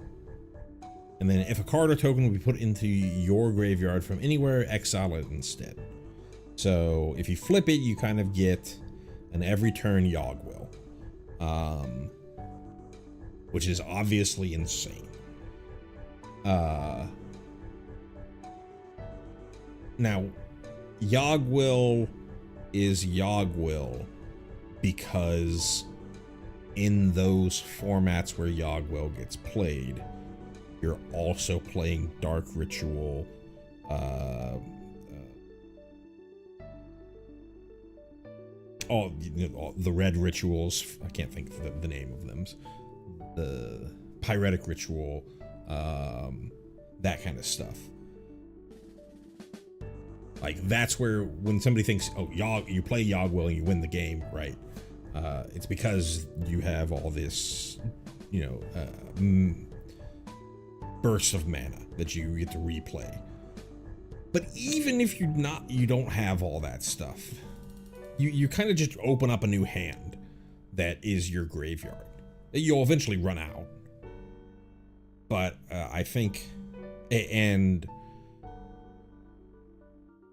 And then if a card or token will be put into your graveyard from anywhere, exile it instead. So if you flip it, you kind of get an every turn Yogg-Will, which is obviously insane. Now, Yogg-Will is Yogg-Will because in those formats where Yogg-Will gets played, you're also playing Dark Ritual, the red rituals. I can't think of the name of them. The Pyretic Ritual, that kind of stuff. Like, that's where, when somebody thinks, oh, you play Yogg-Will and you win the game, right? It's because you have all this, you know, bursts of mana that you get to replay. But even if you don't have all that stuff, you kind of just open up a new hand that is your graveyard. You'll eventually run out. But I think, and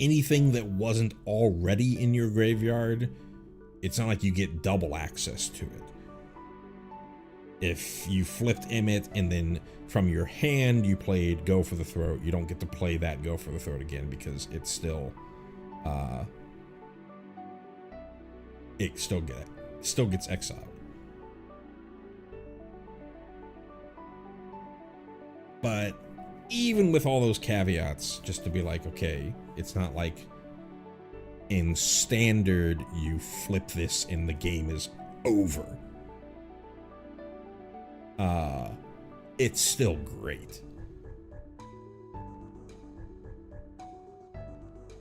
anything that wasn't already in your graveyard, it's not like you get double access to it. If you flipped Imit and then from your hand you played Go for the Throat, you don't get to play that Go for the Throat again because it still gets exiled. But even with all those caveats, just to be like, okay, it's not like in standard you flip this and the game is over. It's still great.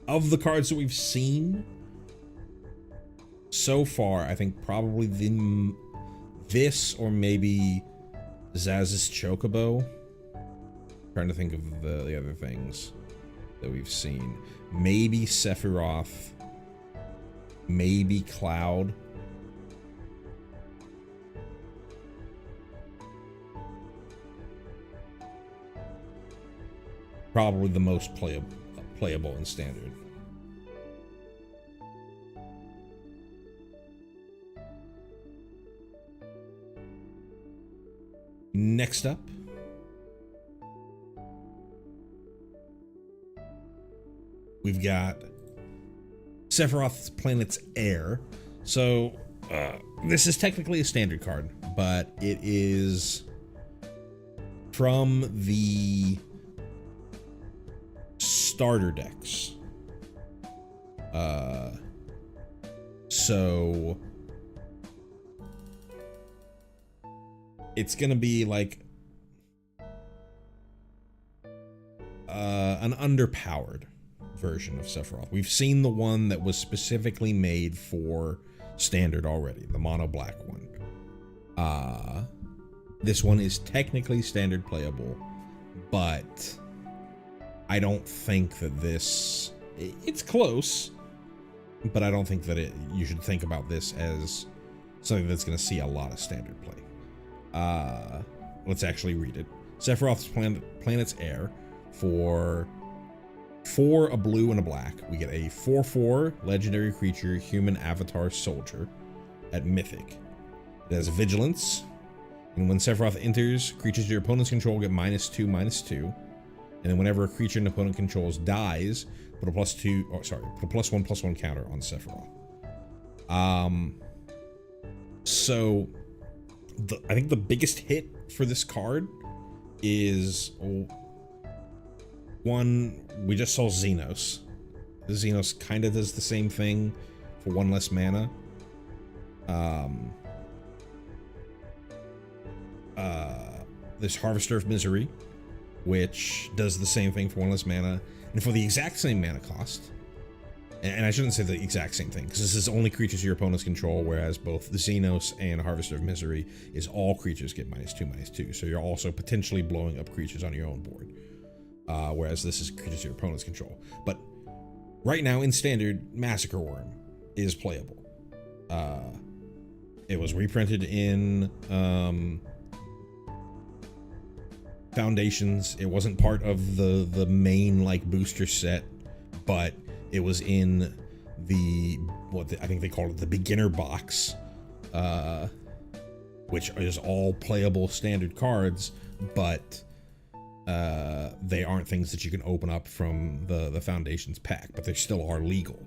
Of the cards that we've seen so far, I think probably this or maybe Zaz's Chocobo. Trying to think of the other things that we've seen. Maybe Sephiroth. Maybe Cloud. Probably the most playable in standard. Next up, we've got Sephiroth's Planet's Heir. So this is technically a standard card, but it is from the starter decks. So it's gonna be like an underpowered version of Sephiroth. We've seen the one that was specifically made for standard already, the mono black one. This one is technically standard playable, but I don't think that this, it's close, but I don't think that you should think about this as something that's going to see a lot of standard play. Let's actually read it. Sephiroth's Planet's Heir. For a blue and a black, we get a 4/4 legendary creature human avatar soldier at Mythic. It has vigilance, and when Sephiroth enters, creatures your opponent's control get -2/-2, and then whenever a creature an opponent controls dies, put a +1/+1 counter on Sephiroth. So I think the biggest hit for this card is one, we just saw Xenos. The Xenos kind of does the same thing for 1 less mana. There's Harvester of Misery, which does the same thing for 1 less mana, and for the exact same mana cost. And I shouldn't say the exact same thing, because this is only creatures your opponents control, whereas both the Xenos and Harvester of Misery is all creatures get -2/-2. So you're also potentially blowing up creatures on your own board. Whereas this is creatures your opponents control. But right now in standard, Massacre Worm is playable. It was reprinted in Foundations. It wasn't part of the main like booster set, but it was in the I think they called it the beginner box, which is all playable standard cards, but they aren't things that you can open up from the Foundations pack, but they still are legal.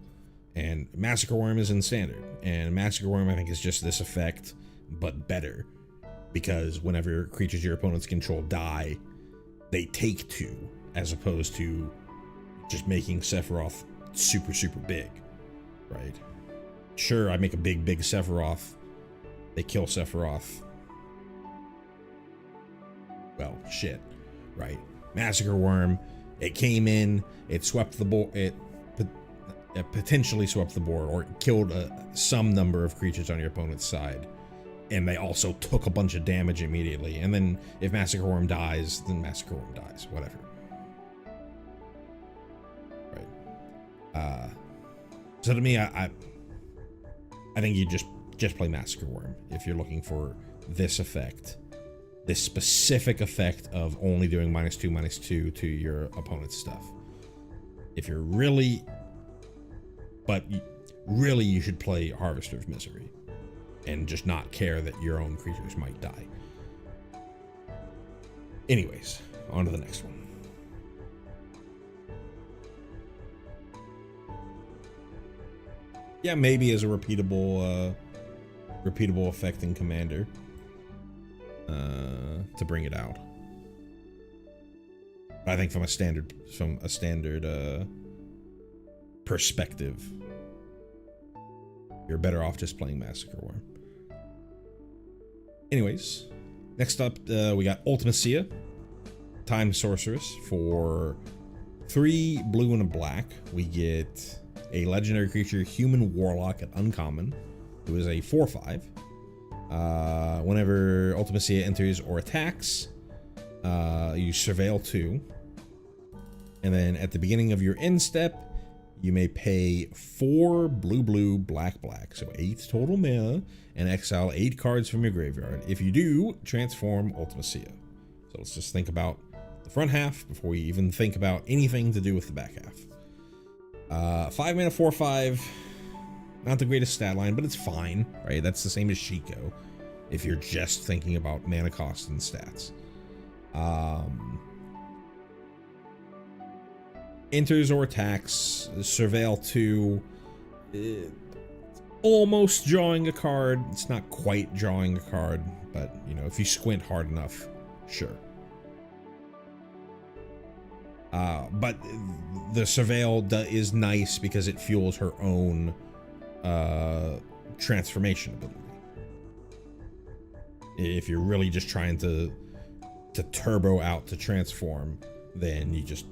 And Massacre Worm is in standard, and Massacre Worm I think is just this effect, but better, because whenever creatures your opponents control die, they take 2, as opposed to just making Sephiroth super big, right? Sure, I make a big Sephiroth, they kill Sephiroth, well, shit, right? Massacre Worm, it came in, it swept the board, it potentially swept the board, or it killed some number of creatures on your opponent's side, and they also took a bunch of damage immediately. And then if Massacre Worm dies, then Massacre Worm dies, whatever. Right. So to me, I think you just play Massacre Worm if you're looking for this effect, this specific effect of only doing -2/-2 to your opponent's stuff. If you're really you should play Harvester of Misery and just not care that your own creatures might die. Anyways, on to the next one. Yeah, maybe as a repeatable effect in Commander, to bring it out. But I think from a standard perspective, you're better off just playing Massacre Worm. Anyways, next up, we got Ultimacia, Time Sorceress. For 3 blue and a black, we get a legendary creature, Human Warlock at Uncommon, who is a 4/5. Whenever Ultimacia enters or attacks, you surveil 2. And then at the beginning of your end step, you may pay 4 blue, black, so 8 total mana, and exile 8 cards from your graveyard. If you do, transform Ultimacia. So let's just think about the front half before we even think about anything to do with the back half. 5 mana, 4/5. Not the greatest stat line, but it's fine, right? That's the same as Shiko if you're just thinking about mana cost and stats. Enters or attacks, Surveil 2, almost drawing a card. It's not quite drawing a card, but you know, if you squint hard enough, sure. But the Surveil is nice because it fuels her own transformation ability. If you're really just trying to turbo out to transform, then you just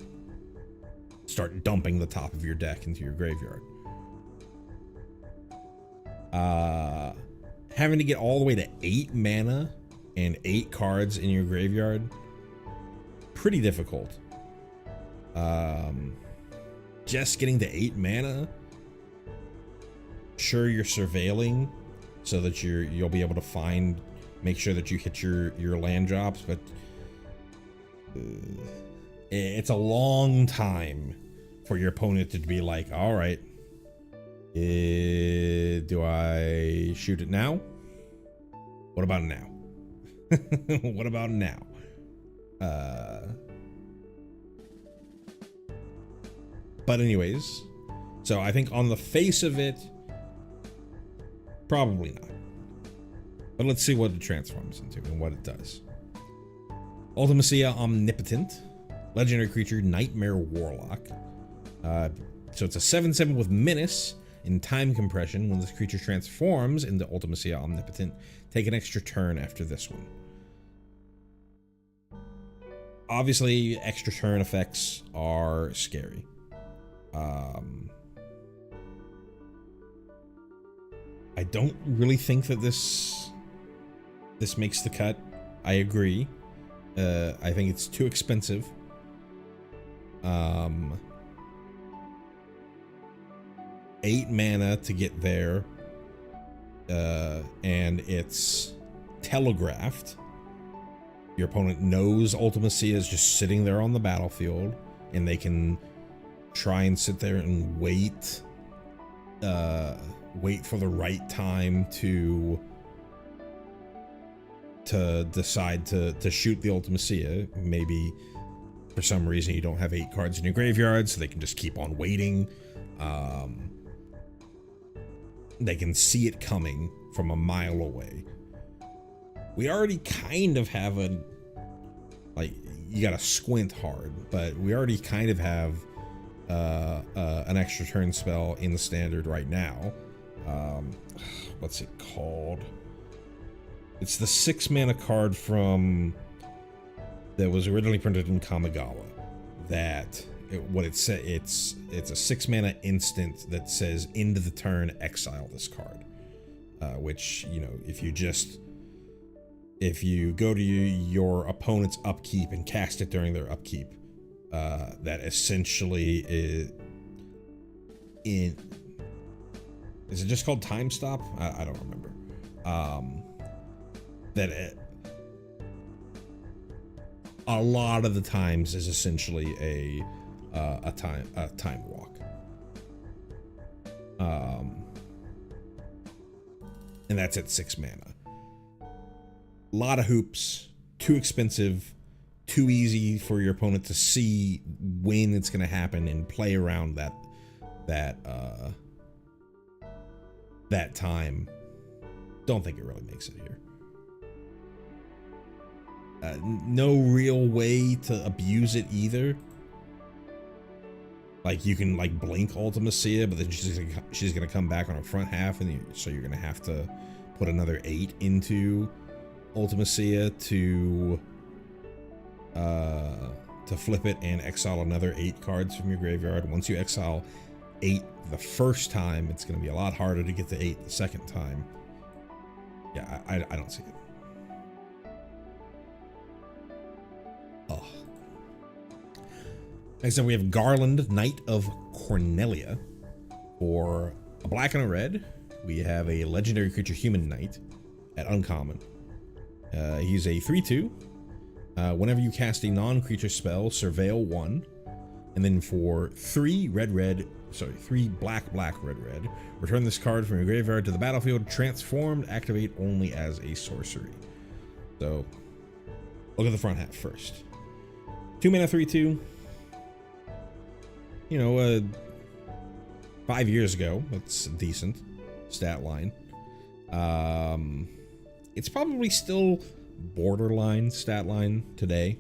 start dumping the top of your deck into your graveyard. Having to get all the way to 8 mana and 8 cards in your graveyard, pretty difficult. Just getting to 8 mana, sure, you're surveilling so that you'll be able to make sure that you hit your land drops, but it's a long time for your opponent to be like, all right, do I shoot it now? What about now? What about now? But anyways, so I think on the face of it, probably not. But let's see what it transforms into and what it does. Ultimacia Omnipotent, legendary creature, Nightmare Warlock. So it's a 7/7 with Menace and Time Compression. When this creature transforms into Ultimacia Omnipotent, take an extra turn after this one. Obviously, extra turn effects are scary. I don't really think that this makes the cut. I agree. I think it's too expensive. 8 mana to get there, and it's telegraphed. Your opponent knows Ultimacia is just sitting there on the battlefield, and they can try and sit there and wait for the right time to decide to shoot the Ultimacia. Maybe for some reason you don't have 8 cards in your graveyard, so they can just keep on waiting. They can see it coming from a mile away. We already kind of have you gotta squint hard, but we already kind of have an extra turn spell in the standard right now. What's it called? It's the 6 mana card that was originally printed in Kamigawa. It's a 6 mana instant that says end of the turn, exile this card. Which, you know, if you go to your opponent's upkeep and cast it during their upkeep, that essentially is it just called Time Stop? I don't remember. A lot of the times is essentially a time walk. And that's at 6 mana. A lot of hoops, too expensive, too easy for your opponent to see when it's going to happen and play around that time. Don't think it really makes it here. No real way to abuse it either. Like, you can like blink Ultimacia, but then she's gonna come back on her front half, and so you're gonna have to put another 8 into Ultimacia to flip it and exile another 8 cards from your graveyard. Once you exile 8 the first time, it's gonna be a lot harder to get to 8 the second time. Yeah, I don't see it. Oh. Next up, we have Garland, Knight of Cornelia. For a black and a red, we have a legendary creature, Human Knight, at uncommon. He's a 3/2. Whenever you cast a non-creature spell, surveil 1, and then for 3 black, red, return this card from your graveyard to the battlefield, transformed, activate only as a sorcery. So, look at the front half first. 2 mana, 3/2. You know, 5 years ago, that's a decent stat line. It's probably still borderline stat line today.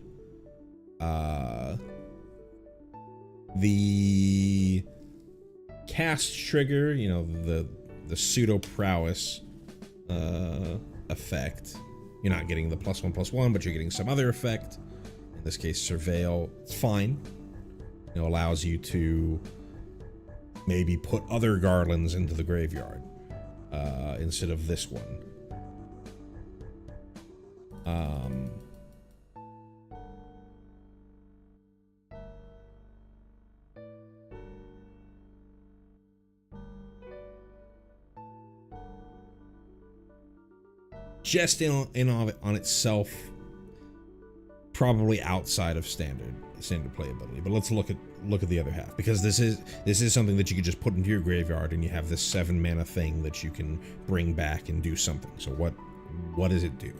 The cast trigger, you know, the pseudo prowess effect. You're not getting the +1/+1, but you're getting some other effect. In this case, surveil. It's fine. You know, allows you to maybe put other garlands into the graveyard instead of this one. Just in on itself, probably outside of standard playability. But let's look at the other half, because this is something that you could just put into your graveyard, and you have this 7 mana thing that you can bring back and do something. So what does it do?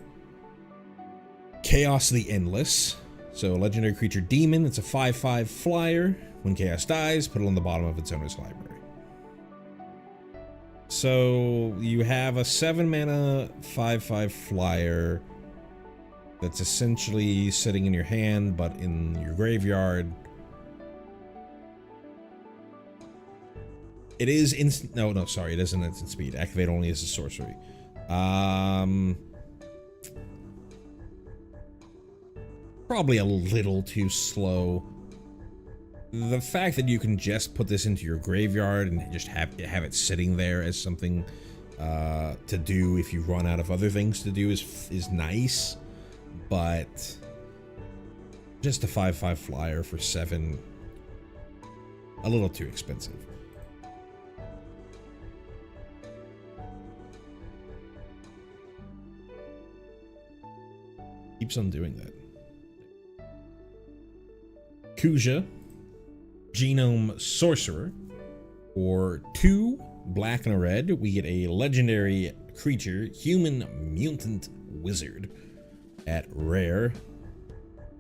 Chaos the Endless. So legendary creature demon. It's a 5/5 flyer. When chaos dies, put it on the bottom of its owner's library. So you have a 7 mana 5/5 flyer that's essentially sitting in your hand, but in your graveyard. It is instant. No, sorry, it isn't instant speed. Activate only as a sorcery. Probably a little too slow. The fact that you can just put this into your graveyard and just have it sitting there as something to do if you run out of other things to do is nice, but just a 5/5 flyer for 7, a little too expensive. Keeps on doing that. Kuja, Genome Sorcerer. For 2 black and a red, we get a legendary creature, Human Mutant Wizard. At rare,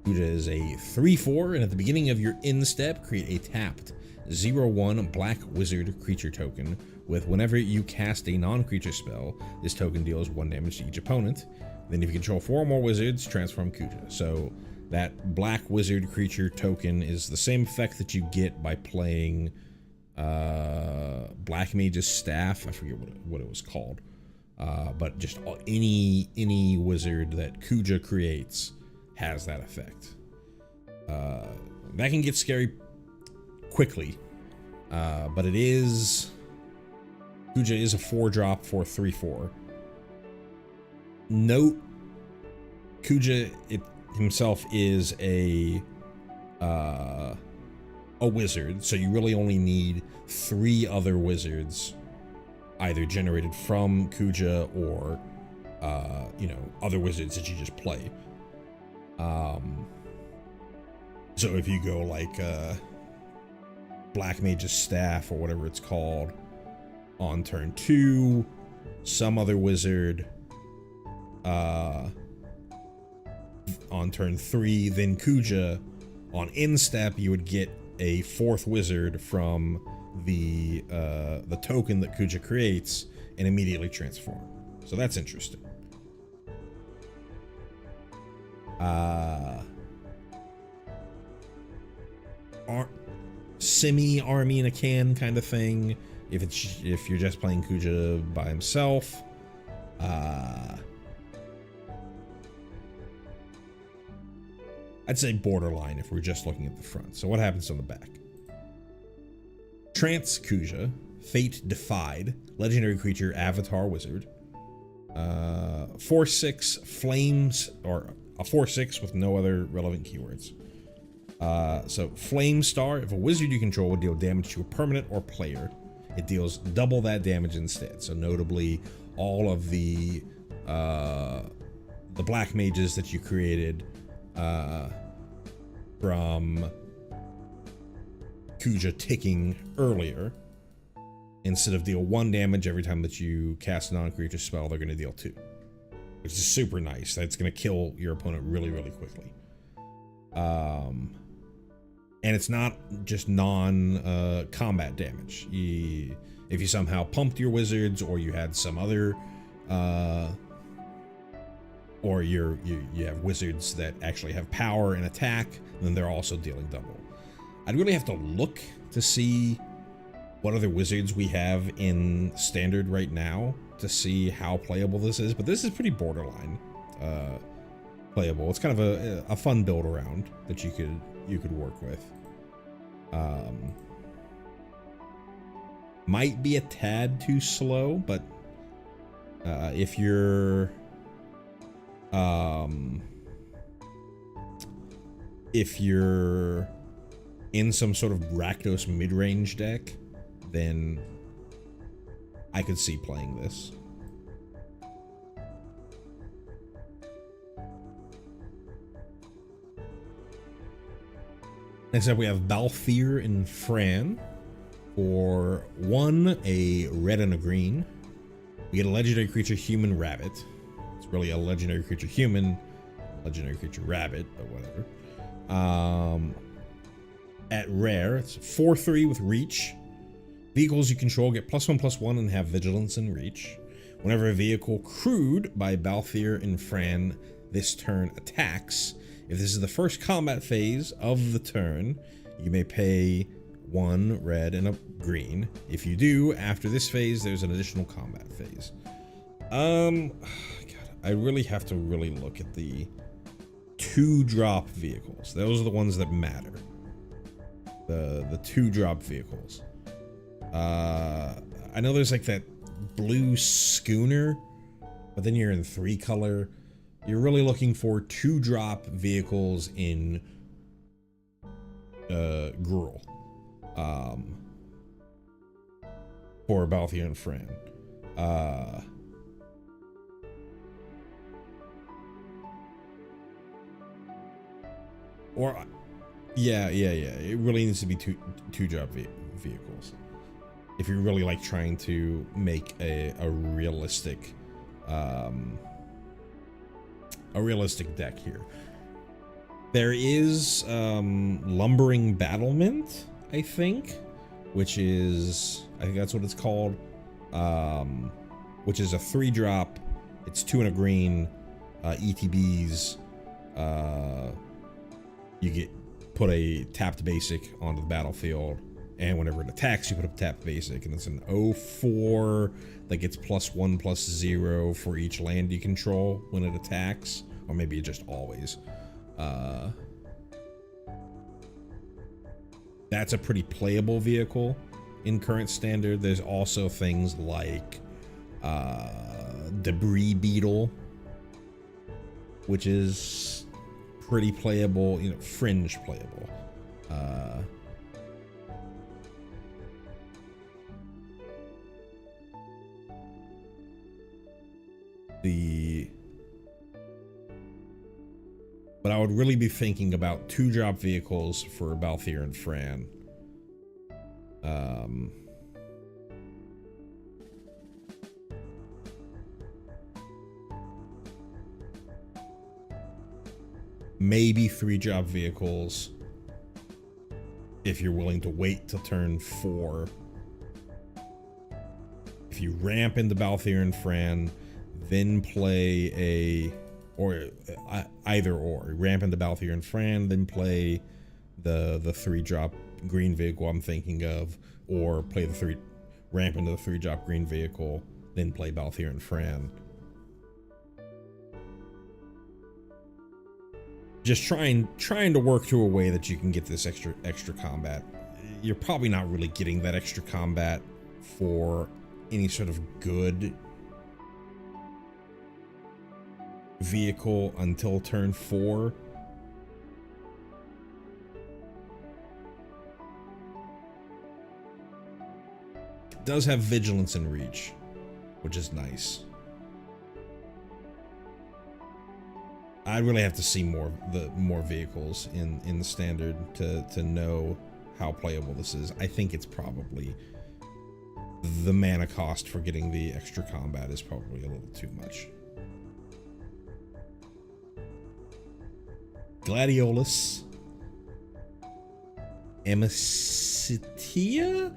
Kuja is a 3/4, and at the beginning of your end step, create a tapped 0/1 black wizard creature token with whenever you cast a non-creature spell, this token deals 1 damage to each opponent. Then if you control 4 or more wizards, transform Kuja. So that black wizard creature token is the same effect that you get by playing Black Mage's Staff. I forget what it was called. But just any wizard that Kuja creates has that effect. That can get scary quickly, but it is... Kuja is a 4-drop for 3/4. Note, Kuja himself is a wizard, so you really only need 3 other wizards, either generated from Kuja or other wizards that you just play. So if you go like Black Mage's Staff or whatever it's called on turn 2, some other wizard on turn 3, then Kuja, on end step you would get a 4th wizard from the token that Kuja creates and immediately transform. So that's interesting. Semi-army in a can kind of thing. If you're just playing Kuja by himself. I'd say borderline if we're just looking at the front. So what happens on the back? Trance Kuja, Fate Defied, legendary creature, Avatar Wizard. 4/6 Flames, or a 4/6 with no other relevant keywords. So Flame Star, if a wizard you control would deal damage to a permanent or player, it deals double that damage instead. So notably, all of the black mages that you created from Kuja ticking earlier. Instead of deal 1 damage every time that you cast a non-creature spell, they're going to deal 2. Which is super nice. That's going to kill your opponent really, really quickly. And it's not just non-combat damage. If you somehow pumped your wizards, or you had some other... or you have wizards that actually have power and attack, then they're also dealing double. I'd really have to look to see what other wizards we have in standard right now to see how playable this is, but this is pretty borderline playable. It's kind of a fun build around that you could work with. Might be a tad too slow, but if you're in some sort of Rakdos mid-range deck, then I could see playing this. Next up, we have Balthier and Fran. For 1, a red and a green, we get a legendary creature human rabbit. It's really a legendary creature human, legendary creature rabbit, but whatever. At rare, it's 4/3 with reach. Vehicles you control get +1/+1 and have vigilance and reach. Whenever a vehicle crewed by Balthier and Fran this turn attacks, if this is the first combat phase of the turn, you may pay 1 red and a green. If you do, after this phase, there's an additional combat phase. God, I really have to look at the 2-drop vehicles. Those are the ones that matter. The 2-drop vehicles. I know there's like that blue schooner, but then you're in 3-color. You're really looking for 2-drop vehicles in Gruul. For Balthier and Fran. Yeah. It really needs to be 2-drop vehicles. If you're really like trying to make a realistic deck here. There is Lumbering Battlement, I think that's what it's called. Which is a 3-drop. It's 2 and a green. ETBs. You put a tapped basic onto the battlefield, and whenever it attacks, you put a tapped basic, and it's an 0/4 that gets +1/+0 for each land you control when it attacks, or maybe just always. That's a pretty playable vehicle in current standard. There's also things like Debris Beetle, which is pretty playable, fringe playable. But I would really be thinking about 2-drop vehicles for Balthier and Fran. Maybe 3-drop vehicles if you're willing to wait till turn 4. If you ramp into Balthier and Fran, then play either or. Ramp into Balthier and Fran, then play the 3-drop green vehicle I'm thinking of, or play ramp into the 3-drop green vehicle, then play Balthier and Fran. Just trying to work through a way that you can get this extra combat. You're probably not really getting that extra combat for any sort of good vehicle until turn 4. It does have vigilance and reach, which is nice. I really have to see more vehicles in the standard to know how playable this is. I think it's probably the mana cost for getting the extra combat is probably a little too much. Gladiolus Emicitia?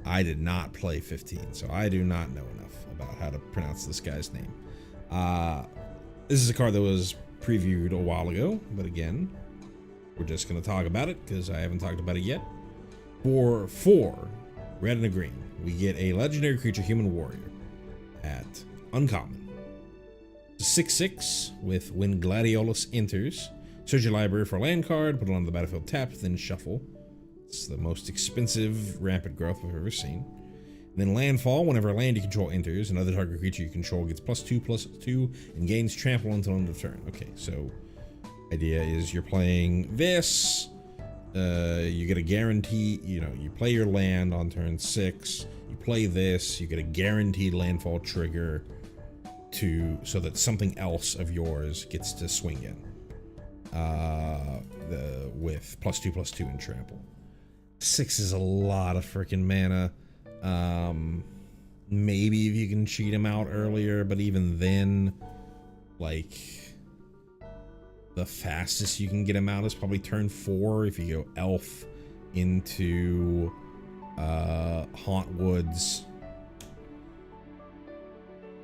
I did not play 15, so I do not know enough about how to pronounce this guy's name. This is a card that was previewed a while ago, but again, we're just going to talk about it because I haven't talked about it yet. For 4 red and a green, we get a legendary creature, human warrior, at uncommon. 6/6 with when Gladiolus enters, search your library for a land card, put it on the battlefield tapped, then shuffle. It's the most expensive rampant growth I've ever seen. And then landfall, whenever a land you control enters, another target creature you control gets +2/+2 and gains trample until end of turn. Okay, so idea is you're playing this, you get a guarantee, you play your land on turn 6, you play this, you get a guaranteed landfall trigger so that something else of yours gets to swing in. With +2/+2 and trample. 6 is a lot of freaking mana. Maybe if you can cheat him out earlier, but even then, like, the fastest you can get him out is probably turn 4 if you go elf into Haunt Woods.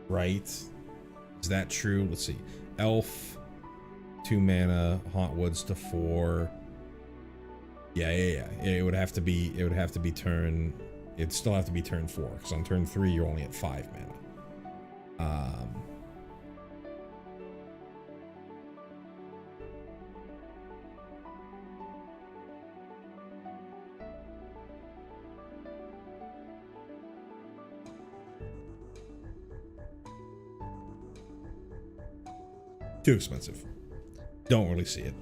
Right? Is that true? Let's see. Elf, 2 mana, Haunt Woods to 4. Yeah. It would have to be turn. It'd still have to be turn 4 because on turn 3 you're only at 5 mana. Too expensive. Don't really see it.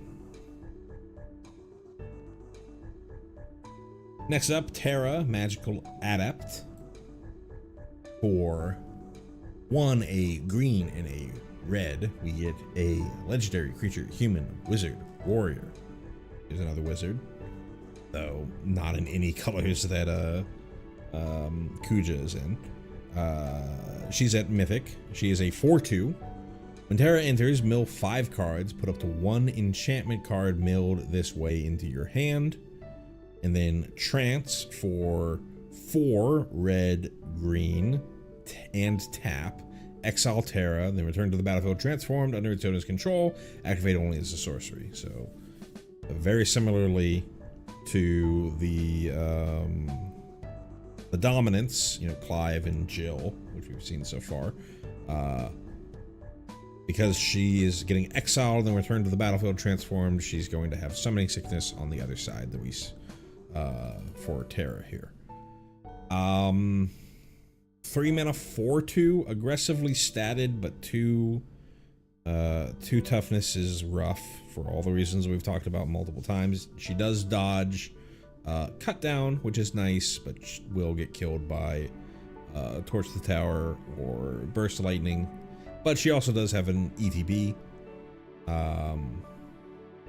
Next up, Terra, Magical Adept. For 1, a green and a red, we get a legendary creature, human, wizard, warrior. Here's another wizard, though not in any colors that Kuja is in. She's at Mythic. She is a 4/2. When Terra enters, mill 5 cards, put up to 1 enchantment card milled this way into your hand. And then Trance for 4 red, green, and tap. Exile Terra, then return to the battlefield transformed under its owner's control. Activate only as a sorcery. So, very similarly to the dominance, Clive and Jill, which we've seen so far. Because she is getting exiled and returned to the battlefield transformed, she's going to have summoning sickness on the other side that we for Terra here. 3 mana 4/2, aggressively statted, but 2 toughness is rough for all the reasons we've talked about multiple times. She does dodge cut down, which is nice, but will get killed by Torch the Tower or Burst of Lightning. But she also does have an ETB,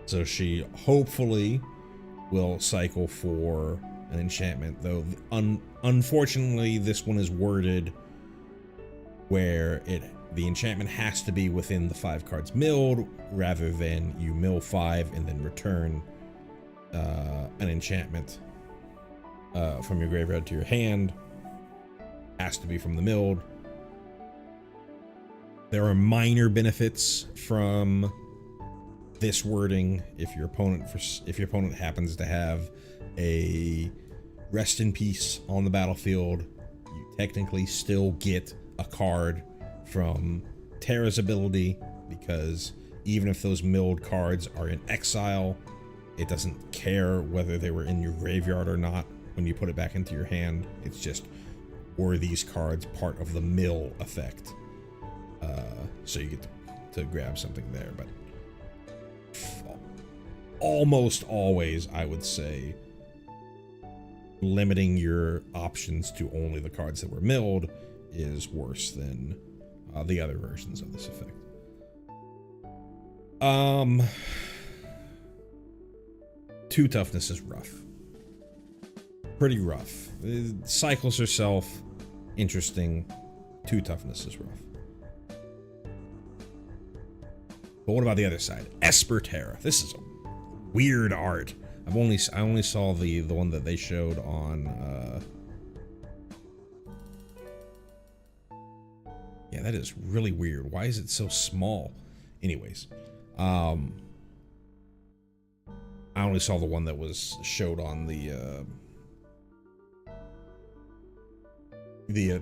so she hopefully will cycle for an enchantment, though unfortunately this one is worded where the enchantment has to be within the 5 cards milled, rather than you mill 5 and then return an enchantment from your graveyard to your hand. Has to be from the milled. There are minor benefits from this wording if your opponent happens to have a rest in peace on the battlefield. You technically still get a card from Terra's ability, because even if those milled cards are in exile, it doesn't care whether they were in your graveyard or not when you put it back into your hand. It's just, were these cards part of the mill effect? So you get to grab something there, but almost always, I would say, limiting your options to only the cards that were milled is worse than the other versions of this effect. Um, 2 toughness is rough. Pretty rough. It cycles herself. Interesting. 2 toughness is rough. But what about the other side? Esperterra. This is a weird art. I only saw the one that they showed on. Yeah, that is really weird. Why is it so small? Anyways, I only saw the one that was showed on the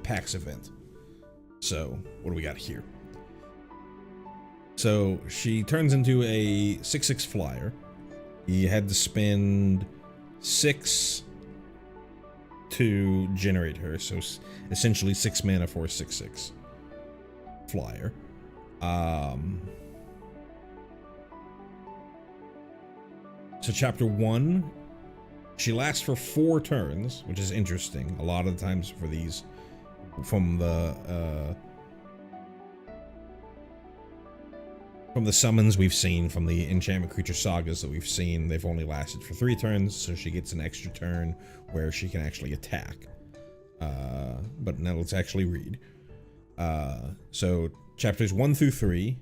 PAX event. So what do we got here? So she turns into a 6/6 flyer. You had to spend 6 to generate her, so essentially 6 mana for a 6/6 flyer. So chapter 1, she lasts for 4 turns, which is interesting. A lot of the times for these, from the summons we've seen, from the enchantment creature sagas that we've seen, they've only lasted for 3 turns, so she gets an extra turn where she can actually attack. But now let's actually read. So chapters 1 through 3,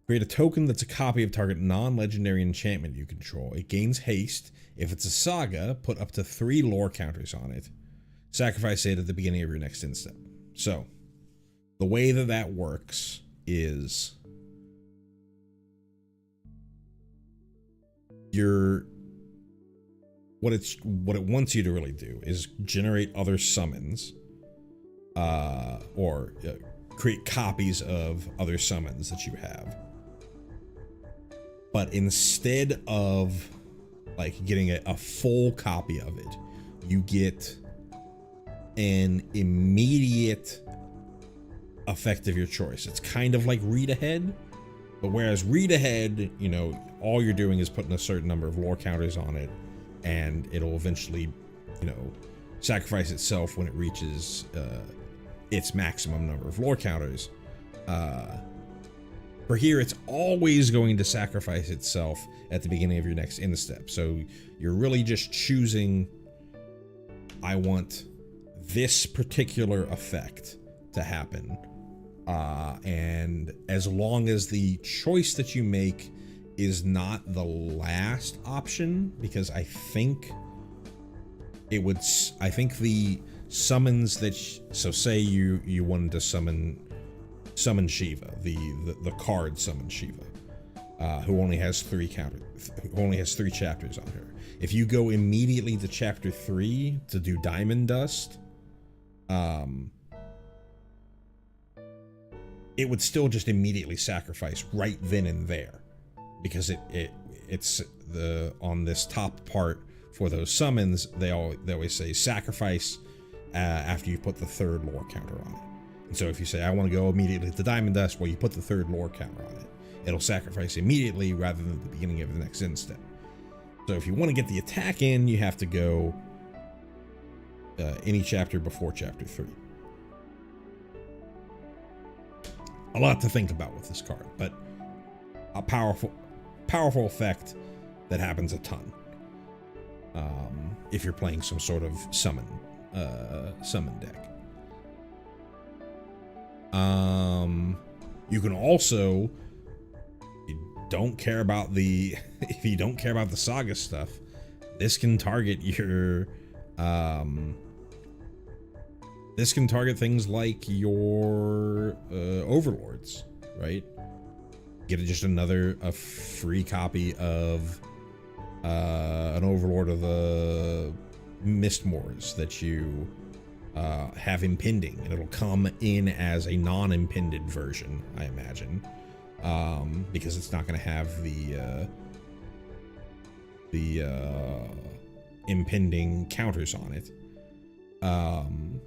create a token that's a copy of target non-legendary enchantment you control. It gains haste. If it's a saga, put up to 3 lore counters on it. Sacrifice it at the beginning of your next end step. So the way that works is what it wants you to really do is generate other summons, or create copies of other summons that you have. But instead of like getting a full copy of it, you get an immediate effect of your choice. It's kind of like read ahead, but whereas read ahead, you know, all you're doing is putting a certain number of lore counters on it, and it'll eventually, you know, sacrifice itself when it reaches its maximum number of lore counters. For here, it's always going to sacrifice itself at the beginning of your next end step. So you're really just choosing, I want this particular effect to happen. And as long as the choice that you make is not the last option, because I think the summons that, so say you wanted to summon Shiva, the card summon Shiva, who only has 3 chapters on her. If you go immediately to chapter 3 to do Diamond Dust, it would still just immediately sacrifice right then and there, because it's on this top part for those summons, they always say sacrifice after you put the 3rd lore counter on it. And so if you say, I want to go immediately to Diamond Dust, well, you put the 3rd lore counter on it. It'll sacrifice immediately rather than at the beginning of the next end step. So if you want to get the attack in, you have to go any chapter before chapter 3. A lot to think about with this card, but a powerful effect that happens a ton. If you're playing some sort of summon deck. You can also, if you don't care about the saga stuff, this can target your things like your overlords, right? Get just a free copy of an overlord of the Mistmoors that you have impending, and it'll come in as a non-impended version, I imagine, because it's not going to have the impending counters on it, and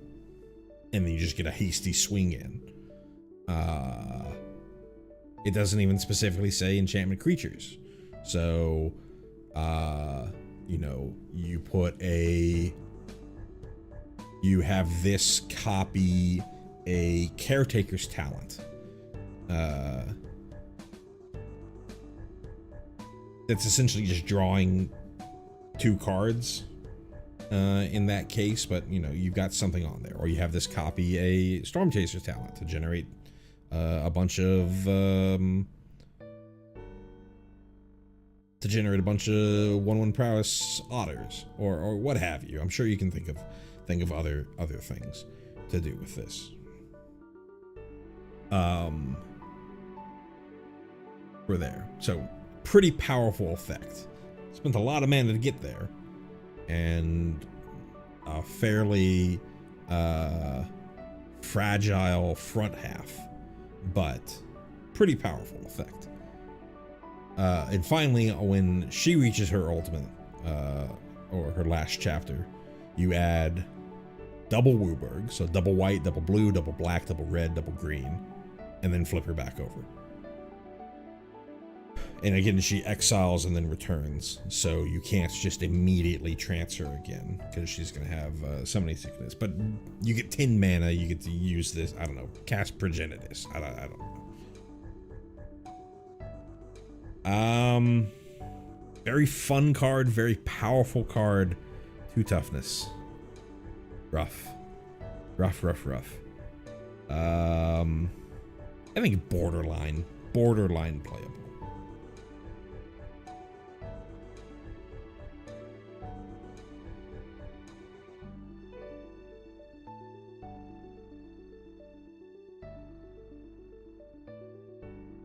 then you just get a hasty swing in. It doesn't even specifically say enchantment creatures, so you know, you have this copy a Caretaker's Talent, that's essentially just drawing 2 cards in that case, but you know, you've got something on there. Or you have this copy a Storm Chaser talent to generate a bunch of 1/1 prowess otters, or what have you. I'm sure you can think of other things to do with this. We're there. So pretty powerful effect. Spent a lot of mana to get there, and a fairly fragile front half, but pretty powerful effect. And finally, when she reaches her ultimate, or her last chapter, you add double Wooburg, so double white, double blue, double black, double red, double green, and then flip her back over. And again, she exiles and then returns, so you can't just immediately transfer again, because she's going to have summoning sickness. But you get 10 mana, you get to use this, I don't know, cast Progenitus. I don't know. Very fun card, very powerful card, 2 toughness. Rough. I think borderline playable.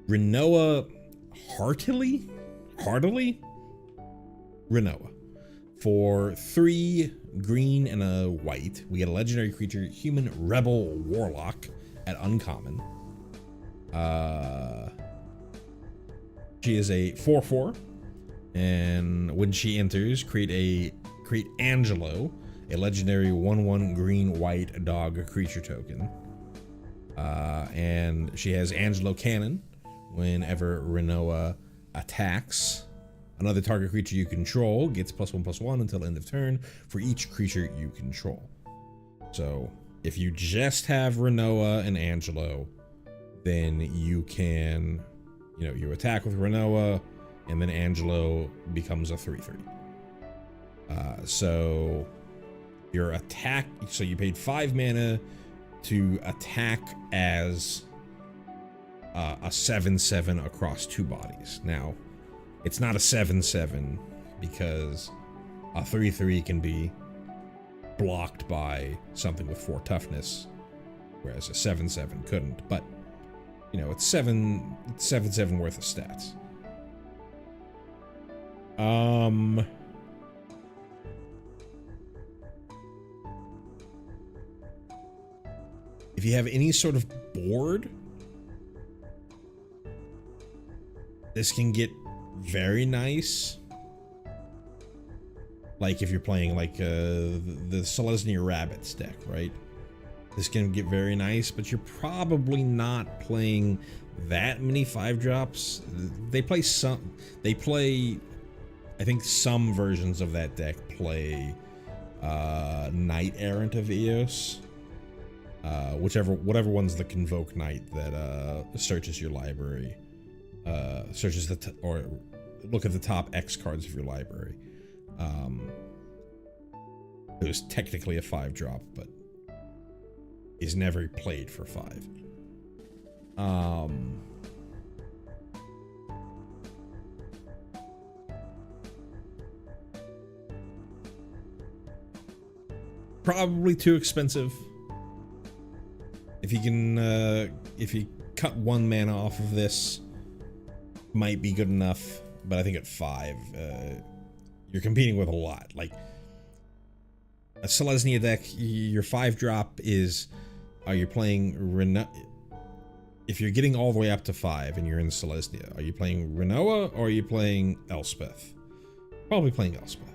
Rinoa heartily Rinoa. For 3 green and a white, we get a legendary creature, human rebel warlock at uncommon. She is a 4/4, and when she enters, create Angelo, a legendary 1/1 green white dog creature token. And she has Angelo Cannon. Whenever Rinoa attacks, another target creature you control gets +1/+1 until end of turn for each creature you control. So if you just have Rinoa and Angelo, then you can, you attack with Rinoa, and then Angelo becomes a 3/3. So your attack, so you paid 5 mana to attack as a 7/7 across 2 bodies. Now, it's not a 7/7 because a 3/3 can be blocked by something with 4 toughness, whereas a 7/7 couldn't. But it's 7/7 worth of stats. If you have any sort of board, this can get very nice. Like if you're playing like the Selesnya Rabbits deck, right? This can get very nice, but you're probably not playing that many 5-drops. They play, I think some versions of that deck play Knight Errant of Eos. Whatever one's the Convoke Knight that searches your library. Searches or look at the top X cards of your library. It was technically a 5-drop, but is never played for 5. Probably too expensive. If you can, if you cut 1 mana off of this, might be good enough, but I think at 5, you're competing with a lot. Like a Selesnya deck, your 5-drop is, are you playing if you're getting all the way up to 5 and you're in Selesnya, are you playing Rinoa or are you playing Elspeth? Probably playing Elspeth.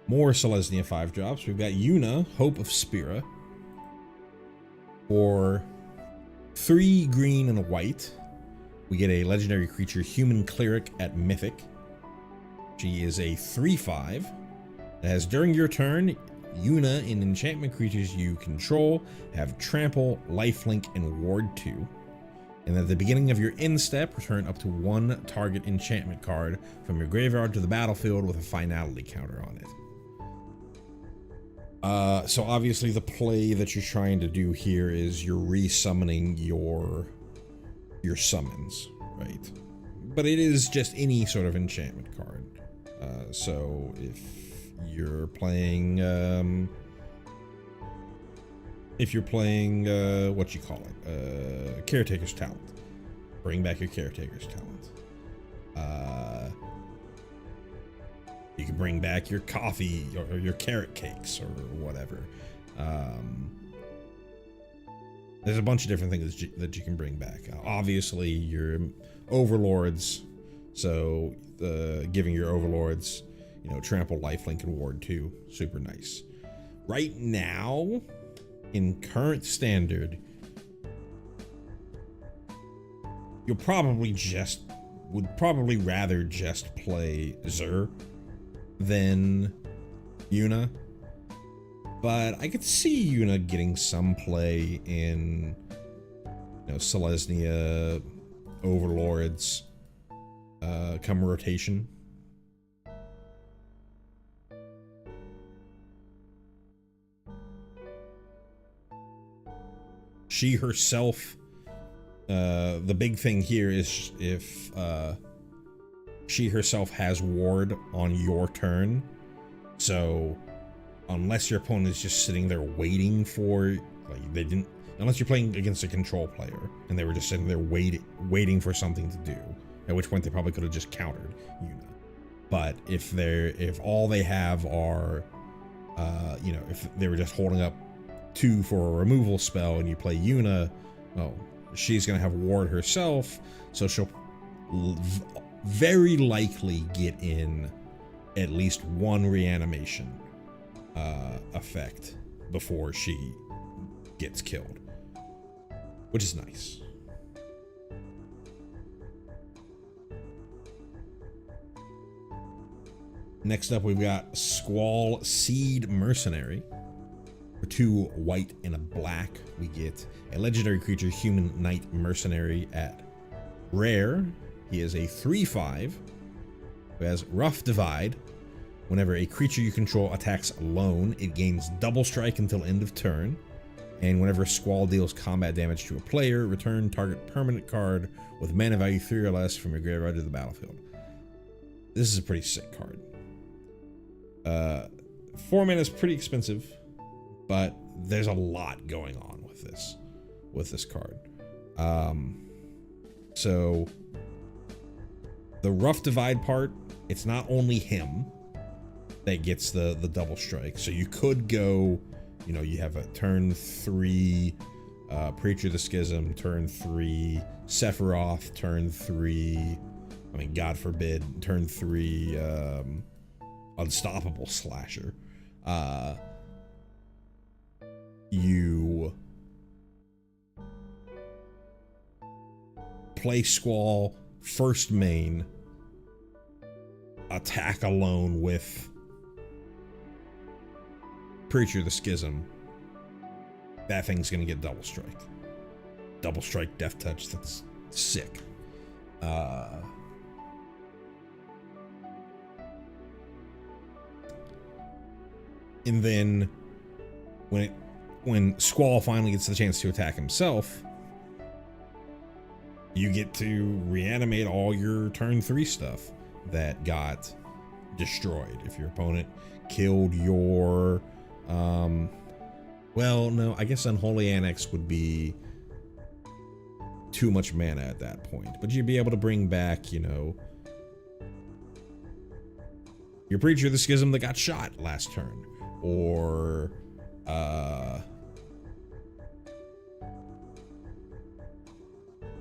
More Selesnya 5-drops. We've got Yuna, Hope of Spira. For 3 green and a white, we get a legendary creature, Human Cleric at Mythic. She is a 3/5 that has, during your turn, Yuna and enchantment creatures you control have trample, lifelink, and ward 2. And at the beginning of your end step, return up to 1 target enchantment card from your graveyard to the battlefield with a finality counter on it. So obviously the play that you're trying to do here is you're re-summoning your summons, right? But it is just any sort of enchantment card. So if you're playing, what you call it, Caretaker's Talent, bring back your Caretaker's Talent. You can bring back your coffee or your carrot cakes or whatever. There's a bunch of different things that you can bring back. Obviously, your overlords. So giving your overlords, trample, lifelink, and ward 2, super nice. Right now, in current standard, would probably rather just play Zur than Yuna, but I could see Yuna getting some play in Selesnya overlords come rotation. She herself, the big thing here is if she herself has ward on your turn. So unless your opponent is just sitting there waiting for, unless you're playing against a control player and they were just sitting there waiting for something to do, at which point they probably could have just countered Yuna. But if all they have are, if they were just holding up 2 for a removal spell and you play Yuna, well, she's gonna have ward herself, so she'll very likely get in at least 1 reanimation effect before she gets killed, which is nice. Next up, we've got Squall Seed Mercenary. For 2 white and a black, we get a legendary creature, Human Knight Mercenary at rare. He is a 3/5 who has Rough Divide. Whenever a creature you control attacks alone, it gains double strike until end of turn. And whenever Squall deals combat damage to a player, return target permanent card with mana value 3 or less from your graveyard to the battlefield. This is a pretty sick card. 4 mana is pretty expensive, but there's a lot going on with this card. So the Rough Divide part, it's not only him that gets the double strike. So you could go, you have a turn 3 Preacher of the Schism, turn 3 Sephiroth, turn 3, God forbid, turn 3 Unstoppable Slasher. You play Squall, first main, attack alone with Preacher of the Schism. That thing's gonna get double strike. Double strike, death touch, that's sick. And then when Squall finally gets the chance to attack himself, you get to reanimate all your turn 3 stuff that got destroyed. If your opponent killed your, well, no, I guess Unholy Annex would be too much mana at that point, but you'd be able to bring back, your Preacher of the Schism that got shot last turn, or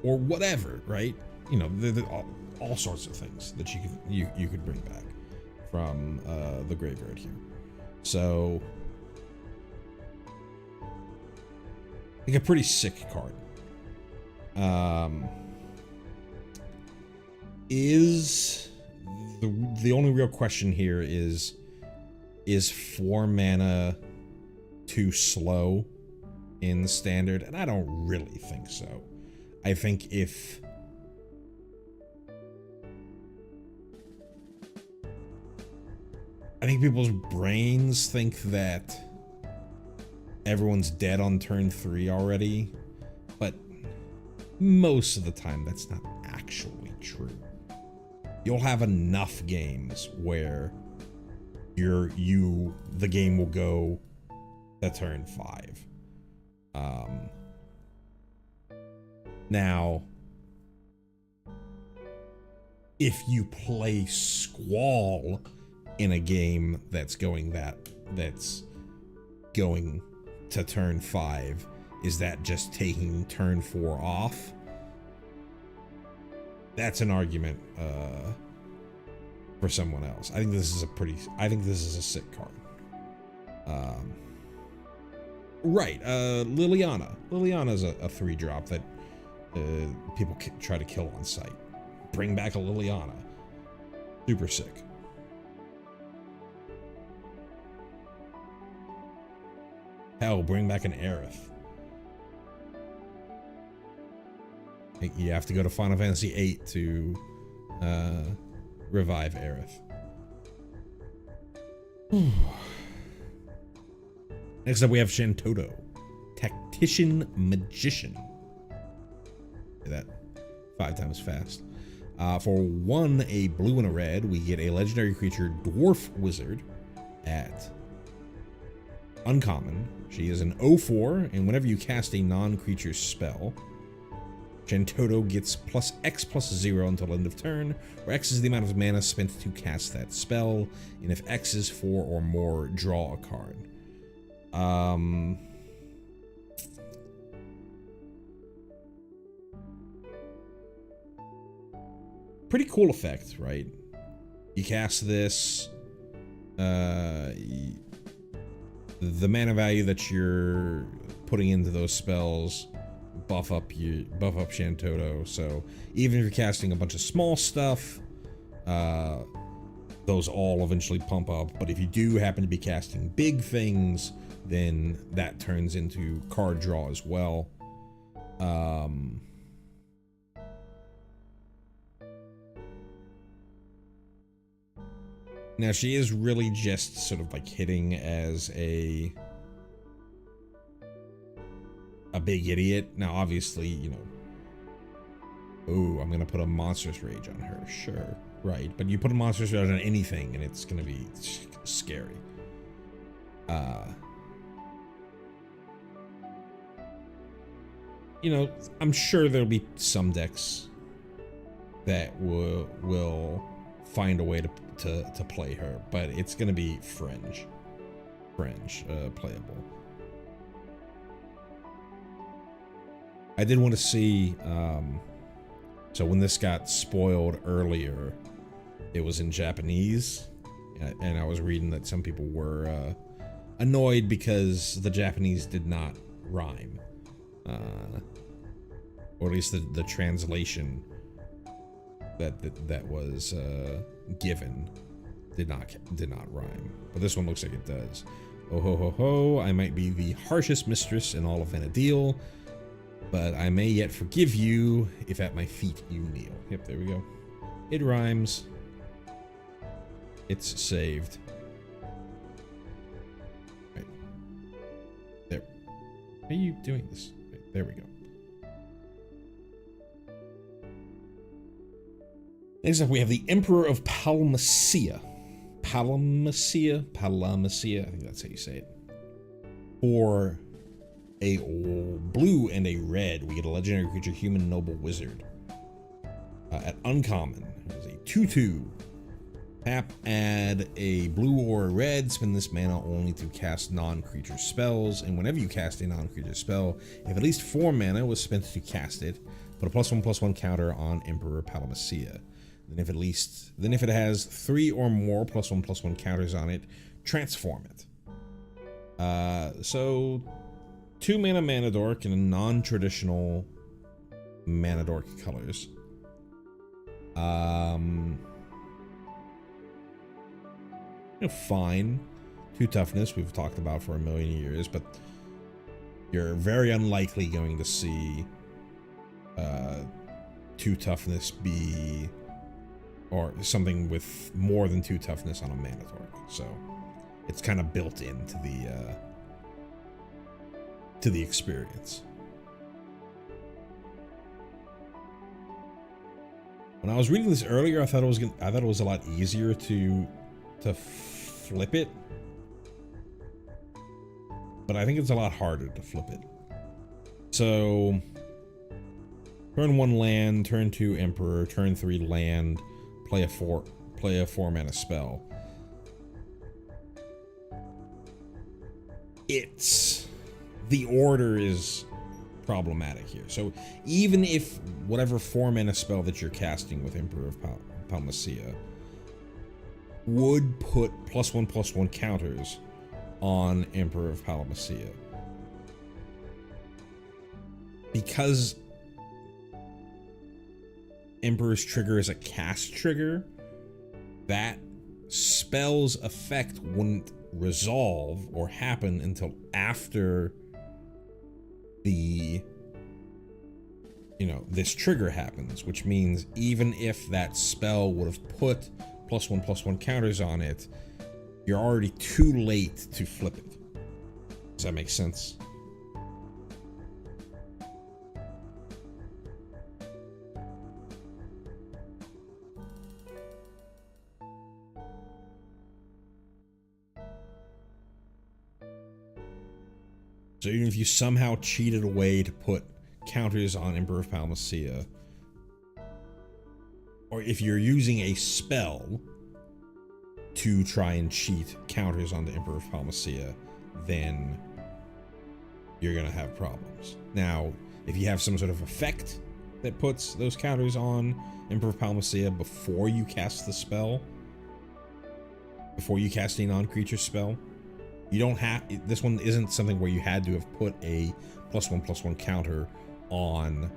whatever, right? All sorts of things that you could bring back from the graveyard here. So, like, a pretty sick card. Is the only real question here is is 4 mana too slow in standard? And I don't really think so. I think people's brains think that everyone's dead on turn 3 already, but most of the time that's not actually true. You'll have enough games where the game will go to turn 5. Now, if you play Squall in a game that's going to turn 5, is that just taking turn 4 off? That's an argument for someone else. I think this is a sick card. Right, Liliana. Liliana's a 3-drop that people try to kill on sight. Bring back a Liliana. Super sick. Hell, bring back an Aerith. You have to go to Final Fantasy VIII to revive Aerith. Next up, we have Shantoto, Tactician Magician. Say that 5 times fast. For 1, a blue and a red, we get a legendary creature, Dwarf Wizard, at uncommon. She is an 0/4, and whenever you cast a non-creature spell, Shantoto gets +X+0 until end of turn, where X is the amount of mana spent to cast that spell, and if X is 4 or more, draw a card. Pretty cool effect, right? You cast this, the mana value that you're putting into those spells buff up Shantoto. So even if you're casting a bunch of small stuff, those all eventually pump up. But if you do happen to be casting big things, then that turns into card draw as well. Now she is really just sort of like hitting as a big idiot. Now obviously, you know, oh, I'm gonna put a Monstrous Rage on her, sure, right, but you put a Monstrous Rage on anything and it's gonna be scary. You know, I'm sure there'll be some decks that will find a way to play her, but it's gonna be fringe playable. I did want to see, so when this got spoiled earlier, it was in Japanese, and I was reading that some people were annoyed because the Japanese did not rhyme, or at least the translation that was given did not rhyme. But this one looks like it does. Oh ho ho ho! I might be the harshest mistress in all of Vanadil, but I may yet forgive you if at my feet you kneel. Yep, there we go. It rhymes. It's saved. Right. There. How are you doing this? Right, there we go. Next up, we have the Emperor of Palmacia. Palmacia? I think that's how you say it. For a blue and a red, we get a legendary creature, Human Noble Wizard. At uncommon, it is a 2/2. Tap, add a blue or a red, spend this mana only to cast non-creature spells, and whenever you cast a non-creature spell, if at least 4 mana was spent to cast it, put a +1/+1 counter on Emperor Palmacia. Then if it has 3 or more +1/+1 counters on it, transform it. So 2 mana dork in a non-traditional mana dork colors. You know, fine. 2 toughness, we've talked about for a million years, but you're very unlikely going to see 2 toughness be, or something with more than 2 toughness on a mana torque. So it's kind of built into the experience. When I was reading this earlier, I thought it was a lot easier to flip it, but I think it's a lot harder to flip it. So turn 1 land, turn 2 Emperor, turn 3 land, play a 4 mana spell. The order is problematic here. So even if whatever 4 mana spell that you're casting with Emperor of Palmacia would put +1/+1 counters on Emperor of Palmacia, because Emperor's trigger is a cast trigger, that spell's effect wouldn't resolve or happen until after this trigger happens, which means even if that spell would have put +1/+1 counters on it, you're already too late to flip it. Does that make sense? So even if you somehow cheated a way to put counters on Emperor of Palmacia, or if you're using a spell to try and cheat counters onto Emperor of Palmacia, then you're gonna have problems. Now, if you have some sort of effect that puts those counters on Emperor of Palmacia before you cast the spell, before you cast a non-creature spell, you don't have, this one isn't something where you had to have put a +1/+1 counter on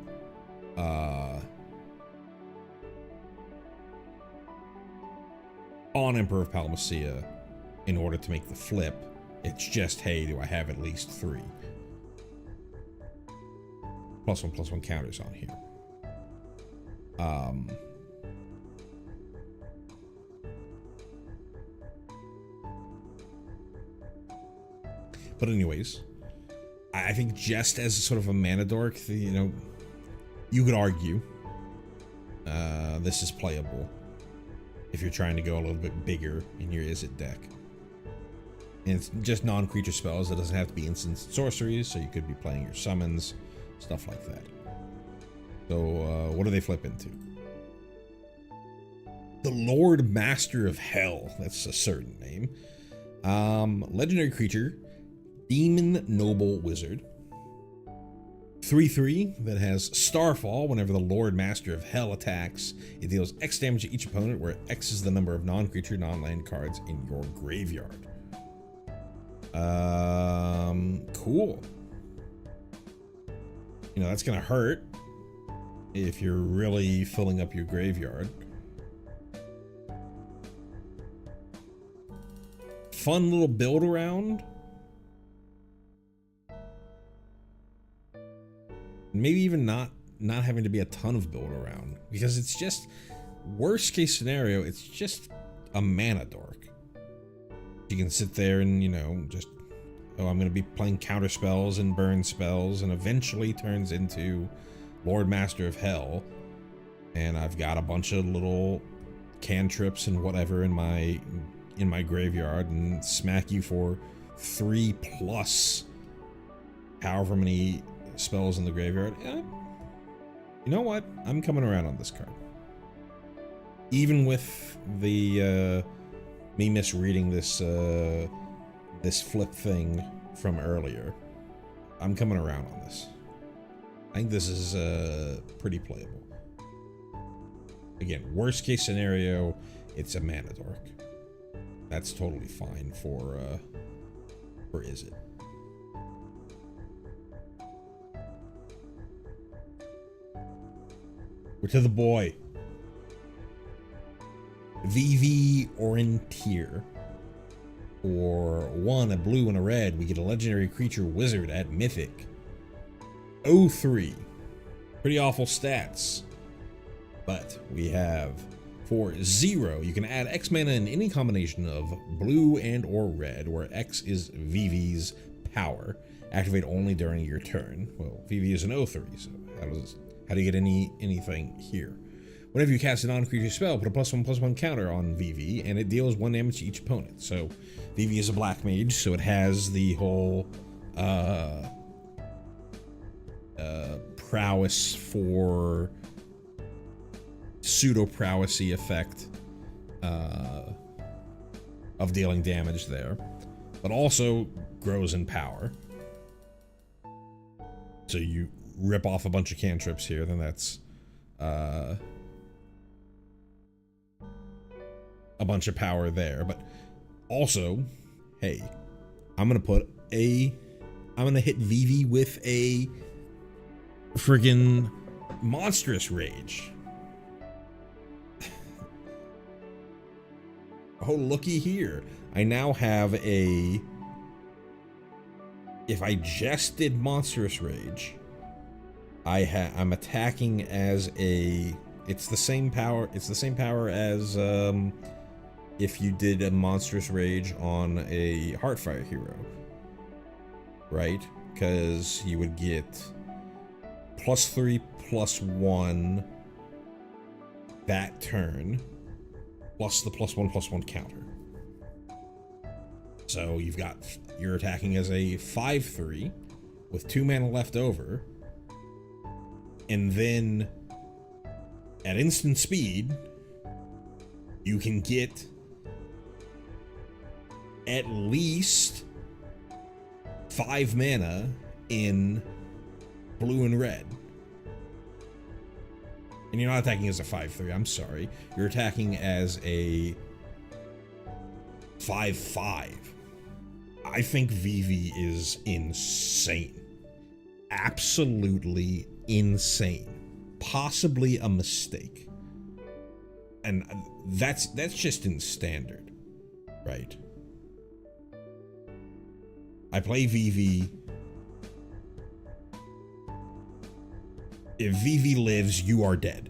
Emperor of Palmacia in order to make the flip. It's just, hey, do I have at least 3 +1/+1 counters on here? But anyways, I think just as sort of a mana dork, you could argue this is playable if you're trying to go a little bit bigger in your Izzet deck. And it's just non-creature spells. It doesn't have to be instant sorceries, so you could be playing your summons, stuff like that. So what do they flip into? The Lord Master of Hell. That's a certain name. Legendary creature, Demon Noble Wizard. 3/3 that has Starfall. Whenever the Lord Master of Hell attacks, it deals X damage to each opponent, where X is the number of non-creature, non-land cards in your graveyard. Cool. That's gonna hurt if you're really filling up your graveyard. Fun little build around. Maybe even not having to be a ton of build around, because it's just, worst case scenario, it's just a mana dork. You can sit there and, just, I'm going to be playing counter spells and burn spells, and eventually turns into Lord Master of Hell, and I've got a bunch of little cantrips and whatever in my graveyard, and smack you for 3+ however many spells in the graveyard. You know what? I'm coming around on this card. Even with the me misreading this flip thing from earlier, I'm coming around on this. I think this is pretty playable. Again, worst case scenario, it's a mana dork. That's totally fine for Izzet. We're to the boy. VV Orienteer. For 1, a blue and a red, we get a legendary creature wizard at Mythic. 0-3. Pretty awful stats. But we have, for 0, you can add X mana in any combination of blue and or red, where X is VV's power. Activate only during your turn. Well, VV is an 0-3, so how do you get anything here? Whenever you cast a non-creature spell, put a +1/+1 counter on VV, and it deals 1 damage to each opponent. So VV is a black mage, so it has the whole prowess for pseudo prowessy effect of dealing damage there, but also grows in power. So you rip off a bunch of cantrips here, then that's a bunch of power there. But also, hey, I'm gonna hit VV with a friggin' monstrous rage. Oh, looky here. I now have a... If I just did monstrous rage, I'm attacking as a... It's the same power as if you did a monstrous rage on a Heartfire hero, right? Because you would get +3/+1 that turn, plus the +1/+1 counter. So you're attacking as a 5/3 with 2 mana left over, and then at instant speed, you can get at least 5 mana in blue and red. And you're not attacking as a 5/3, I'm sorry. You're attacking as a 5/5. I think VV is insane. Absolutely insane. Possibly a mistake. And that's just in standard, right? I play VV. If VV lives, you are dead.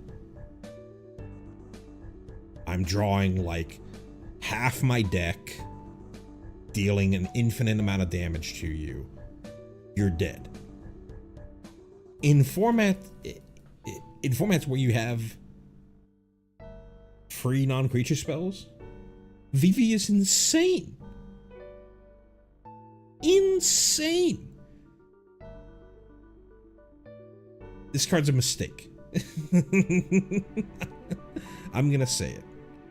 I'm drawing like half my deck, dealing an infinite amount of damage to you. You're dead. In formats where you have free non-creature spells, VV is insane. Insane. This card's a mistake. I'm gonna say it.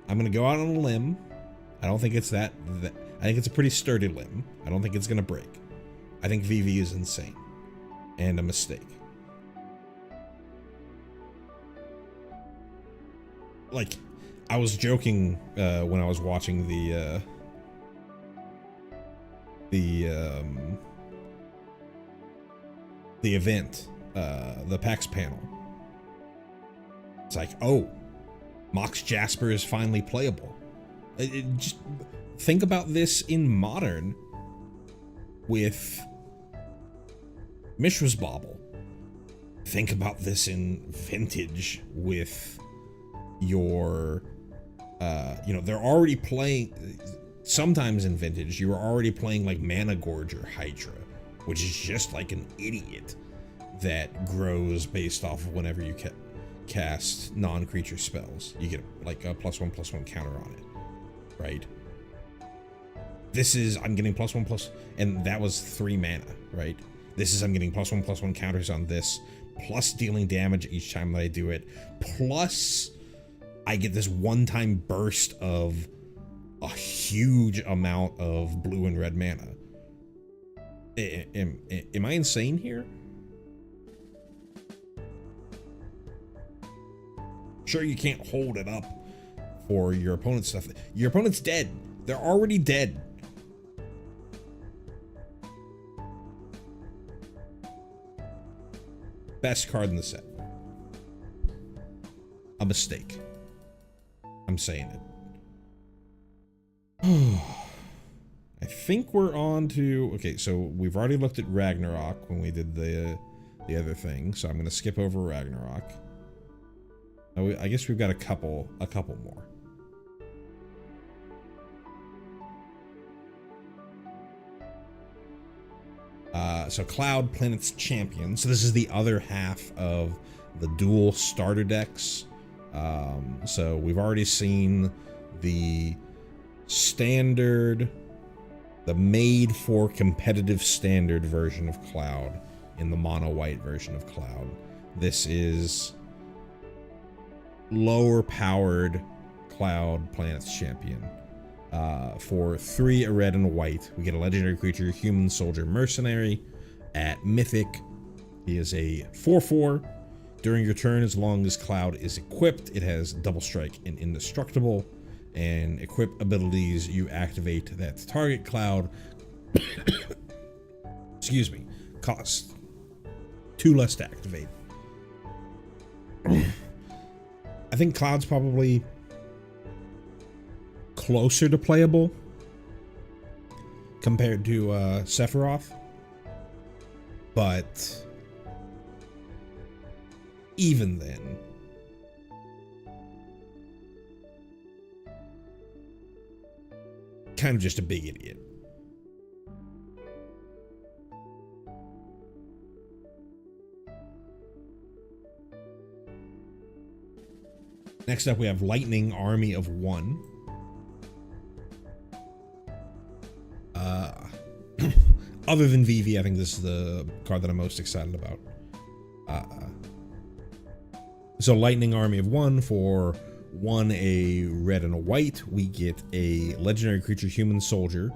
I'm gonna go out on a limb. I don't think it's that. I think it's a pretty sturdy limb. I don't think it's gonna break. I think VV is insane and a mistake. Like, I was joking when I was watching the event, the PAX panel. It's like, oh, Mox Jasper is finally playable. Just think about this in Modern with Mishra's Bauble. Think about this in Vintage with your, they're already playing, sometimes in Vintage, you're already playing like Mana Gorge or Hydra, which is just like an idiot that grows based off of whenever you cast non-creature spells. You get like a +1/+1 counter on it, right? This is, I'm getting +1/+, and that was 3 mana, right? This is, I'm getting +1/+1 counters on this, plus dealing damage each time that I do it, plus I get this one-time burst of a huge amount of blue and red mana. Am I insane here? Sure, you can't hold it up for your opponent's stuff. Your opponent's dead. They're already dead. Best card in the set. A mistake. I'm saying it. think we're on to, okay, so we've already looked at Ragnarok when we did the other thing, so I'm going to skip over Ragnarok. Oh, I guess we've got a couple more. So Cloud, Planet's Champion. So this is the other half of the dual starter decks. So we've already seen the standard, the made for competitive standard version of Cloud in the mono white version of Cloud. This is lower powered Cloud, Planet's Champion. For 3, a red and a white, we get a legendary creature, Human Soldier Mercenary. At Mythic, he is a 4/4. During your turn, as long as Cloud is equipped, it has double strike and indestructible. And equip abilities, you activate that target Cloud. Excuse me. Cost 2 less to activate. I think Cloud's probably closer to playable compared to Sephiroth, but even then, kind of just a big idiot. Next up, we have Lightning Army of 1. Other than Vivi, I think this is the card that I'm most excited about. So Lightning Army of 1 for 1, a red and a white. We get a legendary creature, Human Soldier,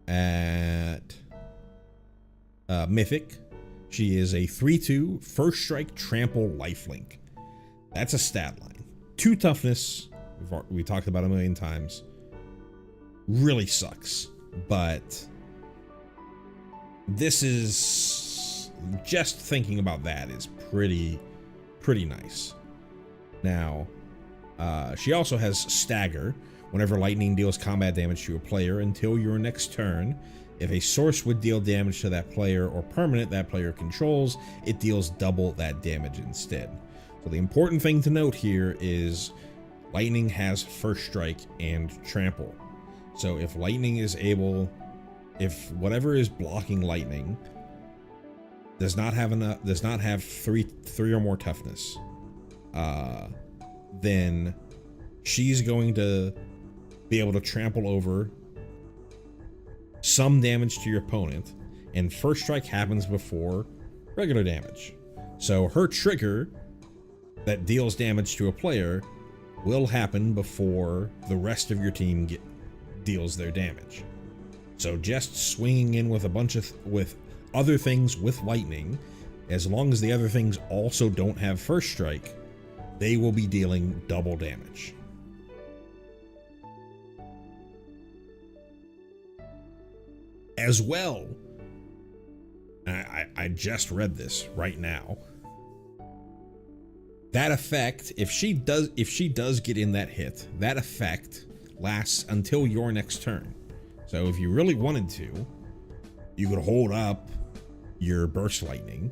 at Mythic. She is a 3/2, first strike, trample, lifelink. That's a stat line. 2 toughness, we talked about a million times. Really sucks, but this is, just thinking about that is pretty nice. Now, she also has Stagger. Whenever lightning deals combat damage to a player until your next turn, if a source would deal damage to that player or permanent that player controls, it deals double that damage instead. So the important thing to note here is lightning has first strike and trample. So if lightning is able, if whatever is blocking lightning does not have three or more toughness, then she's going to be able to trample over some damage to your opponent, and first strike happens before regular damage. So her trigger that deals damage to a player will happen before the rest of your team deals their damage. So just swinging in with a bunch of with other things with lightning, as long as the other things also don't have first strike, they will be dealing double damage. As well, I just read this right now. That effect, if she does get in that hit, that effect lasts until your next turn. So if you really wanted to, you could hold up your burst lightning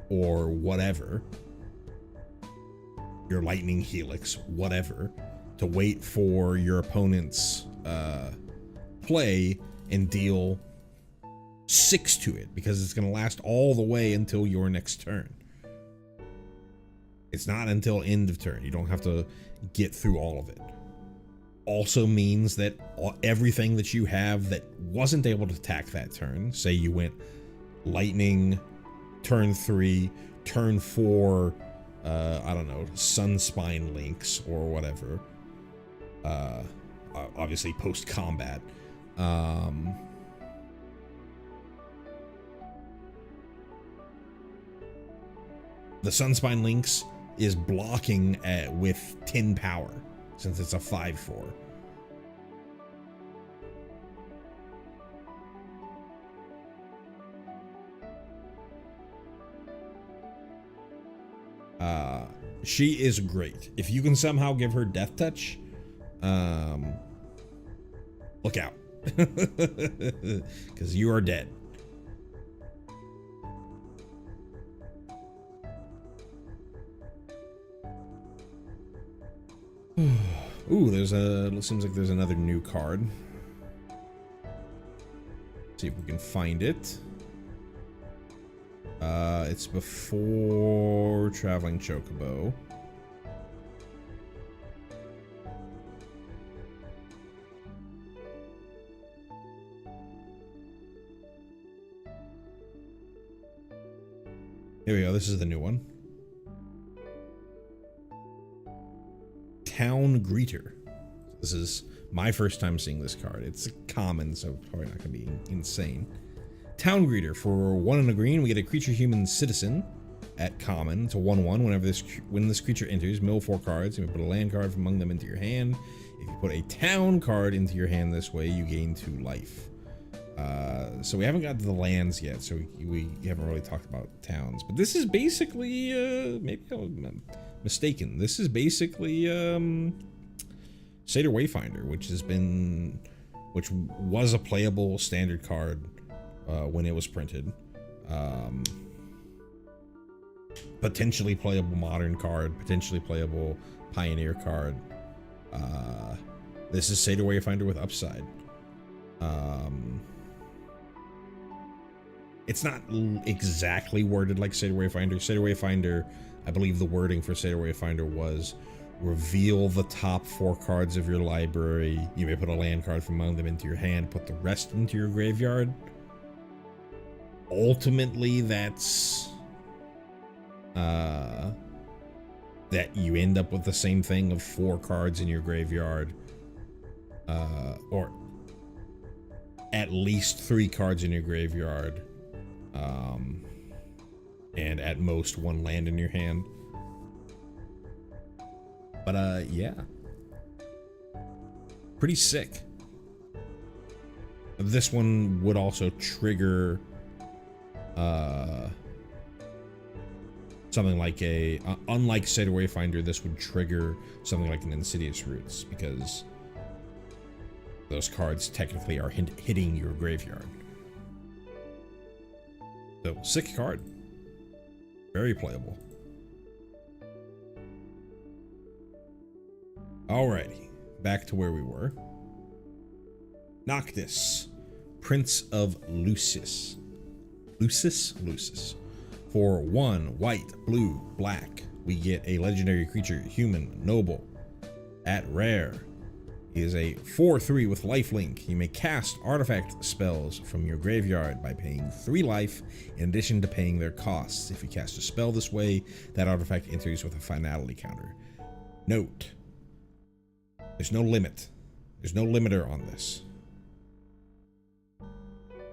or whatever, your lightning helix, whatever, to wait for your opponent's play and deal 6 to it, because it's going to last all the way until your next turn. It's not until end of turn. You don't have to get through all of it. Also means that everything that you have that wasn't able to attack that turn, say you went lightning turn 3, turn 4, I don't know, Sunspine links or whatever, obviously post combat, the Sunspine links is blocking with 10 power, since it's a 5/4. She is great. If you can somehow give her death touch, look out. Because you are dead. Ooh, seems like there's another new card. See if we can find it. It's before Traveling Chocobo. Here we go, this is the new one. Town Greeter. This is my first time seeing this card. It's common, so probably not going to be insane. Town Greeter. For 1 and a green, we get a creature human citizen at common. It's a 1/1. When this creature enters, mill 4 cards. You may put a land card from among them into your hand. If you put a town card into your hand this way, you gain 2 life. So we haven't got to the lands yet, so we haven't really talked about towns. But this is basically, maybe I'm mistaken. This is basically Seder Wayfinder, which was a playable standard card when it was printed. Potentially playable modern card, potentially playable pioneer card. This is Seder Wayfinder with upside. It's not exactly worded like Seder Wayfinder. Seder Wayfinder, I believe the wording for Seder Wayfinder was reveal the top 4 cards of your library. You may put a land card from among them into your hand, put the rest into your graveyard. Ultimately, that's that you end up with the same thing of 4 cards in your graveyard, or at least 3 cards in your graveyard, and at most 1 land in your hand. But yeah, pretty sick. This one would also trigger something like unlike Seder Wayfinder, this would trigger something like an Insidious Roots, because those cards technically are hitting your graveyard. So, sick card. Very playable. Alrighty, back to where we were. Noctis, Prince of Lucis. Lucis. For 1 white, blue, black, we get a legendary creature, human, noble. At rare, he is a 4/3 with lifelink. You may cast artifact spells from your graveyard by paying 3 life in addition to paying their costs. If you cast a spell this way, that artifact enters with a finality counter. Note, there's no limit. There's no limiter on this.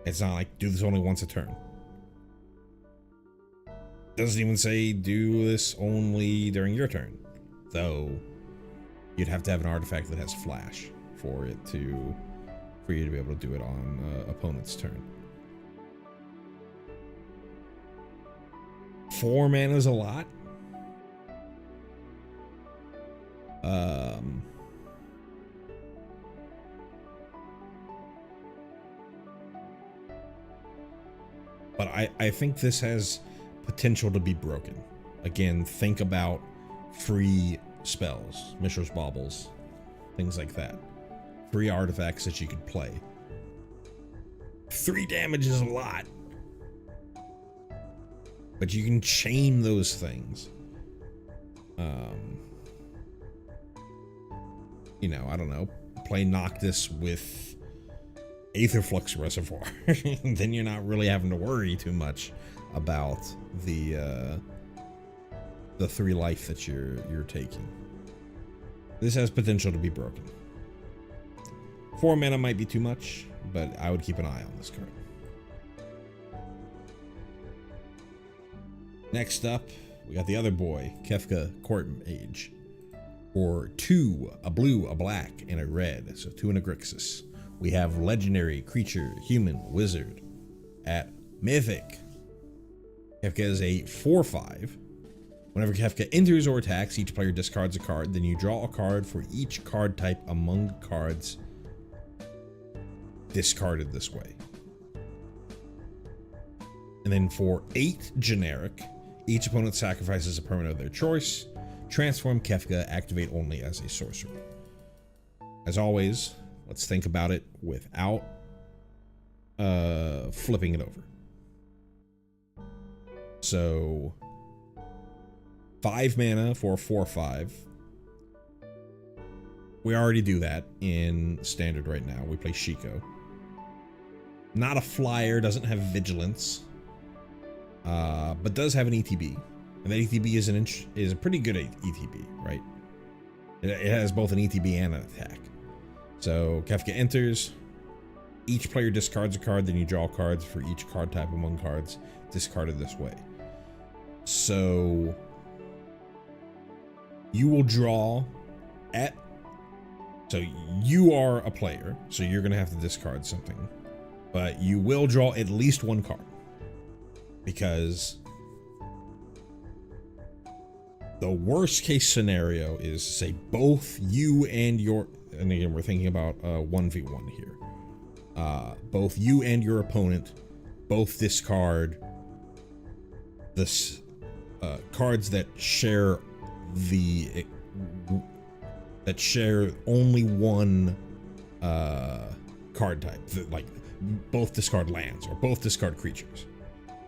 It's not like do this only once a turn. Doesn't even say do this only during your turn, though you'd have to have an artifact that has flash for you to be able to do it on opponent's turn. 4 mana is a lot. But I think this has potential to be broken. Again, think about free spells, Mishra's Baubles, things like that. Free artifacts that you could play. 3 damage is a lot, but you can chain those things. You know, I don't know, play Noctis with Aetherflux Reservoir. Then you're not really having to worry too much about the 3 life that you're taking. This has potential to be broken. 4 mana might be too much, but I would keep an eye on this card. Next up, we got the other boy, Kefka Court Mage. For 2, a blue, a black, and a red, so 2 and a Grixis. We have legendary creature, human, wizard. At Mythic, Kefka is a 4/5. Whenever Kefka enters or attacks, each player discards a card. Then you draw a card for each card type among cards discarded this way. And then for 8 generic, each opponent sacrifices a permanent of their choice. Transform Kefka, activate only as a sorcerer. As always, let's think about it without flipping it over. So 5 mana for 4/5. We already do that in standard right now. We play Shiko. Not a flyer, doesn't have vigilance, but does have an ETB. And that ETB is a pretty good ETB, right? It has both an ETB and an attack. So Kefka enters. Each player discards a card, then you draw cards for each card type among cards discarded this way. So you will draw so you are a player, so you're going to have to discard something. But you will draw at least 1 card. Because the worst case scenario is, say, both you and your, and again, we're thinking about 1v1 here. Both you and your opponent both discard this cards that share only 1 card type, like both discard lands or both discard creatures.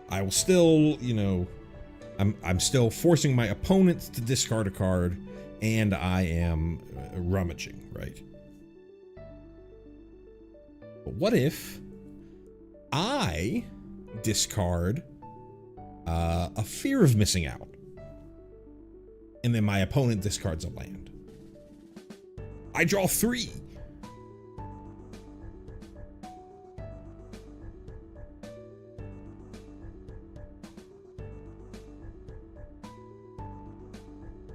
I will still, you know, I'm still forcing my opponent to discard a card, and I am rummaging, right? But what if I discard a fear of missing out, and then my opponent discards a land? I draw 3.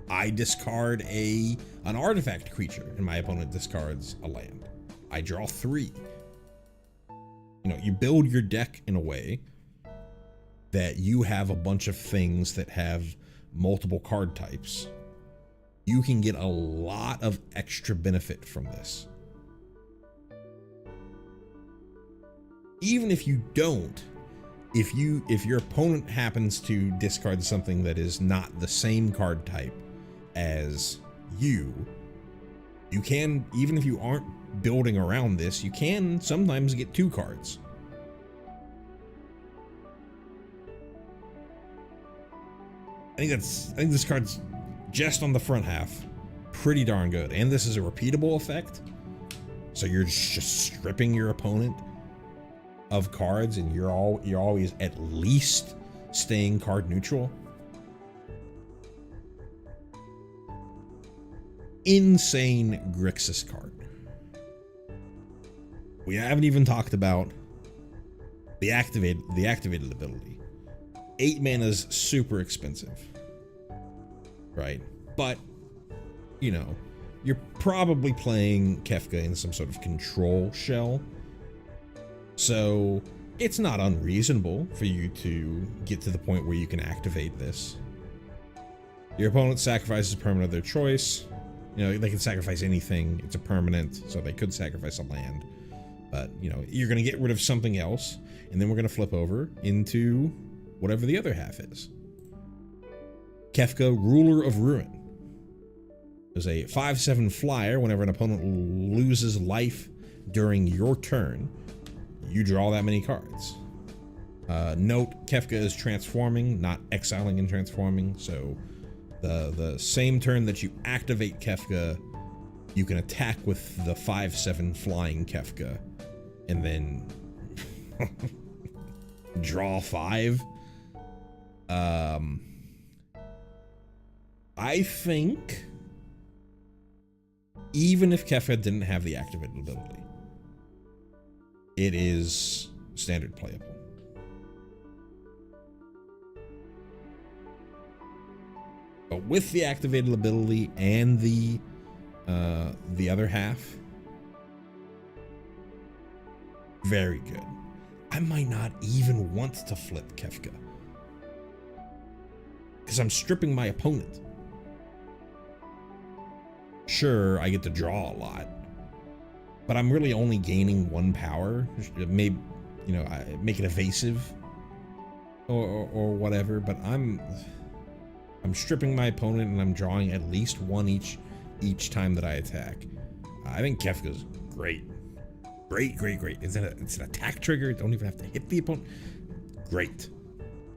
I discard an artifact creature, and my opponent discards a land. I draw 3. You know, you build your deck in a way that you have a bunch of things that have multiple card types. You can get a lot of extra benefit from this. Even if you don't, if your opponent happens to discard something that is not the same card type as you can, even if you aren't building around this, you can sometimes get 2 cards. I think this card's just on the front half pretty darn good, and this is a repeatable effect, so you're just stripping your opponent of cards, and you're always at least staying card neutral. Insane Grixis card. We haven't even talked about the activated ability. 8 mana is super expensive, right? But, you know, you're probably playing Kefka in some sort of control shell, so it's not unreasonable for you to get to the point where you can activate this. Your opponent sacrifices a permanent of their choice. You know, they can sacrifice anything. It's a permanent, so they could sacrifice a land. But, you know, you're going to get rid of something else, and then we're going to flip over into whatever the other half is. Kefka, Ruler of Ruin. There's a 5/7 flyer. Whenever an opponent loses life during your turn, you draw that many cards. Note, Kefka is transforming, not exiling and transforming, so the same turn that you activate Kefka, you can attack with the 5/7 flying Kefka, and then draw 5. I think even if Kefka didn't have the activated ability, it is standard playable. But with the activated ability and the other half, very good. I might not even want to flip Kefka, because I'm stripping my opponent. Sure, I get to draw a lot, but I'm really only gaining 1 power. Maybe, you know, make it evasive or whatever, but I'm stripping my opponent and I'm drawing at least 1 each time that I attack. I think Kefka's great. Great. It's an attack trigger. Don't even have to hit the opponent. Great.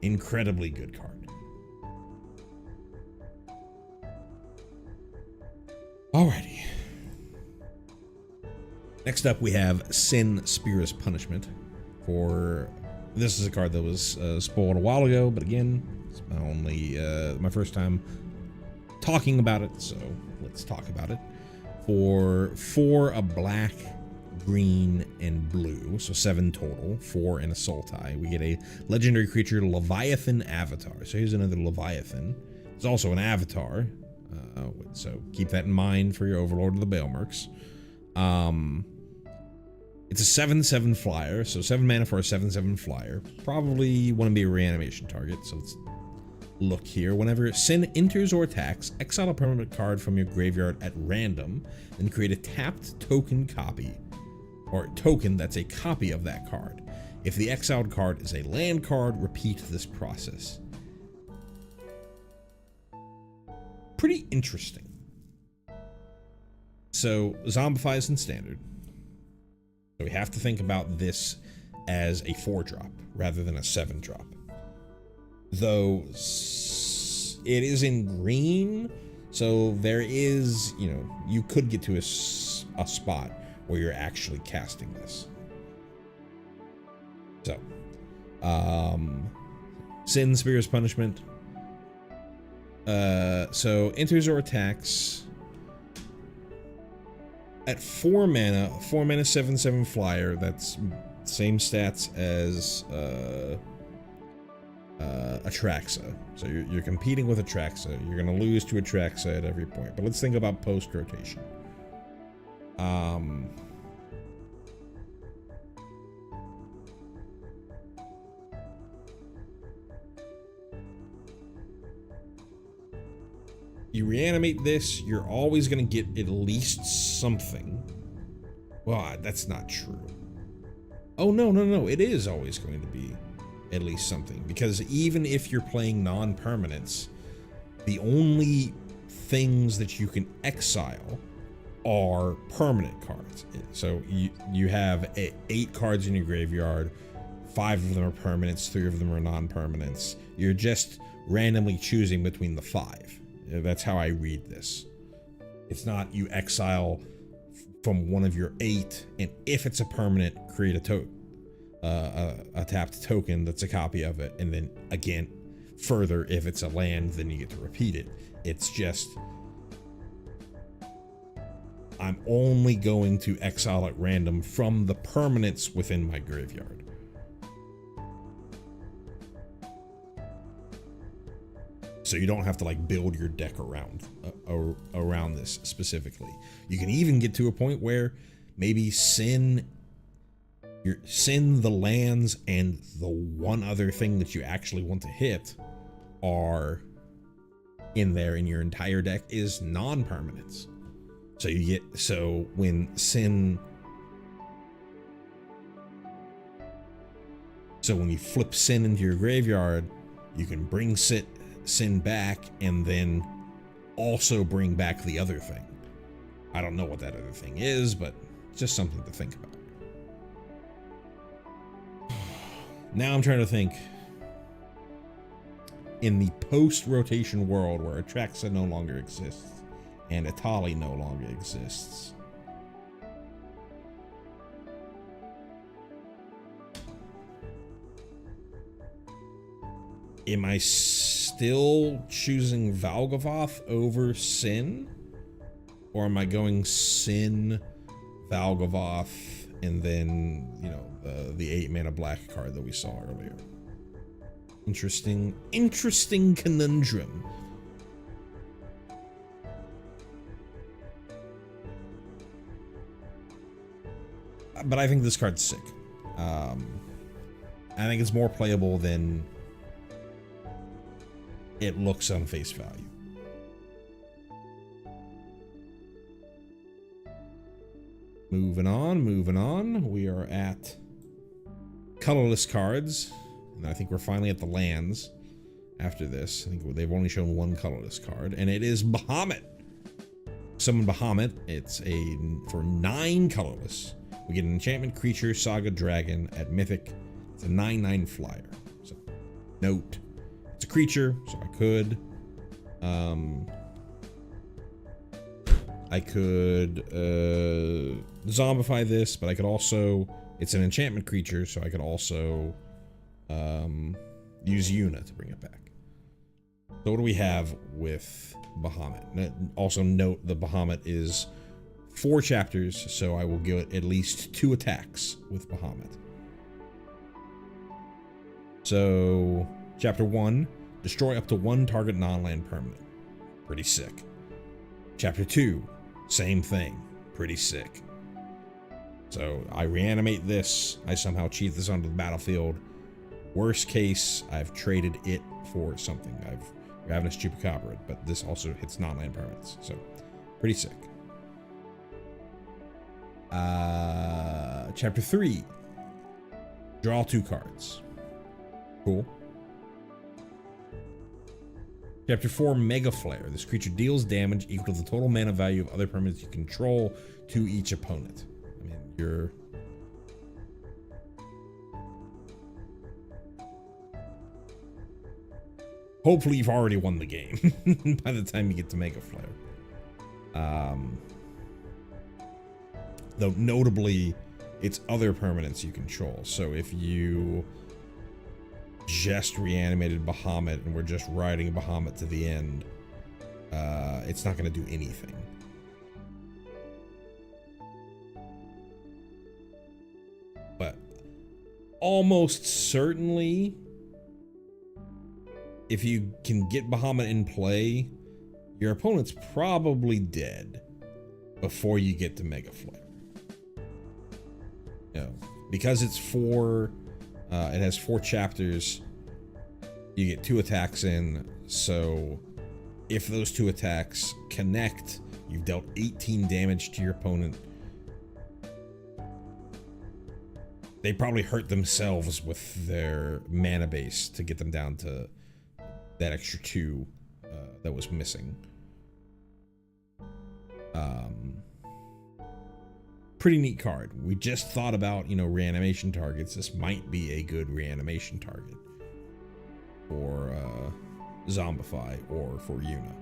Incredibly good card. Alrighty. Next up, we have Sin Spear's Punishment. This is a card that was spoiled a while ago, but again, it's only my first time talking about it, so let's talk about it. For a black, green, and blue, so 7 total, 4 and a Sultai, we get a legendary creature, Leviathan Avatar. So here's another Leviathan. It's also an avatar, so keep that in mind for your Overlord of the Baelmerks. It's a 7/7 flyer, so 7 mana for a 7/7 flyer. Probably want to be a reanimation target, so let's look here. Whenever Sin enters or attacks, exile a permanent card from your graveyard at random, and create a tapped token copy, or token that's a copy of that card. If the exiled card is a land card, repeat this process. Pretty interesting. So, Zombifies in Standard. So we have to think about this as a 4-drop rather than a 7-drop. Though it is in green, so there is, you know, you could get to a spot where you're actually casting this. So, Sin Spear's Punishment. So enters or attacks at 4 mana, 7/7 flyer. That's same stats as Atraxa. So you're competing with Atraxa. You're gonna lose to Atraxa at every point. But let's think about post rotation. You reanimate this, you're always going to get at least something. Well, that's not true. Oh, no. It is always going to be at least something. Because even if you're playing non-permanents, the only things that you can exile are permanent cards. So you have 8 cards in your graveyard. 5 of them are permanents, 3 of them are non-permanents. You're just randomly choosing between the 5. That's how I read this. It's not you exile from one of your 8, and if it's a permanent, create a tapped token that's a copy of it, and then again, further, if it's a land, then you get to repeat it. It's just, I'm only going to exile at random from the permanents within my graveyard. So you don't have to like build your deck around this specifically. You can even get to a point where maybe sin the lands and the one other thing that you actually want to hit are in there, and your entire deck is non-permanents. So when you flip Sin into your graveyard, you can bring Sin back and then also bring back the other thing. I don't know what that other thing is, but just something to think about. Now I'm trying to think. In the post-rotation world where Atraxa no longer exists and Atali no longer exists, am I still choosing Valgavoth over Sin? Or am I going Sin, Valgavoth, and then, you know, the 8 mana black card that we saw earlier? Interesting conundrum. But I think this card's sick. I think it's more playable than it looks on face value. Moving on. We are at colorless cards, and I think we're finally at the lands after this. I think they've only shown one colorless card, and it is Bahamut. Summon Bahamut. It's for 9 colorless. We get an enchantment creature, Saga Dragon at Mythic. It's a 9/9 flyer. So, note, it's a creature, so I could zombify this, but I could also, it's an enchantment creature, so I could also use Yuna to bring it back. So what do we have with Bahamut? Also note the Bahamut is 4 chapters, so I will give it at least 2 attacks with Bahamut. So, chapter 1, destroy up to 1 target non-land permanent. Pretty sick. Chapter 2, same thing. Pretty sick. So, I reanimate this. I somehow cheat this onto the battlefield. Worst case, I've traded it for something. I've Ravenous Chupacabra, but this also hits non-land permanents. So, pretty sick. Chapter 3, draw 2 cards. Cool. Chapter 4, Mega Flare. This creature deals damage equal to the total mana value of other permanents you control to each opponent. I mean, you're... hopefully you've already won the game by the time you get to Mega Flare. Though notably, it's other permanents you control. So if you just reanimated Bahamut and we're just riding Bahamut to the end, it's not going to do anything. But almost certainly, if you can get Bahamut in play, your opponent's probably dead before you get to Mega Flare. You know, because it's 4, it has 4 chapters, you get 2 attacks in, so if those 2 attacks connect, you've dealt 18 damage to your opponent. They probably hurt themselves with their mana base to get them down to that extra 2 that was missing. Pretty neat card. We just thought about, reanimation targets. This might be a good reanimation target for Zombify or for Yuna.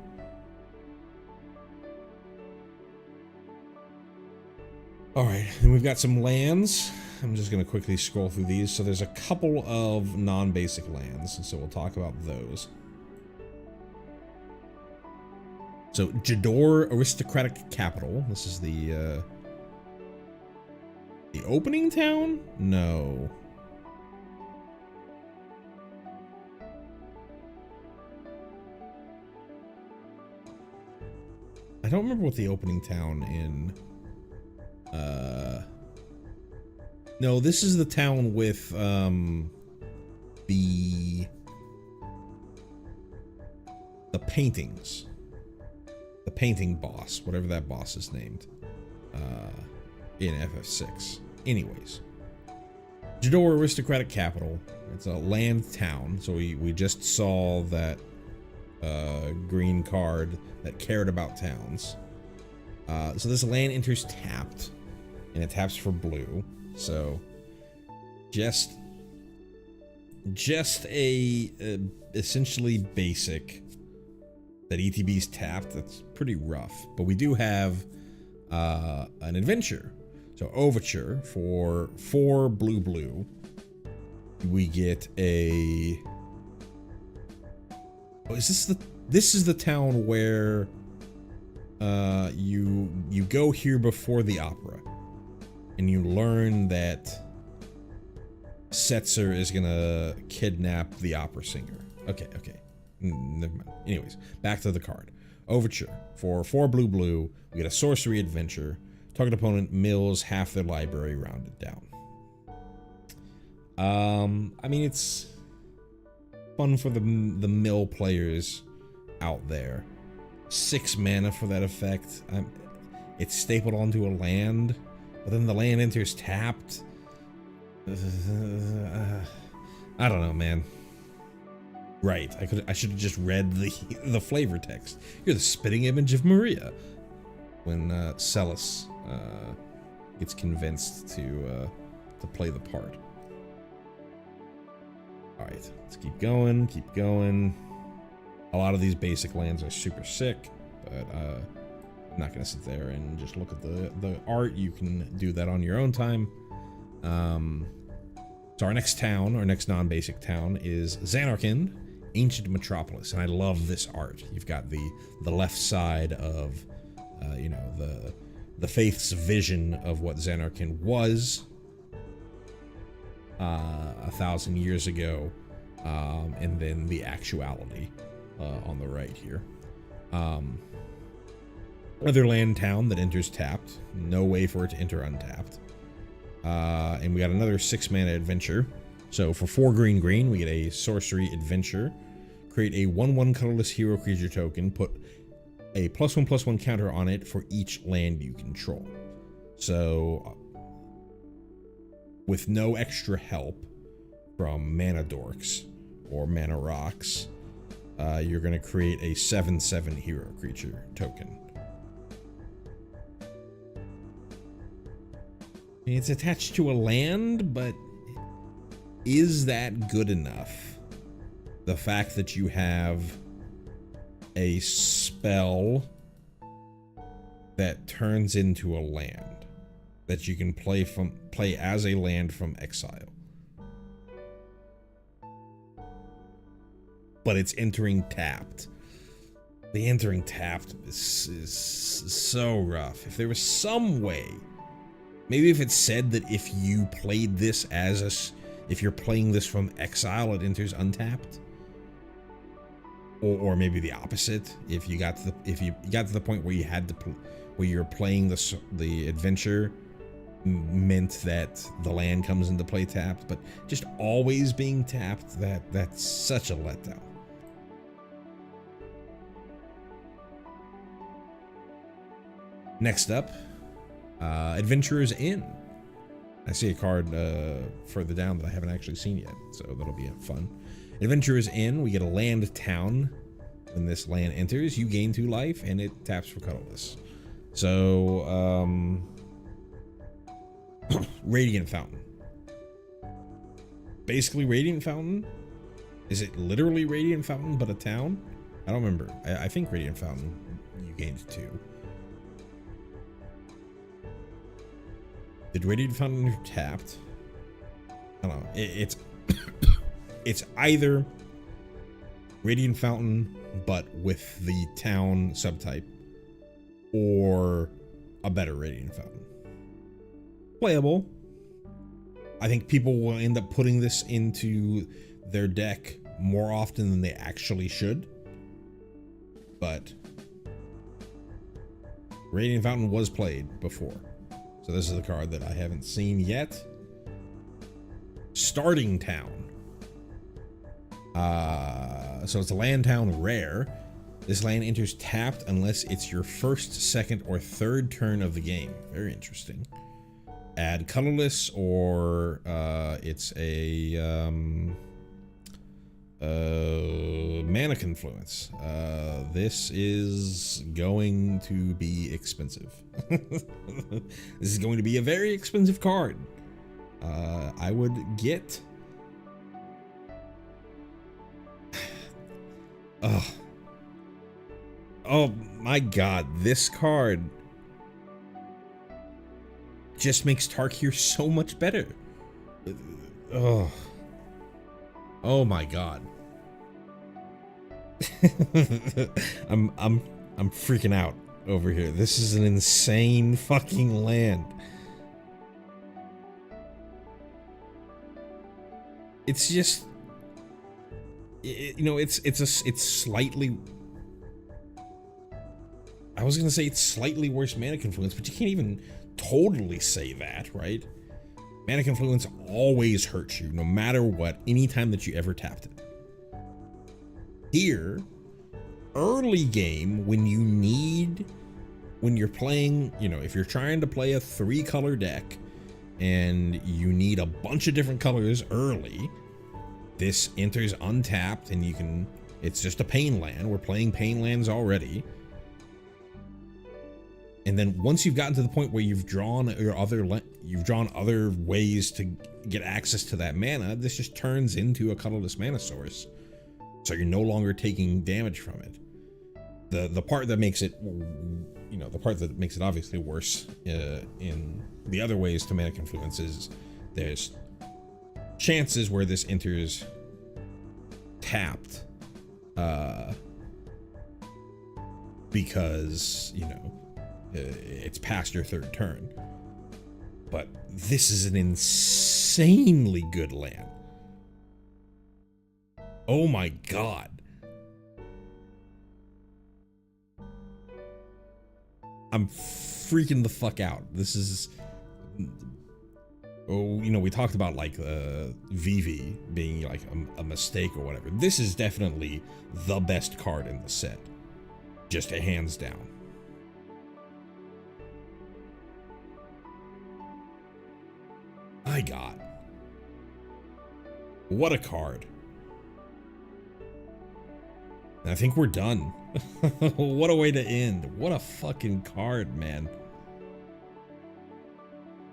Alright, then we've got some lands. I'm just going to quickly scroll through these. So there's a couple of non-basic lands, so we'll talk about those. So Jador Aristocratic Capital. This is the opening town? No. I don't remember what the opening town in... No, this is the town with, the paintings. The painting boss, whatever that boss is named, in FF6. Anyways. Jador Aristocratic Capital. It's a land town, so we just saw that, green card that cared about towns. So this land enters tapped, and it taps for blue. So just a essentially basic that ETB's tapped. That's pretty rough, but we do have an adventure. So Overture for 4 blue. We get a... Oh, this is the town where you go here before the opera, and you learn that Setzer is gonna kidnap the opera singer. Okay. Never mind. Anyways, back to the card. Overture for 4 blue. We get a sorcery adventure. Target opponent mills half their library rounded down. I mean, it's fun for the mill players out there. 6 mana for that effect. It's stapled onto a land, but then the land enters tapped. I don't know, man. Right, I should have just read the flavor text. You're the spitting image of Maria. When Celis gets convinced to play the part. All right, let's keep going, keep going. A lot of these basic lands are super sick, but I'm not gonna sit there and just look at the art. You can do that on your own time. So our next town, our next non-basic town is Zanarkand, Ancient Metropolis, and I love this art. You've got the left side of you know, the Faith's vision of what Zanarkand was 1,000 years ago, and then the actuality on the right here. Another land town that enters tapped. No way for it to enter untapped. And we got another 6-mana adventure. So for 4 green, we get a sorcery adventure. Create a 1/1 colorless hero creature token. Put a +1/+1 counter on it for each land you control. So with no extra help from mana dorks or mana rocks, you're going to create a 7/7 hero creature token. It's attached to a land, but is that good enough? The fact that you have a spell that turns into a land that you can play as a land from exile, but it's entering tapped. The entering tapped is so rough. If there was some way, maybe if it said that if you played this as if you're playing this from exile, it enters untapped. Or maybe the opposite. If you got to the point where you had to where you're playing the adventure, meant that the land comes into play tapped, but just always being tapped, that's such a letdown. Next up, Adventurer's Inn. I see a card further down that I haven't actually seen yet, so that'll be fun. Adventurer's Inn, we get a land town. When this land enters, you gain 2 life, and it taps for colorless. So, Radiant Fountain. Basically Radiant Fountain? Is it literally Radiant Fountain, but a town? I don't remember. I think Radiant Fountain, you gained 2. Did Radiant Fountain tapped? I don't know. It's it's either Radiant Fountain, but with the town subtype, or a better Radiant Fountain. Playable. I think people will end up putting this into their deck more often than they actually should. But Radiant Fountain was played before. So this is the card that I haven't seen yet. Starting Town. So it's a land town rare. This land enters tapped unless it's your first, second, or third turn of the game. Very interesting. Add colorless, or it's a mana confluence. This is going to be expensive. This is going to be a very expensive card. I would get. Oh my god, this card just makes Tarkir so much better. Oh my god. I'm freaking out over here. This is an insane fucking land. It's just, you know, it's slightly, I was gonna say it's slightly worse mana confluence, but you can't even totally say that, right? Mana confluence always hurts you, no matter what, anytime that you ever tapped it. Here, early game, when you need when you're playing, you know, if you're trying to play a 3-color deck and you need a bunch of different colors early, this enters untapped and you can, it's just a pain land. We're playing pain lands already. And then once you've gotten to the point where you've drawn other ways to get access to that mana, this just turns into a colorless mana source. So you're no longer taking damage from it. The part that makes it, you know, the part that makes it obviously worse in the other ways to mana confluence is there's chances where this enters tapped because, you know, it's past your 3rd turn. But this is an insanely good land. Oh my god. I'm freaking the fuck out. This is, oh, you know, we talked about like VV being like a mistake or whatever. This is definitely the best card in the set. Just a hands down. My god. What a card. And I think we're done. What a way to end. What a fucking card, man.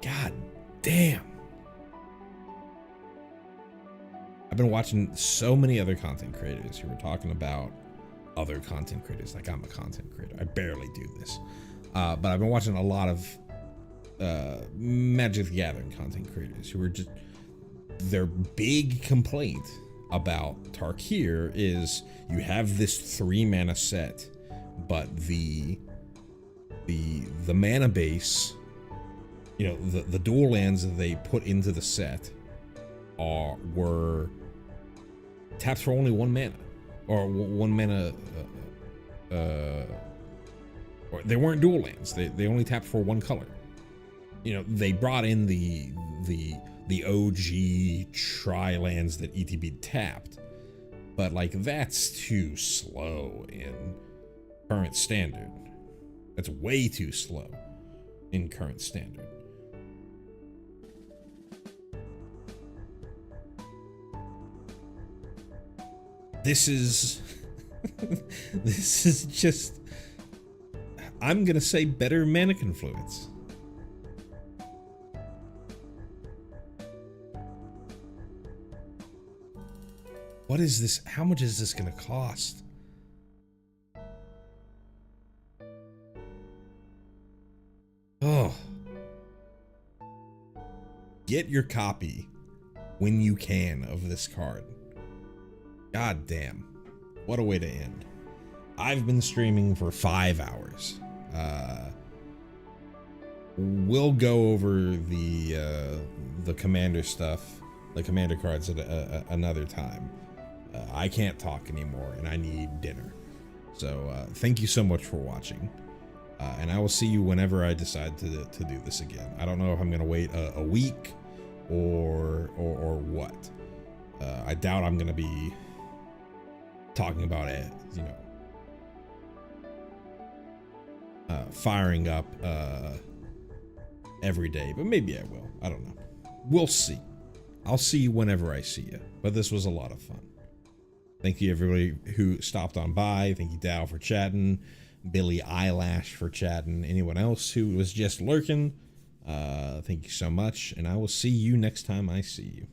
God damn. I've been watching so many other content creators who were talking about other content creators. Like, I'm a content creator. I barely do this. But I've been watching a lot of Magic the Gathering content creators who are just, their big complaint about Tarkir is you have this 3-mana set, but the mana base, you know, the dual lands that they put into the set were tapped for only 1 mana, or 1 mana, or they weren't dual lands. They only tapped for 1 color. You know, they brought in the OG tri-lands that ETB tapped, but like, that's too slow in current standard. That's way too slow in current standard. This is this is just, I'm gonna say, better mana confluence. What is this? How much is this gonna cost? Oh. Get your copy when you can of this card. God damn. What a way to end. I've been streaming for 5 hours. We'll go over the commander stuff, the commander cards at another time. I can't talk anymore and I need dinner. So thank you so much for watching. And I will see you whenever I decide to do this again. I don't know if I'm gonna wait a week or what. I doubt I'm gonna be talking about it, you know, firing up every day, but maybe I will. I don't know. We'll see. I'll see you whenever I see you. But this was a lot of fun. Thank you everybody who stopped on by. Thank you Dow for chatting, Billy Eyelash for chatting, anyone else who was just lurking. Thank you so much, and I will see you next time I see you.